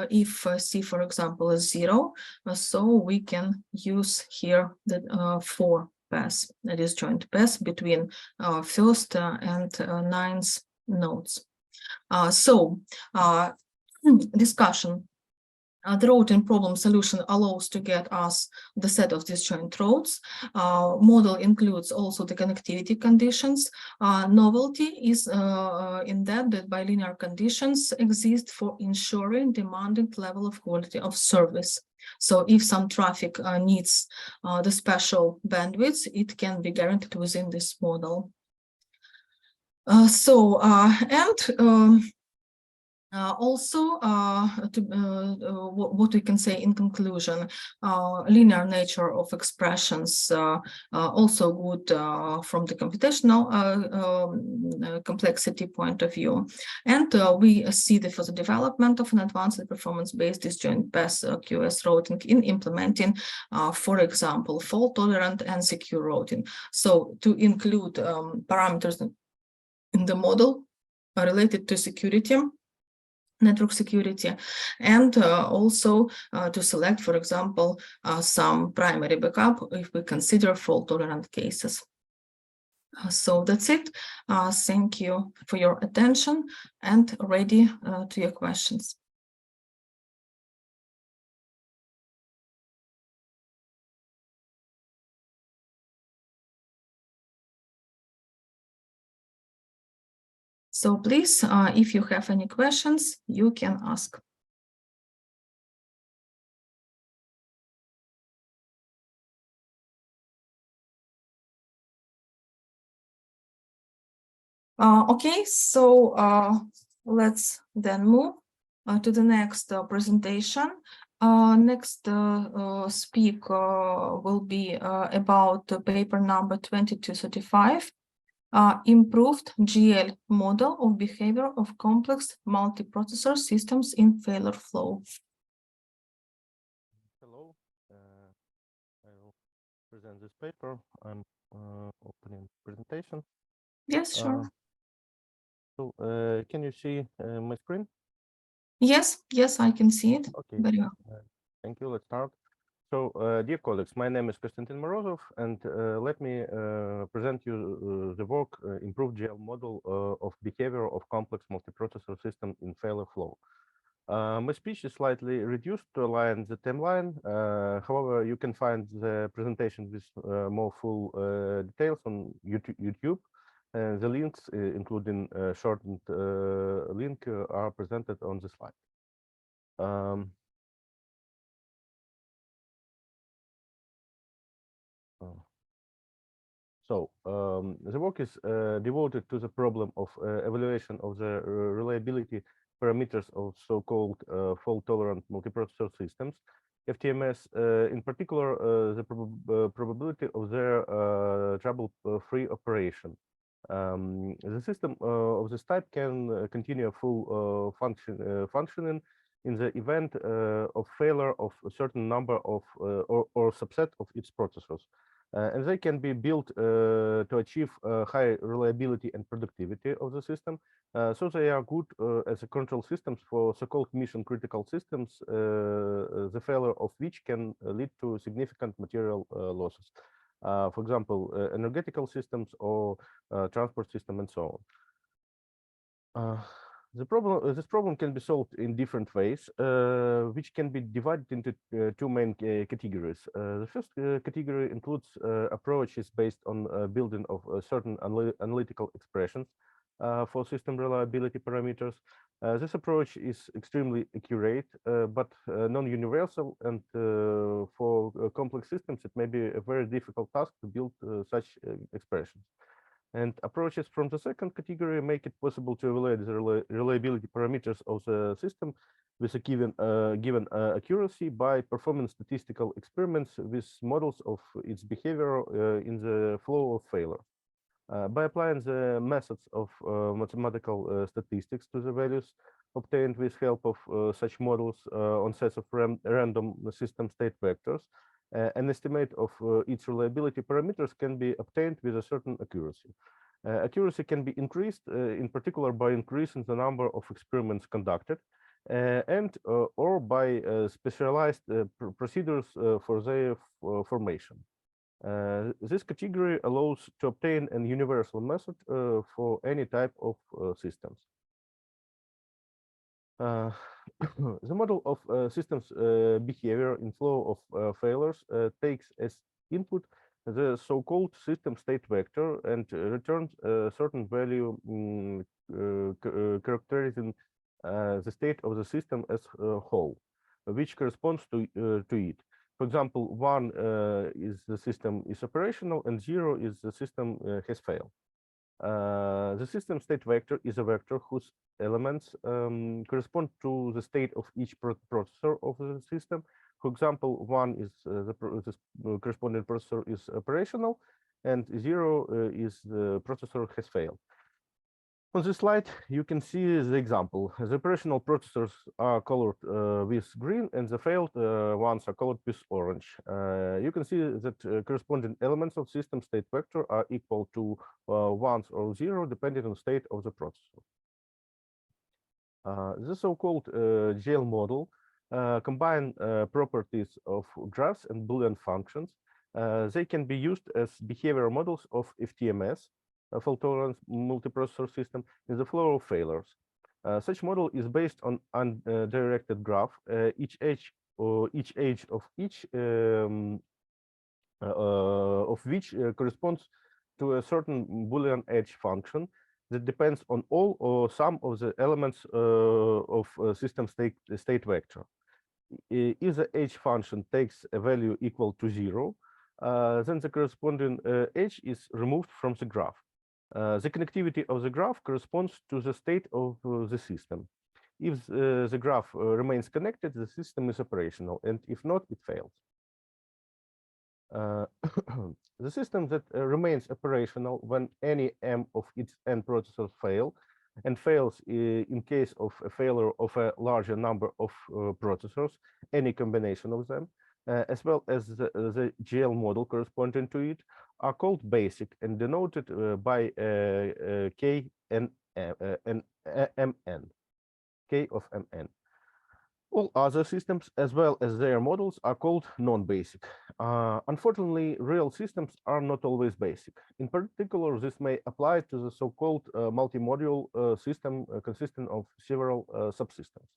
if C, for example, is 0, so we can use here the 4 paths, that is joint paths between first and ninth nodes. Discussion. The routing problem solution allows to get us the set of disjoint roads. Model includes also the connectivity conditions. Novelty is in that bilinear conditions exist for ensuring demanding level of quality of service. So if some traffic needs the special bandwidth, it can be guaranteed within this model. Also, what we can say in conclusion, linear nature of expressions also good from the computational complexity point of view. And we see the further development of an advanced performance-based disjoint path QoS routing in implementing, for example, fault-tolerant and secure routing. So to include parameters in the model related to security, network security, and also to select, for example, some primary backup if we consider fault-tolerant cases. So that's it. Thank you for your attention and ready to your questions. So please, if you have any questions, you can ask. Okay, so let's then move to the next presentation. Next speaker will be about paper number 2235. Improved GL model of behavior of complex multiprocessor systems in failure flow. Hello, I will present this paper. I'm opening presentation. Yes, sure. So, can you see my screen? Yes, I can see it. Okay. Very well. Thank you. Let's start. So, dear colleagues, my name is Konstantin Morozov, and let me present you the work improved GL model of behavior of complex multiprocessor system in failure flow. My speech is slightly reduced to align the timeline. However, you can find the presentation with more full details on YouTube. The links, including shortened link, are presented on the slide. The work is devoted to the problem of evaluation of the reliability parameters of so-called fault-tolerant multiprocessor systems, FTMS, in particular, the probability of their trouble-free operation. The system of this type can continue full functioning in the event of failure of a certain number of or subset of its processors. And they can be built to achieve high reliability and productivity of the system. So they are good as a control systems for so-called mission critical systems, the failure of which can lead to significant material losses. For example, energetical systems or transport system and so on. This problem can be solved in different ways, which can be divided into two main categories. The first category includes approaches based on building of certain analytical expressions, for system reliability parameters. This approach is extremely accurate, but non-universal, and for complex systems, it may be a very difficult task to build such expressions. And approaches from the second category make it possible to evaluate the reliability parameters of the system with a given accuracy by performing statistical experiments with models of its behavior in the flow of failure. By applying the methods of mathematical statistics to the values obtained with help of such models on sets of random system state vectors, an estimate of its reliability parameters can be obtained with a certain accuracy. Accuracy can be increased, in particular, by increasing the number of experiments conducted, and or by specialized procedures for their formation. This category allows to obtain a universal method for any type of systems. The model of systems behavior in flow of failures takes as input the so-called system state vector and returns a certain value characterizing the state of the system as a whole, which corresponds to it. For example, 1 is the system is operational, and 0 is the system has failed. The system state vector is a vector whose elements correspond to the state of each processor of the system. For example, 1 is the corresponding processor is operational, and 0 is the processor has failed. On this slide, you can see the example. The operational processors are colored with green, and the failed ones are colored with orange. You can see that corresponding elements of system state vector are equal to 1 or 0, depending on the state of the processor. The so-called GL model combine properties of graphs and Boolean functions. They can be used as behavioral models of FTMS, a fault-tolerant multiprocessor system, in the flow of failures. Such model is based on undirected graph. Each edge of which corresponds to a certain Boolean edge function that depends on all or some of the elements of system state vector. If the edge function takes a value equal to 0, then the corresponding edge is removed from the graph. The connectivity of the graph corresponds to the state of the system. If the graph remains connected, the system is operational, and if not, it fails. The system that remains operational when any m of its n processors fail, and fails in case of a failure of a larger number of processors, any combination of them, as well as the GL model corresponding to it, are called basic and denoted by K and Mn, K of Mn. All other systems, as well as their models, are called non-basic. Unfortunately, real systems are not always basic. In particular, this may apply to the so-called multi-module system consisting of several subsystems.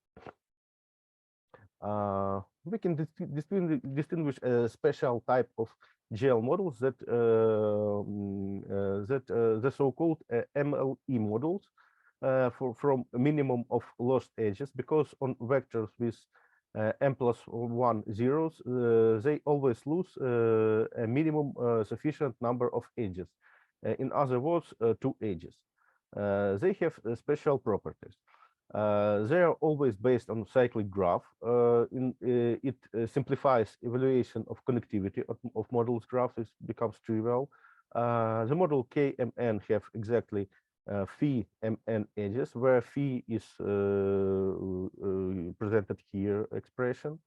We can distinguish a special type of GL models that the so-called MLE models from a minimum of lost edges, because on vectors with m+1 zeros, they always lose a minimum sufficient number of edges. In other words, 2 edges. They have special properties. They are always based on cyclic graph. It simplifies evaluation of connectivity of models graphs. It becomes trivial. The model KMN have exactly phi mn edges, where phi is presented here expression,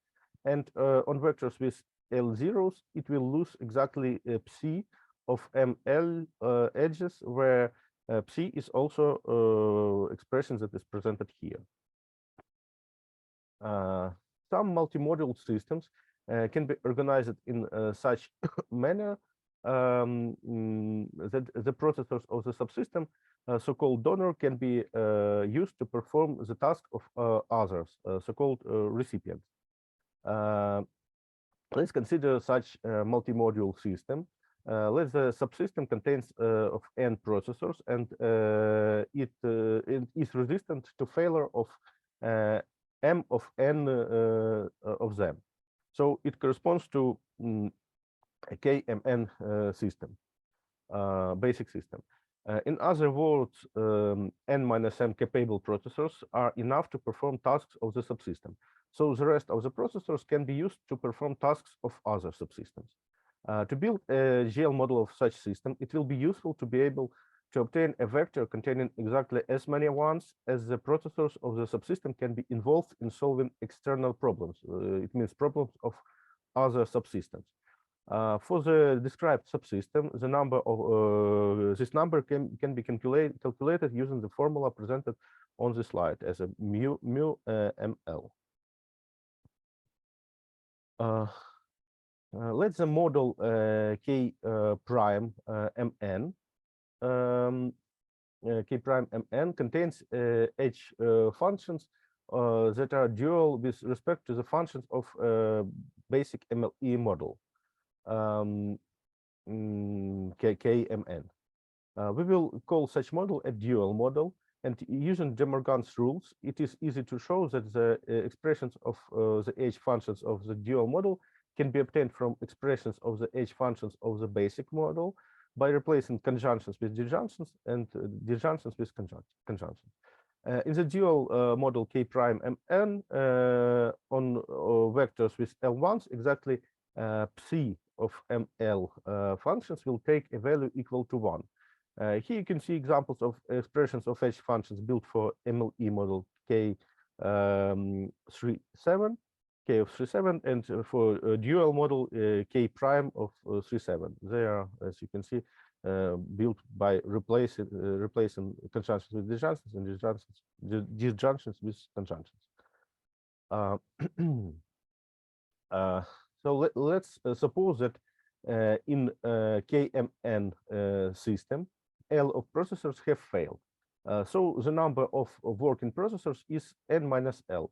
and on vectors with L zeros, it will lose exactly psi of ml edges, where psi is also expression that is presented here. Some multimodal systems can be organized in such manner that the processors of the subsystem, so-called donor, can be used to perform the task of others, so-called recipients. Let's consider such a multimodule system. Let's the subsystem contains of n processors, and it is resistant to failure of m of n of them. So it corresponds to a KMN system, basic system. In other words, n-m capable processors are enough to perform tasks of the subsystem. So the rest of the processors can be used to perform tasks of other subsystems. To build a GL model of such system, it will be useful to be able to obtain a vector containing exactly as many ones as the processors of the subsystem can be involved in solving external problems. It means problems of other subsystems. For the described subsystem, the number of this number can be calculated using the formula presented on the slide as a mu ml. Let's model k prime mn. K prime mn contains h functions that are dual with respect to the functions of basic MLE model. KMN. We will call such model a dual model, and using De Morgan's rules, it is easy to show that the expressions of the H functions of the dual model can be obtained from expressions of the H functions of the basic model by replacing conjunctions with disjunctions and disjunctions with conjunctions. In the dual model K prime Mn on vectors with L1s, exactly psi of ML functions will take a value equal to 1. Here you can see examples of expressions of H functions built for MLE model K37, K of 37, and for dual model K prime of 37. They are, as you can see, built by replacing conjunctions with disjunctions and disjunctions with conjunctions. So let's suppose that in KMN system, L of processors have failed. So the number of working processors is n minus L.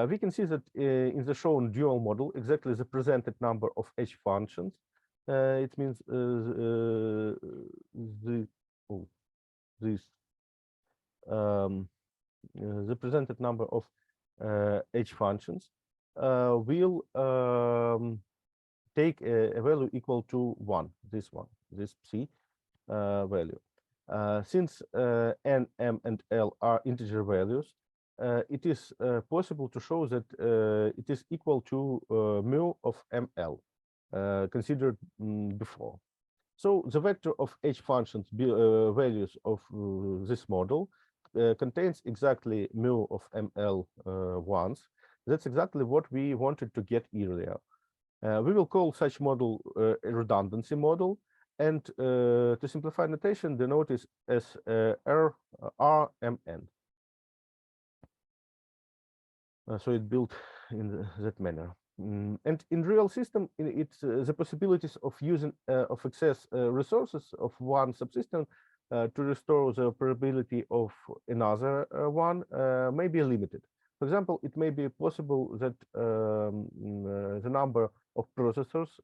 We can see that in the shown dual model, exactly the presented number of H functions. It means the presented number of H functions will take a value equal to 1, this psi value. Since n, m, and l are integer values, it is possible to show that it is equal to mu of ml, considered before. So the vector of H functions values of this model contains exactly mu of ml once. That's exactly what we wanted to get earlier. We will call such model a redundancy model, and to simplify notation, denote it as RMN. So it built in that manner. And in real system, it's the possibilities of using of excess resources of one subsystem to restore the operability of another one may be limited. For example, it may be possible that the number of processors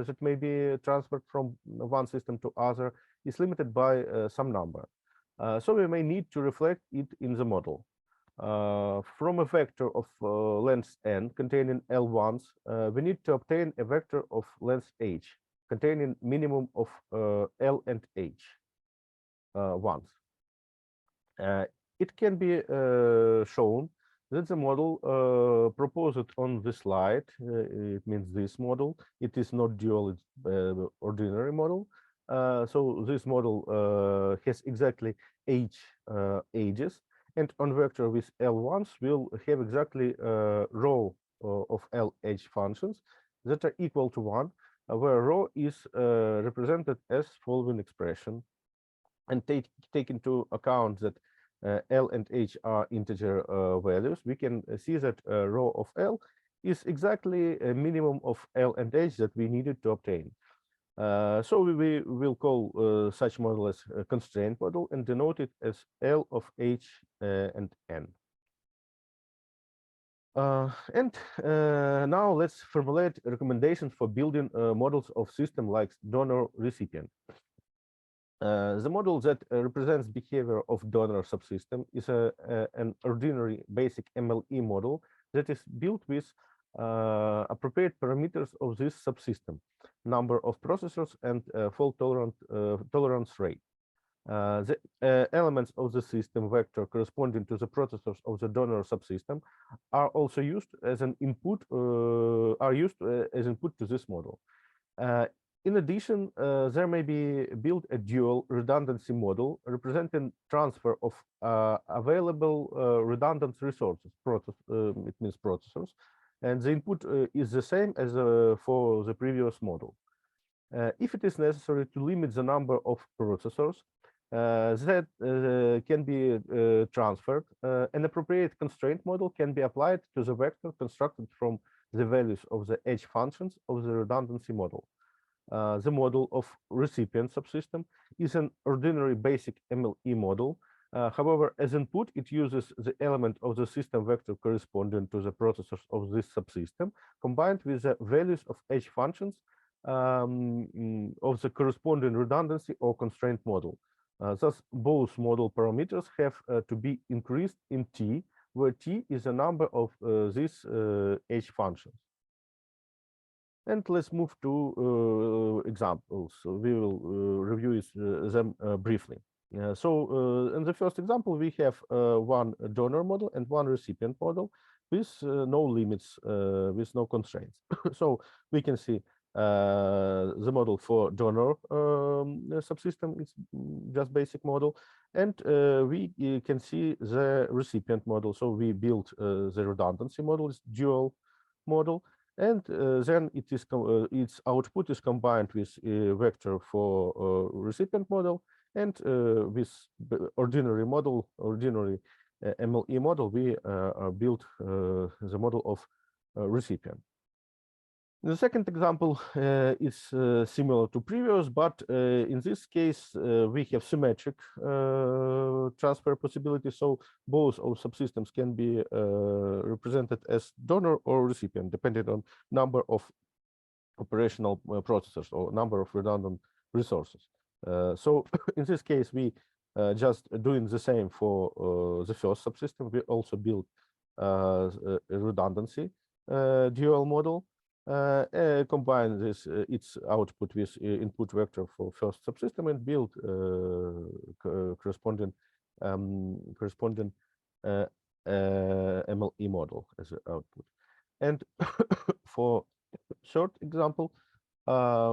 that may be transferred from one system to other is limited by some number. So we may need to reflect it in the model. From a vector of length n containing L1s, we need to obtain a vector of length h containing minimum of L and h ones. It can be shown that the model proposed on the slide, it means this model, it is not dual, it's ordinary model. So this model has exactly h ages, and on vector with L1s will have exactly row of LH functions that are equal to 1, where row is represented as following expression. And take into account that L and H are integer values, we can see that row of L is exactly a minimum of L and H that we needed to obtain. So we will call such model as a constraint model and denote it as L of H and N. Now let's formulate recommendations for building models of system like donor recipient. The model that represents behavior of donor subsystem is an ordinary basic MLE model that is built with appropriate parameters of this subsystem, number of processors and fault tolerance rate. The elements of the system vector corresponding to the processors of the donor subsystem are also used as an input to this model. In addition, there may be built a dual redundancy model representing transfer of available redundant resources, it means processors, and the input is the same as for the previous model. If it is necessary to limit the number of processors that can be transferred, an appropriate constraint model can be applied to the vector constructed from the values of the edge functions of the redundancy model. The model of recipient subsystem is an ordinary basic MLE model. However, as input, it uses the element of the system vector corresponding to the processors of this subsystem, combined with the values of edge functions of the corresponding redundancy or constraint model. Thus, both model parameters have to be increased in T, where T is the number of these edge functions. And let's move to examples. We will review them briefly. In the first example, we have one donor model and one recipient model with no limits, with no constraints. So we can see the model for donor subsystem is just basic model, and we can see the recipient model. So we built the redundancy model, is dual model, and then its output is combined with a vector for recipient model, and with ordinary MLE model, we built the model of recipient. The second example is similar to previous, but in this case, we have symmetric transfer possibility. So both of subsystems can be represented as donor or recipient, depending on number of operational processors or number of redundant resources. So in this case, we just doing the same for the first subsystem. We also built a redundancy dual model. Combine this its output with input vector for first subsystem and build corresponding MLE model as an output. And for third example,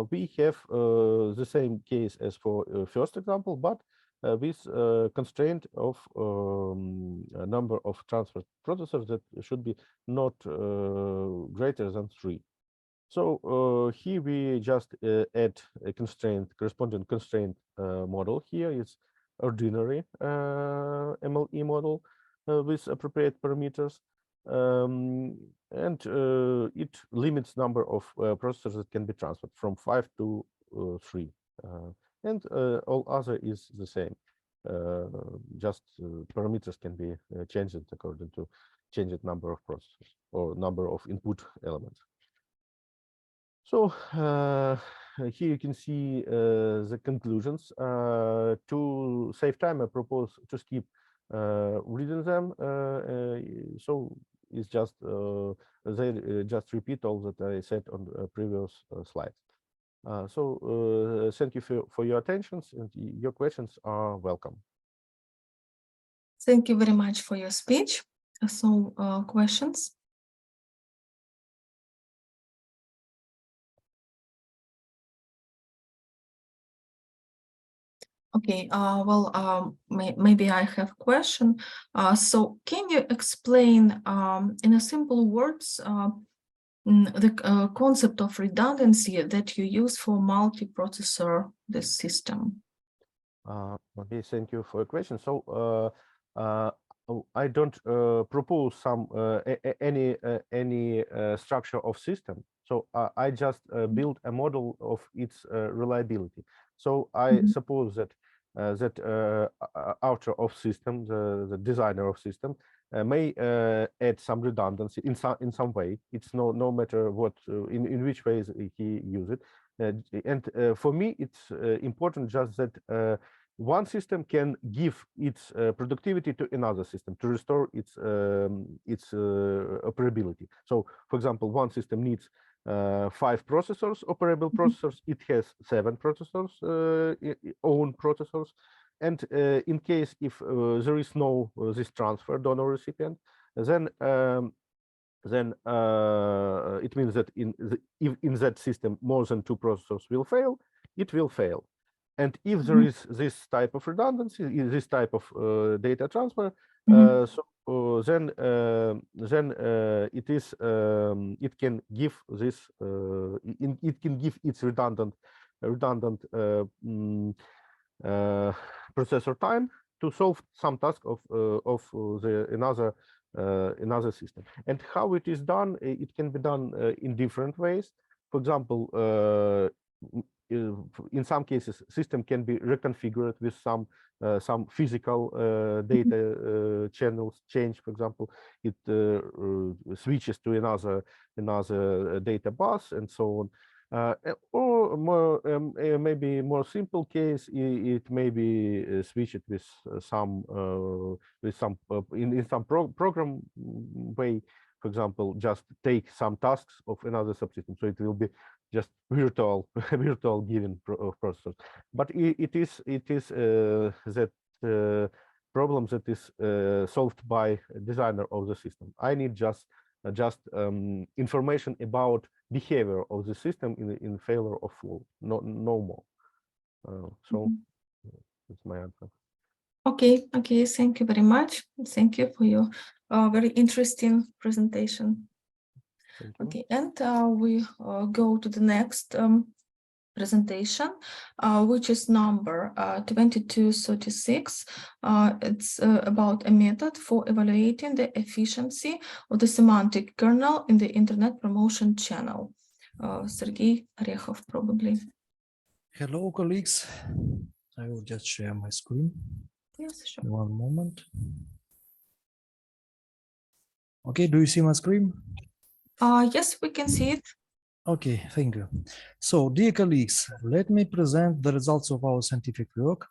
we have the same case as for first example, but with constraint of a number of transfer processors that should be not greater than 3. So here we just add a corresponding constraint model. Here is ordinary MLE model with appropriate parameters, and it limits number of processors that can be transferred from 5 to 3, and all other is the same. Just parameters can be changed according to changed number of processors or number of input elements. So here you can see the conclusions. To save time, I propose to skip reading them. So it's just they just repeat all that I said on the previous slides. So thank you for your attention, and your questions are welcome. Thank you very much for your speech. So questions? Okay, maybe I have a question. So can you explain in a simple words the concept of redundancy that you use for multiprocessor this system? Okay, thank you for your question. So I don't propose some any structure of system. So I just build a model of its reliability. So I suppose that that author of system, the designer of system, may add some redundancy in some way. It's no matter what in which ways he use it. And for me, it's important just that one system can give its productivity to another system to restore its operability. So, for example, one system needs 5 processors, operable processors. It has 7 processors, own processors. And in case if there is no this transfer donor recipient, then it means that if in that system more than 2 processors will fail, it will fail. And if there is this type of redundancy, this type of data transfer, then it is it can give this it can give its redundant processor time to solve some task of the another system. And how it is done, it can be done in different ways. For example, in some cases, system can be reconfigured with some physical data channels change. For example, it switches to another data bus and so on. Or more, maybe more simple case, it may be switched with some in some program way. For example, just take some tasks of another subsystem, so it will be just virtual given of processors. But it is that problem that is solved by a designer of the system. I need just information about behavior of the system in failure or flow, no more. So that's my answer. Okay, thank you very much. Thank you for your very interesting presentation. Okay, and we go to the next presentation, which is number 2236. It's about a method for evaluating the efficiency of the semantic kernel in the internet promotion channel. Sergey Orekhov, probably. Hello, colleagues. I will just share my screen. Yes, sure. One moment. Okay, do you see my screen? Yes, we can see it. Okay, thank you. So, dear colleagues, let me present the results of our scientific work.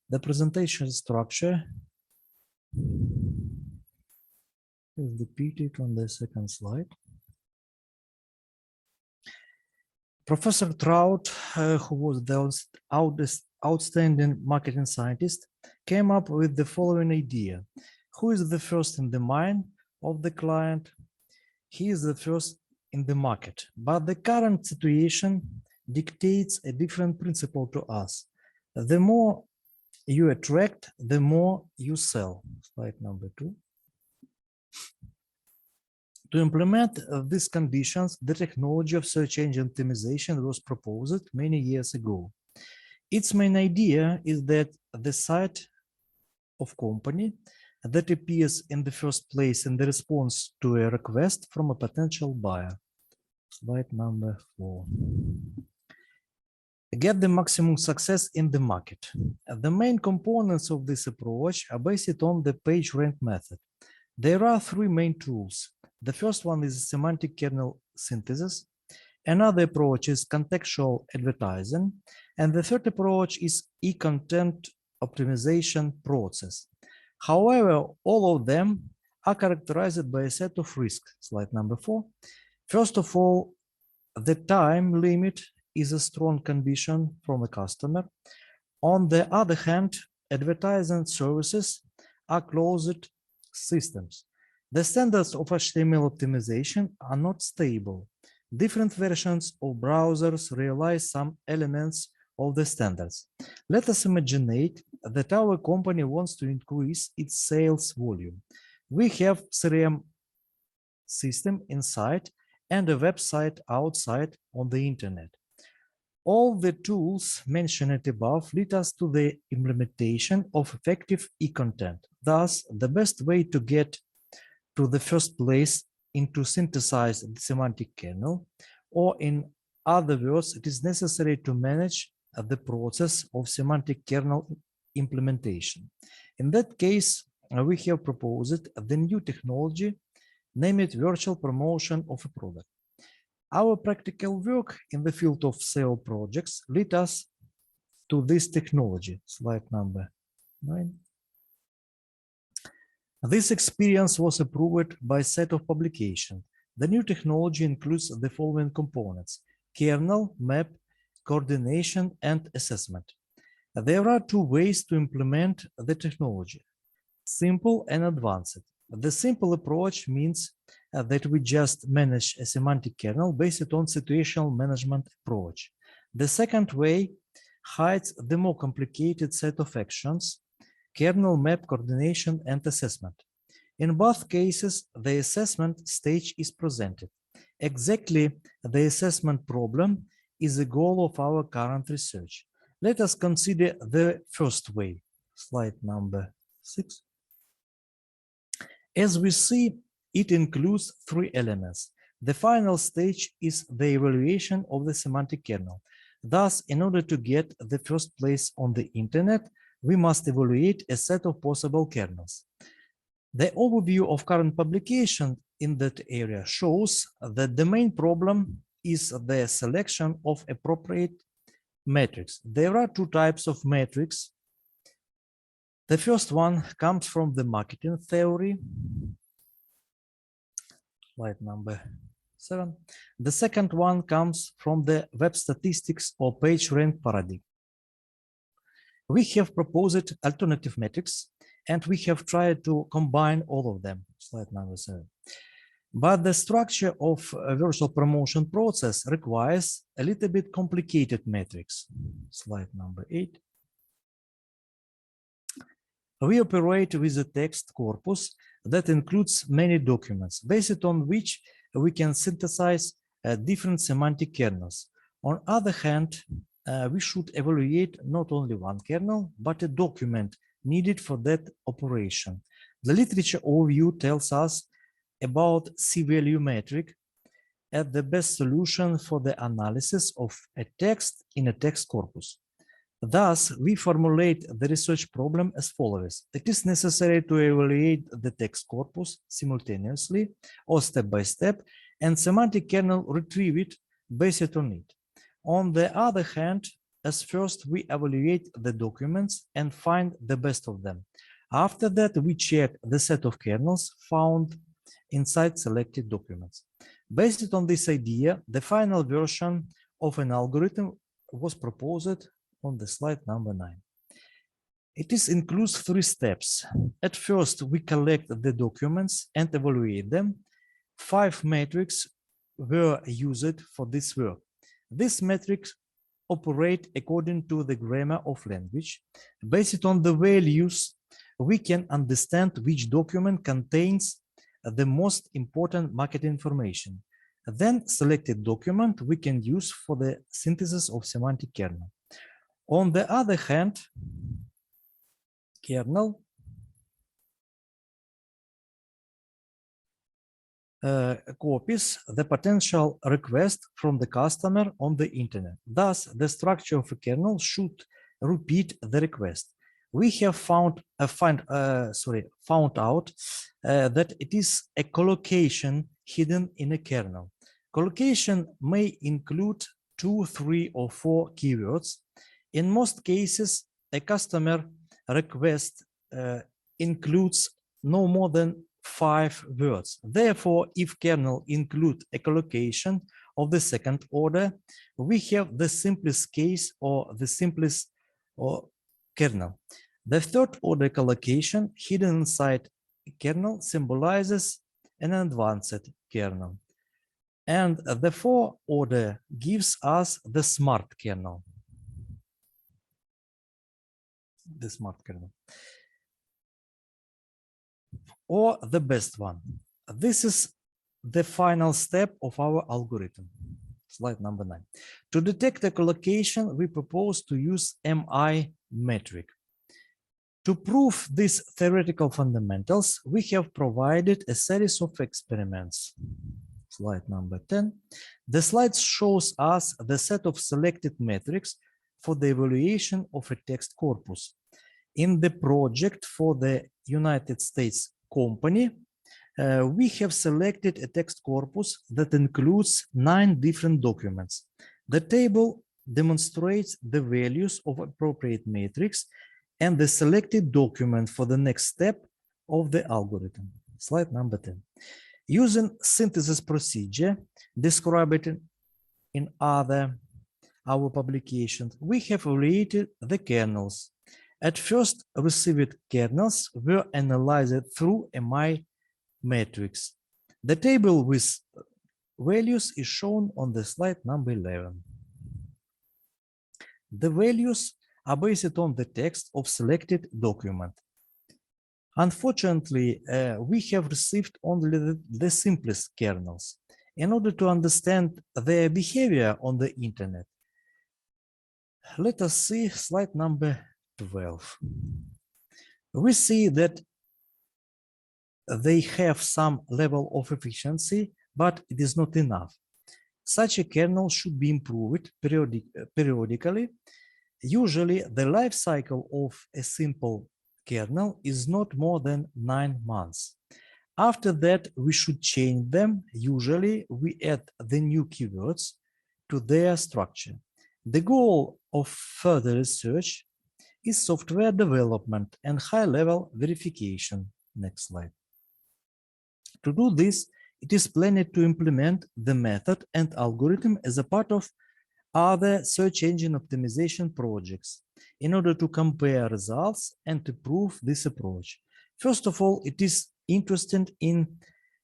The presentation structure is depicted on the second slide. Professor Trout, who was the outstanding marketing scientist, came up with the following idea. Who is the first in the mind of the client? He is the first in the market, but the current situation dictates a different principle to us. The more you attract, the more you sell. Slide number 2. To implement these conditions, the technology of search engine optimization was proposed many years ago. Its main idea is that the site of company that appears in the first place in the response to a request from a potential buyer. Slide number 4. Get the maximum success in the market. The main components of this approach are based on the PageRank method. There are 3 main tools. The first one is semantic kernel synthesis. Another approach is contextual advertising. And the third approach is e-content optimization process. However, all of them are characterized by a set of risks. Slide number 4. First of all, the time limit is a strong condition from a customer. On the other hand, advertising services are closed systems. The standards of HTML optimization are not stable. Different versions of browsers realize some elements of the standards. Let us imagine that our company wants to increase its sales volume. We have CRM system inside and a website outside on the internet. All the tools mentioned above lead us to the implementation of effective e-content. Thus, the best way to get to the first place is to synthesize the semantic kernel, or in other words, it is necessary to manage the process of semantic kernel implementation. In that case, we have proposed the new technology, named virtual promotion of a product. Our practical work in the field of SEO projects led us to this technology. Slide number 9. This experience was approved by a set of publications. The new technology includes the following components: kernel, map, coordination, and assessment. There are two ways to implement the technology: simple and advanced. The simple approach means that we just manage a semantic kernel based on situational management approach. The second way hides the more complicated set of actions: kernel, map, coordination, and assessment. In both cases, the assessment stage is presented. Exactly the assessment problem is the goal of our current research. Let us consider the first way. Slide number 6. As we see, it includes three elements. The final stage is the evaluation of the semantic kernel. Thus, in order to get the first place on the internet, we must evaluate a set of possible kernels. The overview of current publication in that area shows that the main problem is the selection of appropriate metrics. There are two types of metrics. The first one comes from the marketing theory. Slide number 7. The second one comes from the web statistics or page rank paradigm. We have proposed alternative metrics, and we have tried to combine all of them. Slide number 7. But the structure of a virtual promotion process requires a little bit complicated metrics. Slide number 8. We operate with a text corpus that includes many documents, based on which we can synthesize different semantic kernels. On the other hand, we should evaluate not only one kernel, but a document needed for that operation. The literature overview tells us about C-value metric as the best solution for the analysis of a text in a text corpus. Thus, we formulate the research problem as follows. It is necessary to evaluate the text corpus simultaneously or step by step, and semantic kernel retrieve it based on it. On the other hand, as first we evaluate the documents and find the best of them. After that, we check the set of kernels found inside selected documents. Based on this idea, the final version of an algorithm was proposed on the slide number 9. It includes 3 steps. At first, we collect the documents and evaluate them. 5 metrics were used for this work. These metrics operate according to the grammar of language. Based on the values, we can understand which document contains the most important market information. Then selected document we can use for the synthesis of semantic kernel. On the other hand, kernel copies the potential request from the customer on the internet. Thus, the structure of a kernel should repeat the request. We have found out that it is a collocation hidden in a kernel. Collocation may include 2, 3, or 4 keywords. In most cases, a customer request includes no more than 5 words. Therefore, if kernel includes a collocation of the second order, we have the simplest case or the simplest kernel. The third order collocation hidden inside a kernel symbolizes an advanced kernel. And the 4th order gives us the smart kernel. The smart kernel. Or the best one. This is the final step of our algorithm. Slide number 9. To detect a collocation, we propose to use MI metric. To prove these theoretical fundamentals, we have provided a series of experiments. Slide number 10. The slide shows us the set of selected metrics for the evaluation of a text corpus. In the project for the United States company, we have selected a text corpus that includes 9 different documents. The table demonstrates the values of appropriate matrix and the selected document for the next step of the algorithm. Slide number 10. Using synthesis procedure described in our publications, we have evaluated the kernels. At first, received kernels were analyzed through a MI matrix. The table with values is shown on the slide number 11. The values are based on the text of selected document. Unfortunately, we have received only the simplest kernels. In order to understand their behavior on the internet, let us see slide number 12. We see that they have some level of efficiency, but it is not enough. Such a kernel should be improved periodically. Usually, the life cycle of a simple kernel is not more than 9 months. After that, we should change them. Usually, we add the new keywords to their structure. The goal of further research is software development and high-level verification. Next slide. To do this, it is planned to implement the method and algorithm as a part of other search engine optimization projects in order to compare results and to prove this approach. First of all, it is interested in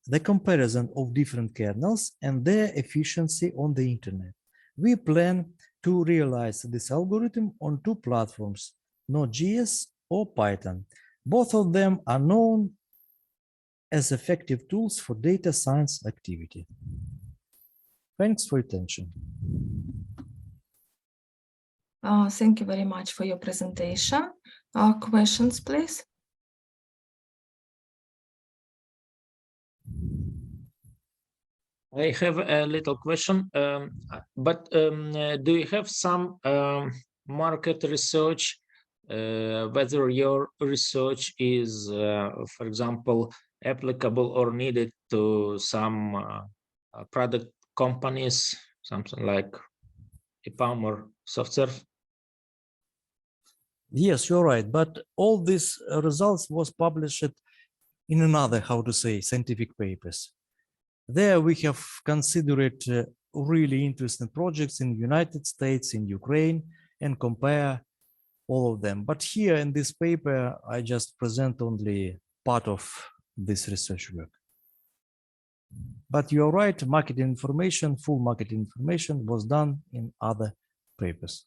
the comparison of different kernels and their efficiency on the internet. We plan to realize this algorithm on 2 platforms, Node.js or Python. Both of them are known as effective tools for data science activity. Thanks for attention. Thank you very much for your presentation. Questions, please. I have a little question, do you have some market research, whether your research is, for example, applicable or needed to some product companies, something like EPAM or SoftServe? Yes, you're right, but all these results was published in another, how to say, scientific papers. There we have considered really interesting projects in the United States, in Ukraine, and compare all of them. But here in this paper, I just present only part of this research work. But you're right, marketing information, full marketing information was done in other papers.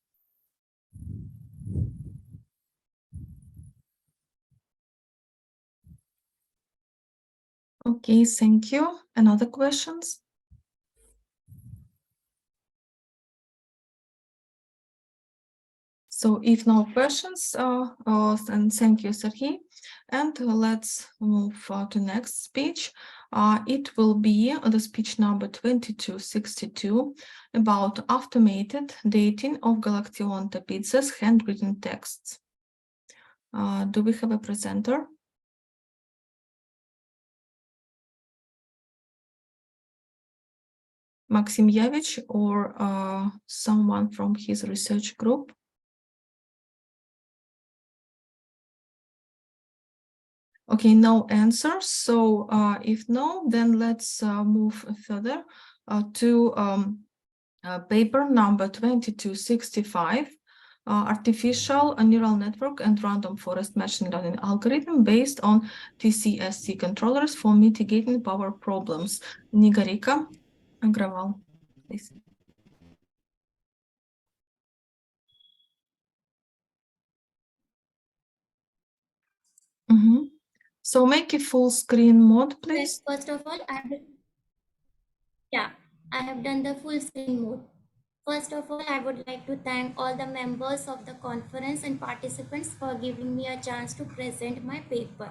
Okay, thank you. Another questions? So if no questions, then thank you, Serhiy. And let's move to next speech. It will be the speech number 2262 about automated dating of Galaktion Topidze's handwritten texts. Do we have a presenter? Maxim Yavich or someone from his research group? Okay, no answer. So if no, then let's move further to paper number 2265, artificial neural network and random forest machine learning algorithm based on TCSC controllers for mitigating power problems. Nigarika Agrawal, please. So make a full screen mode, please. Yes, first of all, I have done the full screen mode. First of all, I would like to thank all the members of the conference and participants for giving me a chance to present my paper.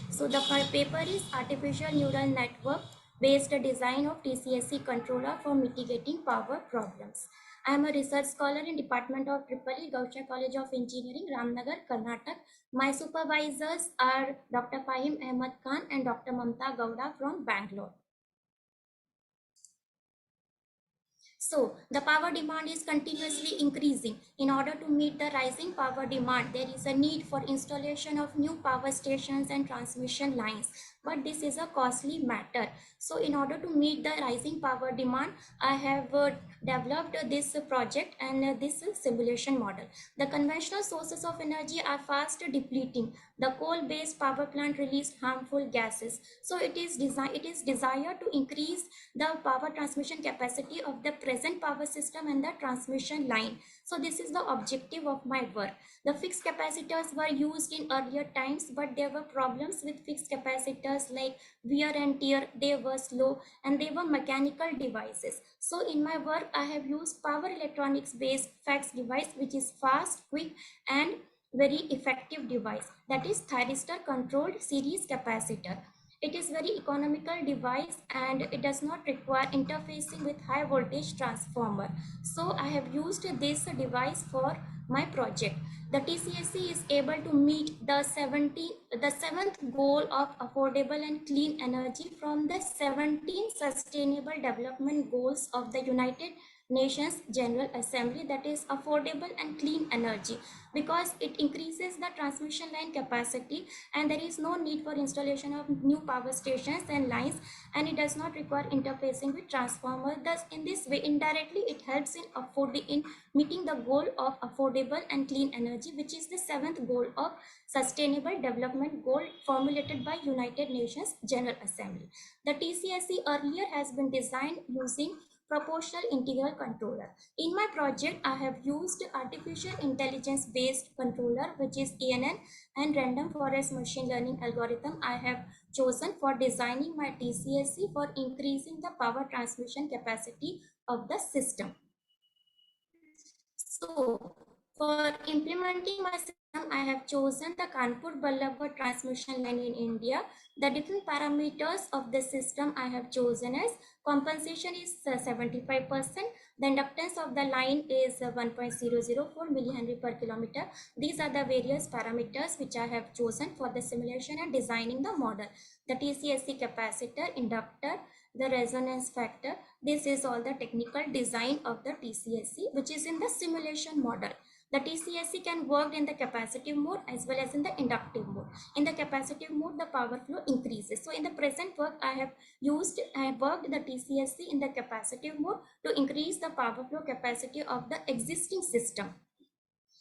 So the paper is Artificial Neural Network Based Design of TCSC Controller for Mitigating Power Problems. I am a research scholar in Department of EEE, Gaucha College of Engineering, Ramnagar, Karnataka. My supervisors are Dr. Fahim Ahmad Khan and Dr. Mamta Gowda from Bangalore. So the power demand is continuously increasing. In order to meet the rising power demand, there is a need for installation of new power stations and transmission lines. But this is a costly matter. So in order to meet the rising power demand, I have developed this project and this simulation model. The conventional sources of energy are fast depleting. The coal-based power plant released harmful gases. So it is desired to increase the power transmission capacity of the present power system and the transmission line. So this is the objective of my work. The fixed capacitors were used in earlier times, but there were problems with fixed capacitors like wear and tear. They were slow and they were mechanical devices. So in my work, I have used power electronics based FACS device, which is fast, quick and very effective device, that is thyristor controlled series capacitor. It is very economical device and it does not require interfacing with high voltage transformer. So I have used this device for my project. The TCSE is able to meet the seventh goal of affordable and clean energy from the 17 sustainable development goals of the United Nations General Assembly, that is affordable and clean energy, because it increases the transmission line capacity and there is no need for installation of new power stations and lines, and it does not require interfacing with transformer. Thus in this way indirectly it helps in meeting the goal of affordable and clean energy, which is the 7th goal of sustainable development goal formulated by United Nations General Assembly. The TCSE earlier has been designed using proportional integral controller. In my project, I have used artificial intelligence based controller, which is ANN, and random forest machine learning algorithm I have chosen for designing my TCSE for increasing the power transmission capacity of the system. So for implementing my system, I have chosen the Kanpur-Ballabgarh transmission line in India. The different parameters of the system I have chosen as compensation is 75%. The inductance of the line is 1.004 millihenry per kilometer. These are the various parameters which I have chosen for the simulation and designing the model. The TCSE capacitor, inductor, the resonance factor. This is all the technical design of the TCSE, which is in the simulation model. The TCSE can work in the capacitive mode as well as in the inductive mode. In the capacitive mode, the power flow increases. So in the present work, I have worked the TCSE in the capacitive mode to increase the power flow capacity of the existing system.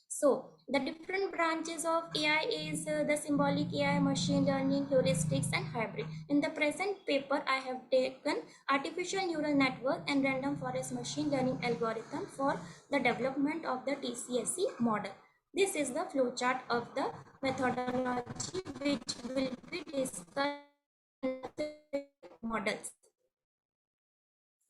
So the different branches of AI is the symbolic AI, machine learning, heuristics and hybrid. In the present paper, I have taken artificial neural network and random forest machine learning algorithm for the development of the TCSE model. This is the flowchart of the methodology which will be discussed in the models.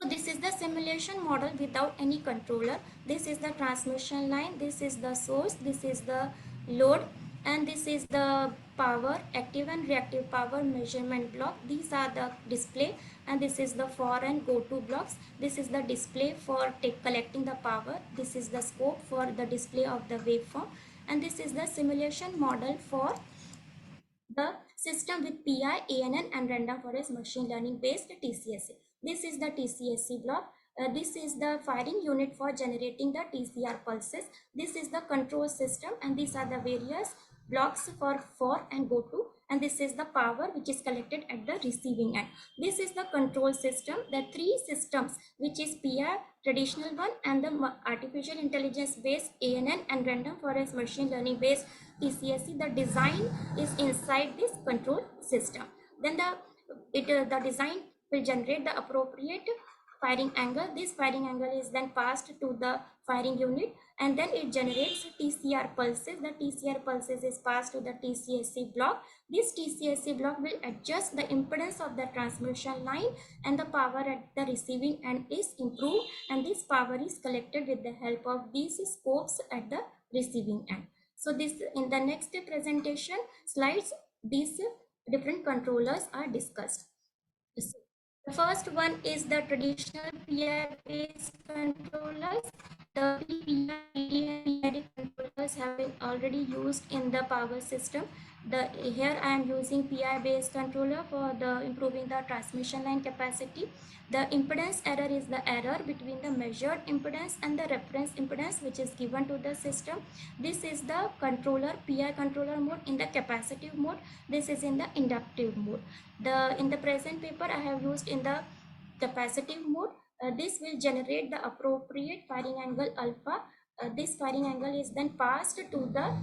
So this is the simulation model without any controller. This is the transmission line, this is the source, this is the load, and this is the power, active and reactive power measurement block. These are the display, and this is the for and go to blocks. This is the display for collecting the power. This is the scope for the display of the waveform, and this is the simulation model for the system with PI, ANN and random forest machine learning based TCSE. This is the TCSE block. This is the firing unit for generating the TCR pulses. This is the control system, and these are the various blocks for and go to, and this is the power which is collected at the receiving end. This is the control system. The three systems, which is PI, traditional one, and the artificial intelligence based ANN and random forest machine learning based TCSE, the design is inside this control system. Then the design will generate the appropriate firing angle. This firing angle is then passed to the firing unit, and then it generates TCR pulses. The TCR pulses is passed to the TCSE block. This TCSE block will adjust the impedance of the transmission line, and the power at the receiving end is improved, and this power is collected with the help of these scopes at the receiving end. So this, in the next presentation slides, these different controllers are discussed. The first one is the traditional PI based controllers, The PID controllers have been already used in the power system. Here I am using PI based controller for the improving the transmission line capacity. The impedance error is the error between the measured impedance and the reference impedance which is given to the system. This is the controller, PI controller mode in the capacitive mode. This is in the inductive mode. In the present paper I have used in the capacitive mode. This will generate the appropriate firing angle alpha. This firing angle is then passed to the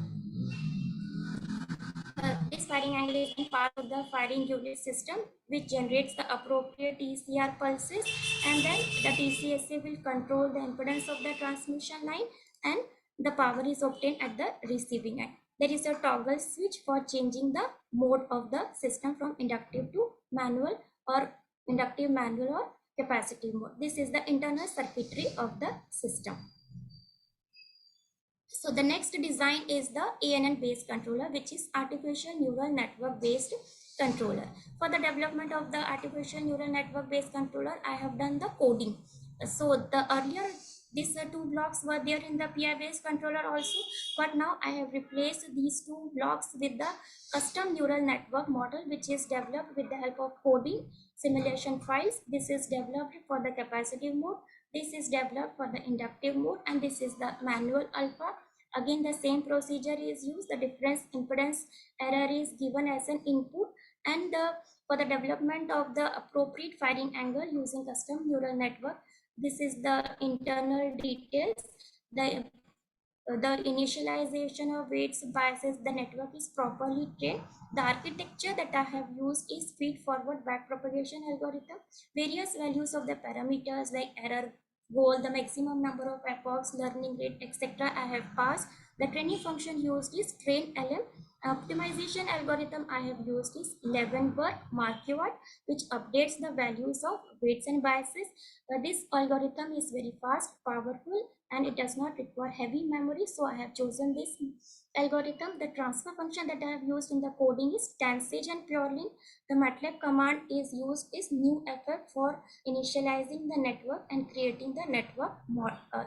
firing unit system, which generates the appropriate TCR pulses, and then the TCSA will control the impedance of the transmission line, and the power is obtained at the receiving end. There is a toggle switch for changing the mode of the system from inductive to manual or inductive manual or capacitive mode. This is the internal circuitry of the system. So the next design is the ANN based controller, which is artificial neural network based controller. For the development of the artificial neural network based controller, I have done the coding. So the earlier these two blocks were there in the PI based controller also, but now I have replaced these two blocks with the custom neural network model, which is developed with the help of coding simulation files. This is developed for the capacitive mode, this is developed for the inductive mode, and this is the manual alpha. Again, the same procedure is used. The difference impedance error is given as an input, and for the development of the appropriate firing angle using custom neural network, this is the internal details. The initialization of weights biases, the network is properly trained. The architecture that I have used is feed-forward backpropagation algorithm. Various values of the parameters like error goal, the maximum number of epochs, learning rate, etc. I have passed. The training function used is train LM. Optimization algorithm I have used is 11-word marquard, which updates the values of weights and biases. This algorithm is very fast, powerful, and it does not require heavy memory, so I have chosen this algorithm. The transfer function that I have used in the coding is Tansage and Purelin. The MATLAB command is used is newFF for initializing the network and creating the network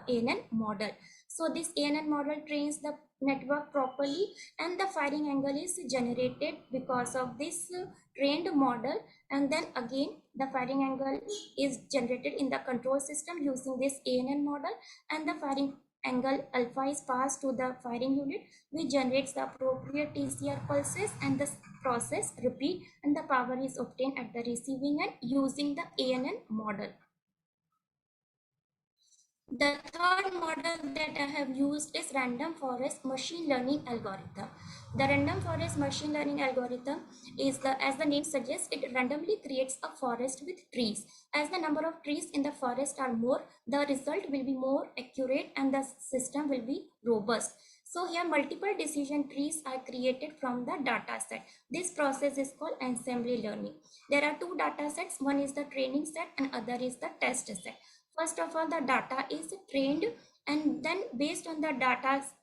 ANN model. So this ANN model trains the network properly, and the firing angle is generated because of this trained model, and then again the firing angle is generated in the control system using this ANN model, and the firing angle alpha is passed to the firing unit, which generates the appropriate TCR pulses, and the process repeat, and the power is obtained at the receiving end using the ANN model. The third model that I have used is random forest machine learning algorithm. The random forest machine learning algorithm is as the name suggests, it randomly creates a forest with trees. As the number of trees in the forest are more, the result will be more accurate and the system will be robust. So here multiple decision trees are created from the data set. This process is called assembly learning. There are two data sets. One is the training set and other is the test set. First of all, the data is trained, and then based on the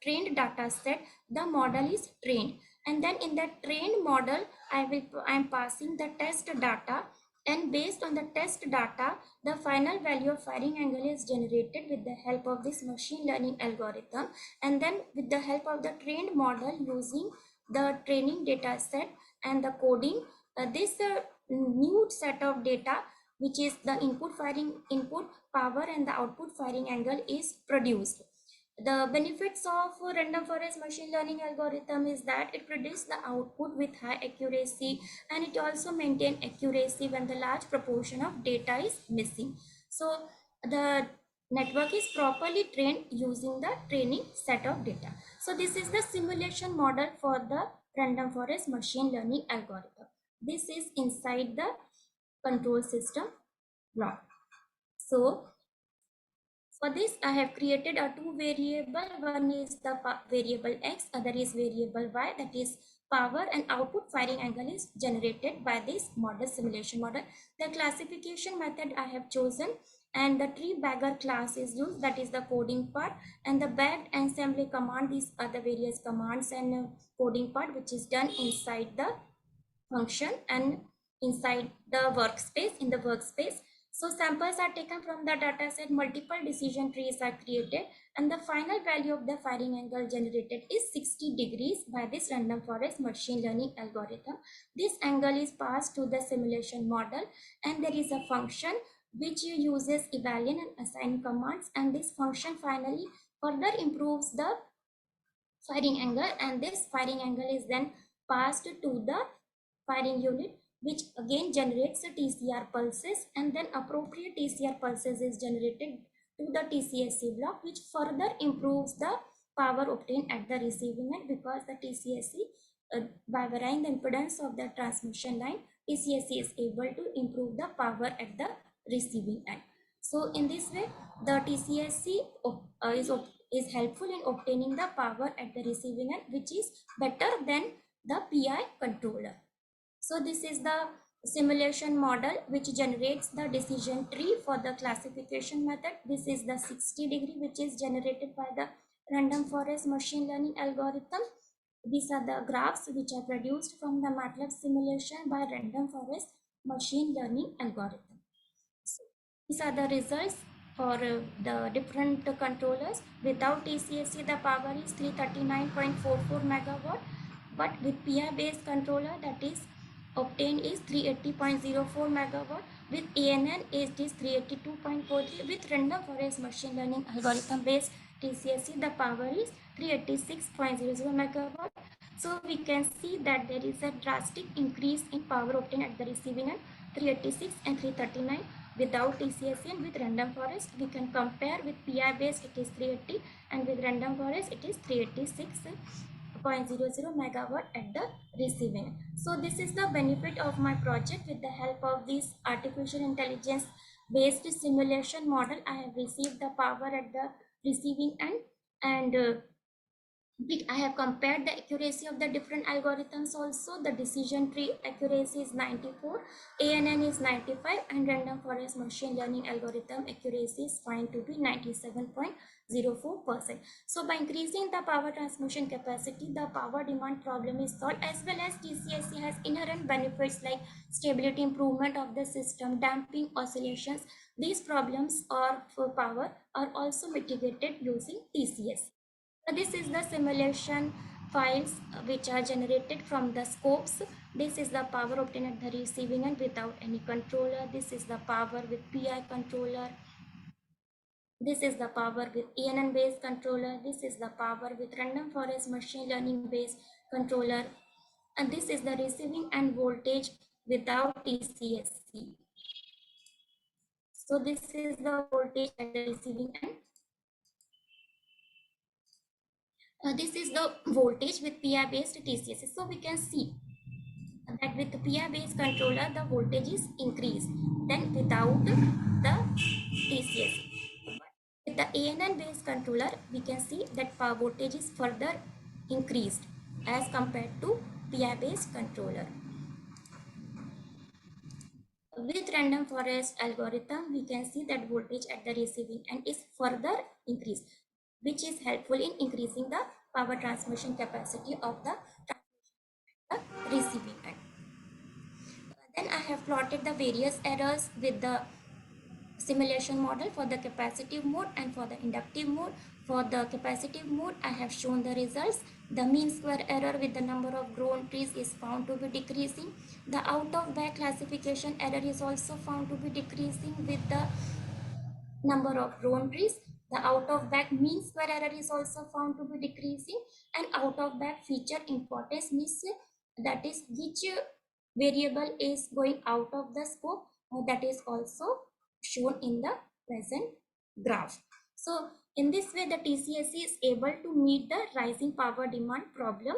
trained data set, the model is trained, and then in the trained model I am passing the test data, and based on the test data, the final value of firing angle is generated with the help of this machine learning algorithm, and then with the help of the trained model using the training data set and the coding, this new set of data, which is the input power and the output firing angle, is produced. The benefits of random forest machine learning algorithm is that it predicts the output with high accuracy, and it also maintains accuracy when the large proportion of data is missing. So the network is properly trained using the training set of data. So this is the simulation model for the random forest machine learning algorithm. This is inside the control system block. So for this I have created a two variable. One is the variable x, other is variable y, that is power and output firing angle is generated by this model simulation model. The classification method I have chosen, and the tree bagger class is used, that is the coding part, and the bagged assembly command, these are the various commands and coding part which is done inside the function and inside the workspace. In the workspace, So samples are taken from the dataset, multiple decision trees are created, and the final value of the firing angle generated is 60 degrees by this random forest machine learning algorithm. This angle is passed to the simulation model, and there is a function which uses evaluate and assign commands, and this function finally further improves the firing angle, and this firing angle is then passed to the firing unit, which again generates the TCR pulses, and then appropriate TCR pulses is generated to the TCSC block, which further improves the power obtained at the receiving end, because the TCSC, by varying the impedance of the transmission line, TCSC is able to improve the power at the receiving end. So in this way, the TCSC is helpful in obtaining the power at the receiving end, which is better than the PI controller. So this is the simulation model which generates the decision tree for the classification method. This is the 60 degree which is generated by the random forest machine learning algorithm. These are the graphs which are produced from the MATLAB simulation by random forest machine learning algorithm. So these are the results for the different controllers. Without TCSC, the power is 339.44 megawatt, but with PI based controller, that is obtained is 380.04 megawatt. With ANN, it is 382.43. With random forest machine learning algorithm based TCSC, the power is 386.00 megawatt. So we can see that there is a drastic increase in power obtained at the receiving end, 386 and 339 without TCSC, and with random forest we can compare. With PI based it is 380, and with random forest it is 386.00 megawatt at the receiving end. So this is the benefit of my project. With the help of this artificial intelligence based simulation model, I have received the power at the receiving end, and I have compared the accuracy of the different algorithms also. The decision tree accuracy is 94, ANN is 95, and random forest machine learning algorithm accuracy is found to be 97.04%. So by increasing the power transmission capacity, the power demand problem is solved, as well as TCSC has inherent benefits like stability improvement of the system, damping oscillations. These problems for power are also mitigated using TCSC. This is the simulation files which are generated from the scopes. This is the power obtained at the receiving end without any controller. This is the power with PI controller. This is the power with ANN based controller. This is the power with random forest machine learning based controller. And this is the receiving end voltage without TCSC. So this is the voltage at the receiving end. This is the voltage with PI based TCSC. So we can see that with the PI based controller the voltage is increased than without the TCSC. With the ANN based controller we can see that power voltage is further increased as compared to PI based controller. With random forest algorithm we can see that voltage at the receiving end is further increased, which is helpful in increasing the power transmission capacity of the receiving end. Then I have plotted the various errors with the simulation model for the capacitive mode and for the inductive mode. For the capacitive mode, I have shown the results. The mean square error with the number of grown trees is found to be decreasing. The out of whack classification error is also found to be decreasing with the number of grown trees. The out of whack mean square error is also found to be decreasing, and out of whack feature importance means that is which variable is going out of the scope, that is also shown in the present graph. So in this way the TCSC is able to meet the rising power demand problem.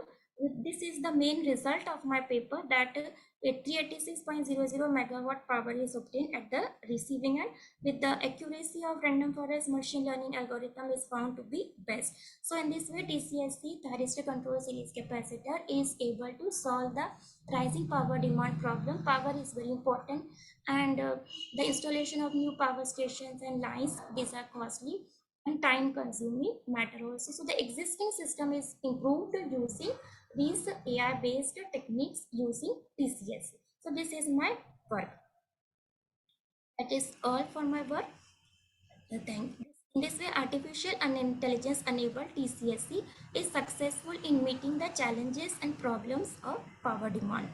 This is the main result of my paper, that 386.00 megawatt power is obtained at the receiving end with the accuracy of random forest machine learning algorithm is found to be best. So in this way TCSC, thyristor control series capacitor, is able to solve the rising power demand problem. Power is very important, and the installation of new power stations and lines, these are costly and time consuming matter also. So the existing system is improved using these AI based techniques using TCSC. So this is my work. That is all for my work. Thank you. In this way, artificial and intelligence-enabled TCSE is successful in meeting the challenges and problems of power demand.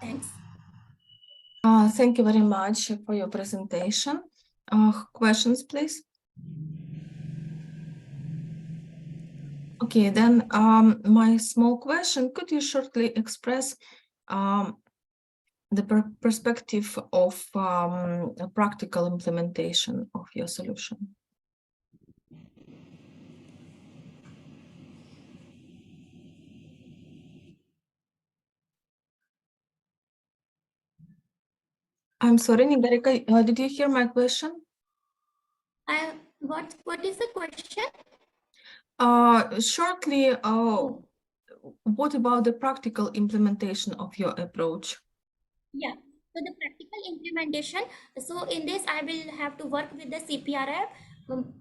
Thanks. Thank you very much for your presentation. Questions, please? Okay, then my small question, could you shortly express the perspective of a practical implementation of your solution? I'm sorry, Nigarika, did you hear my question? What is the question? Shortly, what about the practical implementation of your approach? Yeah, so the practical implementation. So in this, I will have to work with the CPRF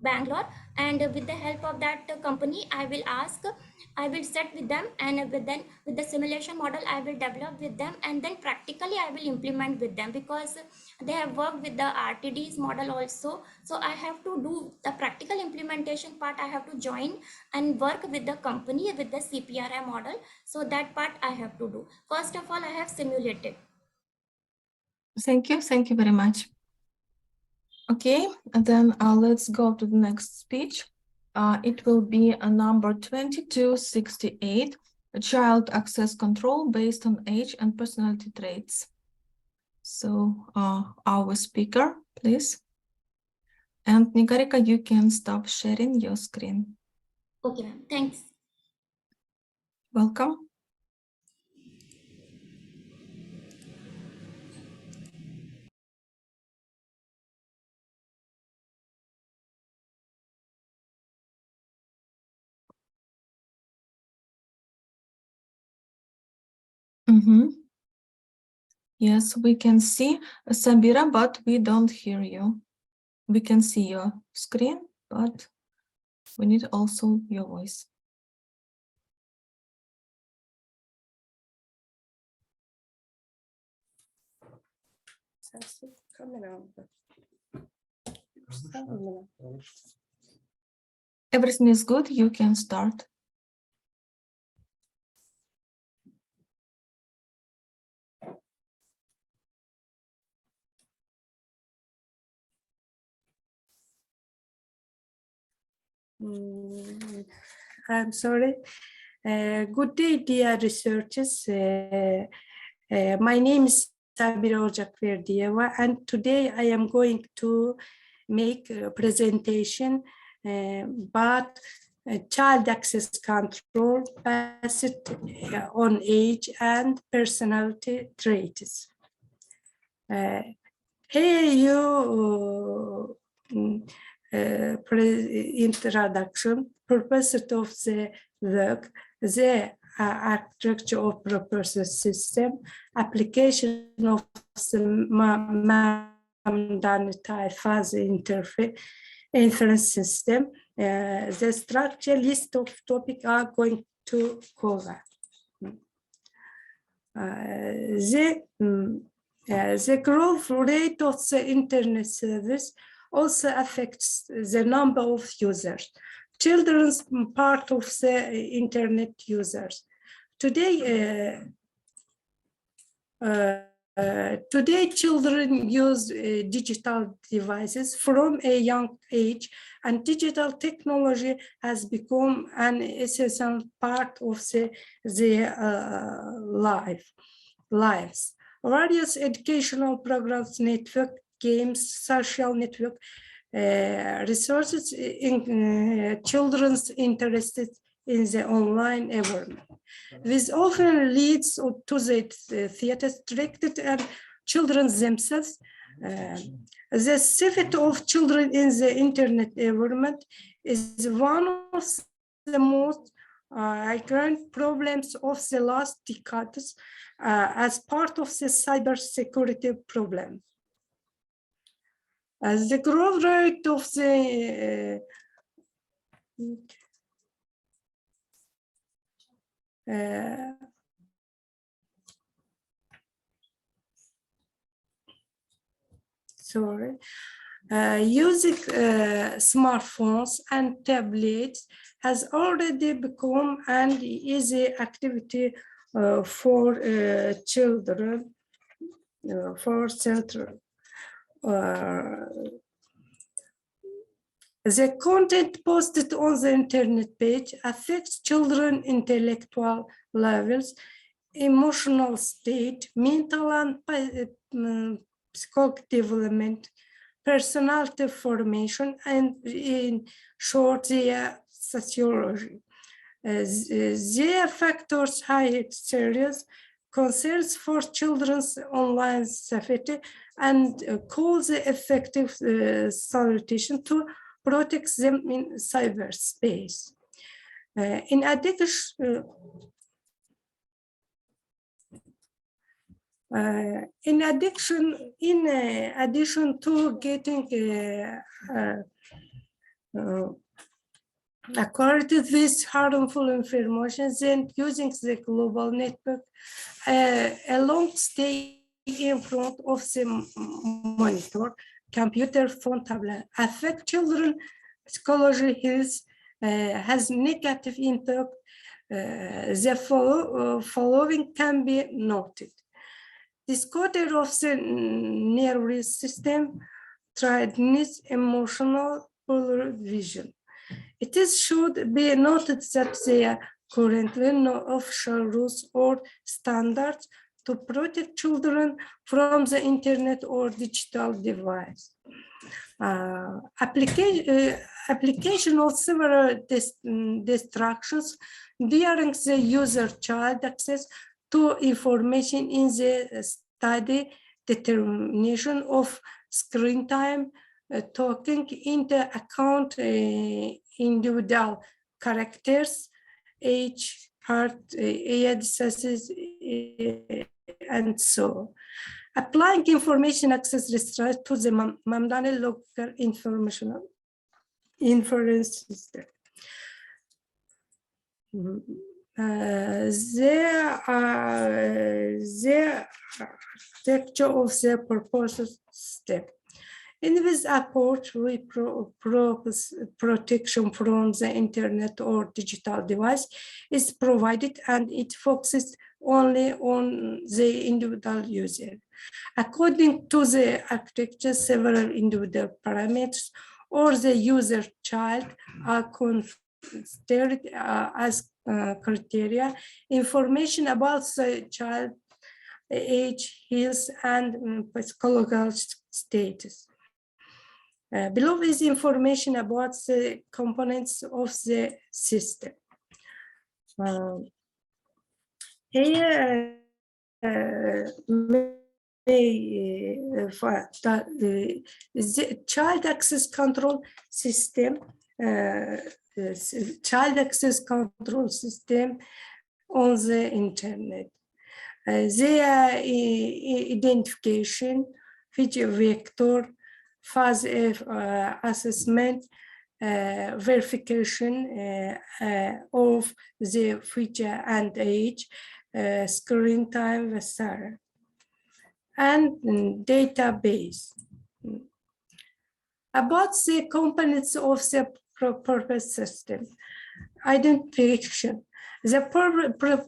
Bangalore, and with the help of that company, I will set with them, and with the simulation model, I will develop with them, and then practically I will implement with them, because they have worked with the RTD's model also. So I have to do the practical implementation part. I have to join and work with the company with the CPRI model. So that part I have to do. First of all, I have simulated. Thank you very much. Okay, and then let's go to the next speech. It will be a number 2268, child access control based on age and personality traits. So our speaker, please. And Nigarika, you can stop sharing your screen. Okay, ma'am. Thanks. Welcome. Yes, we can see Sabira, but we don't hear you. We can see your screen, but we need also your voice. Everything is good, you can start. I'm sorry. Good day, dear researchers. My name is Sabira Ocakverdieva, and today I am going to make a presentation about child access control based on age and personality traits. Here you introduction, purpose of the work, the architecture of proposal system, application of the multi-phase inference system, the structure list of topics are going to cover. The growth rate of the internet service also affects the number of users. Children's part of the internet users. Today, children use digital devices from a young age, and digital technology has become an essential part of their lives. Various educational programs, network, games, social network, resources in children's interested in the online environment. This often leads to the theater directed at children themselves. The safety of children in the internet environment is one of the most current problems of the last decades as part of the cybersecurity problem. As the growth rate of the sorry, using smartphones and tablets has already become an easy activity for children, for children. The content posted on the internet page affects children's intellectual levels, emotional state, mental and psychic development, personality formation, and in short, their sociology. Their factors highlight serious concerns for children's online safety and call the effective solution to protect them in cyberspace. In addition, in addition to getting accorded with harmful information, then using the global network, a long stay in front of the monitor, computer, phone, tablet, affect children psychology health, has negative impact. The following can be noted. Disorder of the nervous system, tiredness, emotional, poor vision. It should be noted that there are currently no official rules or standards to protect children from the internet or digital device. Application of several distractions during the user child access to information in the study, determination of screen time, taking into account individual characters, age, heart, diseases, and so on. Applying information access restrict to the Mamdani local informational inference system. The architecture of the proposed step. In this approach, we propose protection from the internet or digital device is provided, and it focuses only on the individual user. According to the architecture, several individual parameters or the user child are considered as criteria. Information about the child age, health, and psychological status. Below is information about the components of the system. Here, the child access control system, on the internet. Their identification, feature vector, phase assessment, verification of the feature and age, screen time, etc. And database. About the components of the purpose system. Identification. The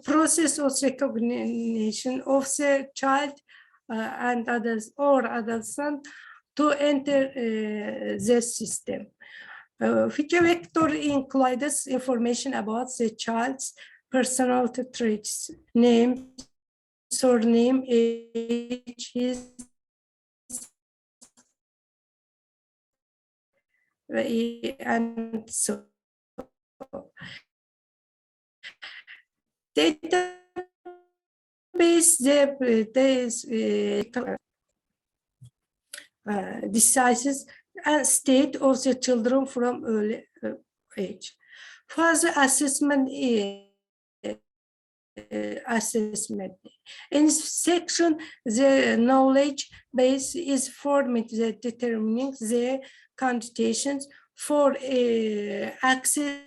process of recognition of the child and others or adolescent to enter the system. Feature vector includes information about the child's personality traits, name, surname, age, and so on. Database decides and state of the children from early age. Further assessment in section, the knowledge base is formed that determining the conditions for access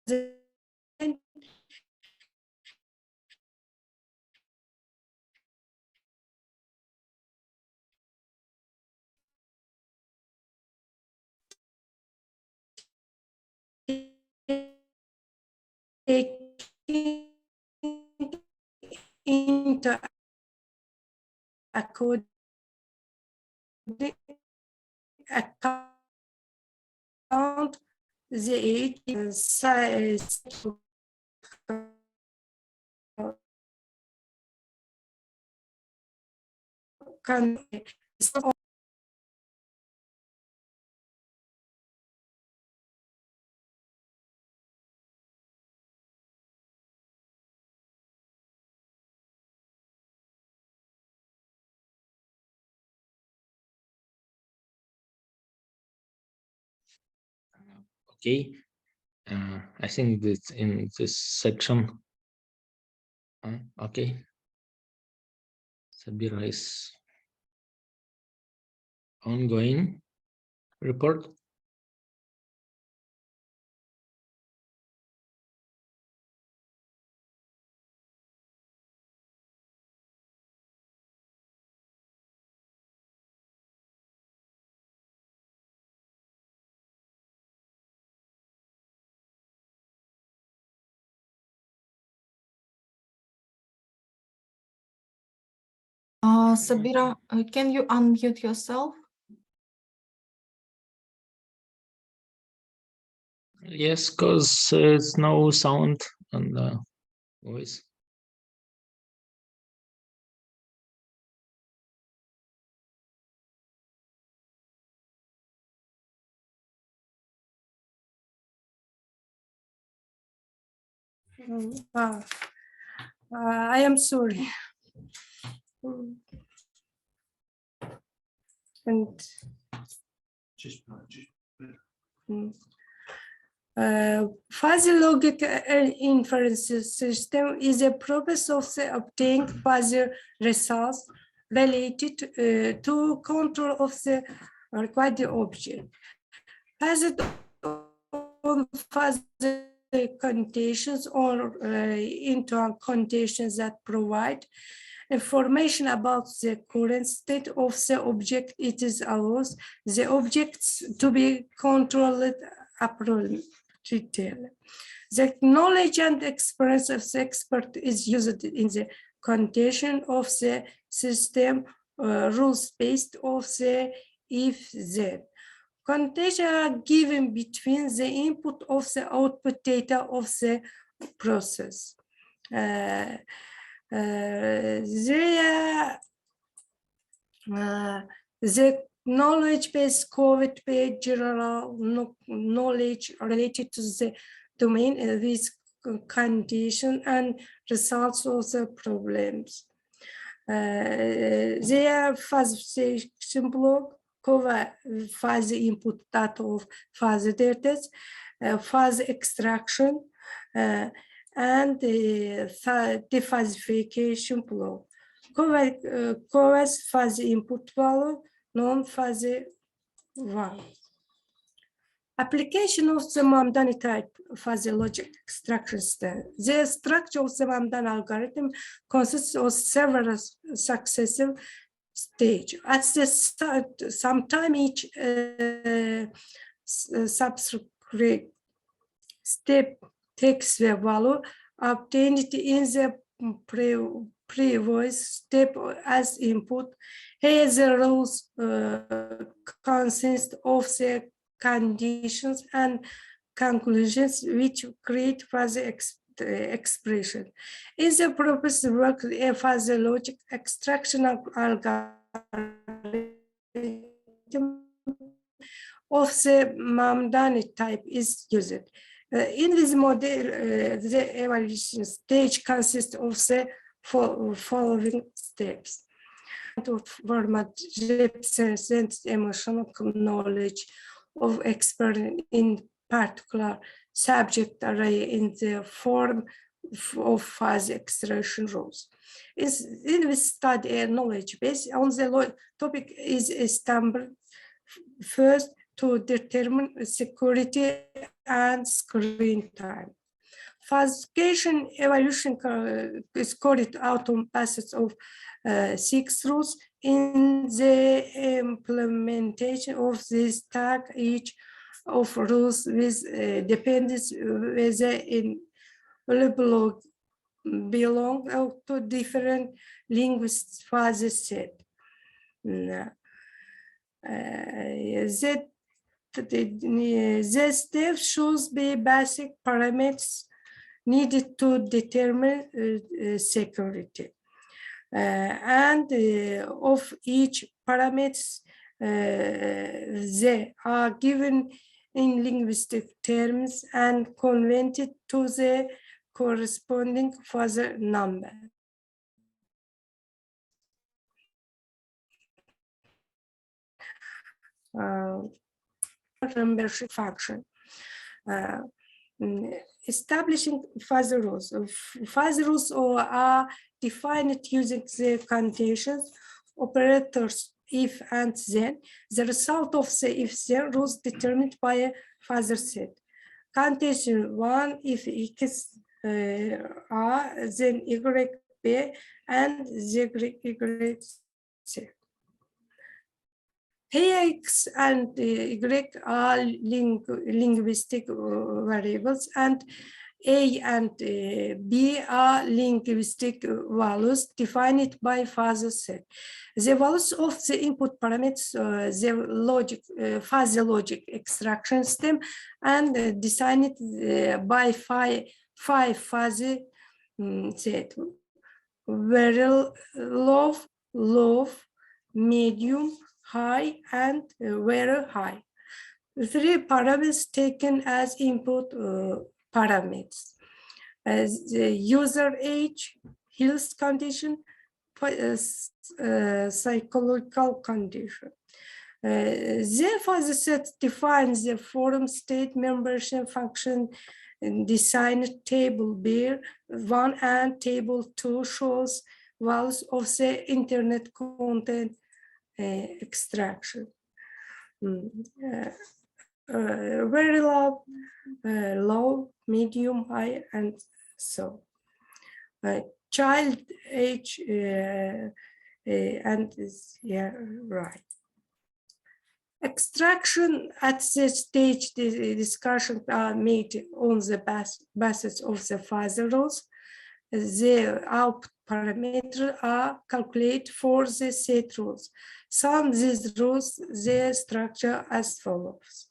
the taking into account the age size can Okay, I think that in this section, okay, Sabira is ongoing report. Sabira, can you unmute yourself? Yes, because it's no sound and voice. I am sorry. And fuzzy logic inference system is a process of obtaining fuzzy results related to control of the required object. Based on fuzzy conditions or into conditions that provide information about the current state of the object, it is allows the objects to be controlled appropriately. The knowledge and experience of the expert is used in the condition of the system rules based of the if-then. Conditions are given between the input of the output data of the process. The knowledge-based COVID-based general knowledge related to the domain with condition and results of the problems. Their fuzzy block cover fuzzy input data of fuzzy data, fuzzy extraction, and the defuzzification block. Covers fuzzy input value, non-fuzzy value. Application of the Mamdani type fuzzy logic extraction step. The structure of the Mamdani algorithm consists of several successive stages. At the sometime each subsequent step takes the value obtained in the previous step as input. Here the rules consist of the conditions and conclusions which create fuzzy expression. In the purpose work, a fuzzy logic extraction algorithm of the Mamdani type is used. In this model, the evaluation stage consists of the following steps. Format represents emotional knowledge of experience in particular subject array in the form of fuzzy extraction rules. In this study, a knowledge base on the topic is established first to determine security and screen time. Fuzzification evaluation is coded out on basis of 6 rules. In the implementation of this tag, each of rules with depends whether in belong to different linguist fuzzy set. The step shows the basic parameters needed to determine security. And of each parameters, they are given in linguistic terms and converted to the corresponding fuzzy number. Membership function. Establishing fuzzy rules. Fuzzy rules are defined using the conditions, operators if and then. The result of the if-then rules determined by a fuzzy set. Condition 1, if x are, then y b, and z y c. Here, x and y are linguistic variables, and a and b are linguistic values defined by fuzzy set. The values of the input parameters, the logic, fuzzy logic extraction system, and designed by five fuzzy set: very low, medium, high, and very high. 3 parameters taken as input parameters: the user age, health condition, psychological condition. The fuzzy set defines the forum state membership function. Design table B1 and table 2 shows values of the internet content extraction. Very low, medium, high, and so. Child age and right. Extraction at this stage, the discussions are made on the basis of the fuzzy rules. The output parameters are calculated for the set rules. Sum these rules, the structure as follows.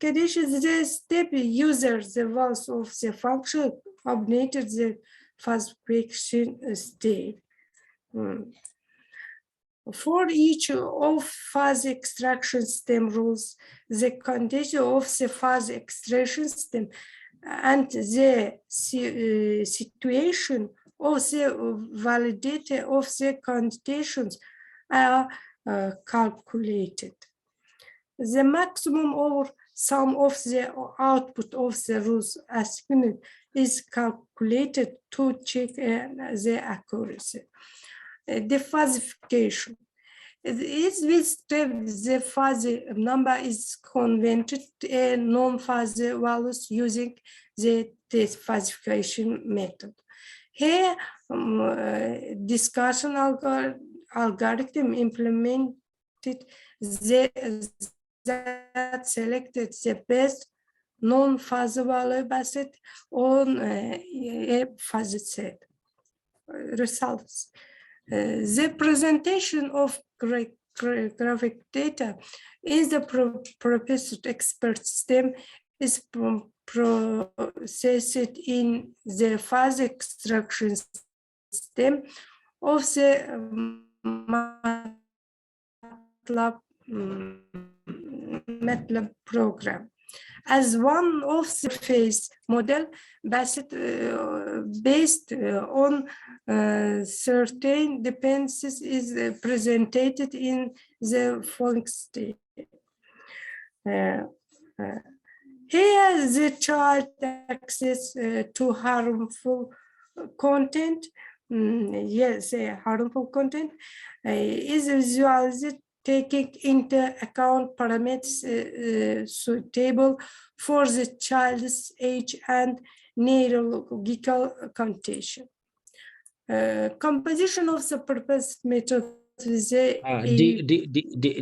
Conditions, the step uses the values of the function updated the fuzzy state. For each of fuzzy extraction system rules, the condition of the fuzzy extraction system and the situation of the validator of the conditions are calculated. The maximum or sum of the output of the rules assignment is calculated to check the accuracy. The fuzzification. Is this step, the fuzzy number is converted to non-fuzzy values using the fuzzification method. Here, discussion algorithm implemented that selected the best non-fuzzy value based on a fuzzy set. Results. The presentation of graphic data in the proposed expert system is processed in the fuzzy extraction system of the MATLAB program. As one of the surface model based on certain dependencies is presented in the following state. Here, the child access to harmful content. Yes, harmful content is visualized taking into account parameters suitable for the child's age and neurological condition. Composition of the proposed method with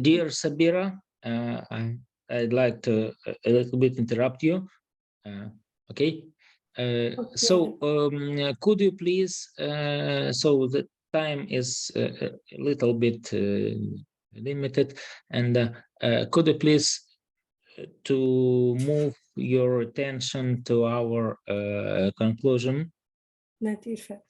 Dear Sabira, I'd like to a little bit interrupt you. Okay, So could you please, so the time is a little bit limited, and could you please to move your attention to our conclusion? Net effect.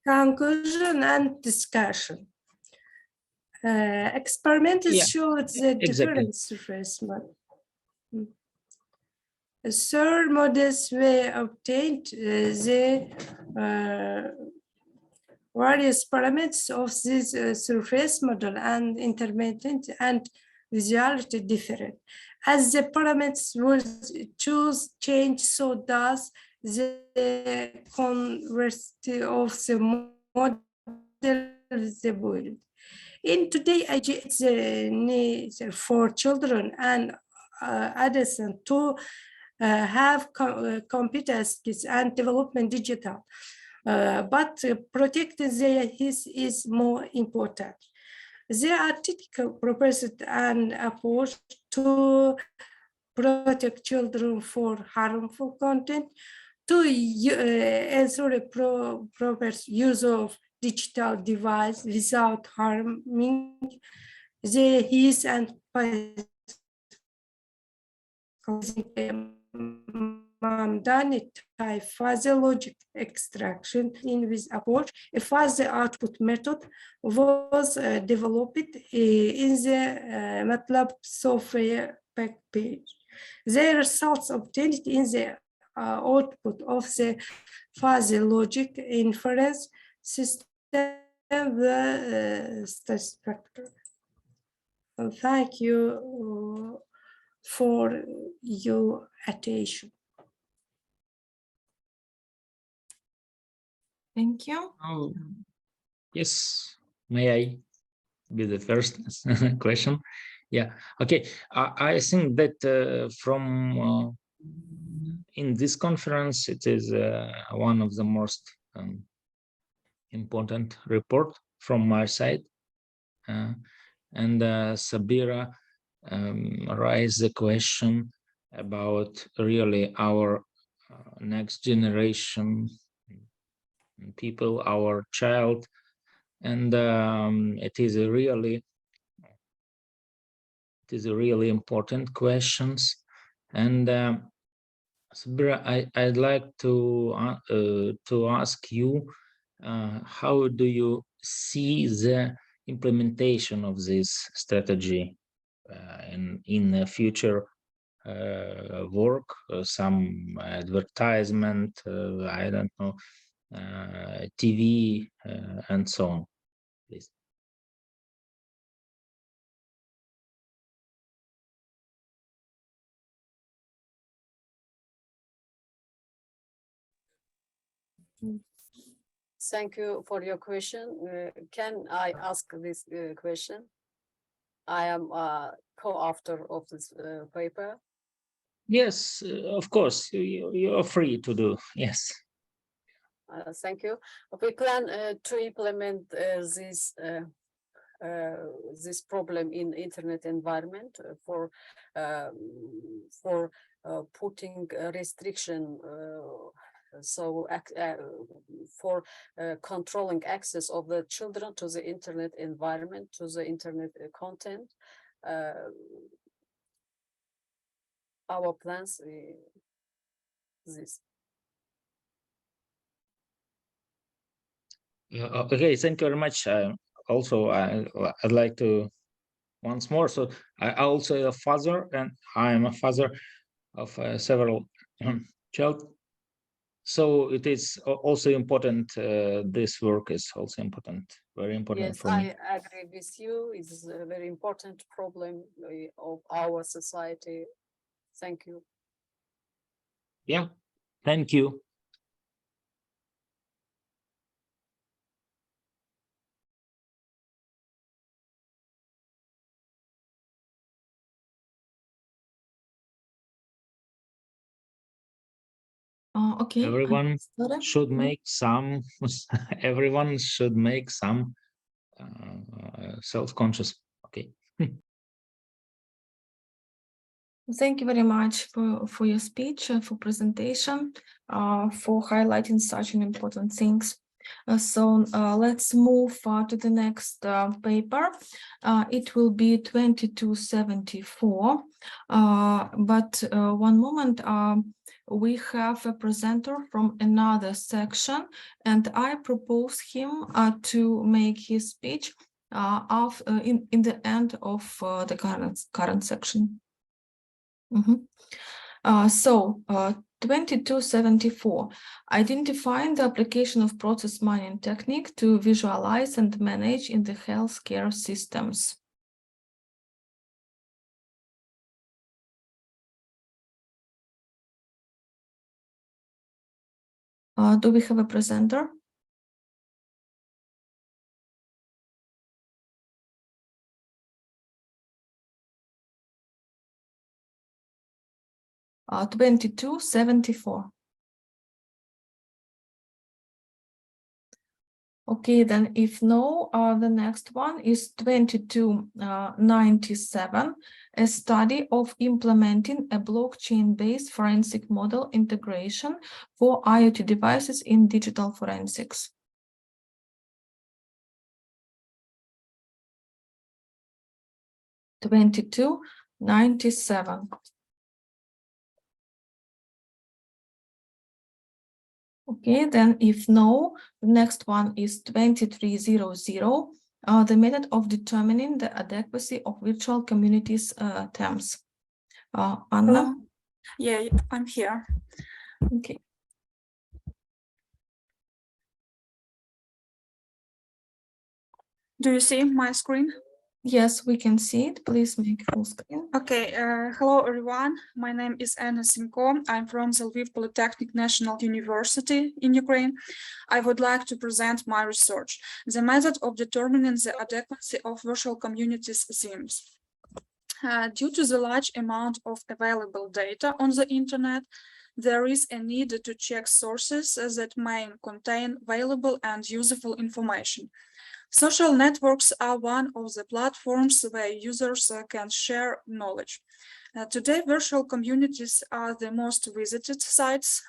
Conclusion and discussion. Experiments Yeah, showed the exactly. different surface model. Third models were obtained the various parameters of this surface model and intermittent and visuality different. As the parameters were choose change, so does the conversity of the model visible. In today, it's need for children and adolescents to have computer skills and development digital. But protecting their health is more important. There are technical proposed an approach to protect children for harmful content, to ensure a proper use of digital device without harming their health and Mamdani type fuzzy logic extraction in this approach. A fuzzy output method was developed in the MATLAB software package. The results obtained in the output of the fuzzy logic inference system were satisfactory. Thank you for your attention. Thank you. Oh, yes, may I be the first question? Yeah, okay. I think that from in this conference, it is one of the most important report from my side. And Sabira raised the question about really our next generation people, our child, and it is a really important questions. And Sabira, I'd like to ask you, how do you see the implementation of this strategy in the future work, some advertisement, I don't know, TV, and so on, please. Thank you for your question. Can I ask this question? I am a co-author of this paper. Yes, of course, you are free to do, yes. Thank you. We plan to implement this problem in internet environment for putting a restriction for controlling access of the children to the internet environment, to the internet content. Our plans this. Okay, thank you very much. Also, I'd like to once more. So I also a father, and I am a father of several children. So it is also important. This work is also important, very important. Yes, for me. I agree with you. It's a very important problem of our society. Thank you. Yeah, thank you. Okay. Everyone should make some. Everyone should make some self-conscious. Okay. Thank you very much for your speech and for presentation, for highlighting such an important things. So let's move to the next paper. It will be 2274. But one moment, we have a presenter from another section, and I propose him to make his speech in the end of the current section. 2274, identifying the application of process mining technique to visualize and manage in the healthcare systems. Do we have a presenter? Uh, 2274. Okay, then if no, the next one is 2297, a study of implementing a blockchain-based forensic model integration for IoT devices in digital forensics. $22.97. Okay, then if no, the next one is 2300, the method of determining the adequacy of virtual communities terms. Anna? Yeah, I'm here. Okay. Do you see my screen? Yes, we can see it. Please make full screen. Okay, hello everyone. My name is Anna Simko. I'm from the Lviv Polytechnic National University in Ukraine. I would like to present my research, the method of determining the adequacy of virtual communities themes. Due to the large amount of available data on the internet, there is a need to check sources that may contain valuable and useful information. Social networks are one of the platforms where users can share knowledge. Today, virtual communities are the most visited sites.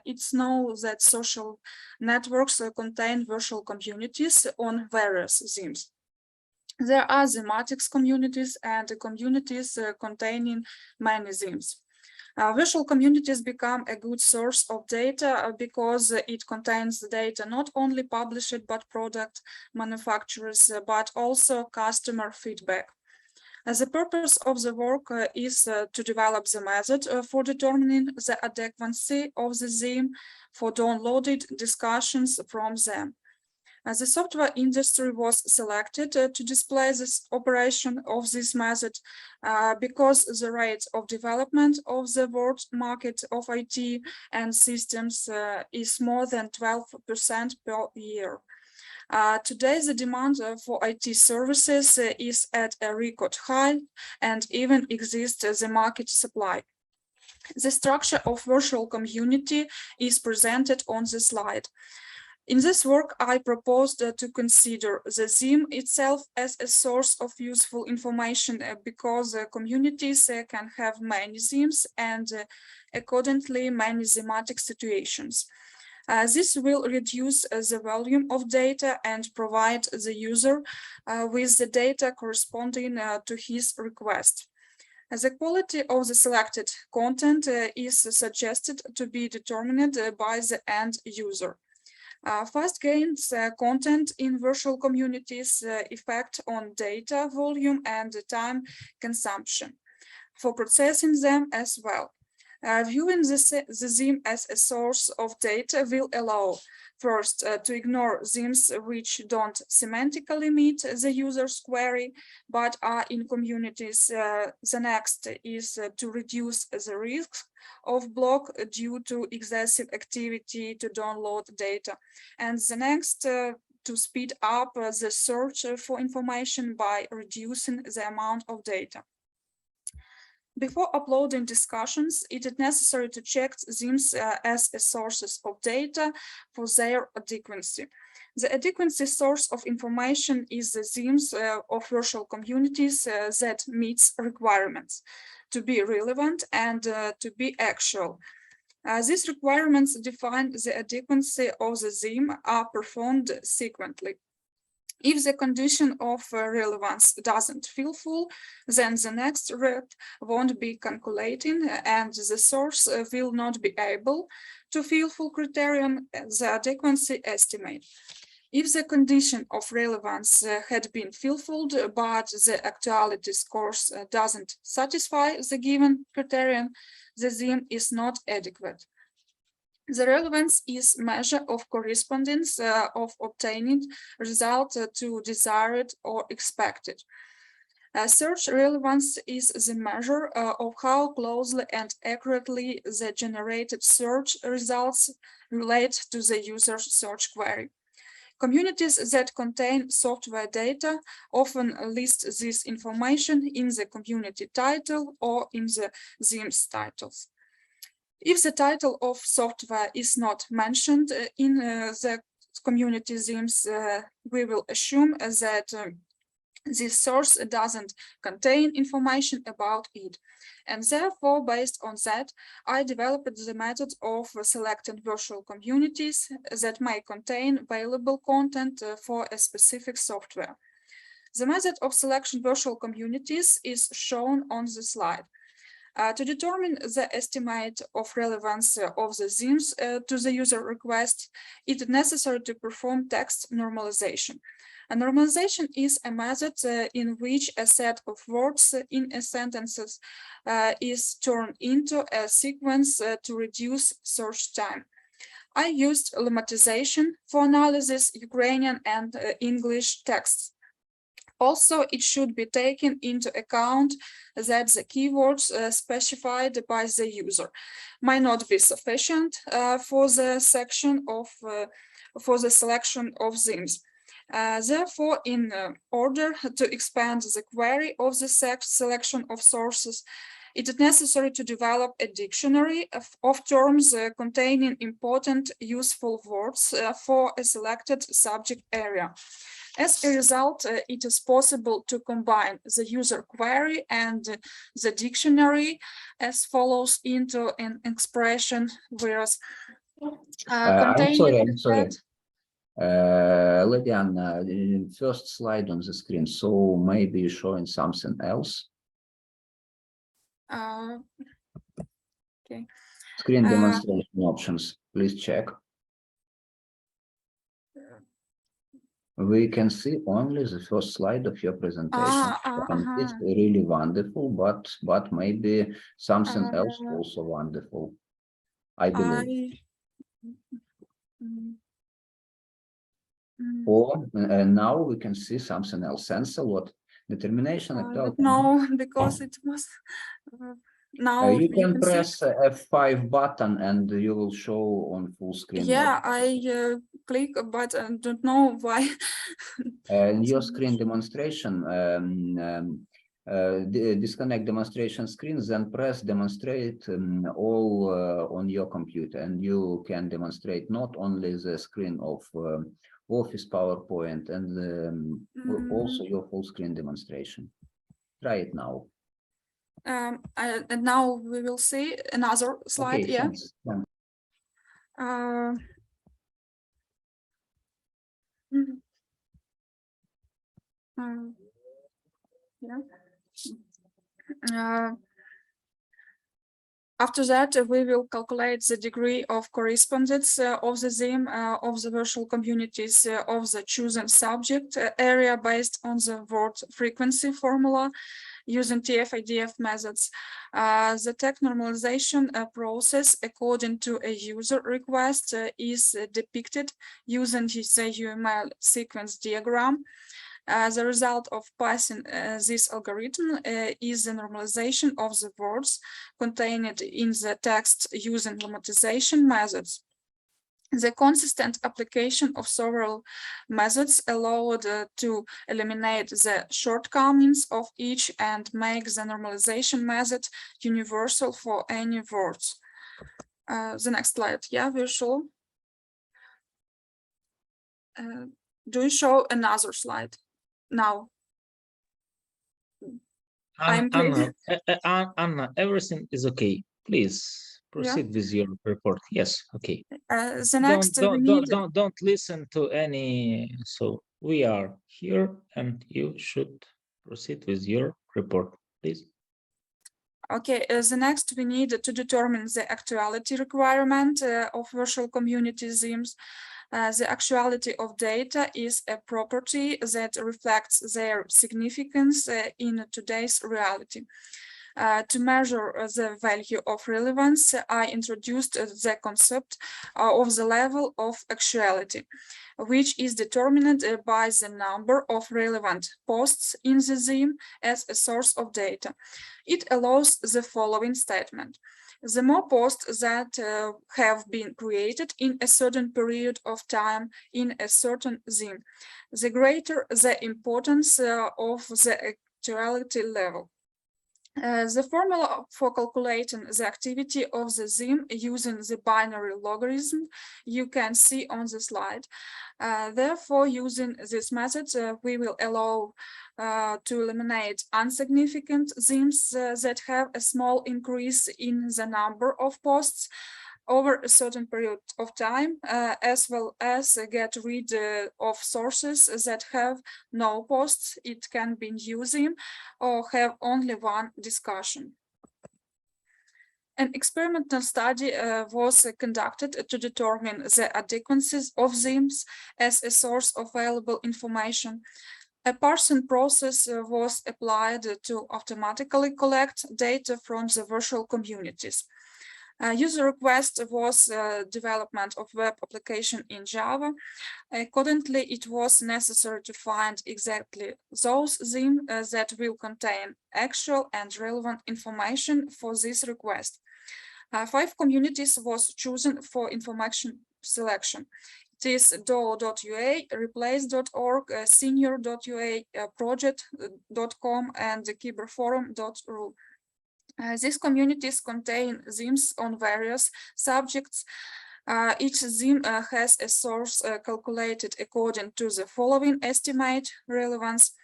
It's known that social networks contain virtual communities on various themes. There are thematics communities and communities containing many themes. Virtual communities become a good source of data because it contains data not only published by product manufacturers, but also customer feedback. The purpose of the work is to develop the method for determining the adequacy of the theme for downloaded discussions from them. The software industry was selected to display this operation of this method because the rate of development of the world market of IT and systems is more than 12% per year. Today, the demand for IT services is at a record high and even exists the market supply. The structure of virtual community is presented on the slide. In this work, I proposed to consider the theme itself as a source of useful information because communities can have many themes and accordingly many thematic situations. This will reduce the volume of data and provide the user with the data corresponding to his request. The quality of the selected content is suggested to be determined by the end user. Fast gains content in virtual communities effect on data volume and time consumption for processing them as well. Viewing the theme as a source of data will allow first to ignore themes which don't semantically meet the user's query, but are in communities. The next is to reduce the risk of block due to excessive activity to download data. And the next to speed up the search for information by reducing the amount of data. Before uploading discussions, it is necessary to check themes as sources of data for their adequacy. The adequacy source of information is the themes of virtual communities that meets requirements to be relevant and to be actual. These requirements define the adequacy of the theme are performed sequentially. If the condition of relevance doesn't fulfill, then the next rep won't be calculating and the source will not be able to fulfill criterion, the adequacy estimate. If the condition of relevance had been fulfilled, but the actuality scores doesn't satisfy the given criterion, the theme is not adequate. The relevance is measure of correspondence of obtained result to desired or expected. Search relevance is the measure of how closely and accurately the generated search results relate to the user's search query. Communities that contain software data often list this information in the community title or in the themes titles. If the title of software is not mentioned in the community themes, we will assume that this source doesn't contain information about it. And therefore, based on that, I developed the method of selecting virtual communities that may contain available content for a specific software. The method of selection virtual communities is shown on the slide. To determine the estimate of relevance of the themes to the user request, it is necessary to perform text normalization. A normalization is a method in which a set of words in a sentence is turned into a sequence to reduce search time. I used lemmatization for analysis Ukrainian and English texts. Also, it should be taken into account that the keywords specified by the user might not be sufficient for the selection of themes. Therefore, in order to expand the query of the selection of sources, it is necessary to develop a dictionary of terms containing important useful words for a selected subject area. As a result, it is possible to combine the user query and the dictionary as follows into an expression, whereas I'm sorry. Lydiana, the first slide on the screen, so maybe you're showing something else. Okay. Screen demonstration options, please check. We can see only the first slide of your presentation. And it's really wonderful, but maybe something else also wonderful, I believe. Or now we can see something else. Sensor, what? Determination. No, because it was now you can press F5 button and you will show on full screen. Yeah, I click, but I don't know why. Your screen demonstration, disconnect demonstration screens, then press demonstrate all on your computer, and you can demonstrate not only the screen of Office, PowerPoint, and also your full screen demonstration. Try it now. And now we will see another slide. Okay, yeah. thanks. After that, we will calculate the degree of correspondence of the theme of the virtual communities of the chosen subject area based on the word frequency formula using TF-IDF methods. The text normalization process according to a user request is depicted using the UML sequence diagram. The result of passing this algorithm is the normalization of the words contained in the text using lemmatization methods. The consistent application of several methods allowed to eliminate the shortcomings of each and make the normalization method universal for any words. The next slide, yeah, visual. Do you show another slide now? Anna, everything is okay. Please proceed with your report. Yes, okay. The next don't listen to any. So we are here, and you should proceed with your report, please. Okay, the next we need to determine the actuality requirement of virtual community themes. The actuality of data is a property that reflects their significance in today's reality. To measure the value of relevance, I introduced the concept of the level of actuality, which is determined by the number of relevant posts in the theme as a source of data. It allows the following statement. The more posts that have been created in a certain period of time in a certain theme, the greater the importance of the actuality level. The formula for calculating the activity of the theme using the binary logarithm you can see on the slide. Therefore, using this method, we will allow to eliminate insignificant themes that have a small increase in the number of posts over a certain period of time, as well as get rid of sources that have no posts. It can be new theme or have only one discussion. An experimental study was conducted to determine the adequacies of themes as a source of valuable information. A parsing process was applied to automatically collect data from the virtual communities. User request was development of web application in Java. Accordingly, it was necessary to find exactly those themes that will contain actual and relevant information for this request. 5 communities was chosen for information selection. It is do.ua, replace.org, senior.ua, project.com, and cyberforum.ru. These communities contain themes on various subjects. Each theme has a source calculated according to the following estimate relevance.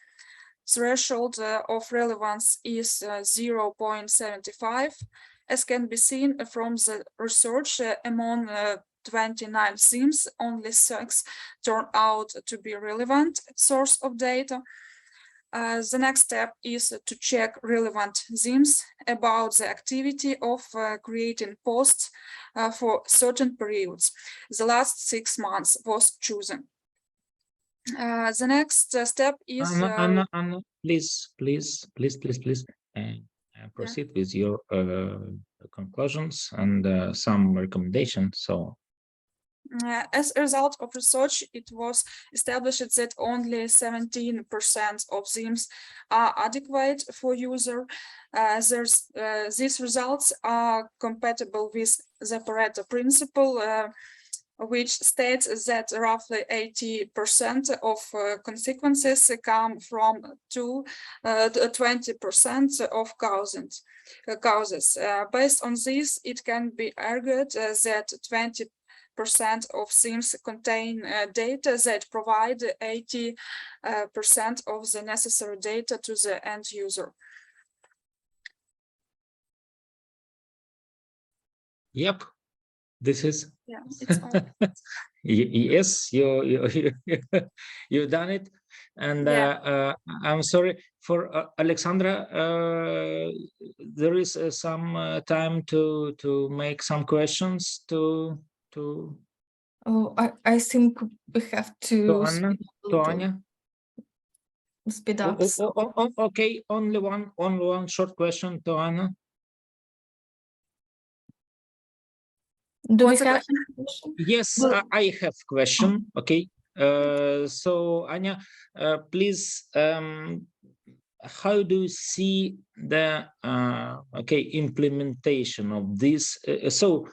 Threshold of relevance is 0.75. As can be seen from the research, among 29 themes, only 6 turn out to be relevant source of data. The next step is to check relevant themes about the activity of creating posts for certain periods. The last 6 months was chosen. The next step is Anna, please proceed with your conclusions and some recommendations. So. As a result of research, it was established that only 17% of themes are adequate for user. These results are compatible with the Pareto principle, which states that roughly 80% of consequences come from 20% of causes. Based on this, it can be argued that 20% of themes contain data that provide 80% of the necessary data to the end user. Yep, this is. Yeah, it's all. Yes, you done it, and yeah. I'm sorry for Alexandra. There is some time to make some questions to. Oh, I think we have to Anna, Anya. Speed up. Okay, only one short question to Anna. Do we have? Yes, I have question. Okay, so Anya, please, how do you see the implementation of this? So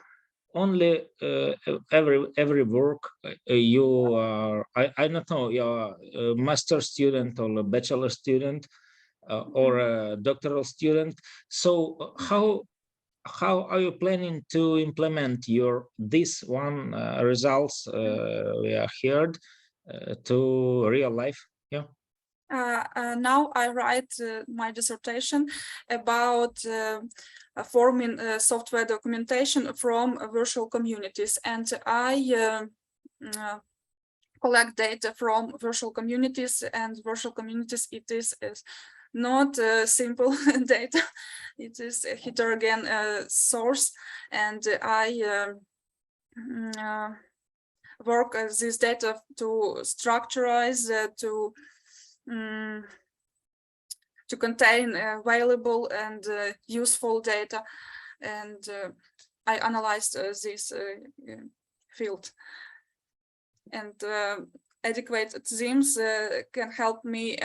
only every work you are, I don't know, you're a master student or a bachelor student or a doctoral student. So how are you planning to implement this one results we are heard to real life. Yeah. Now I write my dissertation about forming software documentation from virtual communities, and I collect data from virtual communities, and virtual communities, it is not simple data. It is a heterogeneous source, and I work this data to structurize, to contain valuable and useful data, and I analyzed this field. And adequate themes can help me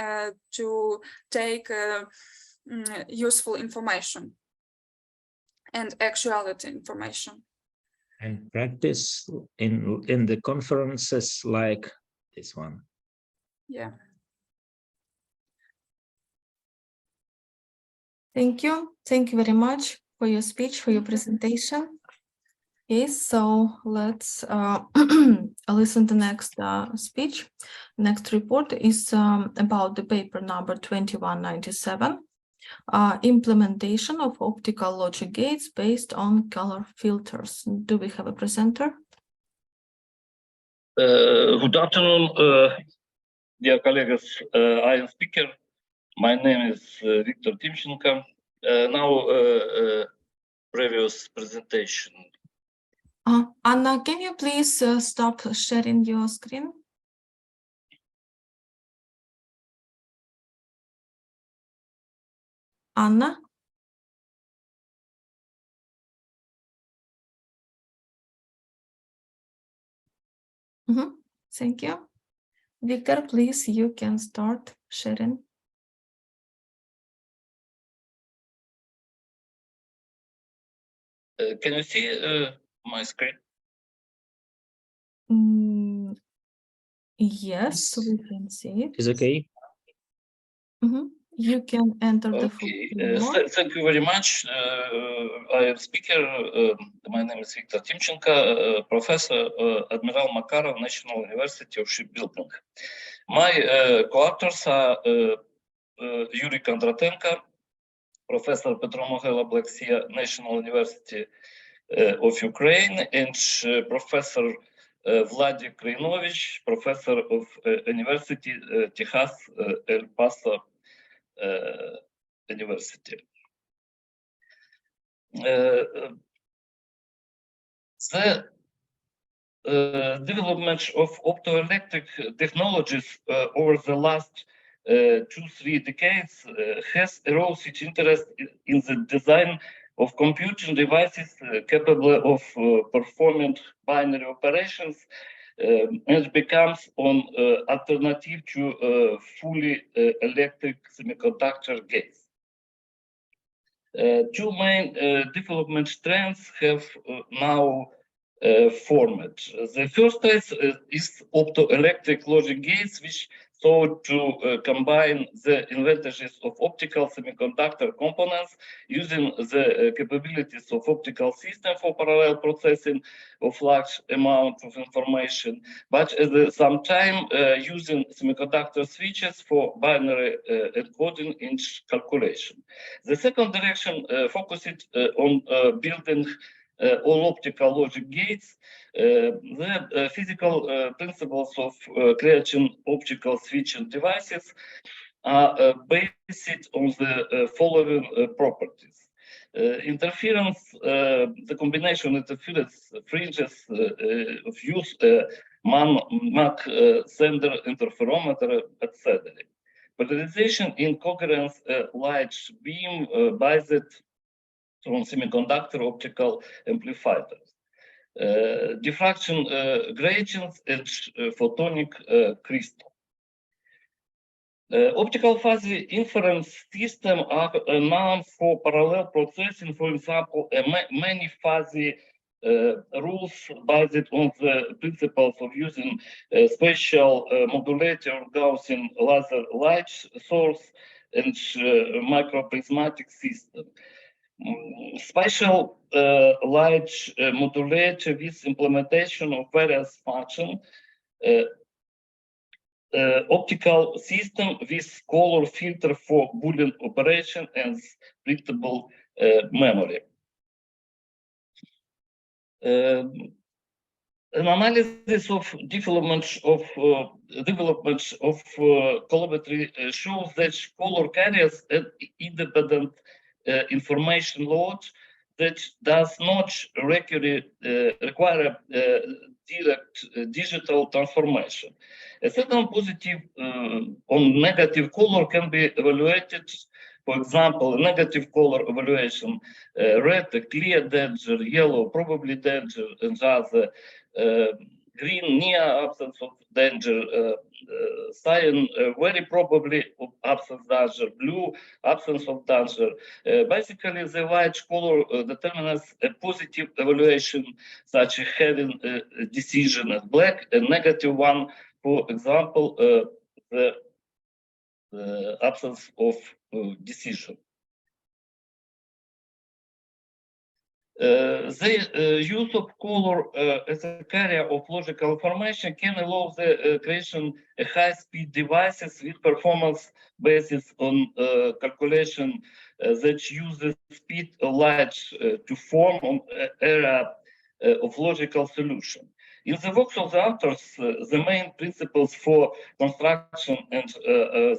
to take useful information and actuality information. And practice in the conferences like this one. Yeah. Thank you. Thank you very much for your speech, for your presentation. Yes, so let's listen to the next speech. Next report is about the paper number 2197, implementation of optical logic gates based on color filters. Do we have a presenter? Good afternoon, dear colleagues. I am speaker. My name is Viktor Timchenko. Now, previous presentation. Anna, can you please stop sharing your screen? Anna? Thank you. Victor, please, you can start sharing. Can you see my screen? Yes, we can see it. Is okay. You can enter the full Okay, thank you very much. I am speaker. My name is Viktor Timchenko, professor, Admiral Makarov, National University of Shipbuilding. My co-authors are Yuri Kondratenko, Professor Petro Mohela Black Sea, National University of Ukraine, and Professor Vladi Krainovich, Professor of University Texas El Paso University. The development of optoelectric technologies over the last 2-3 decades has aroused interest in the design of computing devices capable of performing binary operations and becomes an alternative to fully electric semiconductor gates. Two main development trends have now formed. The first is optoelectric logic gates, which sought to combine the advantages of optical semiconductor components using the capabilities of optical system for parallel processing of large amounts of information, but at the same time using semiconductor switches for binary encoding and calculation. The second direction focused on building all optical logic gates. The physical principles of creating optical switching devices are based on the following properties. Interference, the combination interference fringes of use Mach sender interferometer, etc. Polarization in coherence light beam based on semiconductor optical amplifiers, diffraction gradients, and photonic crystal. Optical fuzzy inference systems are known for parallel processing, for example, many fuzzy rules based on the principles of using spatial modulator Gaussian laser light source and microprismatic system. Spatial light modulator with implementation of various functions optical system with color filter for Boolean operation and splittable memory. An analysis of developments of colorimetry shows that color carries an independent information load that does not require direct digital transformation. A certain positive on negative color can be evaluated. For example, negative color evaluation: red, a clear danger; yellow, probably danger; and other. Green, near absence of danger; cyan, very probably absence of danger; blue, absence of danger. Basically, the white color determines a positive evaluation, such as having a decision as black, a negative one, for example, the absence of decision. The use of color as a carrier of logical information can allow the creation of high-speed devices with performance based on calculation that use the speed of light to form an area of logical solution. In the works of the authors, the main principles for construction and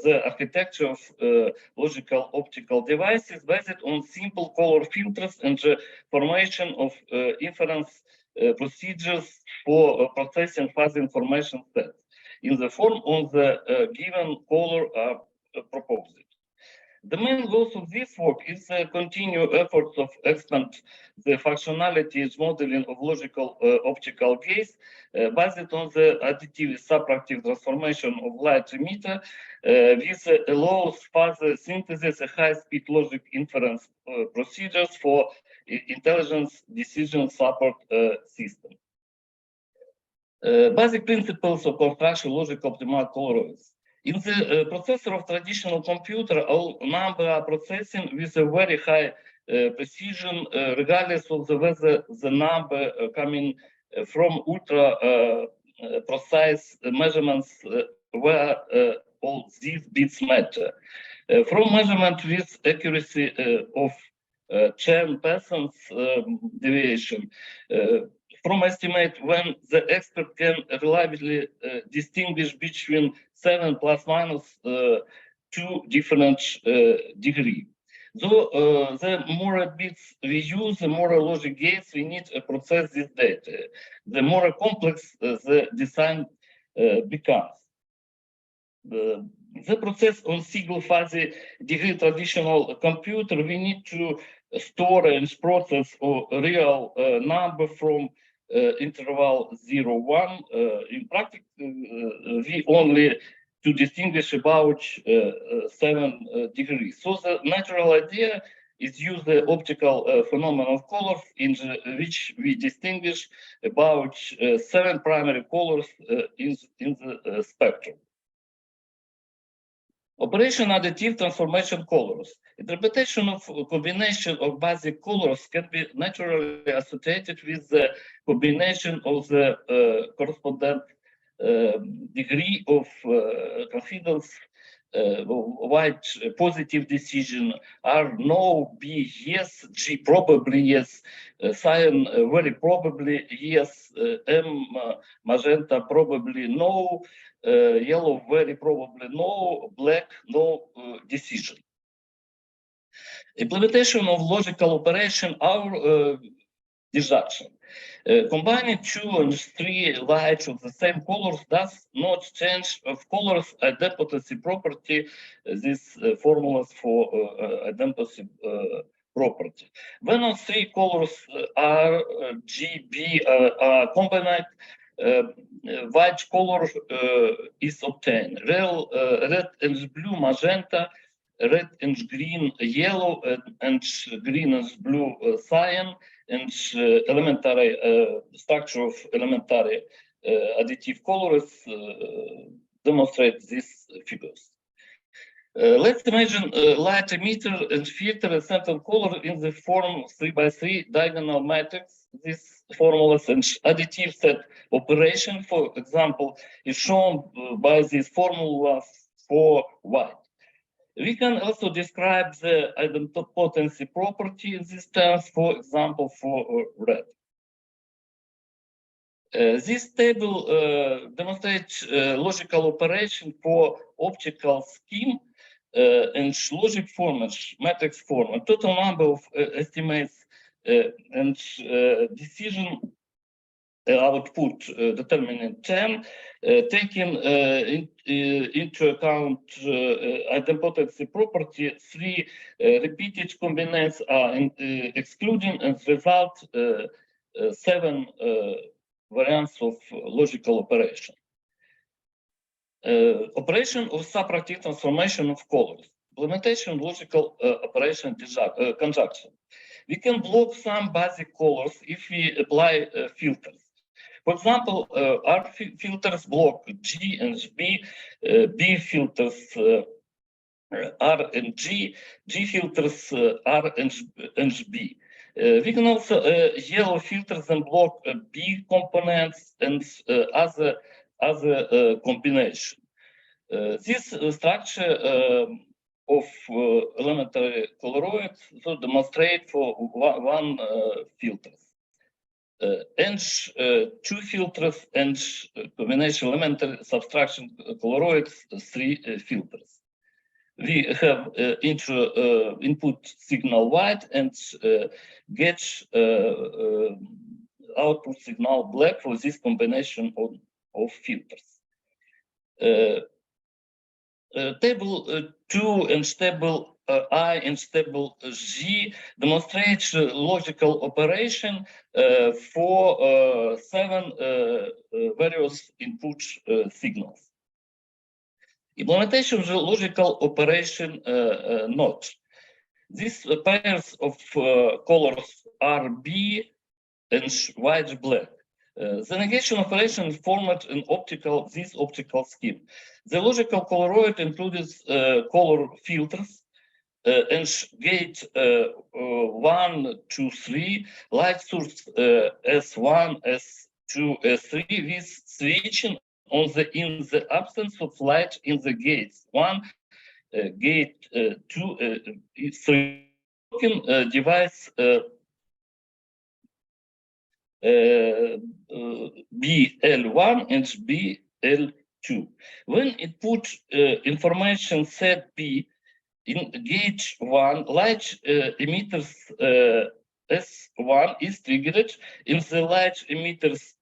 the architecture of logical optical devices based on simple color filters and the formation of inference procedures for processing fuzzy information sets in the form of the given color are proposed. The main goals of this work is continue efforts of expand the functionalities modeling of logical optical gaze based on the additive subtractive transformation of light emitter. This allows further synthesis of high-speed logic inference procedures for intelligence decision support system. Basic principles of construction logic optimal colorize. In the processor of traditional computer, all numbers are processing with a very high precision, regardless of whether the number coming from ultra precise measurements where all these bits matter. From measurement with accuracy of 10% deviation, from estimate when the expert can reliably distinguish between 7 plus minus 2 different degrees. Though the more bits we use, the more logic gates we need to process this data. The more complex the design becomes. The process on single fuzzy degree traditional computer, we need to store and process a real number from interval 0, 1. In practice, we only to distinguish about 7 degrees. So the natural idea is use the optical phenomenon of colors in which we distinguish about 7 primary colors in the spectrum. Operation additive transformation colors. Interpretation of a combination of basic colors can be naturally associated with the combination of the correspondent degree of confidence. White positive decision, R no, B yes, G probably yes, cyan very probably yes, M magenta probably no, yellow very probably no, black no decision. Implementation of logical operation are disjunction. Combining 2 and 3 lights of the same colors does not change of colors idempotency property. These formulas for idempotency property. When all 3 colors R, G, B are combined, white color is obtained. Red and blue magenta, red and green yellow, and green and blue cyan, and elementary structure of elementary additive colors demonstrate these figures. Let's imagine a light emitter and filter a central color in the form 3x3 diagonal matrix. This formulas and additive set operation, for example, is shown by this formula for white. We can also describe the idempotency property in these terms, for example, for red. This table demonstrates logical operation for optical scheme and logic form and matrix form, a total number of estimates and decision output determining term, taking into account idempotency property, 3 repeated combinations are excluding and result 7 variants of logical operation. Operation of subtractive transformation of colors. Implementation logical operation conjunction. We can block some basic colors if we apply filters. For example, R filters block G and B, B filters R and G filters R and B. We can also yellow filters and block B components and other combination. This structure of elementary coloroids so demonstrate for one filters. And 2 filters and combination elementary subtraction coloroids 3 filters. We have input signal white and get output signal black for this combination of filters. Table 2 and table I and table G demonstrates logical operation for 7 various input signals. Implementation of the logical operation node. These pairs of colors are B and white black. The negation operation format an this optical scheme. The logical coloroid includes color filters and gate 1, 2, 3, light source S1, S2, S3 with switching in the absence of light in the gates 1, gate 2, 3. Device BL1 and BL2. When input information set P in gate 1, light emitters S1 is triggered. In the light emitters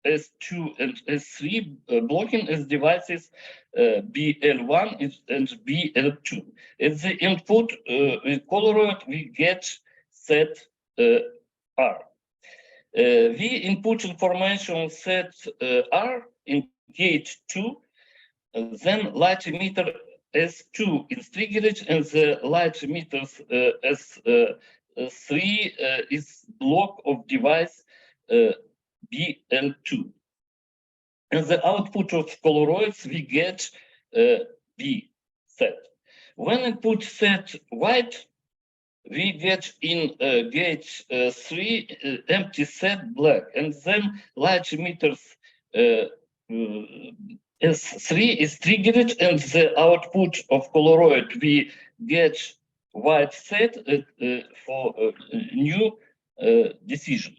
S2 and S3 blocking as devices BL1 and BL2. At the input coloroid we get set R. We input information set R in gate 2, then light emitter S2 is triggered and the light emitters S3 is block of device BL2. And the output of coloroids we get B set. When input set white, we get in gate 3 empty set black, and then light emitters S3 is triggered, and the output of coloroid we get white set for new decision.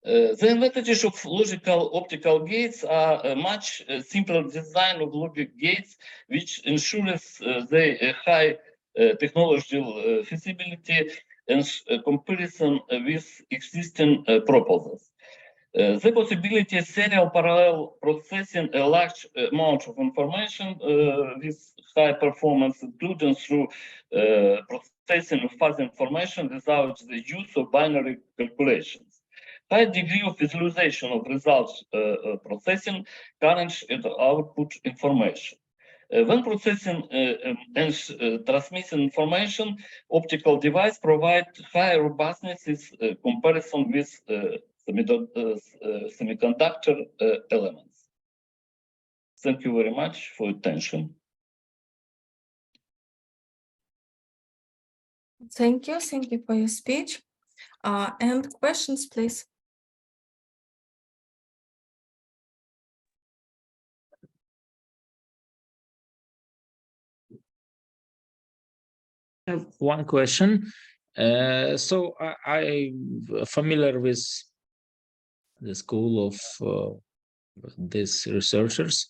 The advantages of logical optical gates are a much simpler design of logic gates, which ensures the high technological feasibility and comparison with existing proposals. The possibility of serial parallel processing a large amount of information with high performance, including through processing of fuzzy information without the use of binary calculations. High degree of visualization of results processing, current and output information. When processing and transmitting information, optical device provide high robustness in comparison with semiconductor elements. Thank you very much for attention. Thank you for your speech. And questions, please. I have one question. So I'm familiar with the school of these researchers,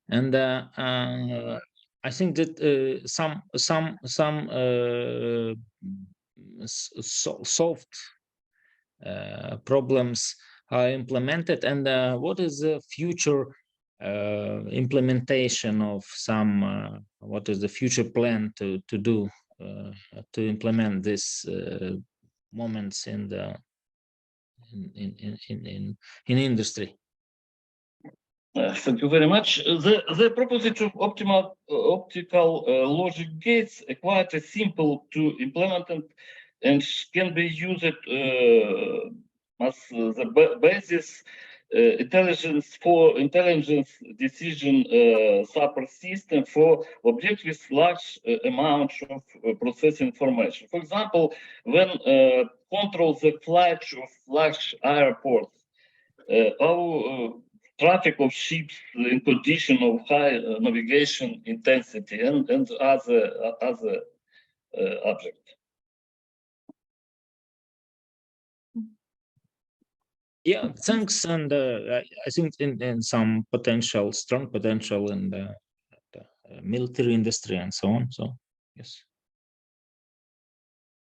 and I think that some solved problems are implemented, and what is the future implementation of some? What is the future plan to do to implement these moments in the in industry? Thank you very much. The proposition of optical logic gates are quite simple to implement and can be used as the basis intelligence decision support system for objects with large amounts of processing information. For example, when control the flight of large airports, our traffic of ships in condition of high navigation intensity and other objects. Yeah, thanks. And I think in some potential, strong potential in the military industry and so on. So yes.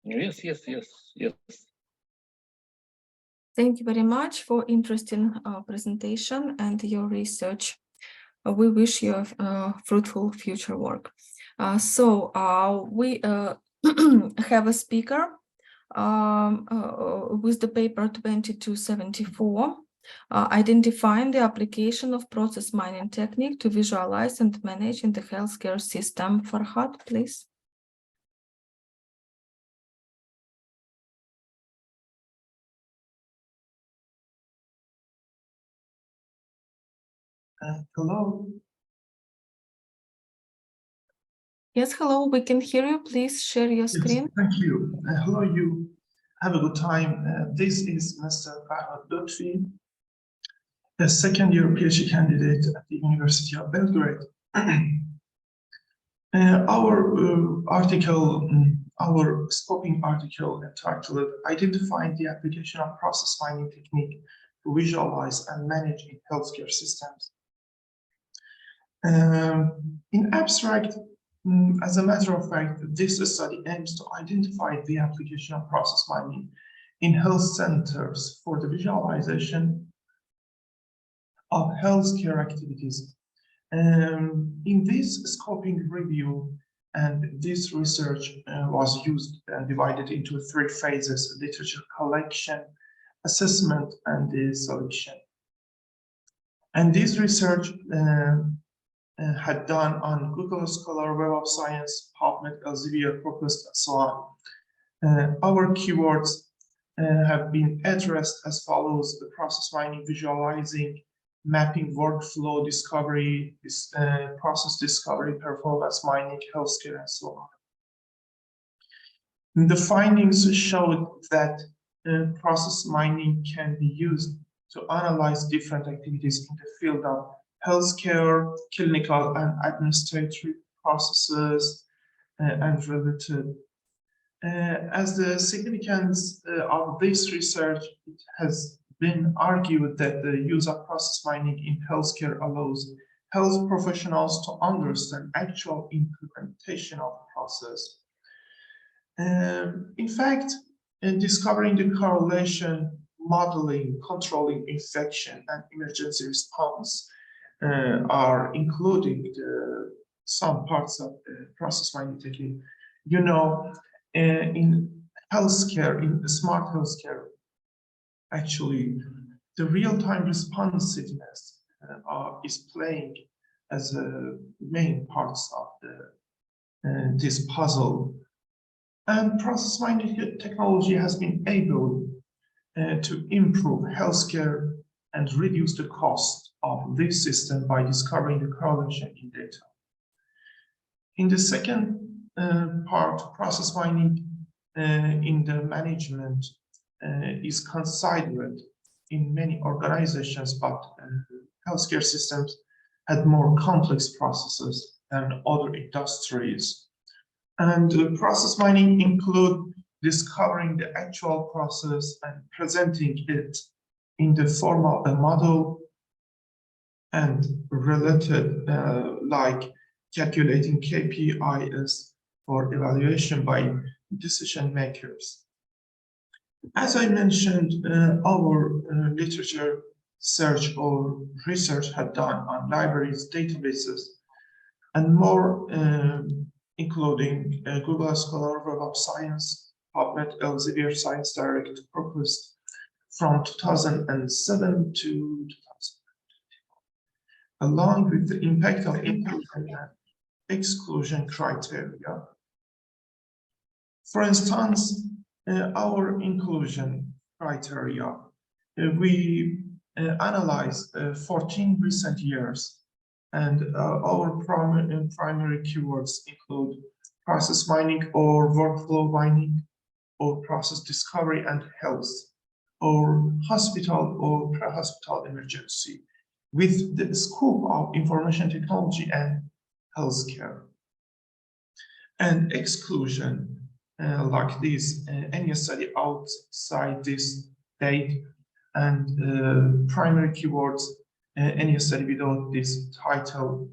Yes. Thank you very much for interesting presentation and your research. We wish you a fruitful future work. So we have a speaker with the paper 2274, identifying the application of process mining technique to visualize and manage in the healthcare system. Farhad, please. Hello. Yes, hello, we can hear you. Please share your screen. Yes, thank you. Hello, you. Have a good time. This is Mr. Farhad Lutfi, a second-year PhD candidate at the University of Belgrade. Our scoping article entitled "Identifying the Application of Process Mining Technique to Visualize and Manage in Healthcare Systems." In abstract, as a matter of fact, this study aims to identify the application of process mining in health centers for the visualization of healthcare activities. In this scoping review, and this research was used and divided into 3 phases: literature collection, assessment, and the selection. And this research had done on Google Scholar, Web of Science, PubMed, Elsevier, Scopus, and so on. Our keywords have been addressed as follows: the process mining, visualizing, mapping, workflow discovery, process discovery, performance mining, healthcare, and so on. And the findings showed that process mining can be used to analyze different activities in the field of healthcare, clinical and administrative processes, and related. As the significance of this research, it has been argued that the use of process mining in healthcare allows health professionals to understand actual implementation of the process. In fact, in discovering the correlation, modeling, controlling infection, and emergency response are including some parts of the process mining technique. You know, in healthcare, in smart healthcare, actually, the real-time responsiveness is playing as a main parts of this puzzle. And process mining technology has been able to improve healthcare and reduce the cost of this system by discovering the correlation in data. In the second part, process mining in the management is considered in many organizations, but healthcare systems had more complex processes than other industries. And process mining include discovering the actual process and presenting it in the form of a model and related like calculating KPIs for evaluation by decision makers. As I mentioned, our literature search or research had done on libraries, databases, and more, including Google Scholar, Web of Science, PubMed, Elsevier, Science Direct, Proclist from 2007 to 2000, along with the impact of inclusion and exclusion criteria. For instance, our inclusion criteria, we analyzed 14 recent years, and our primary keywords include process mining or workflow mining, or process discovery and health, or hospital or pre-hospital emergency, with the scope of information technology and healthcare. And exclusion, like this, any study outside this date, and primary keywords, any study without this title,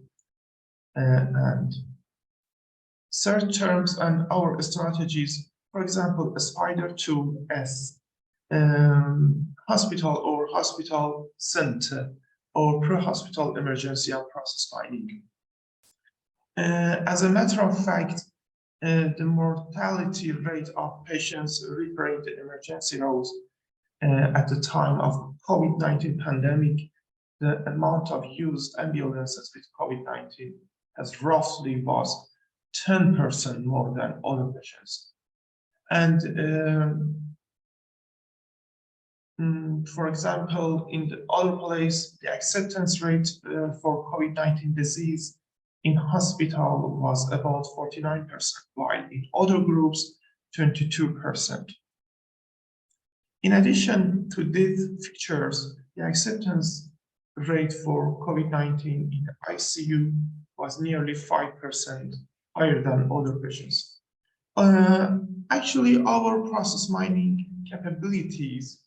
and search terms and our strategies. For example, SPIDER2S, hospital or hospital center, or pre-hospital emergency and process mining. As a matter of fact, the mortality rate of patients referring to emergency rooms at the time of COVID-19 pandemic, the amount of used ambulances with COVID-19 has roughly was 10% more than other patients. And for example, in the other place, the acceptance rate for COVID-19 disease in hospital was about 49%, while in other groups, 22%. In addition to these features, the acceptance rate for COVID-19 in ICU was nearly 5% higher than other patients. Actually, our process mining capabilities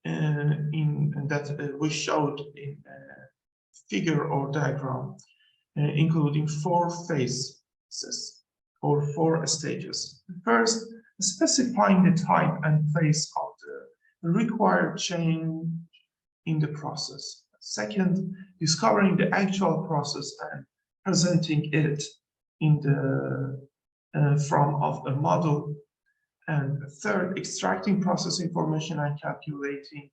that we showed in figure or diagram, including 4 phases or 4 stages. First, specifying the type and phase of the required change in the process. Second, discovering the actual process and presenting it in the form of a model. And third, extracting process information and calculating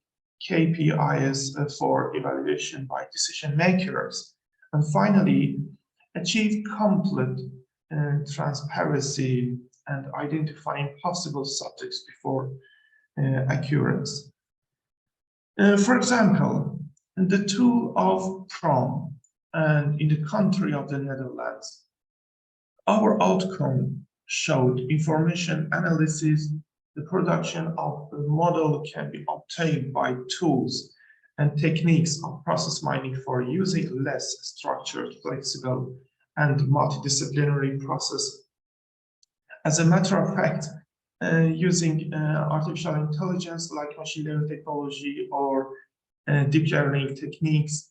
KPIs for evaluation by decision makers. And finally, achieve complete transparency and identifying possible subjects before occurrence. For example, the tool of PROM and in the country of the Netherlands, our outcome showed information analysis. The production of a model can be obtained by tools and techniques of process mining for using less structured, flexible, and multidisciplinary process. As a matter of fact, using artificial intelligence like machine learning technology or deep learning techniques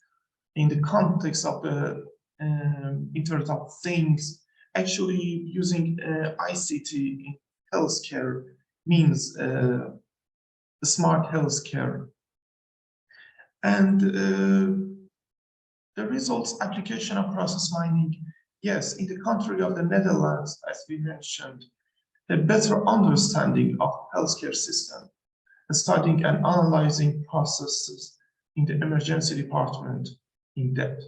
in the context of the Internet of Things, actually using ICT in healthcare means smart healthcare. And the results application of process mining, yes, in the country of the Netherlands, as we mentioned, a better understanding of healthcare system, studying and analyzing processes in the emergency department in depth.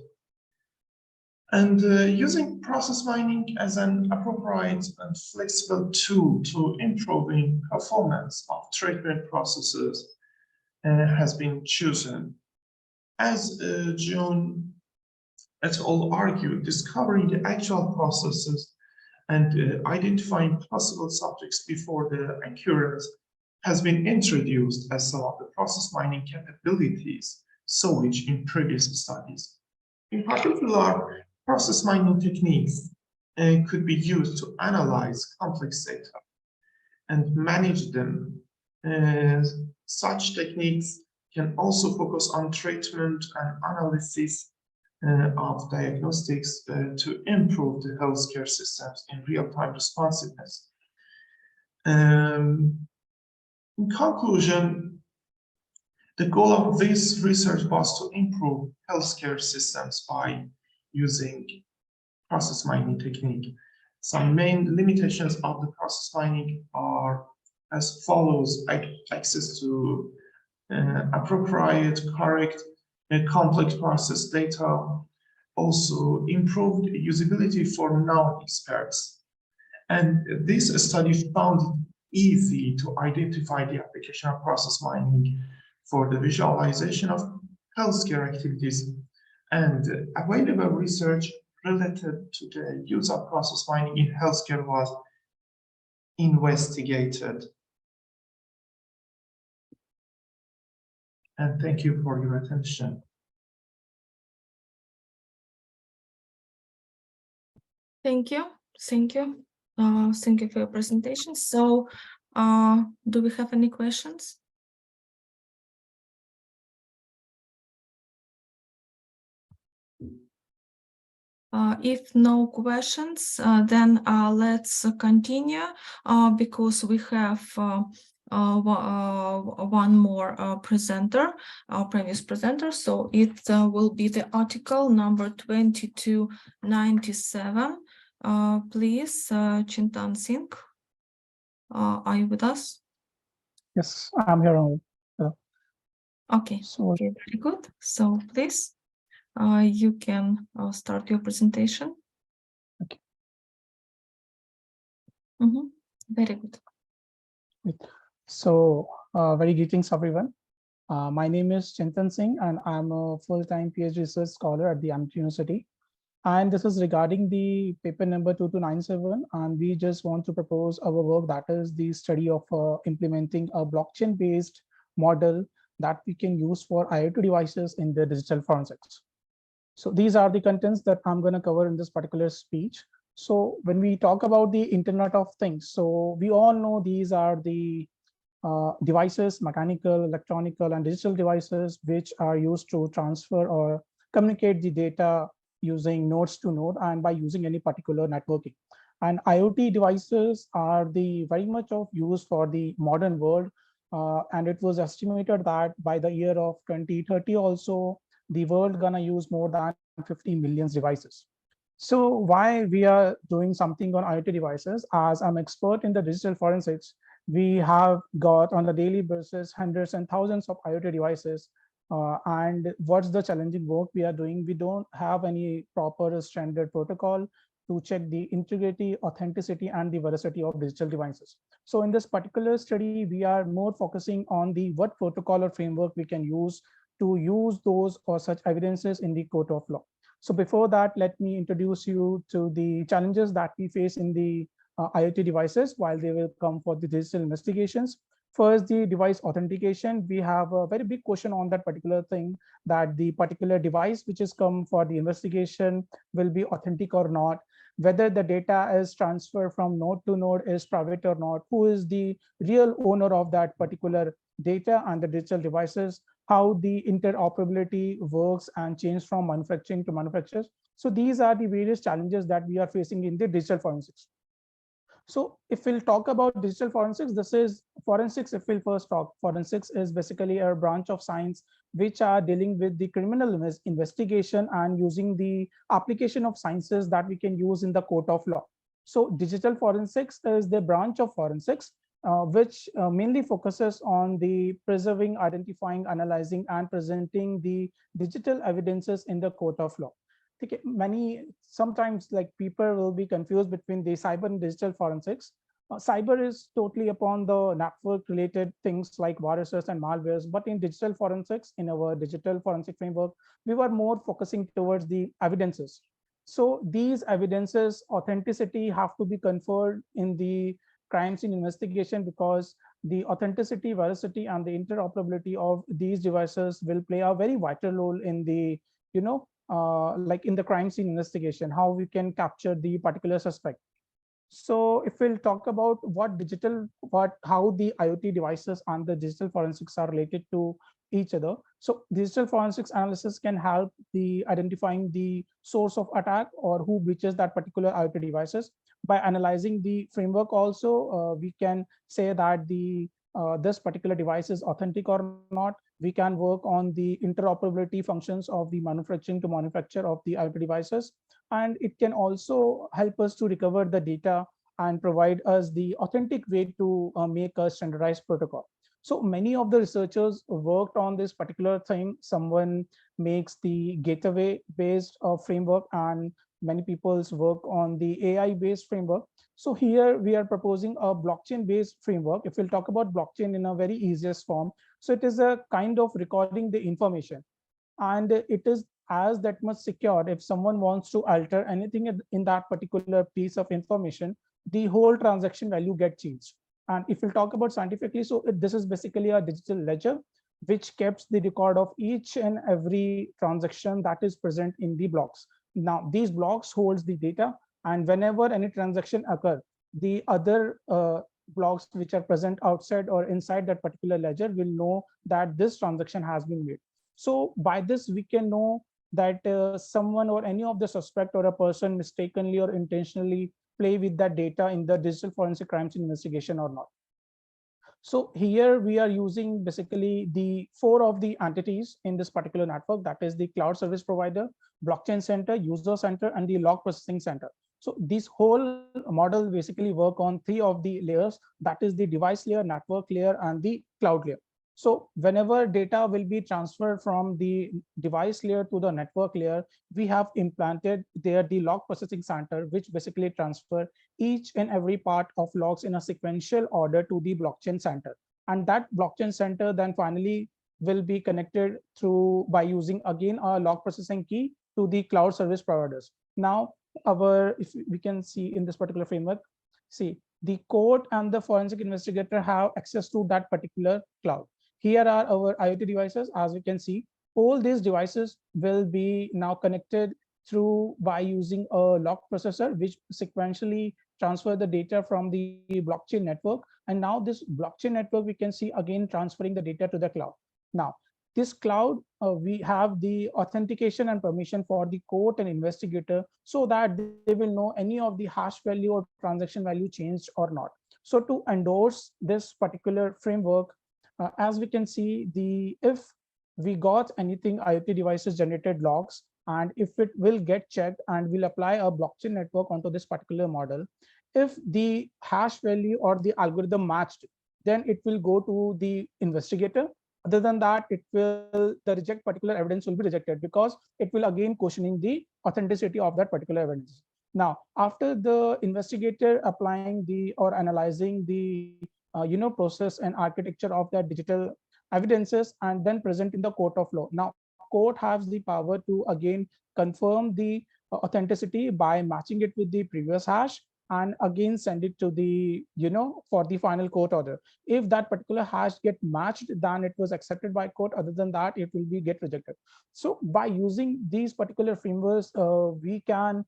And using process mining as an appropriate and flexible tool to improving performance of treatment processes has been chosen. As John et al. Argued, discovering the actual processes and identifying possible subjects before the occurrence has been introduced as some of the process mining capabilities saw which in previous studies. In particular, process mining techniques could be used to analyze complex data and manage them. Such techniques can also focus on treatment and analysis of diagnostics to improve the healthcare systems in real-time responsiveness. In conclusion, the goal of this research was to improve healthcare systems by using process mining technique. Some main limitations of the process mining are as follows: access to appropriate, correct, and complex process data, also improved usability for non-experts. And this study found it easy to identify the application of process mining for the visualization of healthcare activities, and available research related to the use of process mining in healthcare was investigated. And thank you for your attention. Thank you. Thank you. Thank you for your presentation. So, do we have any questions? If no questions, then let's continue because we have one more presenter, our previous presenter. So it will be the article number 2297. Please, Chintan Singh, are you with us? Yes, I'm here only. Okay, so very good. So please, you can start your presentation. Okay. Very good. So, very greetings, everyone. My name is Chintan Singh, and I'm a full-time PhD research scholar at the Amity University. And this is regarding the paper number 2297. And we just want to propose our work, that is the study of implementing a blockchain-based model that we can use for IoT devices in the digital forensics. So these are the contents that I'm going to cover in this particular speech. So when we talk about the Internet of Things, so we all know these are the devices, mechanical, electronical, and digital devices, which are used to transfer or communicate the data using nodes to node and by using any particular networking. And IoT devices are the very much of use for the modern world. And it was estimated that by the year of 2030 also, the world gonna use more than 50 million devices. So why we are doing something on IoT devices? As I'm expert in the digital forensics, we have got on a daily basis hundreds and thousands of IoT devices. And what's the challenging work we are doing? We don't have any proper standard protocol to check the integrity, authenticity, and the veracity of digital devices. So in this particular study, we are more focusing on the what protocol or framework we can use to use those or such evidences in the court of law. So before that, let me introduce you to the challenges that we face in the IoT devices while they will come for the digital investigations. First, the device authentication. We have a very big question on that particular thing, that the particular device which is come for the investigation will be authentic or not, whether the data is transferred from node to node is private or not, who is the real owner of that particular data and the digital devices, how the interoperability works and change from manufacturing to manufacturers. So these are the various challenges that we are facing in the digital forensics. So if we'll talk about digital forensics, this is forensics. If we'll first talk, forensics is basically a branch of science which are dealing with the criminal investigation and using the application of sciences that we can use in the court of law. So digital forensics is the branch of forensics which mainly focuses on the preserving, identifying, analyzing, and presenting the digital evidences in the court of law. Sometimes like people will be confused between the cyber and digital forensics. Cyber is totally upon the network related things like viruses and malwares, but in digital forensics, in our digital forensic framework, we were more focusing towards the evidences. So these evidences, authenticity have to be conferred in the crime scene investigation, because the authenticity, veracity, and the interoperability of these devices will play a very vital role in the, like in the crime scene investigation, how we can capture the particular suspect. So if we'll talk about how the IoT devices and the digital forensics are related to each other. So digital forensics analysis can help the identifying the source of attack or who breaches that particular IoT devices. By analyzing the framework also, we can say that this particular device is authentic or not. We can work on the interoperability functions of the manufacturing to manufacture of the IoT devices. And it can also help us to recover the data and provide us the authentic way to make a standardized protocol. So many of the researchers worked on this particular thing. Someone makes the gateway based framework, and many people's work on the AI based framework. So here we are proposing a blockchain based framework. If we'll talk about blockchain in a very easiest form, so it is a kind of recording the information, and it is as that much secure. If someone wants to alter anything in that particular piece of information, the whole transaction value gets changed. And if we'll talk about scientifically, so this is basically a digital ledger which keeps the record of each and every transaction that is present in the blocks. Now these blocks holds the data, and whenever any transaction occur, the other blocks which are present outside or inside that particular ledger will know that this transaction has been made. So by this we can know that someone or any of the suspect or a person mistakenly or intentionally play with that data in the digital forensic crime scene investigation or not. So here we are using basically the 4 of the entities in this particular network, that is the cloud service provider, blockchain center, user center, and the log processing center. So this whole model basically work on 3 of the layers, that is the device layer, network layer, and the cloud layer. So whenever data will be transferred from the device layer to the network layer, we have implanted there the log processing center, which basically transfer each and every part of logs in a sequential order to the blockchain center. And that blockchain center then finally will be connected through by using again a log processing key to the cloud service providers. Now, if we can see in this particular framework, see the court and the forensic investigator have access to that particular cloud. Here are our IoT devices. As we can see, all these devices will be now connected through by using a log processor, which sequentially transfer the data from the blockchain network. And now this blockchain network, we can see again transferring the data to the cloud. Now, this cloud, we have the authentication and permission for the court and investigator, so that they will know any of the hash value or transaction value changed or not. So to endorse this particular framework, as we can see, if we got anything IoT devices generated logs, and if it will get checked and we'll apply a blockchain network onto this particular model, if the hash value or the algorithm matched, then it will go to the investigator. Other than that, the reject particular evidence will be rejected, because it will again questioning the authenticity of that particular evidence. Now, after the investigator applying or analyzing the process and architecture of that digital evidences and then present in the court of law. Now, court has the power to again confirm the authenticity by matching it with the previous hash, and again send it to the for the final court order. If that particular hash get matched, then it was accepted by court. Other than that, it will be get rejected. So by using these particular frameworks, we can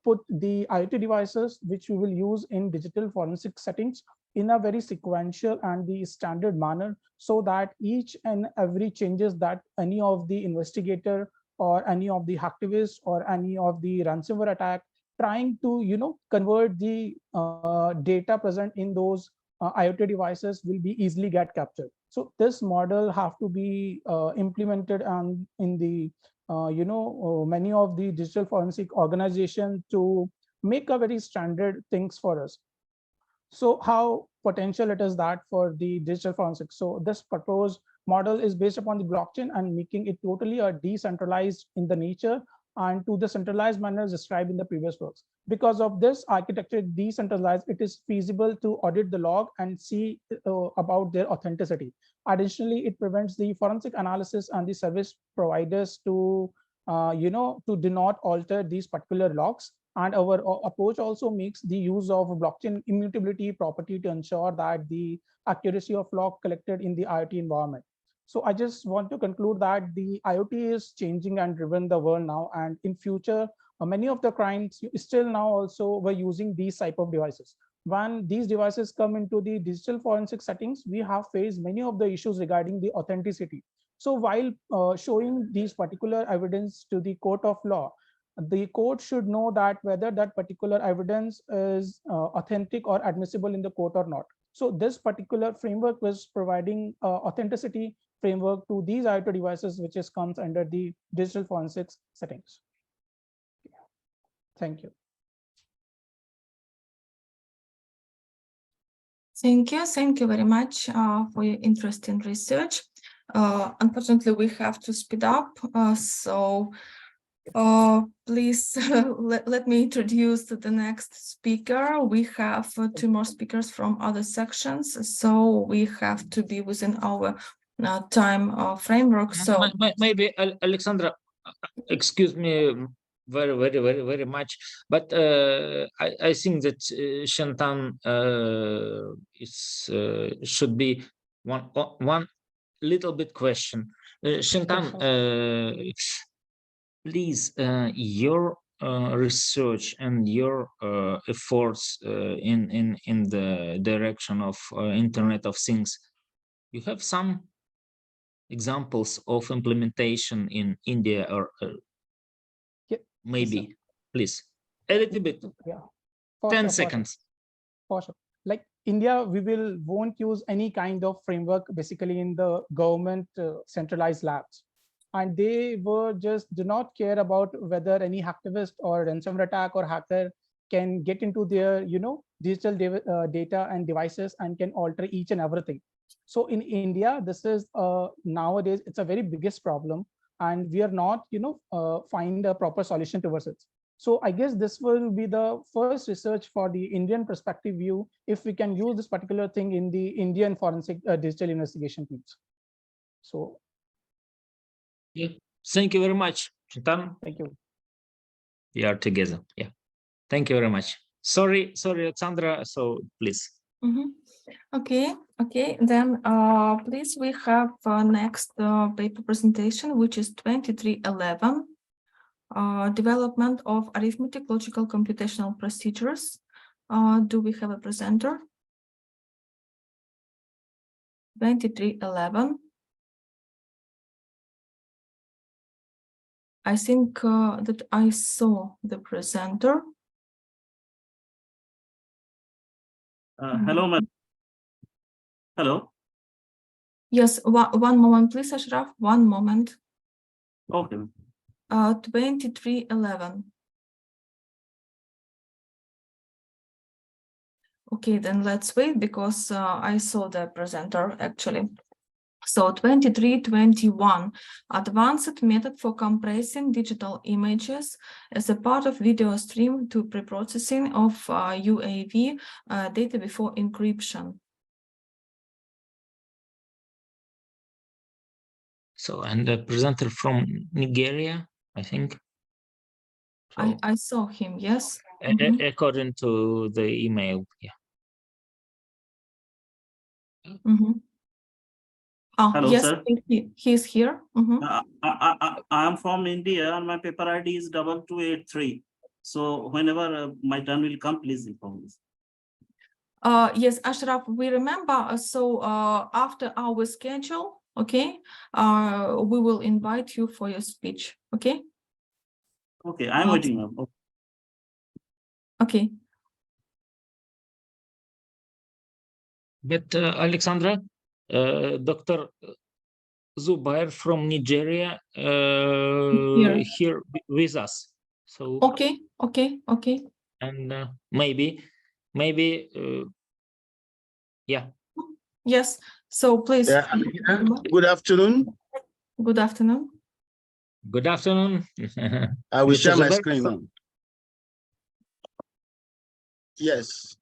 put the IoT devices which we will use in digital forensic settings in a very sequential and the standard manner, so that each and every changes that any of the investigator or any of the hacktivists or any of the ransomware attack trying to convert the data present in those IoT devices will be easily get captured. So this model have to be implemented and in the many of the digital forensic organizations to make a very standard things for us. So how potential it is that for the digital forensics? So this proposed model is based upon the blockchain and making it totally decentralized in the nature, and to the centralized manner described in the previous works. Because of this architecture decentralized, it is feasible to audit the log and see about their authenticity. Additionally, it prevents the forensic analysis and the service providers to do not alter these particular logs. And our approach also makes the use of blockchain immutability property to ensure that the accuracy of log collected in the IoT environment. So I just want to conclude that the IoT is changing and driven the world now, and in future, many of the crimes still now also were using these type of devices. When these devices come into the digital forensic settings, we have faced many of the issues regarding the authenticity. So while showing these particular evidence to the court of law, the court should know that whether that particular evidence is authentic or admissible in the court or not. So this particular framework was providing authenticity framework to these IoT devices, which comes under the digital forensics settings. Thank you. Thank you very much for your interesting research. Unfortunately, we have to speed up, so please let me introduce the next speaker. We have 2 more speakers from other sections, so we have to be within our time framework. So maybe Alexandra, excuse me very much, but I think that Shantan should be one little bit question. Shantan, please, your research and your efforts in the direction of Internet of Things, you have some examples of implementation in India or maybe, yes, please, a little bit, 10 seconds. For sure. Like India, we won't use any kind of framework basically in the government centralized labs. And they do not care about whether any hacktivist or ransomware attack or hacker can get into their, digital data and devices and can alter each and everything. So in India, this is nowadays, it's a very biggest problem, and we are not, find a proper solution towards it. So I guess this will be the first research for the Indian perspective view, if we can use this particular thing in the Indian forensic digital investigation teams. So. Yeah. Thank you very much, Chintan. Thank you. We are together. Yeah. Thank you very much. Sorry, Alexandra. So please. Okay. Then please, we have next paper presentation, which is 2311, development of arithmetic logical computational procedures. Do we have a presenter? 2311. I think that I saw the presenter. Hello, ma'am. Hello. Yes, one moment, please, Ashraf. One moment. Okay. 2311. Okay, then let's wait because I saw the presenter actually. So 2321, advanced method for compressing digital images as a part of video stream to preprocessing of UAV data before encryption. So, and the presenter from Nigeria, I think. So, I saw him, yes. According to the email, yeah. Oh, hello, yes, sir. He's here. I am from India and my paper ID is 2283. So whenever my turn will come, please inform me. Yes, Ashraf, we remember. So after our schedule, okay, we will invite you for your speech. Okay. Okay, I'm waiting now. Okay. But Alexandra, Dr. Zubair from Nigeria here with us. So okay. And maybe yeah. Yes. So please. Yeah, good afternoon. Good afternoon. Good afternoon. I will This share is a my very screen now. Yes.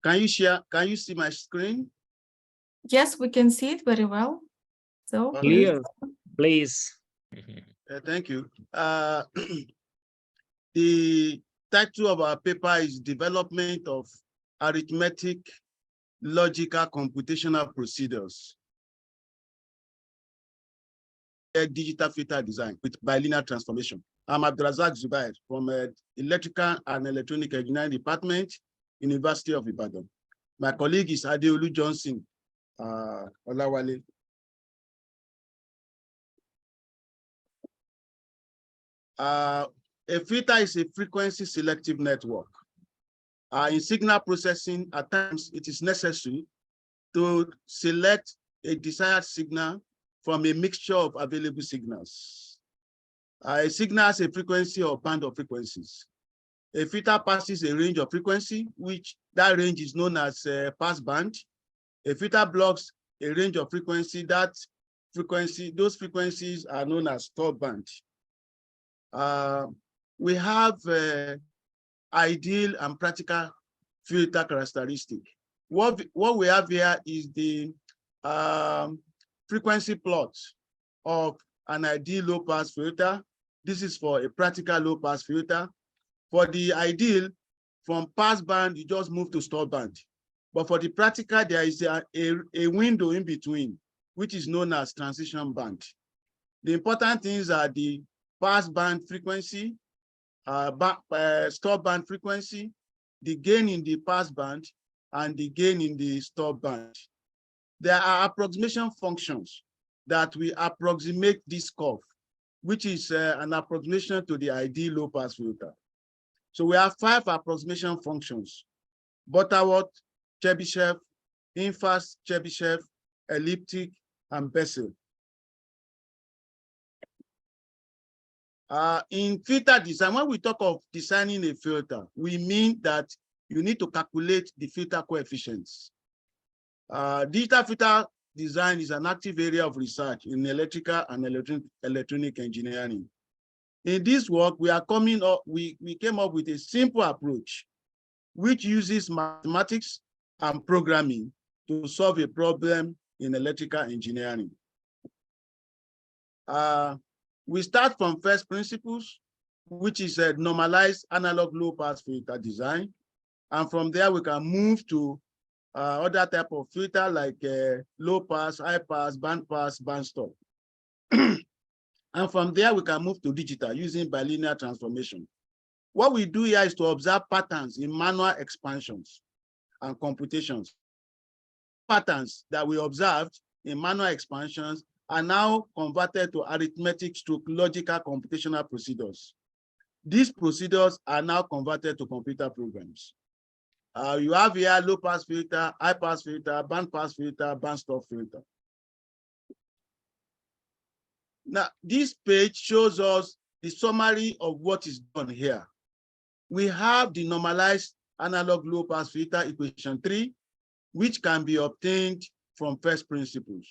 Can you share? Can you see my screen? Yes, we can see it very well. So clear, please. Thank you. The title of our paper is Development of Arithmetic Logical Computational Procedures. Digital filter design with bilinear transformation. I'm Abdulrazak Zubair from Electrical and Electronic Engineering Department, University of Ibadan. My colleague is Adeolu Johnson Olawale. A filter is a frequency selective network. In signal processing, at times it is necessary to select a desired signal from a mixture of available signals. A signal has a frequency or band of frequencies. A filter passes a range of frequency, which that range is known as pass band. A filter blocks a range of frequency, those frequencies are known as stop band. We have ideal and practical filter characteristic. What we have here is the frequency plot of an ideal low pass filter. This is for a practical low pass filter. For the ideal, from pass band, you just move to stop band. But for the practical, there is a window in between, which is known as transition band. The important things are the pass band frequency, stop band frequency, the gain in the pass band, and the gain in the stop band. There are approximation functions that we approximate this curve, which is an approximation to the ideal low pass filter. So we have 5 approximation functions: Butterworth, Chebyshev, inverse Chebyshev, elliptic, and Bessel. In filter design, when we talk of designing a filter, we mean that you need to calculate the filter coefficients. Digital filter design is an active area of research in electrical and electronic engineering. In this work, we came up with a simple approach, which uses mathematics and programming to solve a problem in electrical engineering. We start from first principles, which is a normalized analog low pass filter design. And from there, we can move to other type of filter like low pass, high pass, band stop. And from there, we can move to digital using bilinear transformation. What we do here is to observe patterns in manual expansions and computations. Patterns that we observed in manual expansions are now converted to arithmetic stroke logical computational procedures. These procedures are now converted to computer programs. You have here low pass filter, high pass filter, band pass filter, band stop filter. Now, this page shows us the summary of what is done here. We have the normalized analog low pass filter equation 3, which can be obtained from first principles.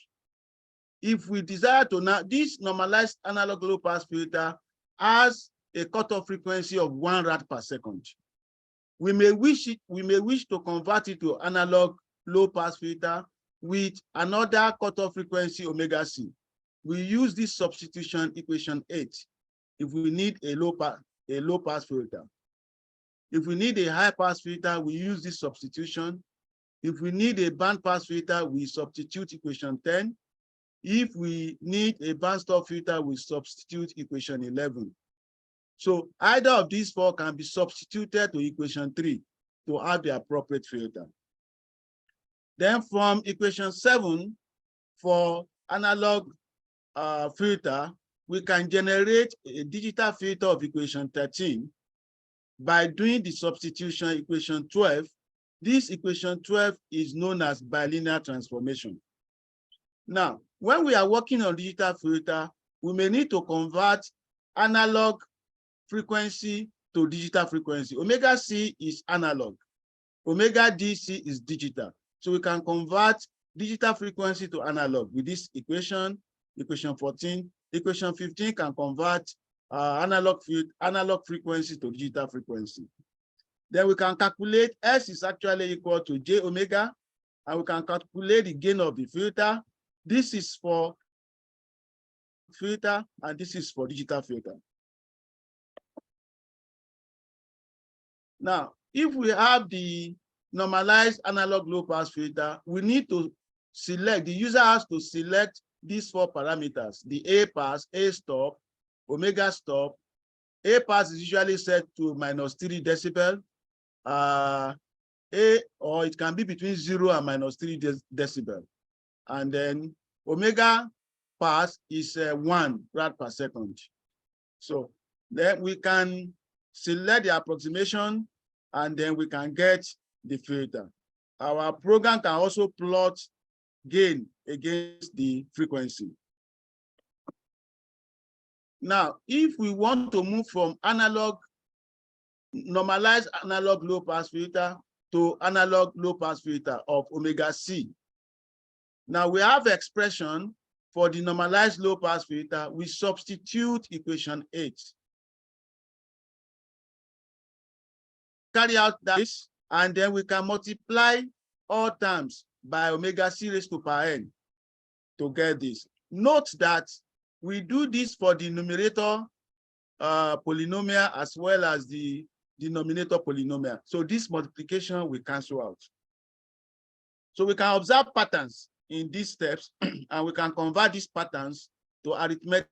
If we desire to now, this normalized analog low pass filter has a cutoff frequency of 1 rad per second. We may wish to convert it to analog low pass filter with another cutoff frequency omega c. We use this substitution equation 8 if we need a low pass filter. If we need a high pass filter, we use this substitution. If we need a band pass filter, we substitute equation 10. If we need a band stop filter, we substitute equation 11. So either of these 4 can be substituted to equation 3 to have the appropriate filter. Then from equation 7 for analog filter, we can generate a digital filter of equation 13 by doing the substitution equation 12. This equation 12 is known as bilinear transformation. Now, when we are working on digital filter, we may need to convert analog frequency to digital frequency. Omega c is analog, omega dc is digital. So we can convert digital frequency to analog with this equation, equation 14. Equation 15 can convert analog frequency to digital frequency. Then we can calculate S is actually equal to J omega, and we can calculate the gain of the filter. This is for filter, and this is for digital filter. Now, if we have the normalized analog low pass filter, we need to select, the user has to select these 4 parameters: the A pass, A stop, omega stop. A pass is usually set to -3 decibel. Or it can be between 0 and -3 decibel. And then omega pass is 1 rad per second. So then we can select the approximation, and then we can get the filter. Our program can also plot gain against the frequency. Now, if we want to move from normalized analog low pass filter to analog low pass filter of omega C. Now we have expression for the normalized low pass filter. We substitute equation 8. Carry out this, and then we can multiply all terms by omega C raised to power n to get this. Note that we do this for the numerator polynomial as well as the denominator polynomial. So this multiplication will cancel out. So we can observe patterns in these steps, and we can convert these patterns to arithmetic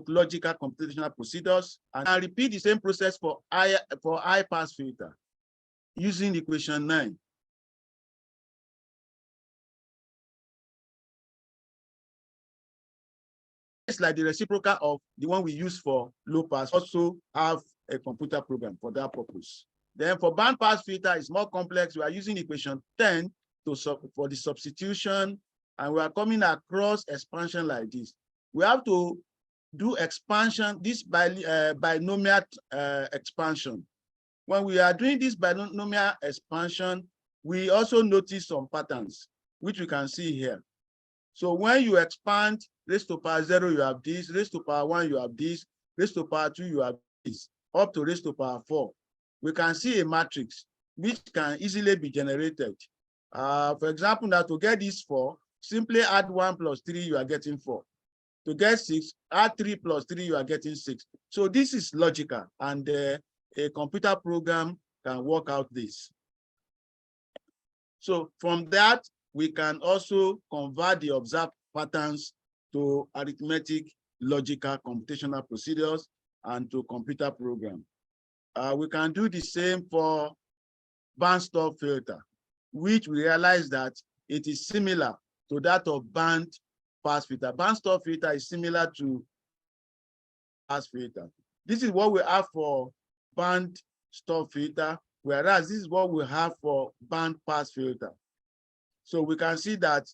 logical computational procedures, and I repeat the same process for high pass filter using equation 9. It's like the reciprocal of the one we use for low pass. Also have a computer program for that purpose. Then for band pass filter, it's more complex. We are using equation 10 for the substitution, and we are coming across expansion like this. We have to do expansion, this binomial expansion. When we are doing this binomial expansion, we also notice some patterns, which we can see here. So when you expand raised to power 0, you have this, raised to power 1, you have this, raised to power 2, you have this, up to raised to power 4. We can see a matrix which can easily be generated. For example, now to get this 4, simply add 1 plus 3, you are getting 4. To get 6, add 3 plus 3, you are getting 6. So this is logical, and a computer program can work out this. So from that, we can also convert the observed patterns to arithmetic, logical, computational procedures, and to computer program. We can do the same for bandstop filter, which we realize that it is similar to that of band pass filter. Bandstop filter is similar to pass filter. This is what we have for band stop filter, whereas this is what we have for band pass filter. So we can see that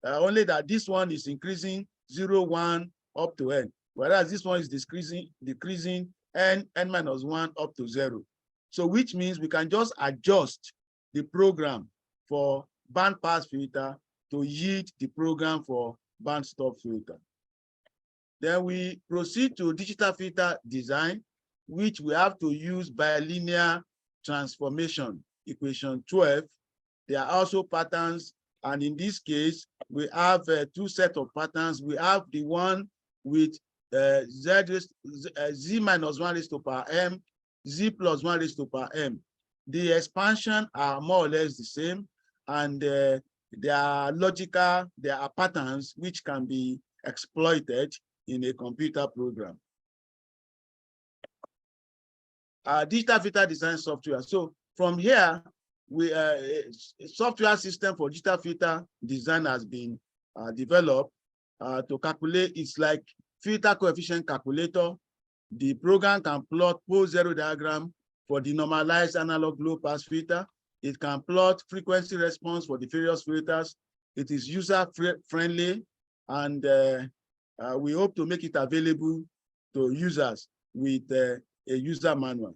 only that this one is increasing 0, 1 up to n, whereas this one is decreasing n minus 1 up to 0. So which means we can just adjust the program for band pass filter to yield the program for band stop filter. Then we proceed to digital filter design, which we have to use bilinear transformation, equation 12. There are also patterns, and in this case, we have 2 sets of patterns. We have the one with z minus 1 raised to power m, z plus 1 raised to power m. The expansion are more or less the same, and there are patterns which can be exploited in a computer program. Digital filter design software. So from here, a software system for digital filter design has been developed to calculate. It's like filter coefficient calculator. The program can plot post-zero diagram for the normalized analog low pass filter. It can plot frequency response for the various filters. It is user friendly, and we hope to make it available to users with a user manual.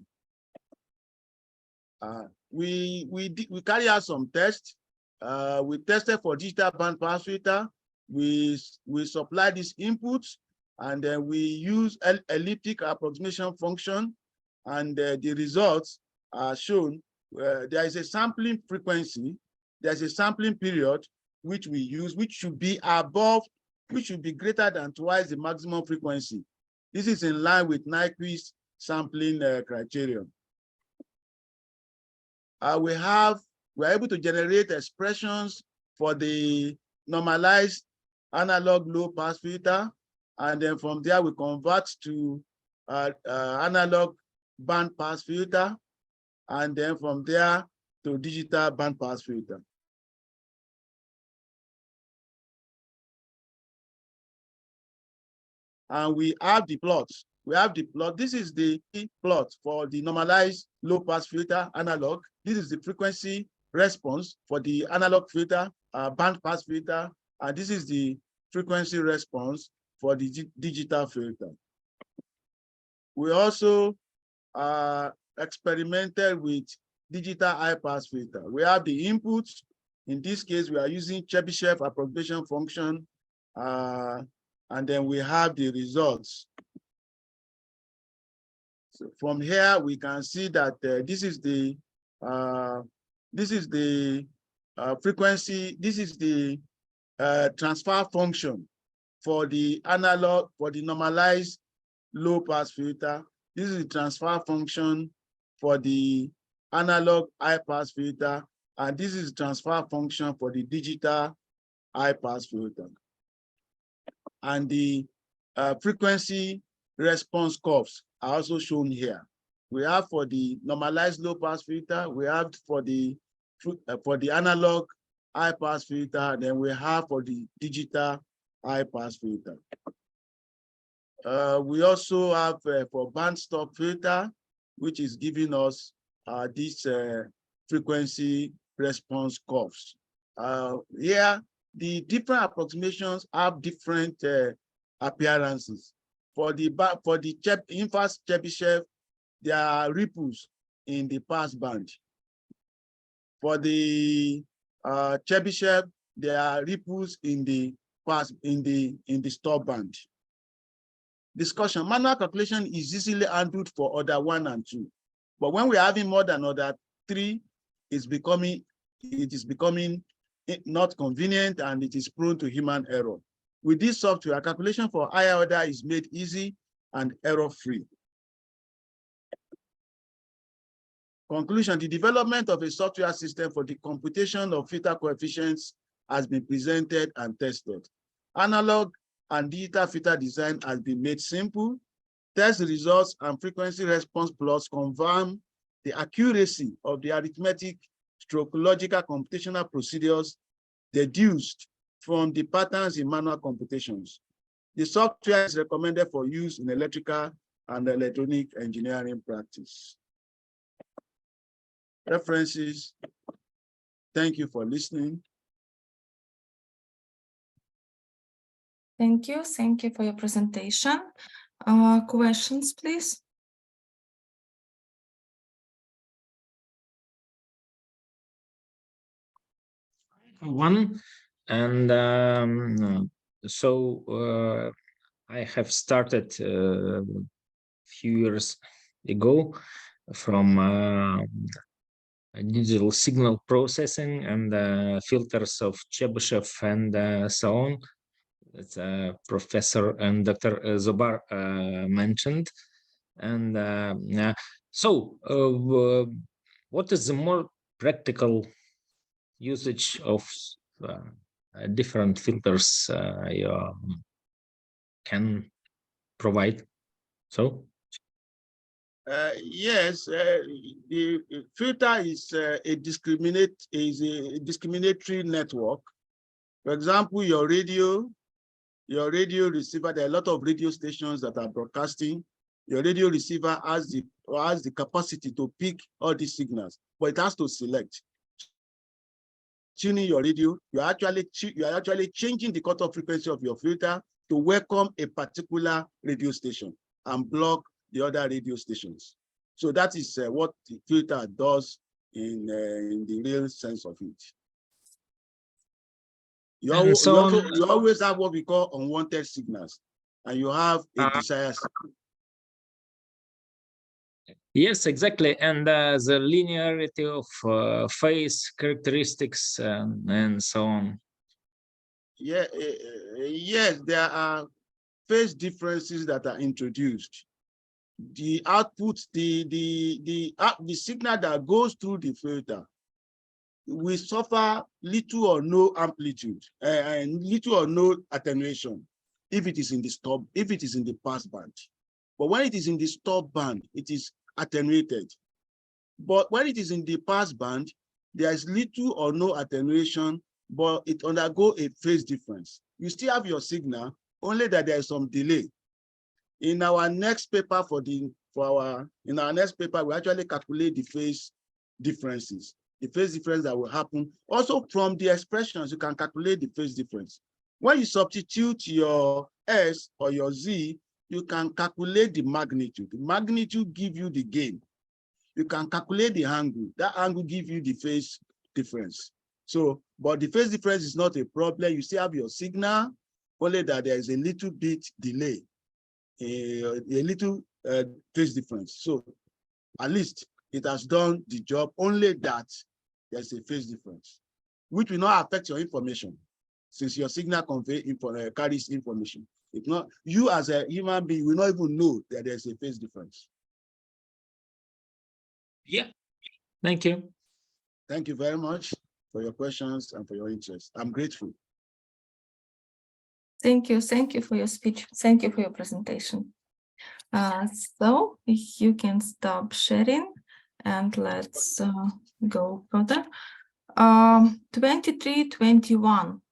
We carry out some tests. We tested for digital bandpass filter. We supply these inputs, and then we use elliptic approximation function, and the results are shown. There is a sampling frequency, there's a sampling period which we use, which should be greater than twice the maximum frequency. This is in line with Nyquist sampling criterion. We're able to generate expressions for the normalized analog low pass filter, and then from there we convert to analog band pass filter, and then from there to digital band pass filter. And we have the plots. This is the plot for the normalized low pass filter analog. This is the frequency response for the analog filter, band pass filter, and this is the frequency response for the digital filter. We also experimented with digital high pass filter. We have the inputs. In this case, we are using Chebyshev approximation function, and then we have the results. So from here, we can see that this is the frequency. This is the transfer function for the analog, for the normalized low pass filter. This is the transfer function for the analog high pass filter, and this is the transfer function for the digital high pass filter. And the frequency response curves are also shown here. We have for the normalized low pass filter, we have for the analog high pass filter, then we have for the digital high pass filter. We also have for band stop filter, which is giving us this frequency response curves. Here, the different approximations have different appearances. For the inverse Chebyshev, there are ripples in the pass band. For the Chebyshev, there are ripples in the stop band. Discussion: manual calculation is easily handled for order 1 and 2, but when we're having more than order 3, it is becoming not convenient, and it is prone to human error. With this software, calculation for higher order is made easy and error-free. Conclusion: the development of a software system for the computation of filter coefficients has been presented and tested. Analog and digital filter design has been made simple. Test results and frequency response plots confirm the accuracy of the arithmetic logical computational procedures deduced from the patterns in manual computations. The software is recommended for use in electrical and electronic engineering practice. References. Thank you for listening. Thank you. Thank you for your presentation. Questions, please. One, and so I have started a few years ago from digital signal processing and filters of Chebyshev and so on. That Professor and Dr. Zobar mentioned. And so what is the more practical usage of different filters you can provide? So yes, the filter is a discriminatory network. For example, your radio receiver, there are a lot of radio stations that are broadcasting. Your radio receiver has the capacity to pick all these signals, but it has to select. Tuning your radio, you are actually changing the cutoff frequency of your filter to welcome a particular radio station and block the other radio stations. So that is what the filter does in the real sense of it. You always have what we call unwanted signals, and you have a desired signal. Yes, exactly. And the linearity of phase characteristics and so on. Yeah, yes, there are phase differences that are introduced. The output, the signal that goes through the filter will suffer little or no amplitude and little or no attenuation if it is in the stop, if it is in the pass band. But when it is in the stop band, it is attenuated. But when it is in the pass band, there is little or no attenuation, but it undergo a phase difference. You still have your signal, only that there is some delay. In our next paper in our next paper, we actually calculate the phase differences, the phase difference that will happen. Also from the expressions, you can calculate the phase difference. When you substitute your S or your Z, you can calculate the magnitude. The magnitude gives you the gain. You can calculate the angle. That angle gives you the phase difference. So, but the phase difference is not a problem. You still have your signal, only that there is a little bit delay, a little phase difference. So at least it has done the job, only that there's a phase difference, which will not affect your information, since your signal carries information. If not, you as a human being will not even know that there's a phase difference. Yeah, thank you. Thank you very much for your questions and for your interest. I'm grateful. Thank you for your speech. Thank you for your presentation. So you can stop sharing and let's go further. 2321,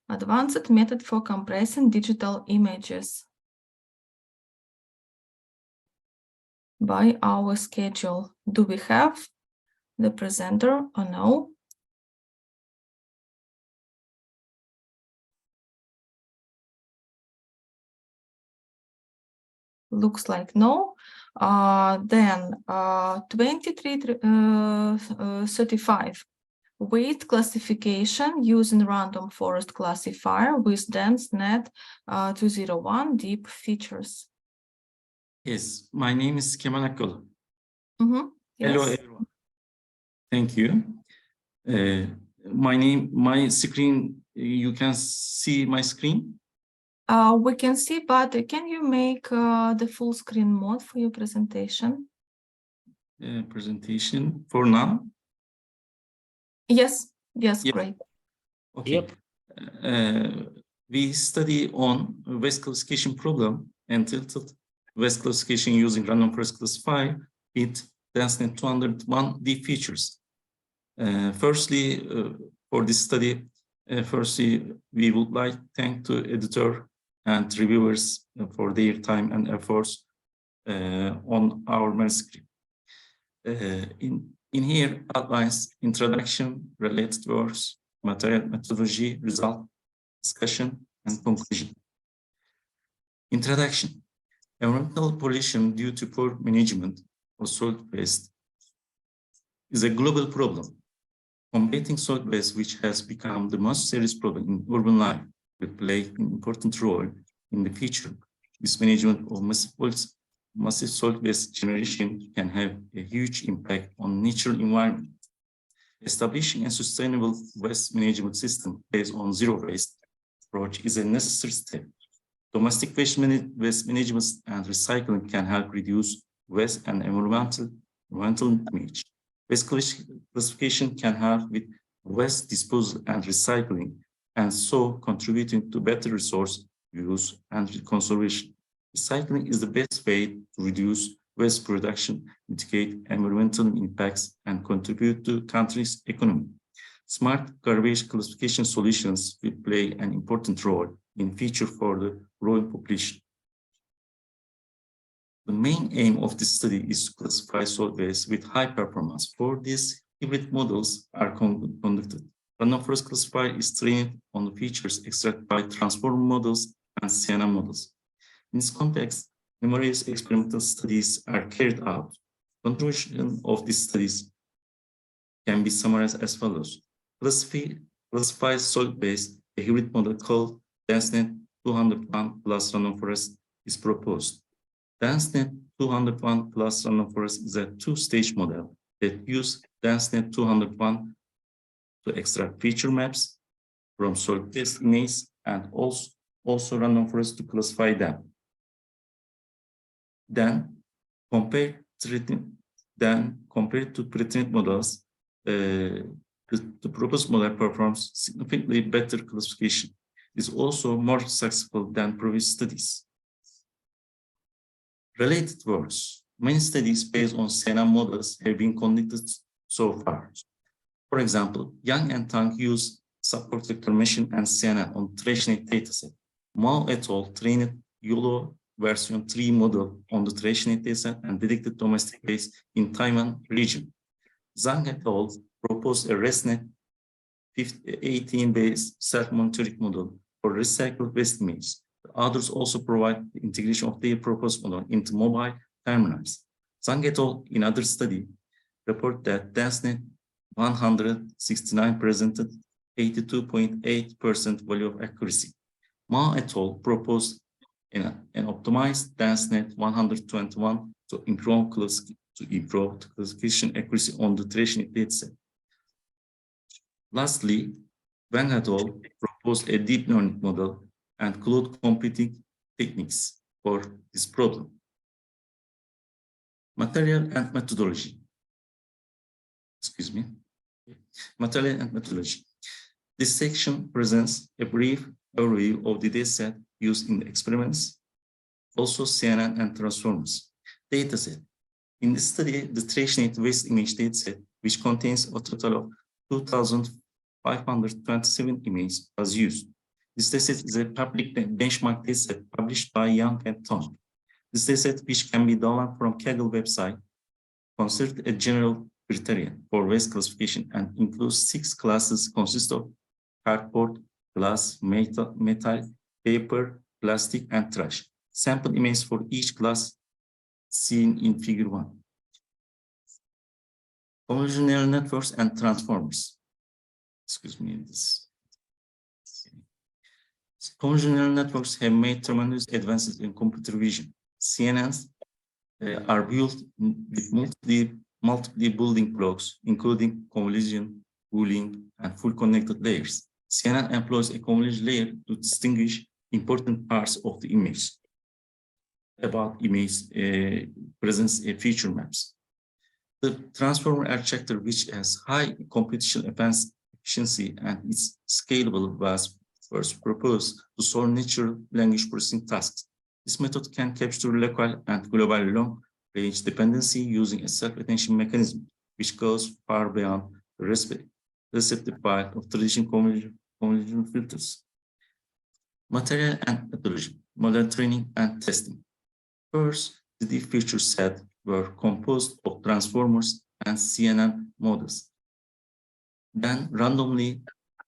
advanced method for compressing digital images by our schedule. Do we have the presenter or no? Looks like no. Then 2335, weight classification using random forest classifier with dense net 201 deep features. Yes, my name is Kemal Akol. Yes. Hello, everyone. Thank you. My screen, you can see my screen? We can see, but can you make the full screen mode for your presentation? Presentation for now? Yes, great. Okay. Yep. We study on West classification problem entitled West classification using random forest classifier with densenet 201 deep features. Firstly, for this study, we would like to thank the editor and reviewers for their time and efforts on our manuscript. In here outlines introduction, related works, material, methodology, result, discussion, and conclusion. Introduction. Environmental pollution due to poor management of solid waste is a global problem. Combating solid waste, which has become the most serious problem in urban life, will play an important role in the future. This management of massive solid waste generation can have a huge impact on natural environment. Establishing a sustainable waste management system based on zero waste approach is a necessary step. Domestic waste management and recycling can help reduce waste and environmental damage. Waste classification can help with waste disposal and recycling, and so contributing to better resource use and conservation. Recycling is the best way to reduce waste production, mitigate environmental impacts, and contribute to country's economy. Smart garbage classification solutions will play an important role in future for the growing population. The main aim of this study is to classify solid waste with high performance. For this, hybrid models are conducted. Random forest classifier is trained on the features extracted by transformer models and Siena models. In this context, numerous experimental studies are carried out. Contribution of these studies can be summarized as follows. Classified solid-based a hybrid model called DenseNet 201 plus random forest is proposed. DenseNet 201 plus random forest is a two-stage model that uses DenseNet 201 to extract feature maps from solid-based images and also random forest to classify them. Then, compared to pre-trained models, the proposed model performs significantly better classification. It is also more successful than previous studies. Related works. Many studies based on CNN models have been conducted so far. For example, Yang and Tang use support vector machine and CNN on TraceNet dataset. Mao et al. Trained YOLO version 3 model on the TraceNet dataset and detected domestic base in Taiwan region. Zhang et al. Proposed a ResNet 18-based self-monitoring model for recycled waste images. The others also provide the integration of their proposed model into mobile terminals. Zhang et al. In other study report that DenseNet 169 presented 82.8% value of accuracy. Ma et al. Proposed an optimized DenseNet 121 to improve classification accuracy on the TraceNet dataset. Lastly, Wang et al. Proposed a deep learning model and cloud computing techniques for this problem. Material and methodology. Excuse me. Material and methodology. This section presents a brief overview of the dataset used in the experiments, also CNN and transformers. Dataset. In this study, the TraceNet waste image dataset, which contains a total of 2,527 images, was used. This dataset is a public benchmark dataset published by Yang and Tong. This dataset, which can be downloaded from Kaggle website, considered a general criterion for waste classification and includes 6 classes consist of cardboard, glass, metal, paper, plastic, and trash. Sample images for each class seen in figure 1. Convolutional networks and transformers. Excuse me. Convolutional networks have made tremendous advances in computer vision. CNNs are built with multiple building blocks, including convolution, pooling, and full connected layers. CNN employs a convolution layer to distinguish important parts of the image. About image presents feature maps. The transformer architecture, which has high computational efficiency and is scalable, was first proposed to solve natural language processing tasks. This method can capture local and global long-range dependency using a self-attention mechanism, which goes far beyond the receptive part of traditional convolution filters. Material and methodology, model training and testing. First, the deep feature set were composed of transformers and CNN models. Then randomly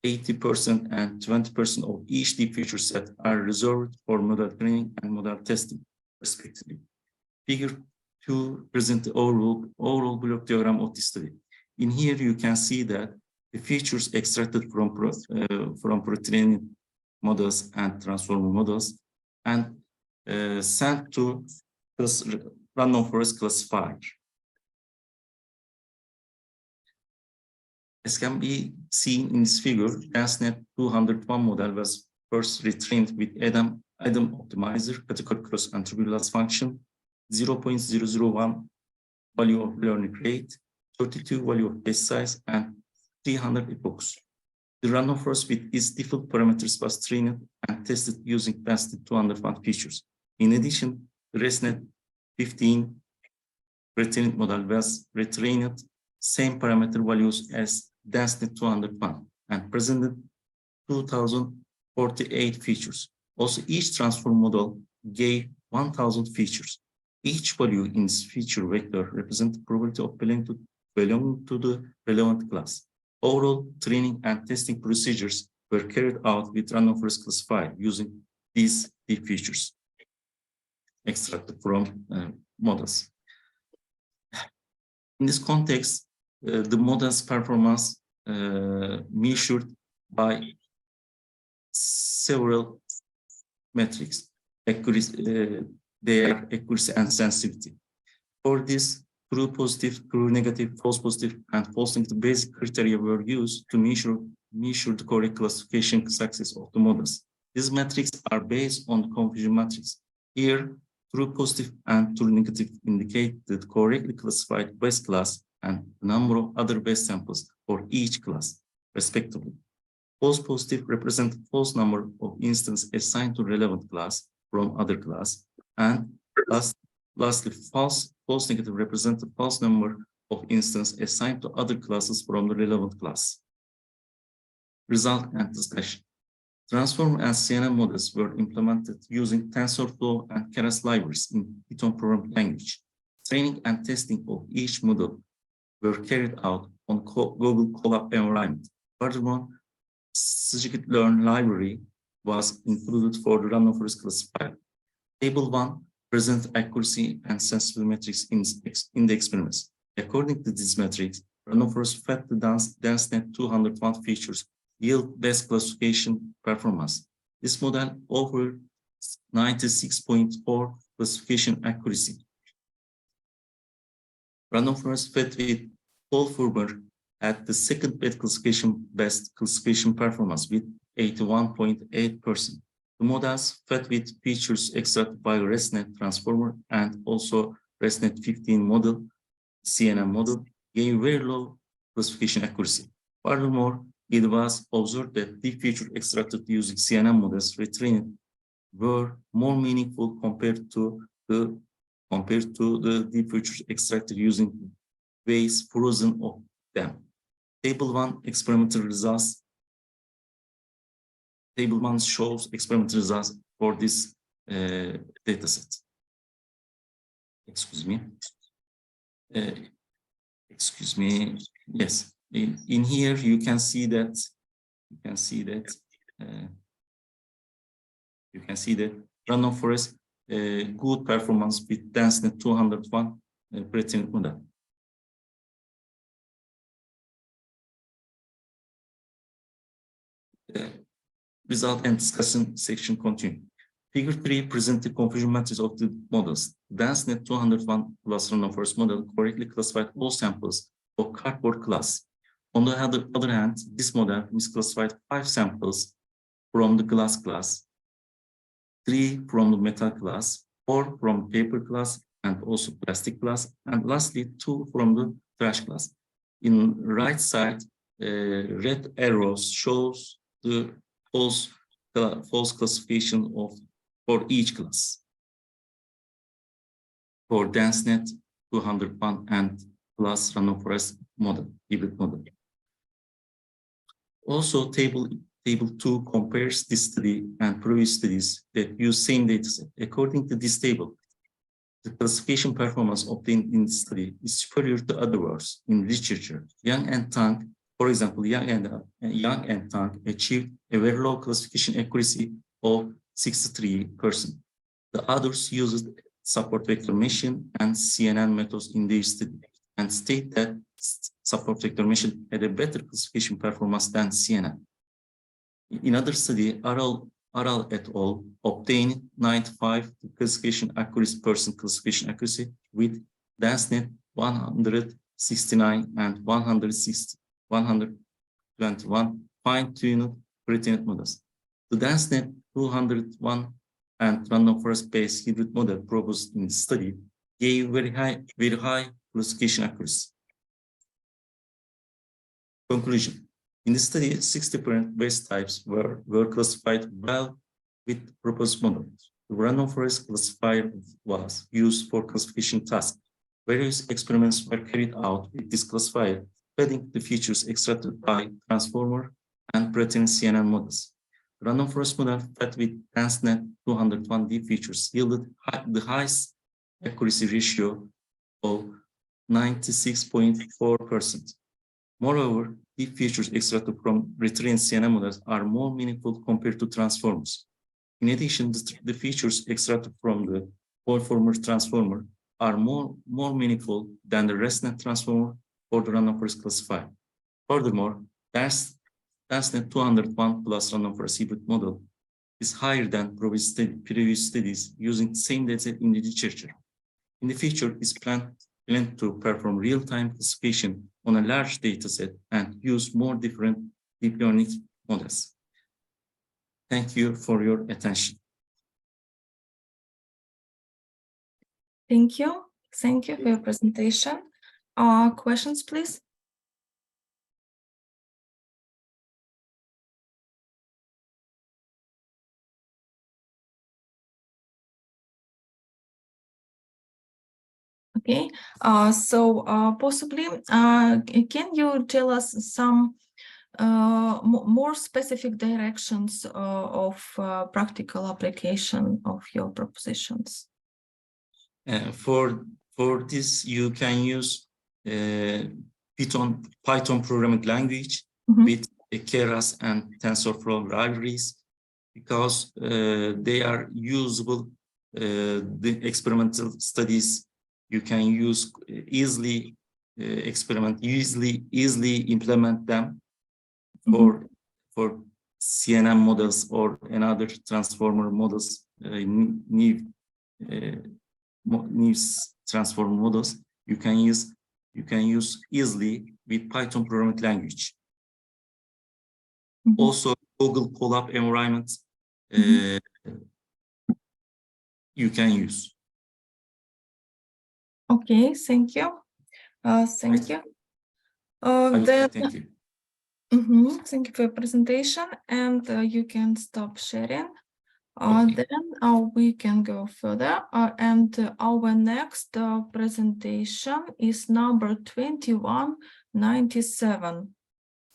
80% and 20% of each deep feature set are reserved for model training and model testing, respectively. Figure 2 presents the overall block diagram of the study. In here, you can see that the features extracted from pre-trained models and transformer models and sent to random forest classifier. As can be seen in this figure, DenseNet 201 model was first retrained with Adam optimizer, category cross and tribal loss function, 0.001 value of learning rate, 32 value of base size, and 300 epochs. The random forest with its default parameters was trained and tested using DenseNet 201 features. In addition, the ResNet 15 retrained model was retrained same parameter values as DenseNet 201 and presented 2,048 features. Also, each transform model gave 1,000 features. Each value in this feature vector represents the probability of belonging to the relevant class. Overall training and testing procedures were carried out with random forest classifier using these deep features extracted from models. In this context, the model's performance measured by several metrics, accuracy, their accuracy and sensitivity. For this, true positive, true negative, false positive, and false negative basic criteria were used to measure the correct classification success of the models. These metrics are based on confusion matrix. Here, true positive and true negative indicate the correctly classified best class and the number of other best samples for each class, respectively. False positive represent false number of instances assigned to relevant class from other class, and lastly, false negative represent the false number of instances assigned to other classes from the relevant class. Result and discussion. Transformer and CNN models were implemented using TensorFlow and Keras libraries in Python programming language. Training and testing of each model were carried out on Google Colab environment. Furthermore, scikit-learn library was included for the random forest classifier. Table 1 presents accuracy and sensitivity metrics in the experiments. According to these metrics, random forest fed the DenseNet 201 features yield best classification performance. This model offered 96.4 classification accuracy. Random forest fed with Wolframmer had the second best classification performance with 81.8%. The models fed with features extracted by ResNet transformer and also ResNet 15 model, CNN model, gave very low classification accuracy. Furthermore, it was observed that the features extracted using CNN models retrained were more meaningful compared to the deep features extracted using ways frozen of them. Table 1 experimental results. Table 1 shows experimental results for this dataset. Excuse me. Excuse me. Yes. In here you can see that random forest good performance with DenseNet 201 pretrained model. Result and discussion section continue. Figure 3 presents the confusion matrix of the models. DenseNet 201 plus random forest model correctly classified all samples of cardboard class. On the other hand, this model misclassified 5 samples from the glass class, 3 from the metal class, 4 from paper class, and also plastic class, and lastly 2 from the trash class. In right side, red arrows shows the false classification for each class. For DenseNet 201 and plus random forest model, hybrid model. Also, table 2 compares this study and previous studies that use same dataset. According to this table, the classification performance obtained in the study is superior to other works in literature. Young and Tang, for example, Young and Tang achieved a very low classification accuracy of 63%. The others used support vector machine and CNN methods in their study and state that support vector machine had a better classification performance than CNN. In other study, Aral et al. Obtained 95% classification accuracy with DenseNet 169 and 121 fine-tuned pretrained models. The DenseNet 201 and random forest-based hybrid model proposed in the study gave very high classification accuracy. Conclusion. In the study, 60% base types were classified well with proposed models. The random forest classifier was used for classification tasks. Various experiments were carried out with this classifier, feeding the features extracted by transformer and pretrained CNN models. The random forest model fed with DenseNet 201D features yielded the highest accuracy ratio of 96.4%. Moreover, deep features extracted from retrained CNN models are more meaningful compared to transformers. In addition, the features extracted from the Wolframmer transformer are more meaningful than the ResNet transformer for the random forest classifier. Furthermore, DARSnet 201 plus random forest hybrid model is higher than previous studies using the same data in the literature. In the future, it's planned to perform real-time classification on a large data set and use more different deep learning models. Thank you for your attention. Thank you. Thank you for your presentation. Questions, please? Okay, possibly, can you tell us some more specific directions of practical application of your propositions? For this, you can use Python programming language with Keras and TensorFlow libraries, because they are usable. The experimental studies you can use easily, easily implement them for CNN models or another transformer models, new transformer models. You can use easily with Python programming language. Also, Google Colab environments you can use. Okay, thank you. Thank you. Thank you. Thank you for your presentation, and you can stop sharing. Then we can go further, and our next presentation is number 2197.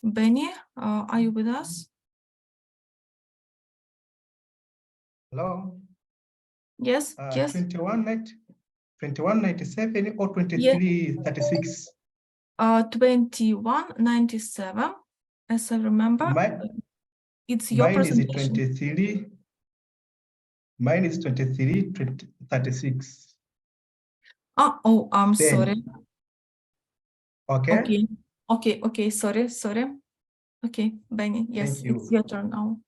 Benny, are you with us? Hello. Yes, yes. 2197 or 2336? 2197, as I remember. It's your presentation. 23. Mine is 2336. Oh, I'm sorry. Okay. Okay. Sorry. Okay, Benny. Yes, it's your turn now.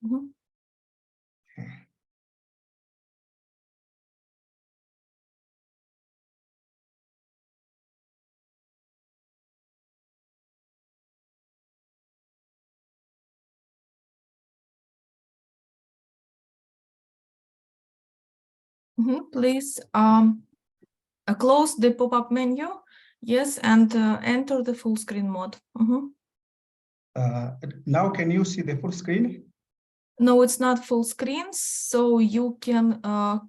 Please close the pop-up menu. Yes, and enter the full screen mode. Now can you see the full screen? No, it's not full screen, so you can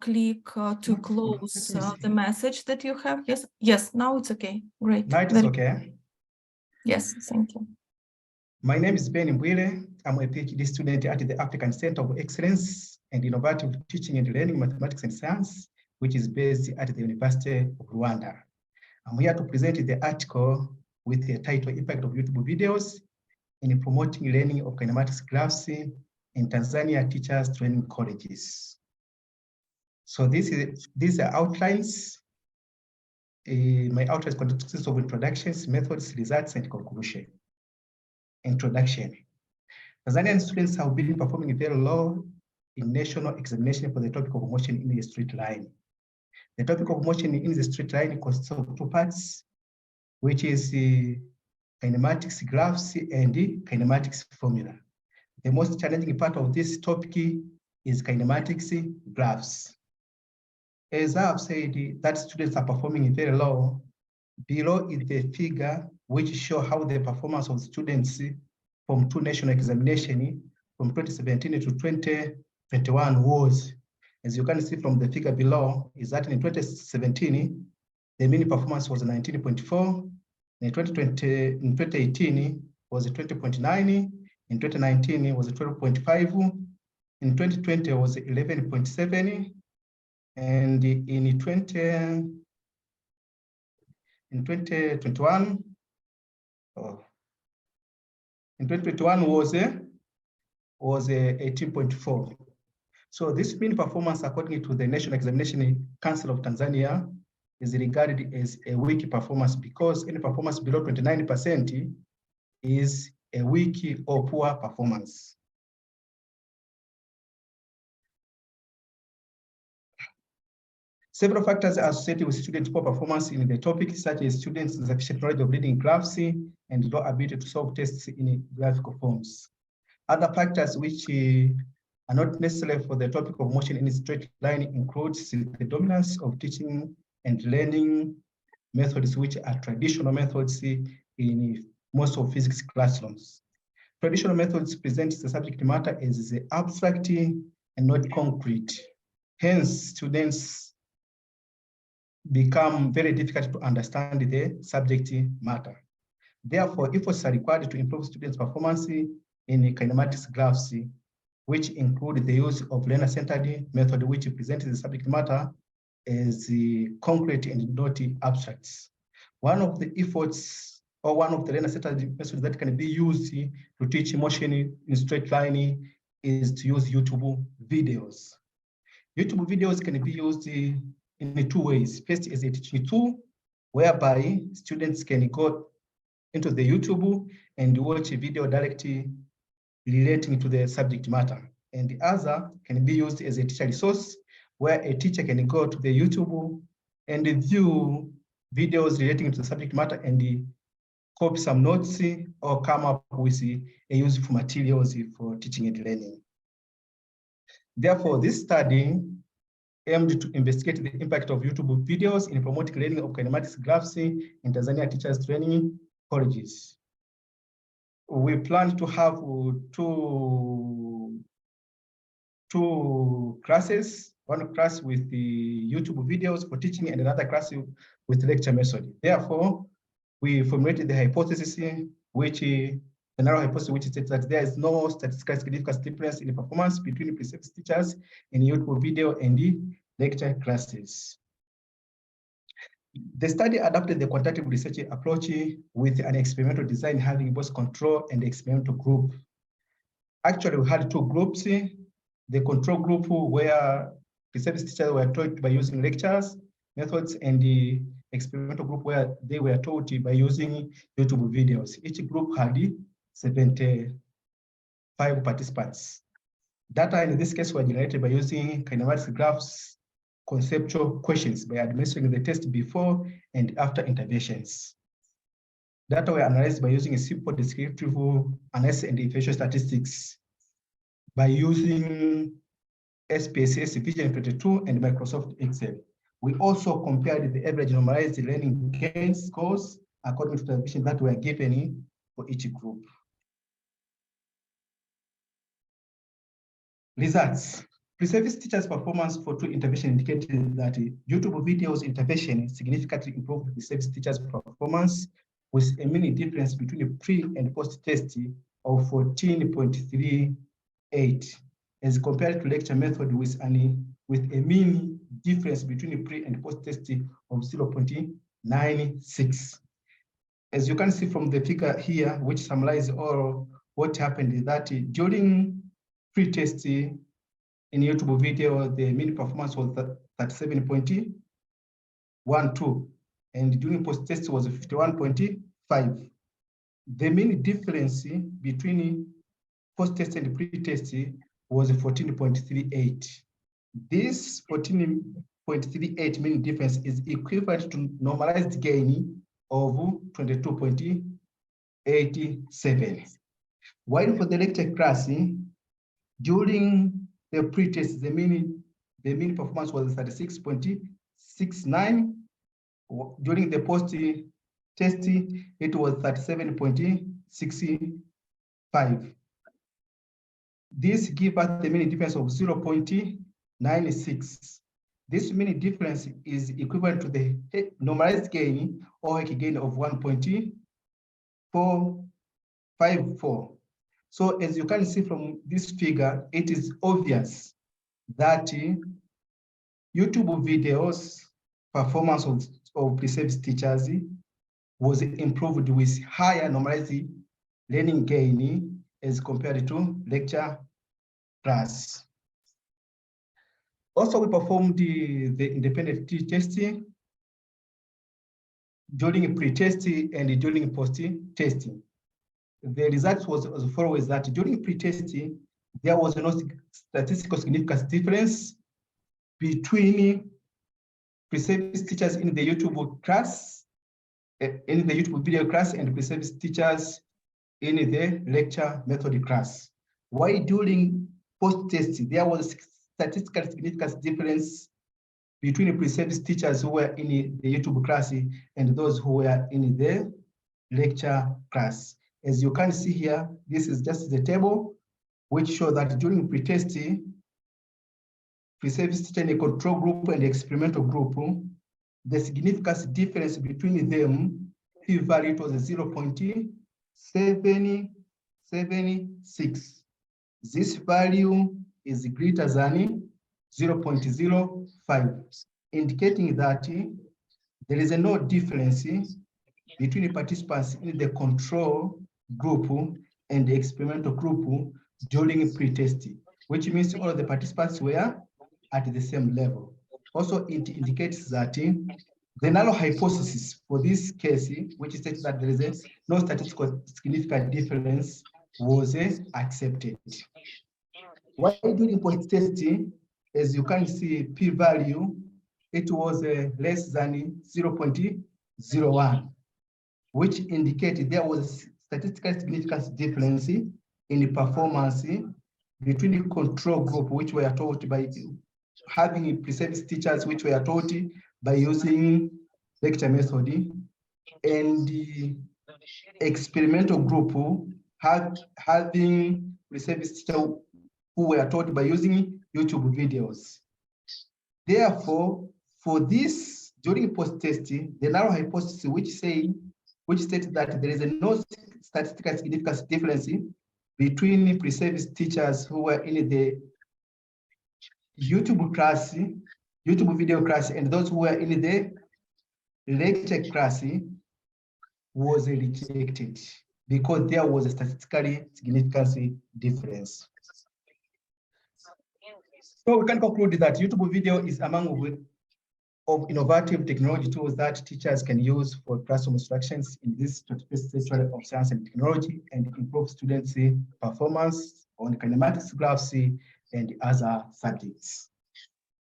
click to close the message that you have. Yes, now it's okay. Great. Now it's okay. Yes, thank you. My name is Ben Mbwile. I'm a PhD student at the African Center of Excellence and Innovative Teaching and Learning Mathematics and Science, which is based at the University of Rwanda. I'm here to present the article with the title Impact of YouTube Videos in Promoting Learning of Kinematics Graphs in Tanzania Teachers Training Colleges. So these are outlines. My outlines consists of introductions, methods, results, and conclusion. Introduction. Tanzanian students have been performing very low in national examination for the topic of motion in the straight line. The topic of motion in the straight line consists of two parts, which is kinematics graphs and kinematics formula. The most challenging part of this topic is kinematics graphs. As I have said, that students are performing very low. Below is the figure which show how the performance of students from two national examinations from 2017 to 2021 was. As you can see from the figure below, is that in 2017, the mean performance was 19.4. In 2018 was 20.9. In 2019 was 12.5. In 2020 was 11.7. And in 2021, was 18.4. So this mean performance, according to the National Examination Council of Tanzania, is regarded as a weak performance because any performance below 29% is a weak or poor performance. Several factors are associated with student poor performance in the topic, such as students' insufficient knowledge of reading graphs and low ability to solve tests in graphical forms. Other factors which are not necessary for the topic of motion in a straight line includes the dominance of teaching and learning methods, which are traditional methods in most of physics classrooms. Traditional methods present the subject matter as abstract and not concrete. Hence, students become very difficult to understand the subject matter. Therefore, efforts are required to improve students' performance in kinematics graphs, which include the use of learner-centered method, which presents the subject matter as concrete and not abstracts. One of the efforts or one of the learner-centered methods that can be used to teach motion in straight line is to use YouTube videos. YouTube videos can be used in two ways. First is a teaching tool, whereby students can go into the YouTube and watch a video directly relating to the subject matter. And the other can be used as a teacher resource, where a teacher can go to the YouTube and view videos relating to the subject matter and copy some notes or come up with a useful materials for teaching and learning. Therefore, this study aimed to investigate the impact of YouTube videos in promoting learning of kinematics graphs in Tanzania teachers training colleges. We plan to have two classes, one class with the YouTube videos for teaching and another class with lecture method. Therefore, we formulated the hypothesis, which the narrow hypothesis, which states that there is no statistical significant difference in the performance between pre-service teachers in YouTube video and the lecture classes. The study adopted the quantitative research approach with an experimental design having both control and experimental group. Actually, we had two groups. The control group where pre-service teachers were taught by using lectures, methods, and the experimental group where they were taught by using YouTube videos. Each group had 75 participants. Data in this case were generated by using kinematics graphs, conceptual questions by administering the test before and after interventions. Data were analyzed by using a simple descriptive analysis and facial statistics by using SPSS Vision 22 and Microsoft Excel. We also compared the average normalized learning gain scores according to the vision that were given for each group. Results. Pre-service teachers' performance for two interventions indicated that YouTube videos intervention significantly improved pre-service teachers' performance with a mean difference between the pre and post-test of 14.38 as compared to lecture method with a mean difference between the pre and post-test of 0.96. As you can see from the figure here, which summarizes all what happened, is that during pre-test in YouTube video, the mean performance was 37.12, and during post-test was 51.5. The mean difference between post-test and pre-test was 14.38. This 14.38 mean difference is equivalent to normalized gain of 22.87. While for the lecture class, during the pre-test, the mean performance was 36.69. During the post-test, it was 37.65. This gives us the mean difference of 0.96. This mean difference is equivalent to the normalized gain or gain of 1.454. So as you can see from this figure, it is obvious that YouTube videos performance of pre-service teachers was improved with higher normalized learning gain as compared to lecture class. Also, we performed the independent testing during pre-testing and during post-testing. The result was as follows: that during pre-testing, there was no statistical significance difference between pre-service teachers in the YouTube class, in the YouTube video class, and pre-service teachers in the lecture method class. Why during post-testing, there was statistical significance difference between pre-service teachers who were in the YouTube class and those who were in the lecture class. As you can see here, this is just the table which shows that during pre-testing, pre-service teacher in a control group and experimental group, the significance difference between them, p-value was 0.776. This value is greater than 0.05, indicating that there is no difference between the participants in the control group and the experimental group during pre-testing, which means all of the participants were at the same level. Also, it indicates that the null hypothesis for this case, which states that there is no statistical significant difference, was accepted. Why during post-testing, as you can see, p-value, it was less than 0.01, which indicated there was statistical significance difference in the performance between the control group, which were taught by having pre-service teachers, which were taught by using lecture method, and the experimental group having pre-service teachers who were taught by using YouTube videos. Therefore, for this, during post-testing, the null hypothesis which states that there is no statistical significance difference between pre-service teachers who were in the YouTube class, YouTube video class, and those who were in the lecture class was rejected because there was a statistically significant difference. So we can conclude that YouTube video is among of innovative technology tools that teachers can use for classroom instructions in this 21st century of science and technology, and improve students' performance on kinematics, graphs, and other subjects.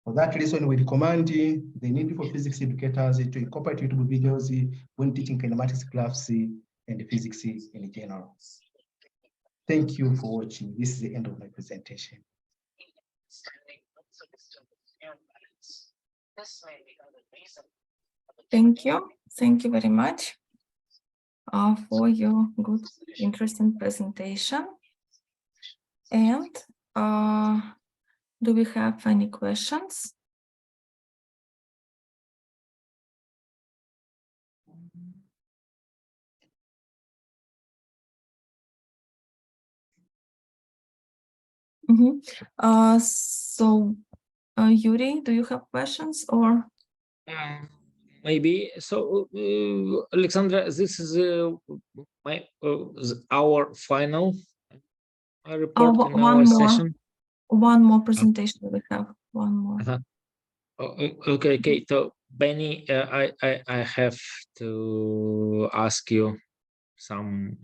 For that reason, we recommend the need for physics educators to incorporate YouTube videos when teaching kinematics, graphs, and physics in general. Thank you for watching. This is the end of my presentation. Thank you. Thank you very much for your good, interesting presentation. And do we have any questions? So, Yuri, do you have questions or? Maybe. So, Alexandra, this is our final report in our session. One more presentation we have. One more. Okay. So, Benny, I have to ask you some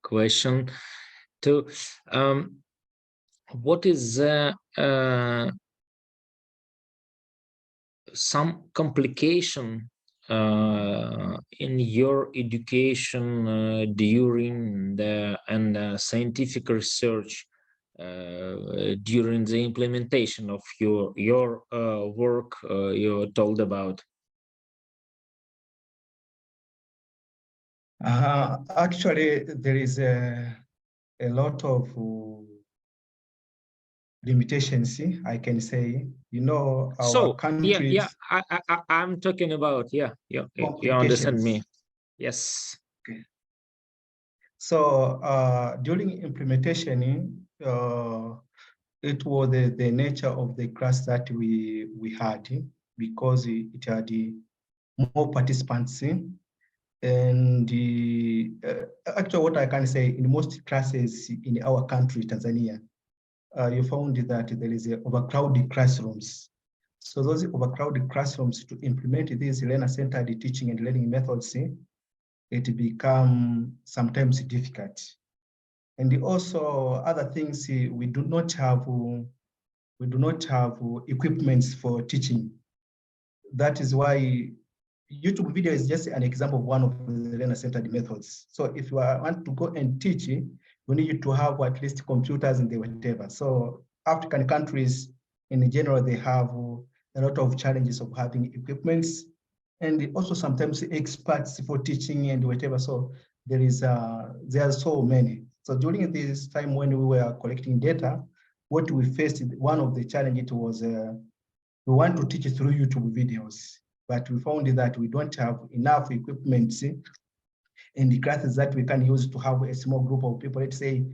question. What is some complication in your education during the scientific research during the implementation of your work you told about? Actually, there is a lot of limitations, I can say. You know, our countries. Yeah. I'm talking about you understand me. Yes. Okay. So during implementation, it was the nature of the class that we had, because it had more participants. And actually, what I can say, in most classes in our country, Tanzania, you found that there is overcrowded classrooms. So those overcrowded classrooms, to implement these learner-centered teaching and learning methods, it become sometimes difficult. And also other things, we do not have equipments for teaching. That is why YouTube video is just an example of one of the learner-centered methods. So if you want to go and teach, we need to have at least computers and whatever. So African countries in general, they have a lot of challenges of having equipments, and also sometimes experts for teaching and whatever. So there are so many. So during this time when we were collecting data, what we faced, one of the challenges was we want to teach through YouTube videos, but we found that we don't have enough equipment in the classes that we can use to have a small group of people, let's say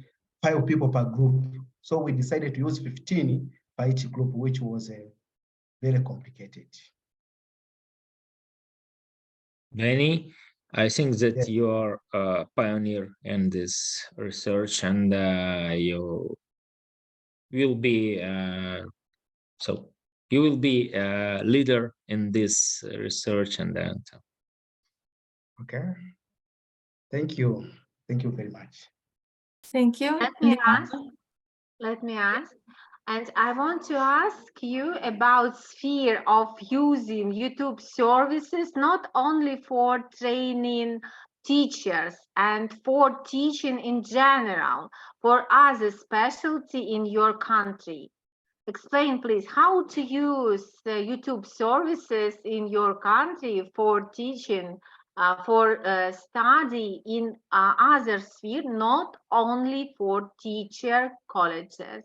5 people per group. So we decided to use 15 by each group, which was very complicated. Benny, I think that you are a pioneer in this research, and you will be you will be a leader in this research, and then. Okay. Thank you. Thank you very much. Thank you. Let me ask. And I want to ask you about sphere of using YouTube services, not only for training teachers and for teaching in general, for other specialty in your country. Explain, please, how to use YouTube services in your country for teaching, for study in other sphere, not only for teacher colleges.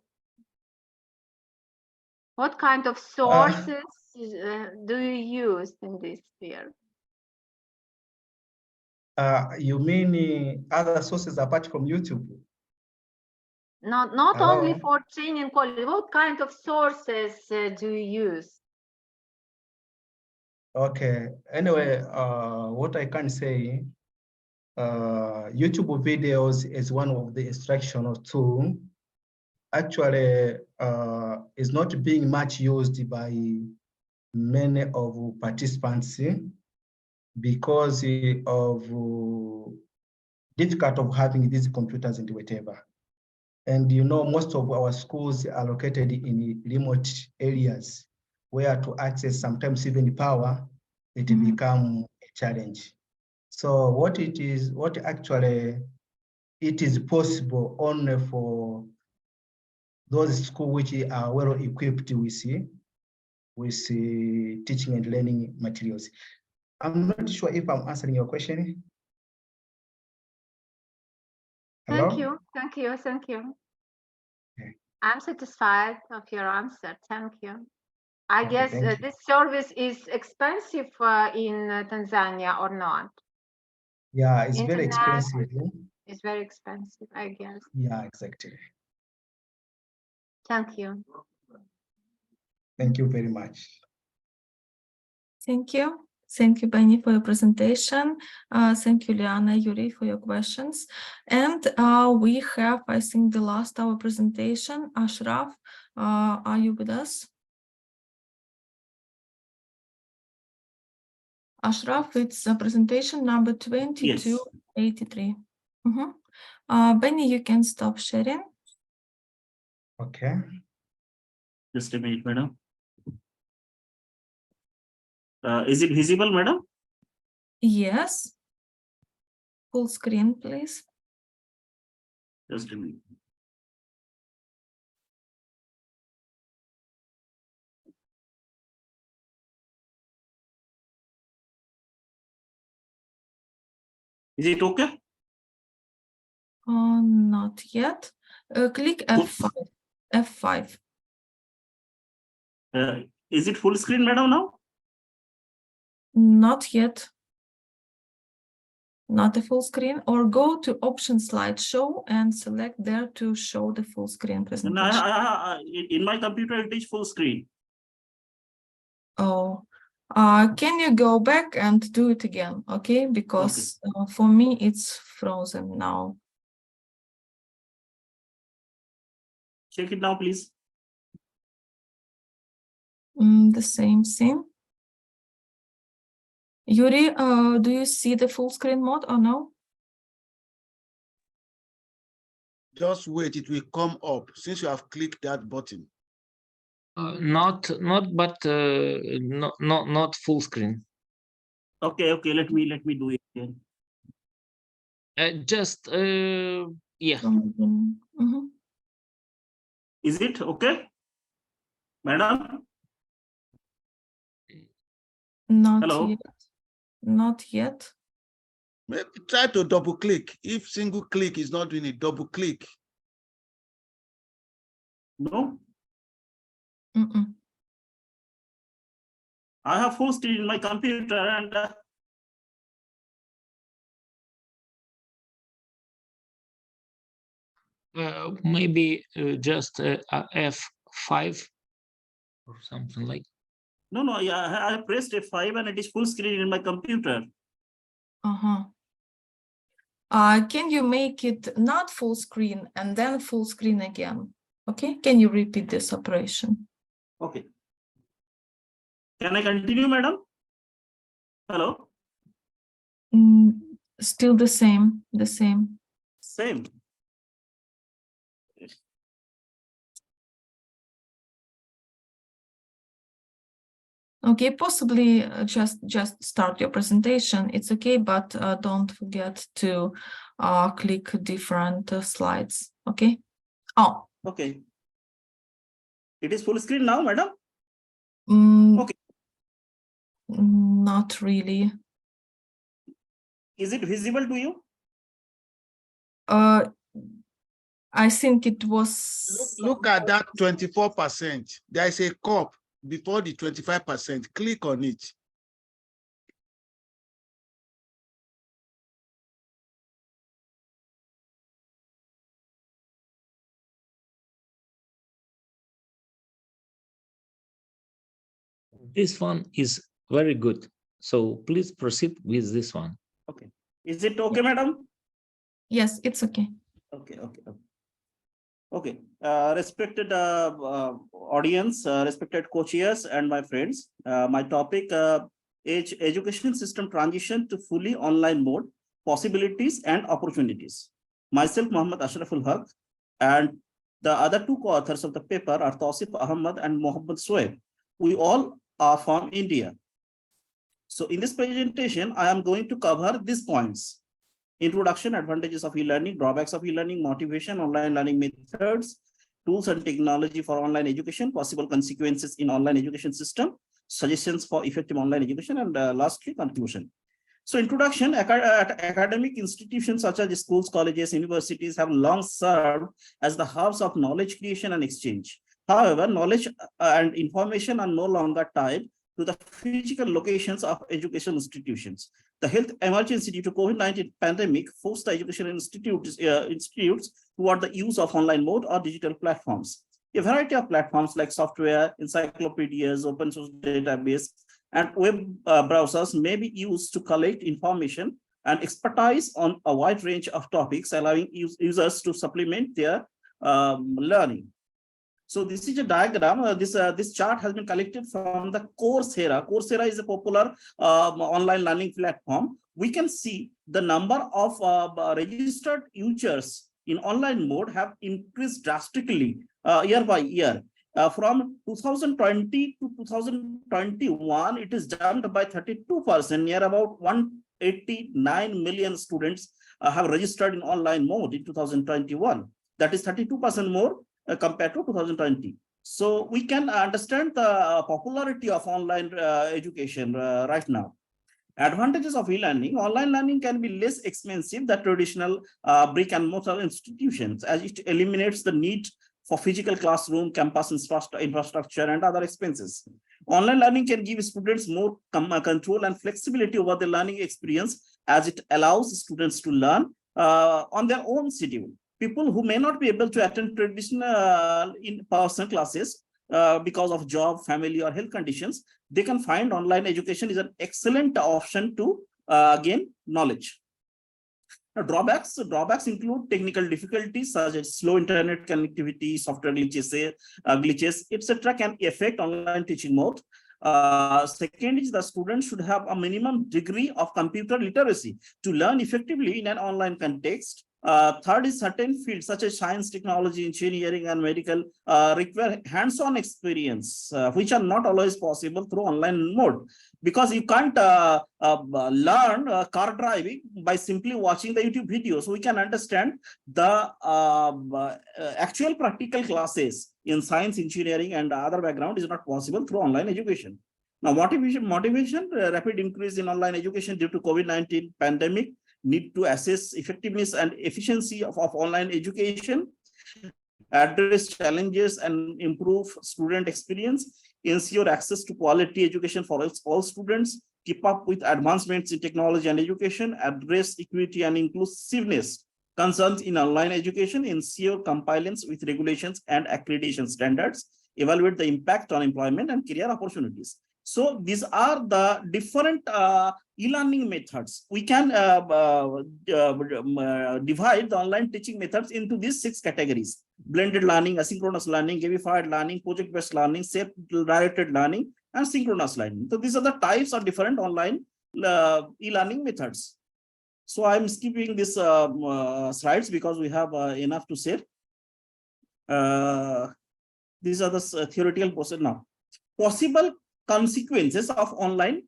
What kind of sources do you use in this sphere? You mean other sources apart from YouTube? Not only for training college. What kind of sources do you use? Okay. Anyway, what I can say, YouTube videos is one of the instructional tools. Actually, is not being much used by many of participants because of difficult of having these computers and whatever. And you know, most of our schools are located in remote areas where to access sometimes even power, it become a challenge. So what actually it is possible only for those schools which are well equipped with teaching and learning materials. I'm not sure if I'm answering your question. Hello? Thank you. Okay. I'm satisfied of your answer. Thank you. I Okay, guess thank you. this service is expensive in Tanzania or not? Yeah, it's very Internet expensive. is very expensive, I guess. Yeah, exactly. Thank you. Thank you very much. Thank you. Thank you, Benny, for your presentation. Thank you, Liana, Yuri, for your questions. And we have, I think, the last hour presentation. Ashraf, are you with us? Ashraf, it's presentation number 2283. Yes. Benny, you can stop sharing. Okay. Just a minute, madam. Is it visible, madam? Yes. Full screen, please. Just a minute. Is it okay? Not yet. Click F5. F5. Is it full screen, madam, now? Not yet. Not a full screen. Or go to Option Slideshow and select there to show the full screen presentation. No, in my computer, it is full screen. Oh, can you go back and do it again? Okay, because for me it's frozen now. Check it now, please. The same thing. Yuri, do you see the full screen mode or no? Just wait, it will come up since you have clicked that button. Not full screen. Okay, let me do it again. Yeah. Is it okay, madam? Not Hello? yet. Not yet. Maybe try to double click. If single click is not doing it, double click. No. I have full screen in my computer and Maybe just F5 or something like. No, yeah, I pressed F5 and it is full screen in my computer. Can you make it not full screen and then full screen again? Okay, can you repeat this operation? Okay. Can I continue, madam? Hello? Still the same. Same. Okay, possibly just start your presentation. It's okay, but don't forget to click different slides. Okay. Oh. Okay. It is full screen now, madam? Okay. Not really. Is it visible to you? I think it was. Look at that 24%. There is a cup before the 25%. Click on it. This one is very good. So please proceed with this one. Okay. Is it okay, madam? Yes, it's okay. Okay. Respected audience, respected co-chairs and my friends, my topic is education system transition to fully online mode, possibilities and opportunities. Myself, Muhammad Ashraful Haq, and the other two co-authors of the paper are Tausif Ahmad and Mohammad Soeb. We all are from India. So in this presentation, I am going to cover these points: introduction, advantages of e-learning, drawbacks of e-learning, motivation, online learning methods, tools and technology for online education, possible consequences in online education system, suggestions for effective online education, and lastly, conclusion. So introduction, academic institutions such as schools, colleges, universities have long served as the hubs of knowledge creation and exchange. However, knowledge and information are no longer tied to the physical locations of educational institutions. The health emergency due to COVID-19 pandemic forced the educational institutes toward the use of online mode or digital platforms. A variety of platforms like software, encyclopedias, open source database, and web browsers may be used to collect information and expertise on a wide range of topics, allowing users to supplement their learning. So this is a diagram. This chart has been collected from the Coursera. Coursera is a popular online learning platform. We can see the number of registered users in online mode have increased drastically year by year. From 2020 to 2021, it is jumped by 32%, near about 189 million students have registered in online mode in 2021. That is 32% more compared to 2020. So we can understand the popularity of online education right now. Advantages of e-learning: online learning can be less expensive than traditional brick and mortar institutions, as it eliminates the need for physical classroom, campus infrastructure, and other expenses. Online learning can give students more control and flexibility over the learning experience, as it allows students to learn on their own schedule. People who may not be able to attend traditional in-person classes because of job, family, or health conditions, they can find online education is an excellent option to gain knowledge. Now, drawbacks include technical difficulties such as slow internet connectivity, software glitches, etc. can affect online teaching mode. Second is the student should have a minimum degree of computer literacy to learn effectively in an online context. Third is certain fields such as science, technology, engineering, and medical require hands-on experience, which are not always possible through online mode, because you can't learn car driving by simply watching the YouTube video. So we can understand the actual practical classes in science, engineering, and other background is not possible through online education. Now, motivation, rapid increase in online education due to COVID-19 pandemic, need to assess effectiveness and efficiency of online education, address challenges and improve student experience, ensure access to quality education for all students, keep up with advancements in technology and education, address equity and inclusiveness concerns in online education, ensure compliance with regulations and accreditation standards, evaluate the impact on employment and career opportunities. So these are the different e-learning methods. We can divide the online teaching methods into these 6 categories: blended learning, asynchronous learning, gamified learning, project-based learning, self-directed learning, and synchronous learning. So these are the types of different online e-learning methods. So I'm skipping these slides because we have enough to say. These are the theoretical process now. Possible consequences of online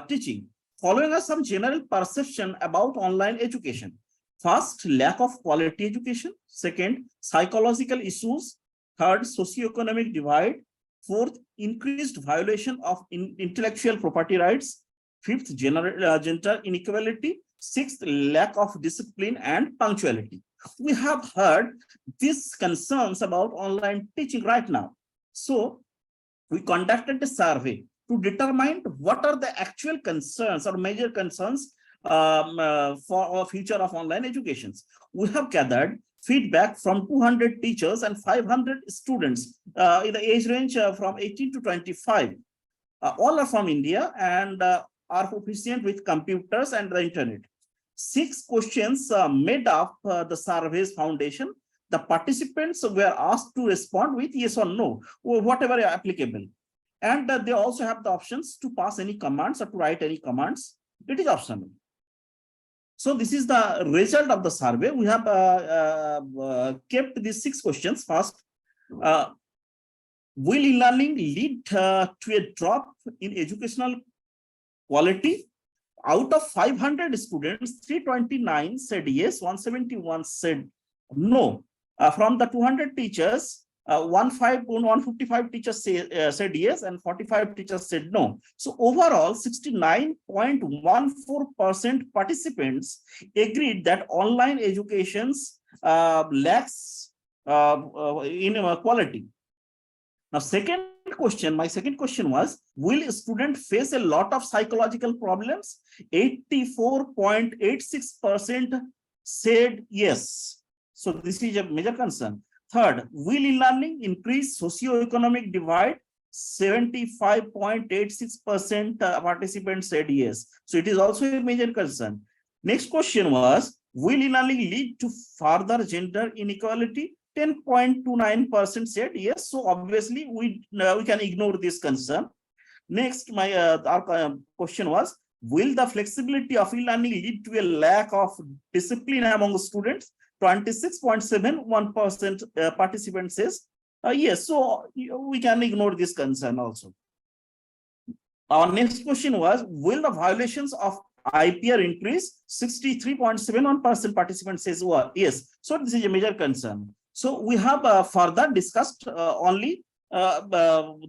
teaching. Following are some general perception about online education. First, lack of quality education. Second, psychological issues. Third, socioeconomic divide. Fourth, increased violation of intellectual property rights. Fifth, gender inequality. Sixth, lack of discipline and punctuality. We have heard these concerns about online teaching right now. So we conducted a survey to determine what are the actual concerns or major concerns for our future of online education. We have gathered feedback from 200 teachers and 500 students in the age range from 18 to 25. All are from India and are proficient with computers and the internet. 6 questions made up the survey's foundation. The participants were asked to respond with yes or no, or whatever applicable. And they also have the options to pass any commands or to write any commands. It is optional. So this is the result of the survey. We have kept these 6 questions. First, will e-learning lead to a drop in educational quality? Out of 500 students, 329 said yes, 171 said no. From the 200 teachers, 155 teachers said yes and 45 teachers said no. So overall, 69.14% participants agreed that online educations lacks in quality. Now, my second question was, will a student face a lot of psychological problems? 84.86% said yes. So this is a major concern. Third, will e-learning increase socioeconomic divide? 75.86% participants said yes. So it is also a major concern. Next question was, will e-learning lead to further gender inequality? 10.29% said yes. So obviously we can ignore this concern. Next, our question was, will the flexibility of e-learning lead to a lack of discipline among students? 26.71% participant says yes. So we can ignore this concern also. Our next question was, will the violations of IPR increase? 63.71% participant says yes. So this is a major concern. So we have further discussed only about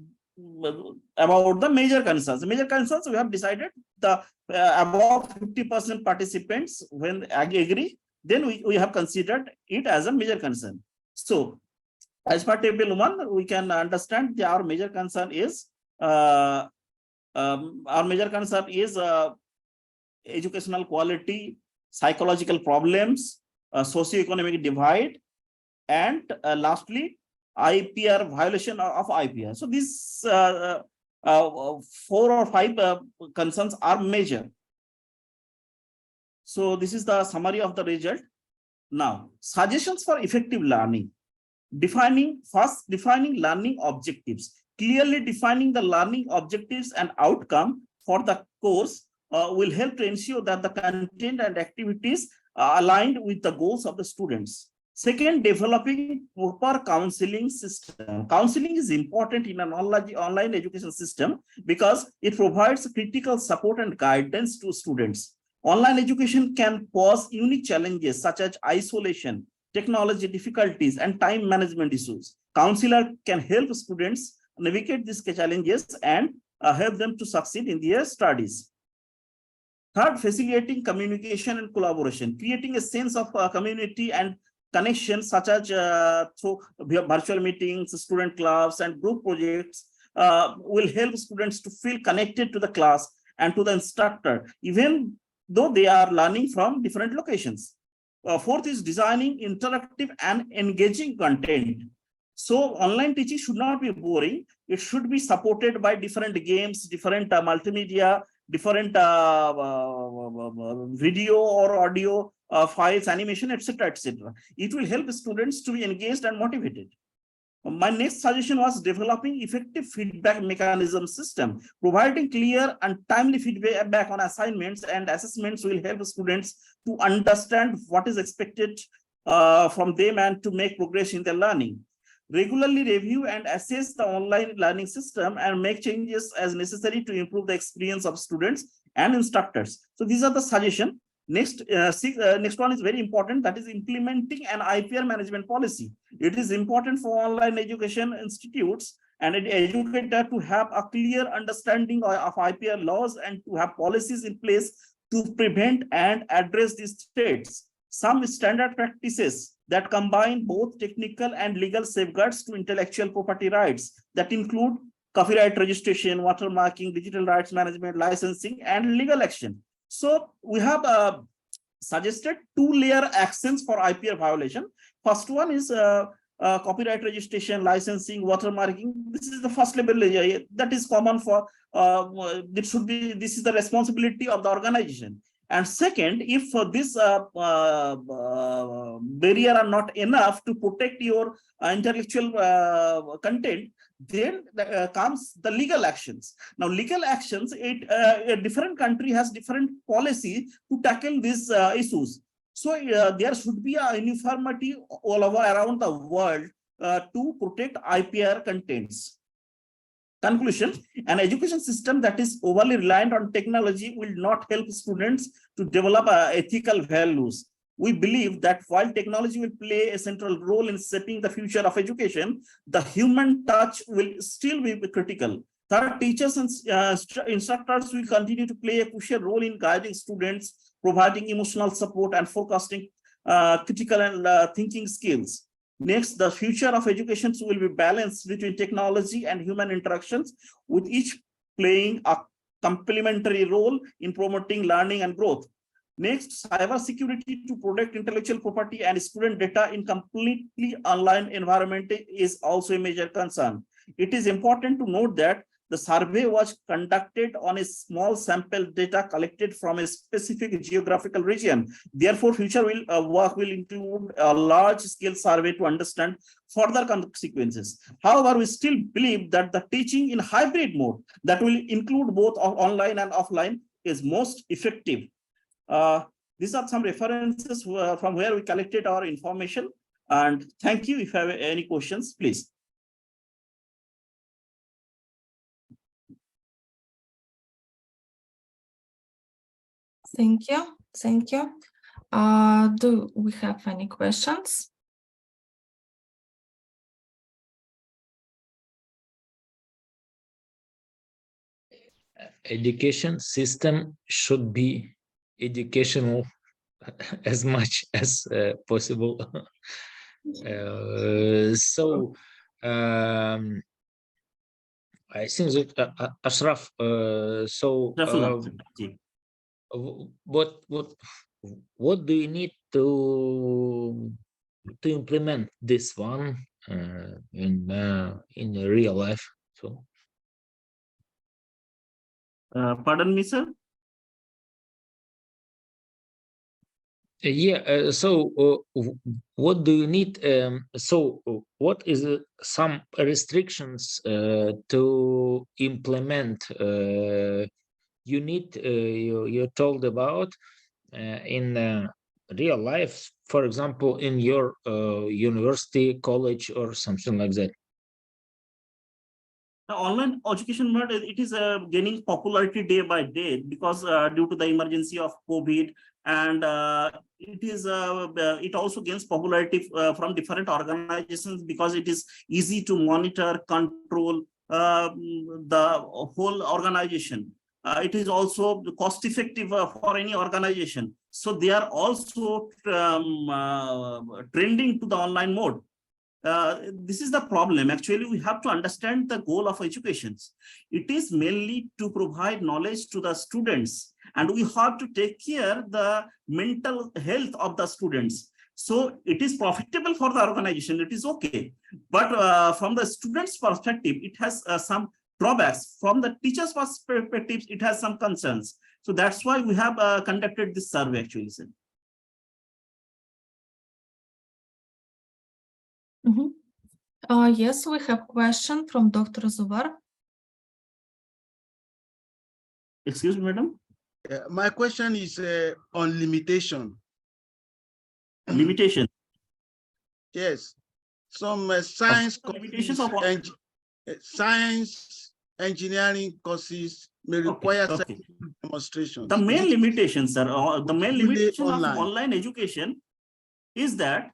the major concerns. The major concerns we have decided the above 50% participants when agree, then we have considered it as a major concern. So as per table 1, we can understand that our major concern is educational quality, psychological problems, socioeconomic divide, and lastly, IPR, violation of IPR. So these 4 or 5 concerns are major. So this is the summary of the result. Now, suggestions for effective learning. Defining learning objectives. Clearly defining the learning objectives and outcome for the course will help to ensure that the content and activities are aligned with the goals of the students. Second, developing proper counseling system. Counseling is important in an online education system because it provides critical support and guidance to students. Online education can pose unique challenges such as isolation, technology difficulties, and time management issues. Counselor can help students navigate these challenges and help them to succeed in their studies. Third, facilitating communication and collaboration, creating a sense of community and connection such as through virtual meetings, student clubs, and group projects will help students to feel connected to the class and to the instructor, even though they are learning from different locations. Fourth is designing interactive and engaging content. So online teaching should not be boring. It should be supported by different games, different multimedia, different video or audio files, animation, etc., etc. It will help students to be engaged and motivated. My next suggestion was developing effective feedback mechanism system. Providing clear and timely feedback on assignments and assessments will help students to understand what is expected from them and to make progress in their learning. Regularly review and assess the online learning system and make changes as necessary to improve the experience of students and instructors. So these are the suggestions. Next one is very important, that is implementing an IPR management policy. It is important for online education institutes and an educator to have a clear understanding of IPR laws and to have policies in place to prevent and address these threats. Some standard practices that combine both technical and legal safeguards to intellectual property rights that include copyright registration, watermarking, digital rights management, licensing, and legal action. So we have suggested 2-layer actions for IPR violation. First one is copyright registration, licensing, watermarking. This is the first level layer that is common for. This is the responsibility of the organization. And second, if this barrier are not enough to protect your intellectual content, then comes the legal actions. Now, legal actions, a different country has different policy to tackle these issues. So there should be a uniformity all over around the world to protect IPR contents. Conclusion, an education system that is overly reliant on technology will not help students to develop ethical values. We believe that while technology will play a central role in shaping the future of education, the human touch will still be critical. Third, teachers and instructors will continue to play a crucial role in guiding students, providing emotional support, and forecasting critical and thinking skills. Next, the future of education will be balanced between technology and human interactions, with each playing a complementary role in promoting learning and growth. Next, cybersecurity to protect intellectual property and student data in completely online environment is also a major concern. It is important to note that the survey was conducted on a small sample data collected from a specific geographical region. Therefore, future work will include a large-scale survey to understand further consequences. However, we still believe that the teaching in hybrid mode that will include both online and offline is most effective. These are some references from where we collected our information. And thank you. If you have any questions, please. Thank you. Thank you. Do we have any questions? Education system should be educational as much as possible. I think that Ashraf. What do you need to implement this one in real life? So, pardon me, sir. What do you need? What is some restrictions to implement? You need you told about in real life, for example, in your university, college, or something like that. The online education method, it is gaining popularity day by day because due to the emergency of COVID, and it also gains popularity from different organizations because it is easy to monitor, control the whole organization. It is also cost effective for any organization. So they are also trending to the online mode. This is the problem. Actually, we have to understand the goal of education. It is mainly to provide knowledge to the students, and we have to take care the mental health of the students. So it is profitable for the organization, it is okay. But from the students' perspective, it has some drawbacks. From the teachers' perspective, it has some concerns. So that's why we have conducted this survey actually, sir. Yes, we have question from Dr. Zubar. Excuse me, madam? My question is on limitation. Limitation? Yes. Some science limitations courses, science engineering courses may require demonstrations. The main limitation, sir, the main limitation of online. online education is that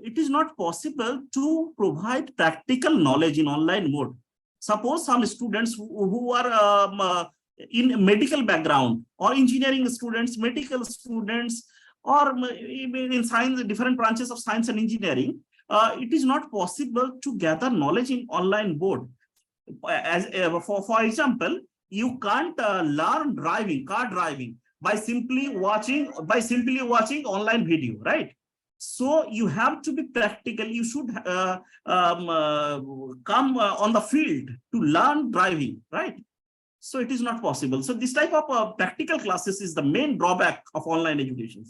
it is not possible to provide practical knowledge in online mode. Suppose some students who are in medical background, or engineering students, medical students, or in science, different branches of science and engineering, it is not possible to gather knowledge in online mode. As for example, you can't learn car driving by simply watching online video, right? So you have to be practical. You should come on the field to learn driving, right? So it is not possible. So this type of practical classes is the main drawback of online education.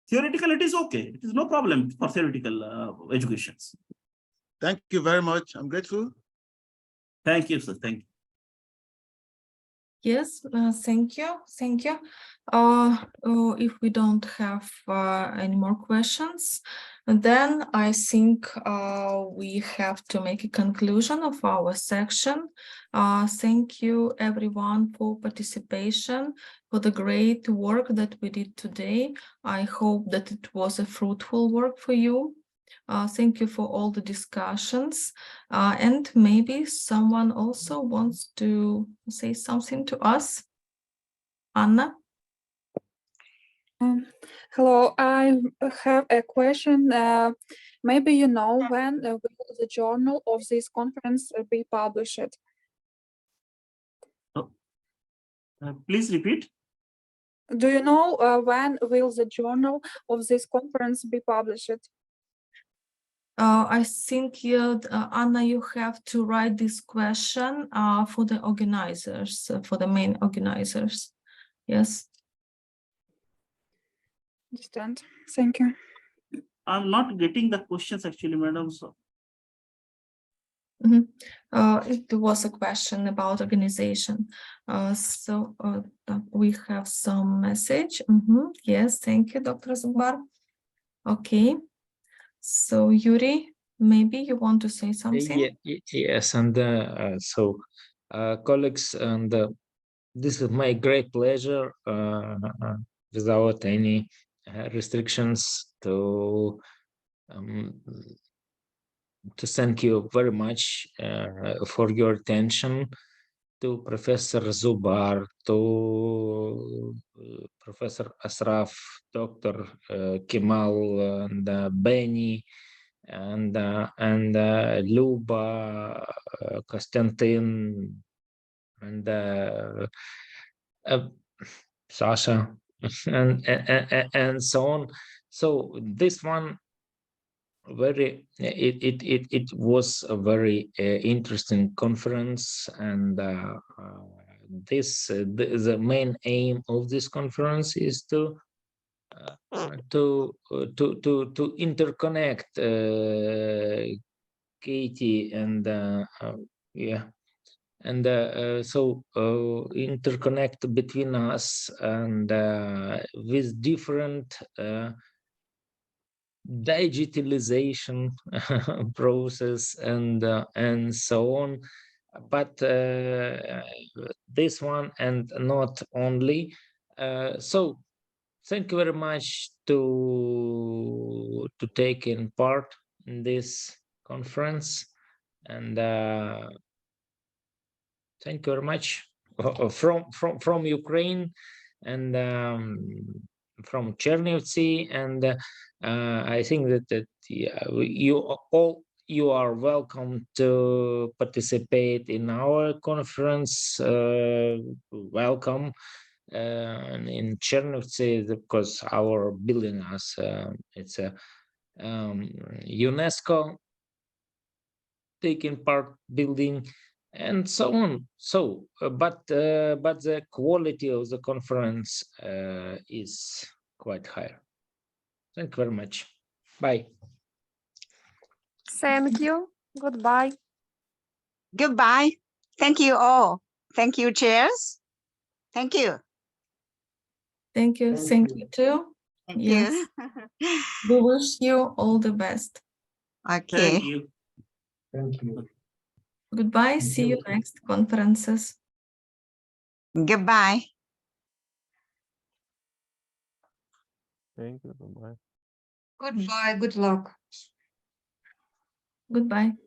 Theoretical, it is okay. It is no problem for theoretical educations. Thank you very much. I'm grateful. Thank you, sir. Thank you. Yes, thank you. Thank you. If we don't have any more questions, then I think we have to make a conclusion of our section. Thank you everyone for participation, for the great work that we did today. I hope that it was a fruitful work for you. Thank you for all the discussions, and maybe someone also wants to say something to us. Anna? Hello, I have a question. Maybe you know when will the journal of this conference be published? Please repeat. Do you know when will the journal of this conference be published? I think, Anna, you have to write this question for the organizers, for the main organizers. Yes. Understand. Thank you. I'm not getting the questions actually, madam. So. It was a question about organization. We have some message. Yes, thank you, Dr. Zubar. Okay. So, Yuri, maybe you want to say something? Yes, and colleagues, and this is my great pleasure without any restrictions to thank you very much for your attention, to Professor Zubar, to Professor Asraf, Dr. Kemal, and Benny, and Luba, Konstantin, and Sasha, and so on. So this one it was a very interesting conference, and the main aim of this conference is to interconnect Katie and so interconnect between us and with different digitalization process and so on, but this one and not only. So thank you very much to take in part in this conference, and thank you very much from Ukraine and from Chernivtsi, and I think that you are welcome to participate in our conference. Welcome in Chernivtsi, because our building it's a UNESCO taking part building and so on. So, but the quality of the conference is quite higher. Thank you very much. Bye. Thank you. Goodbye. Goodbye. Thank you all. Thank you, chairs. Thank you. Thank you. Thank you too. Thank Yes. you. We wish you all the best. Okay. Thank you. Thank you. Goodbye. See you next conferences. Goodbye. Thank you. Bye-bye. Goodbye. Good luck. Goodbye.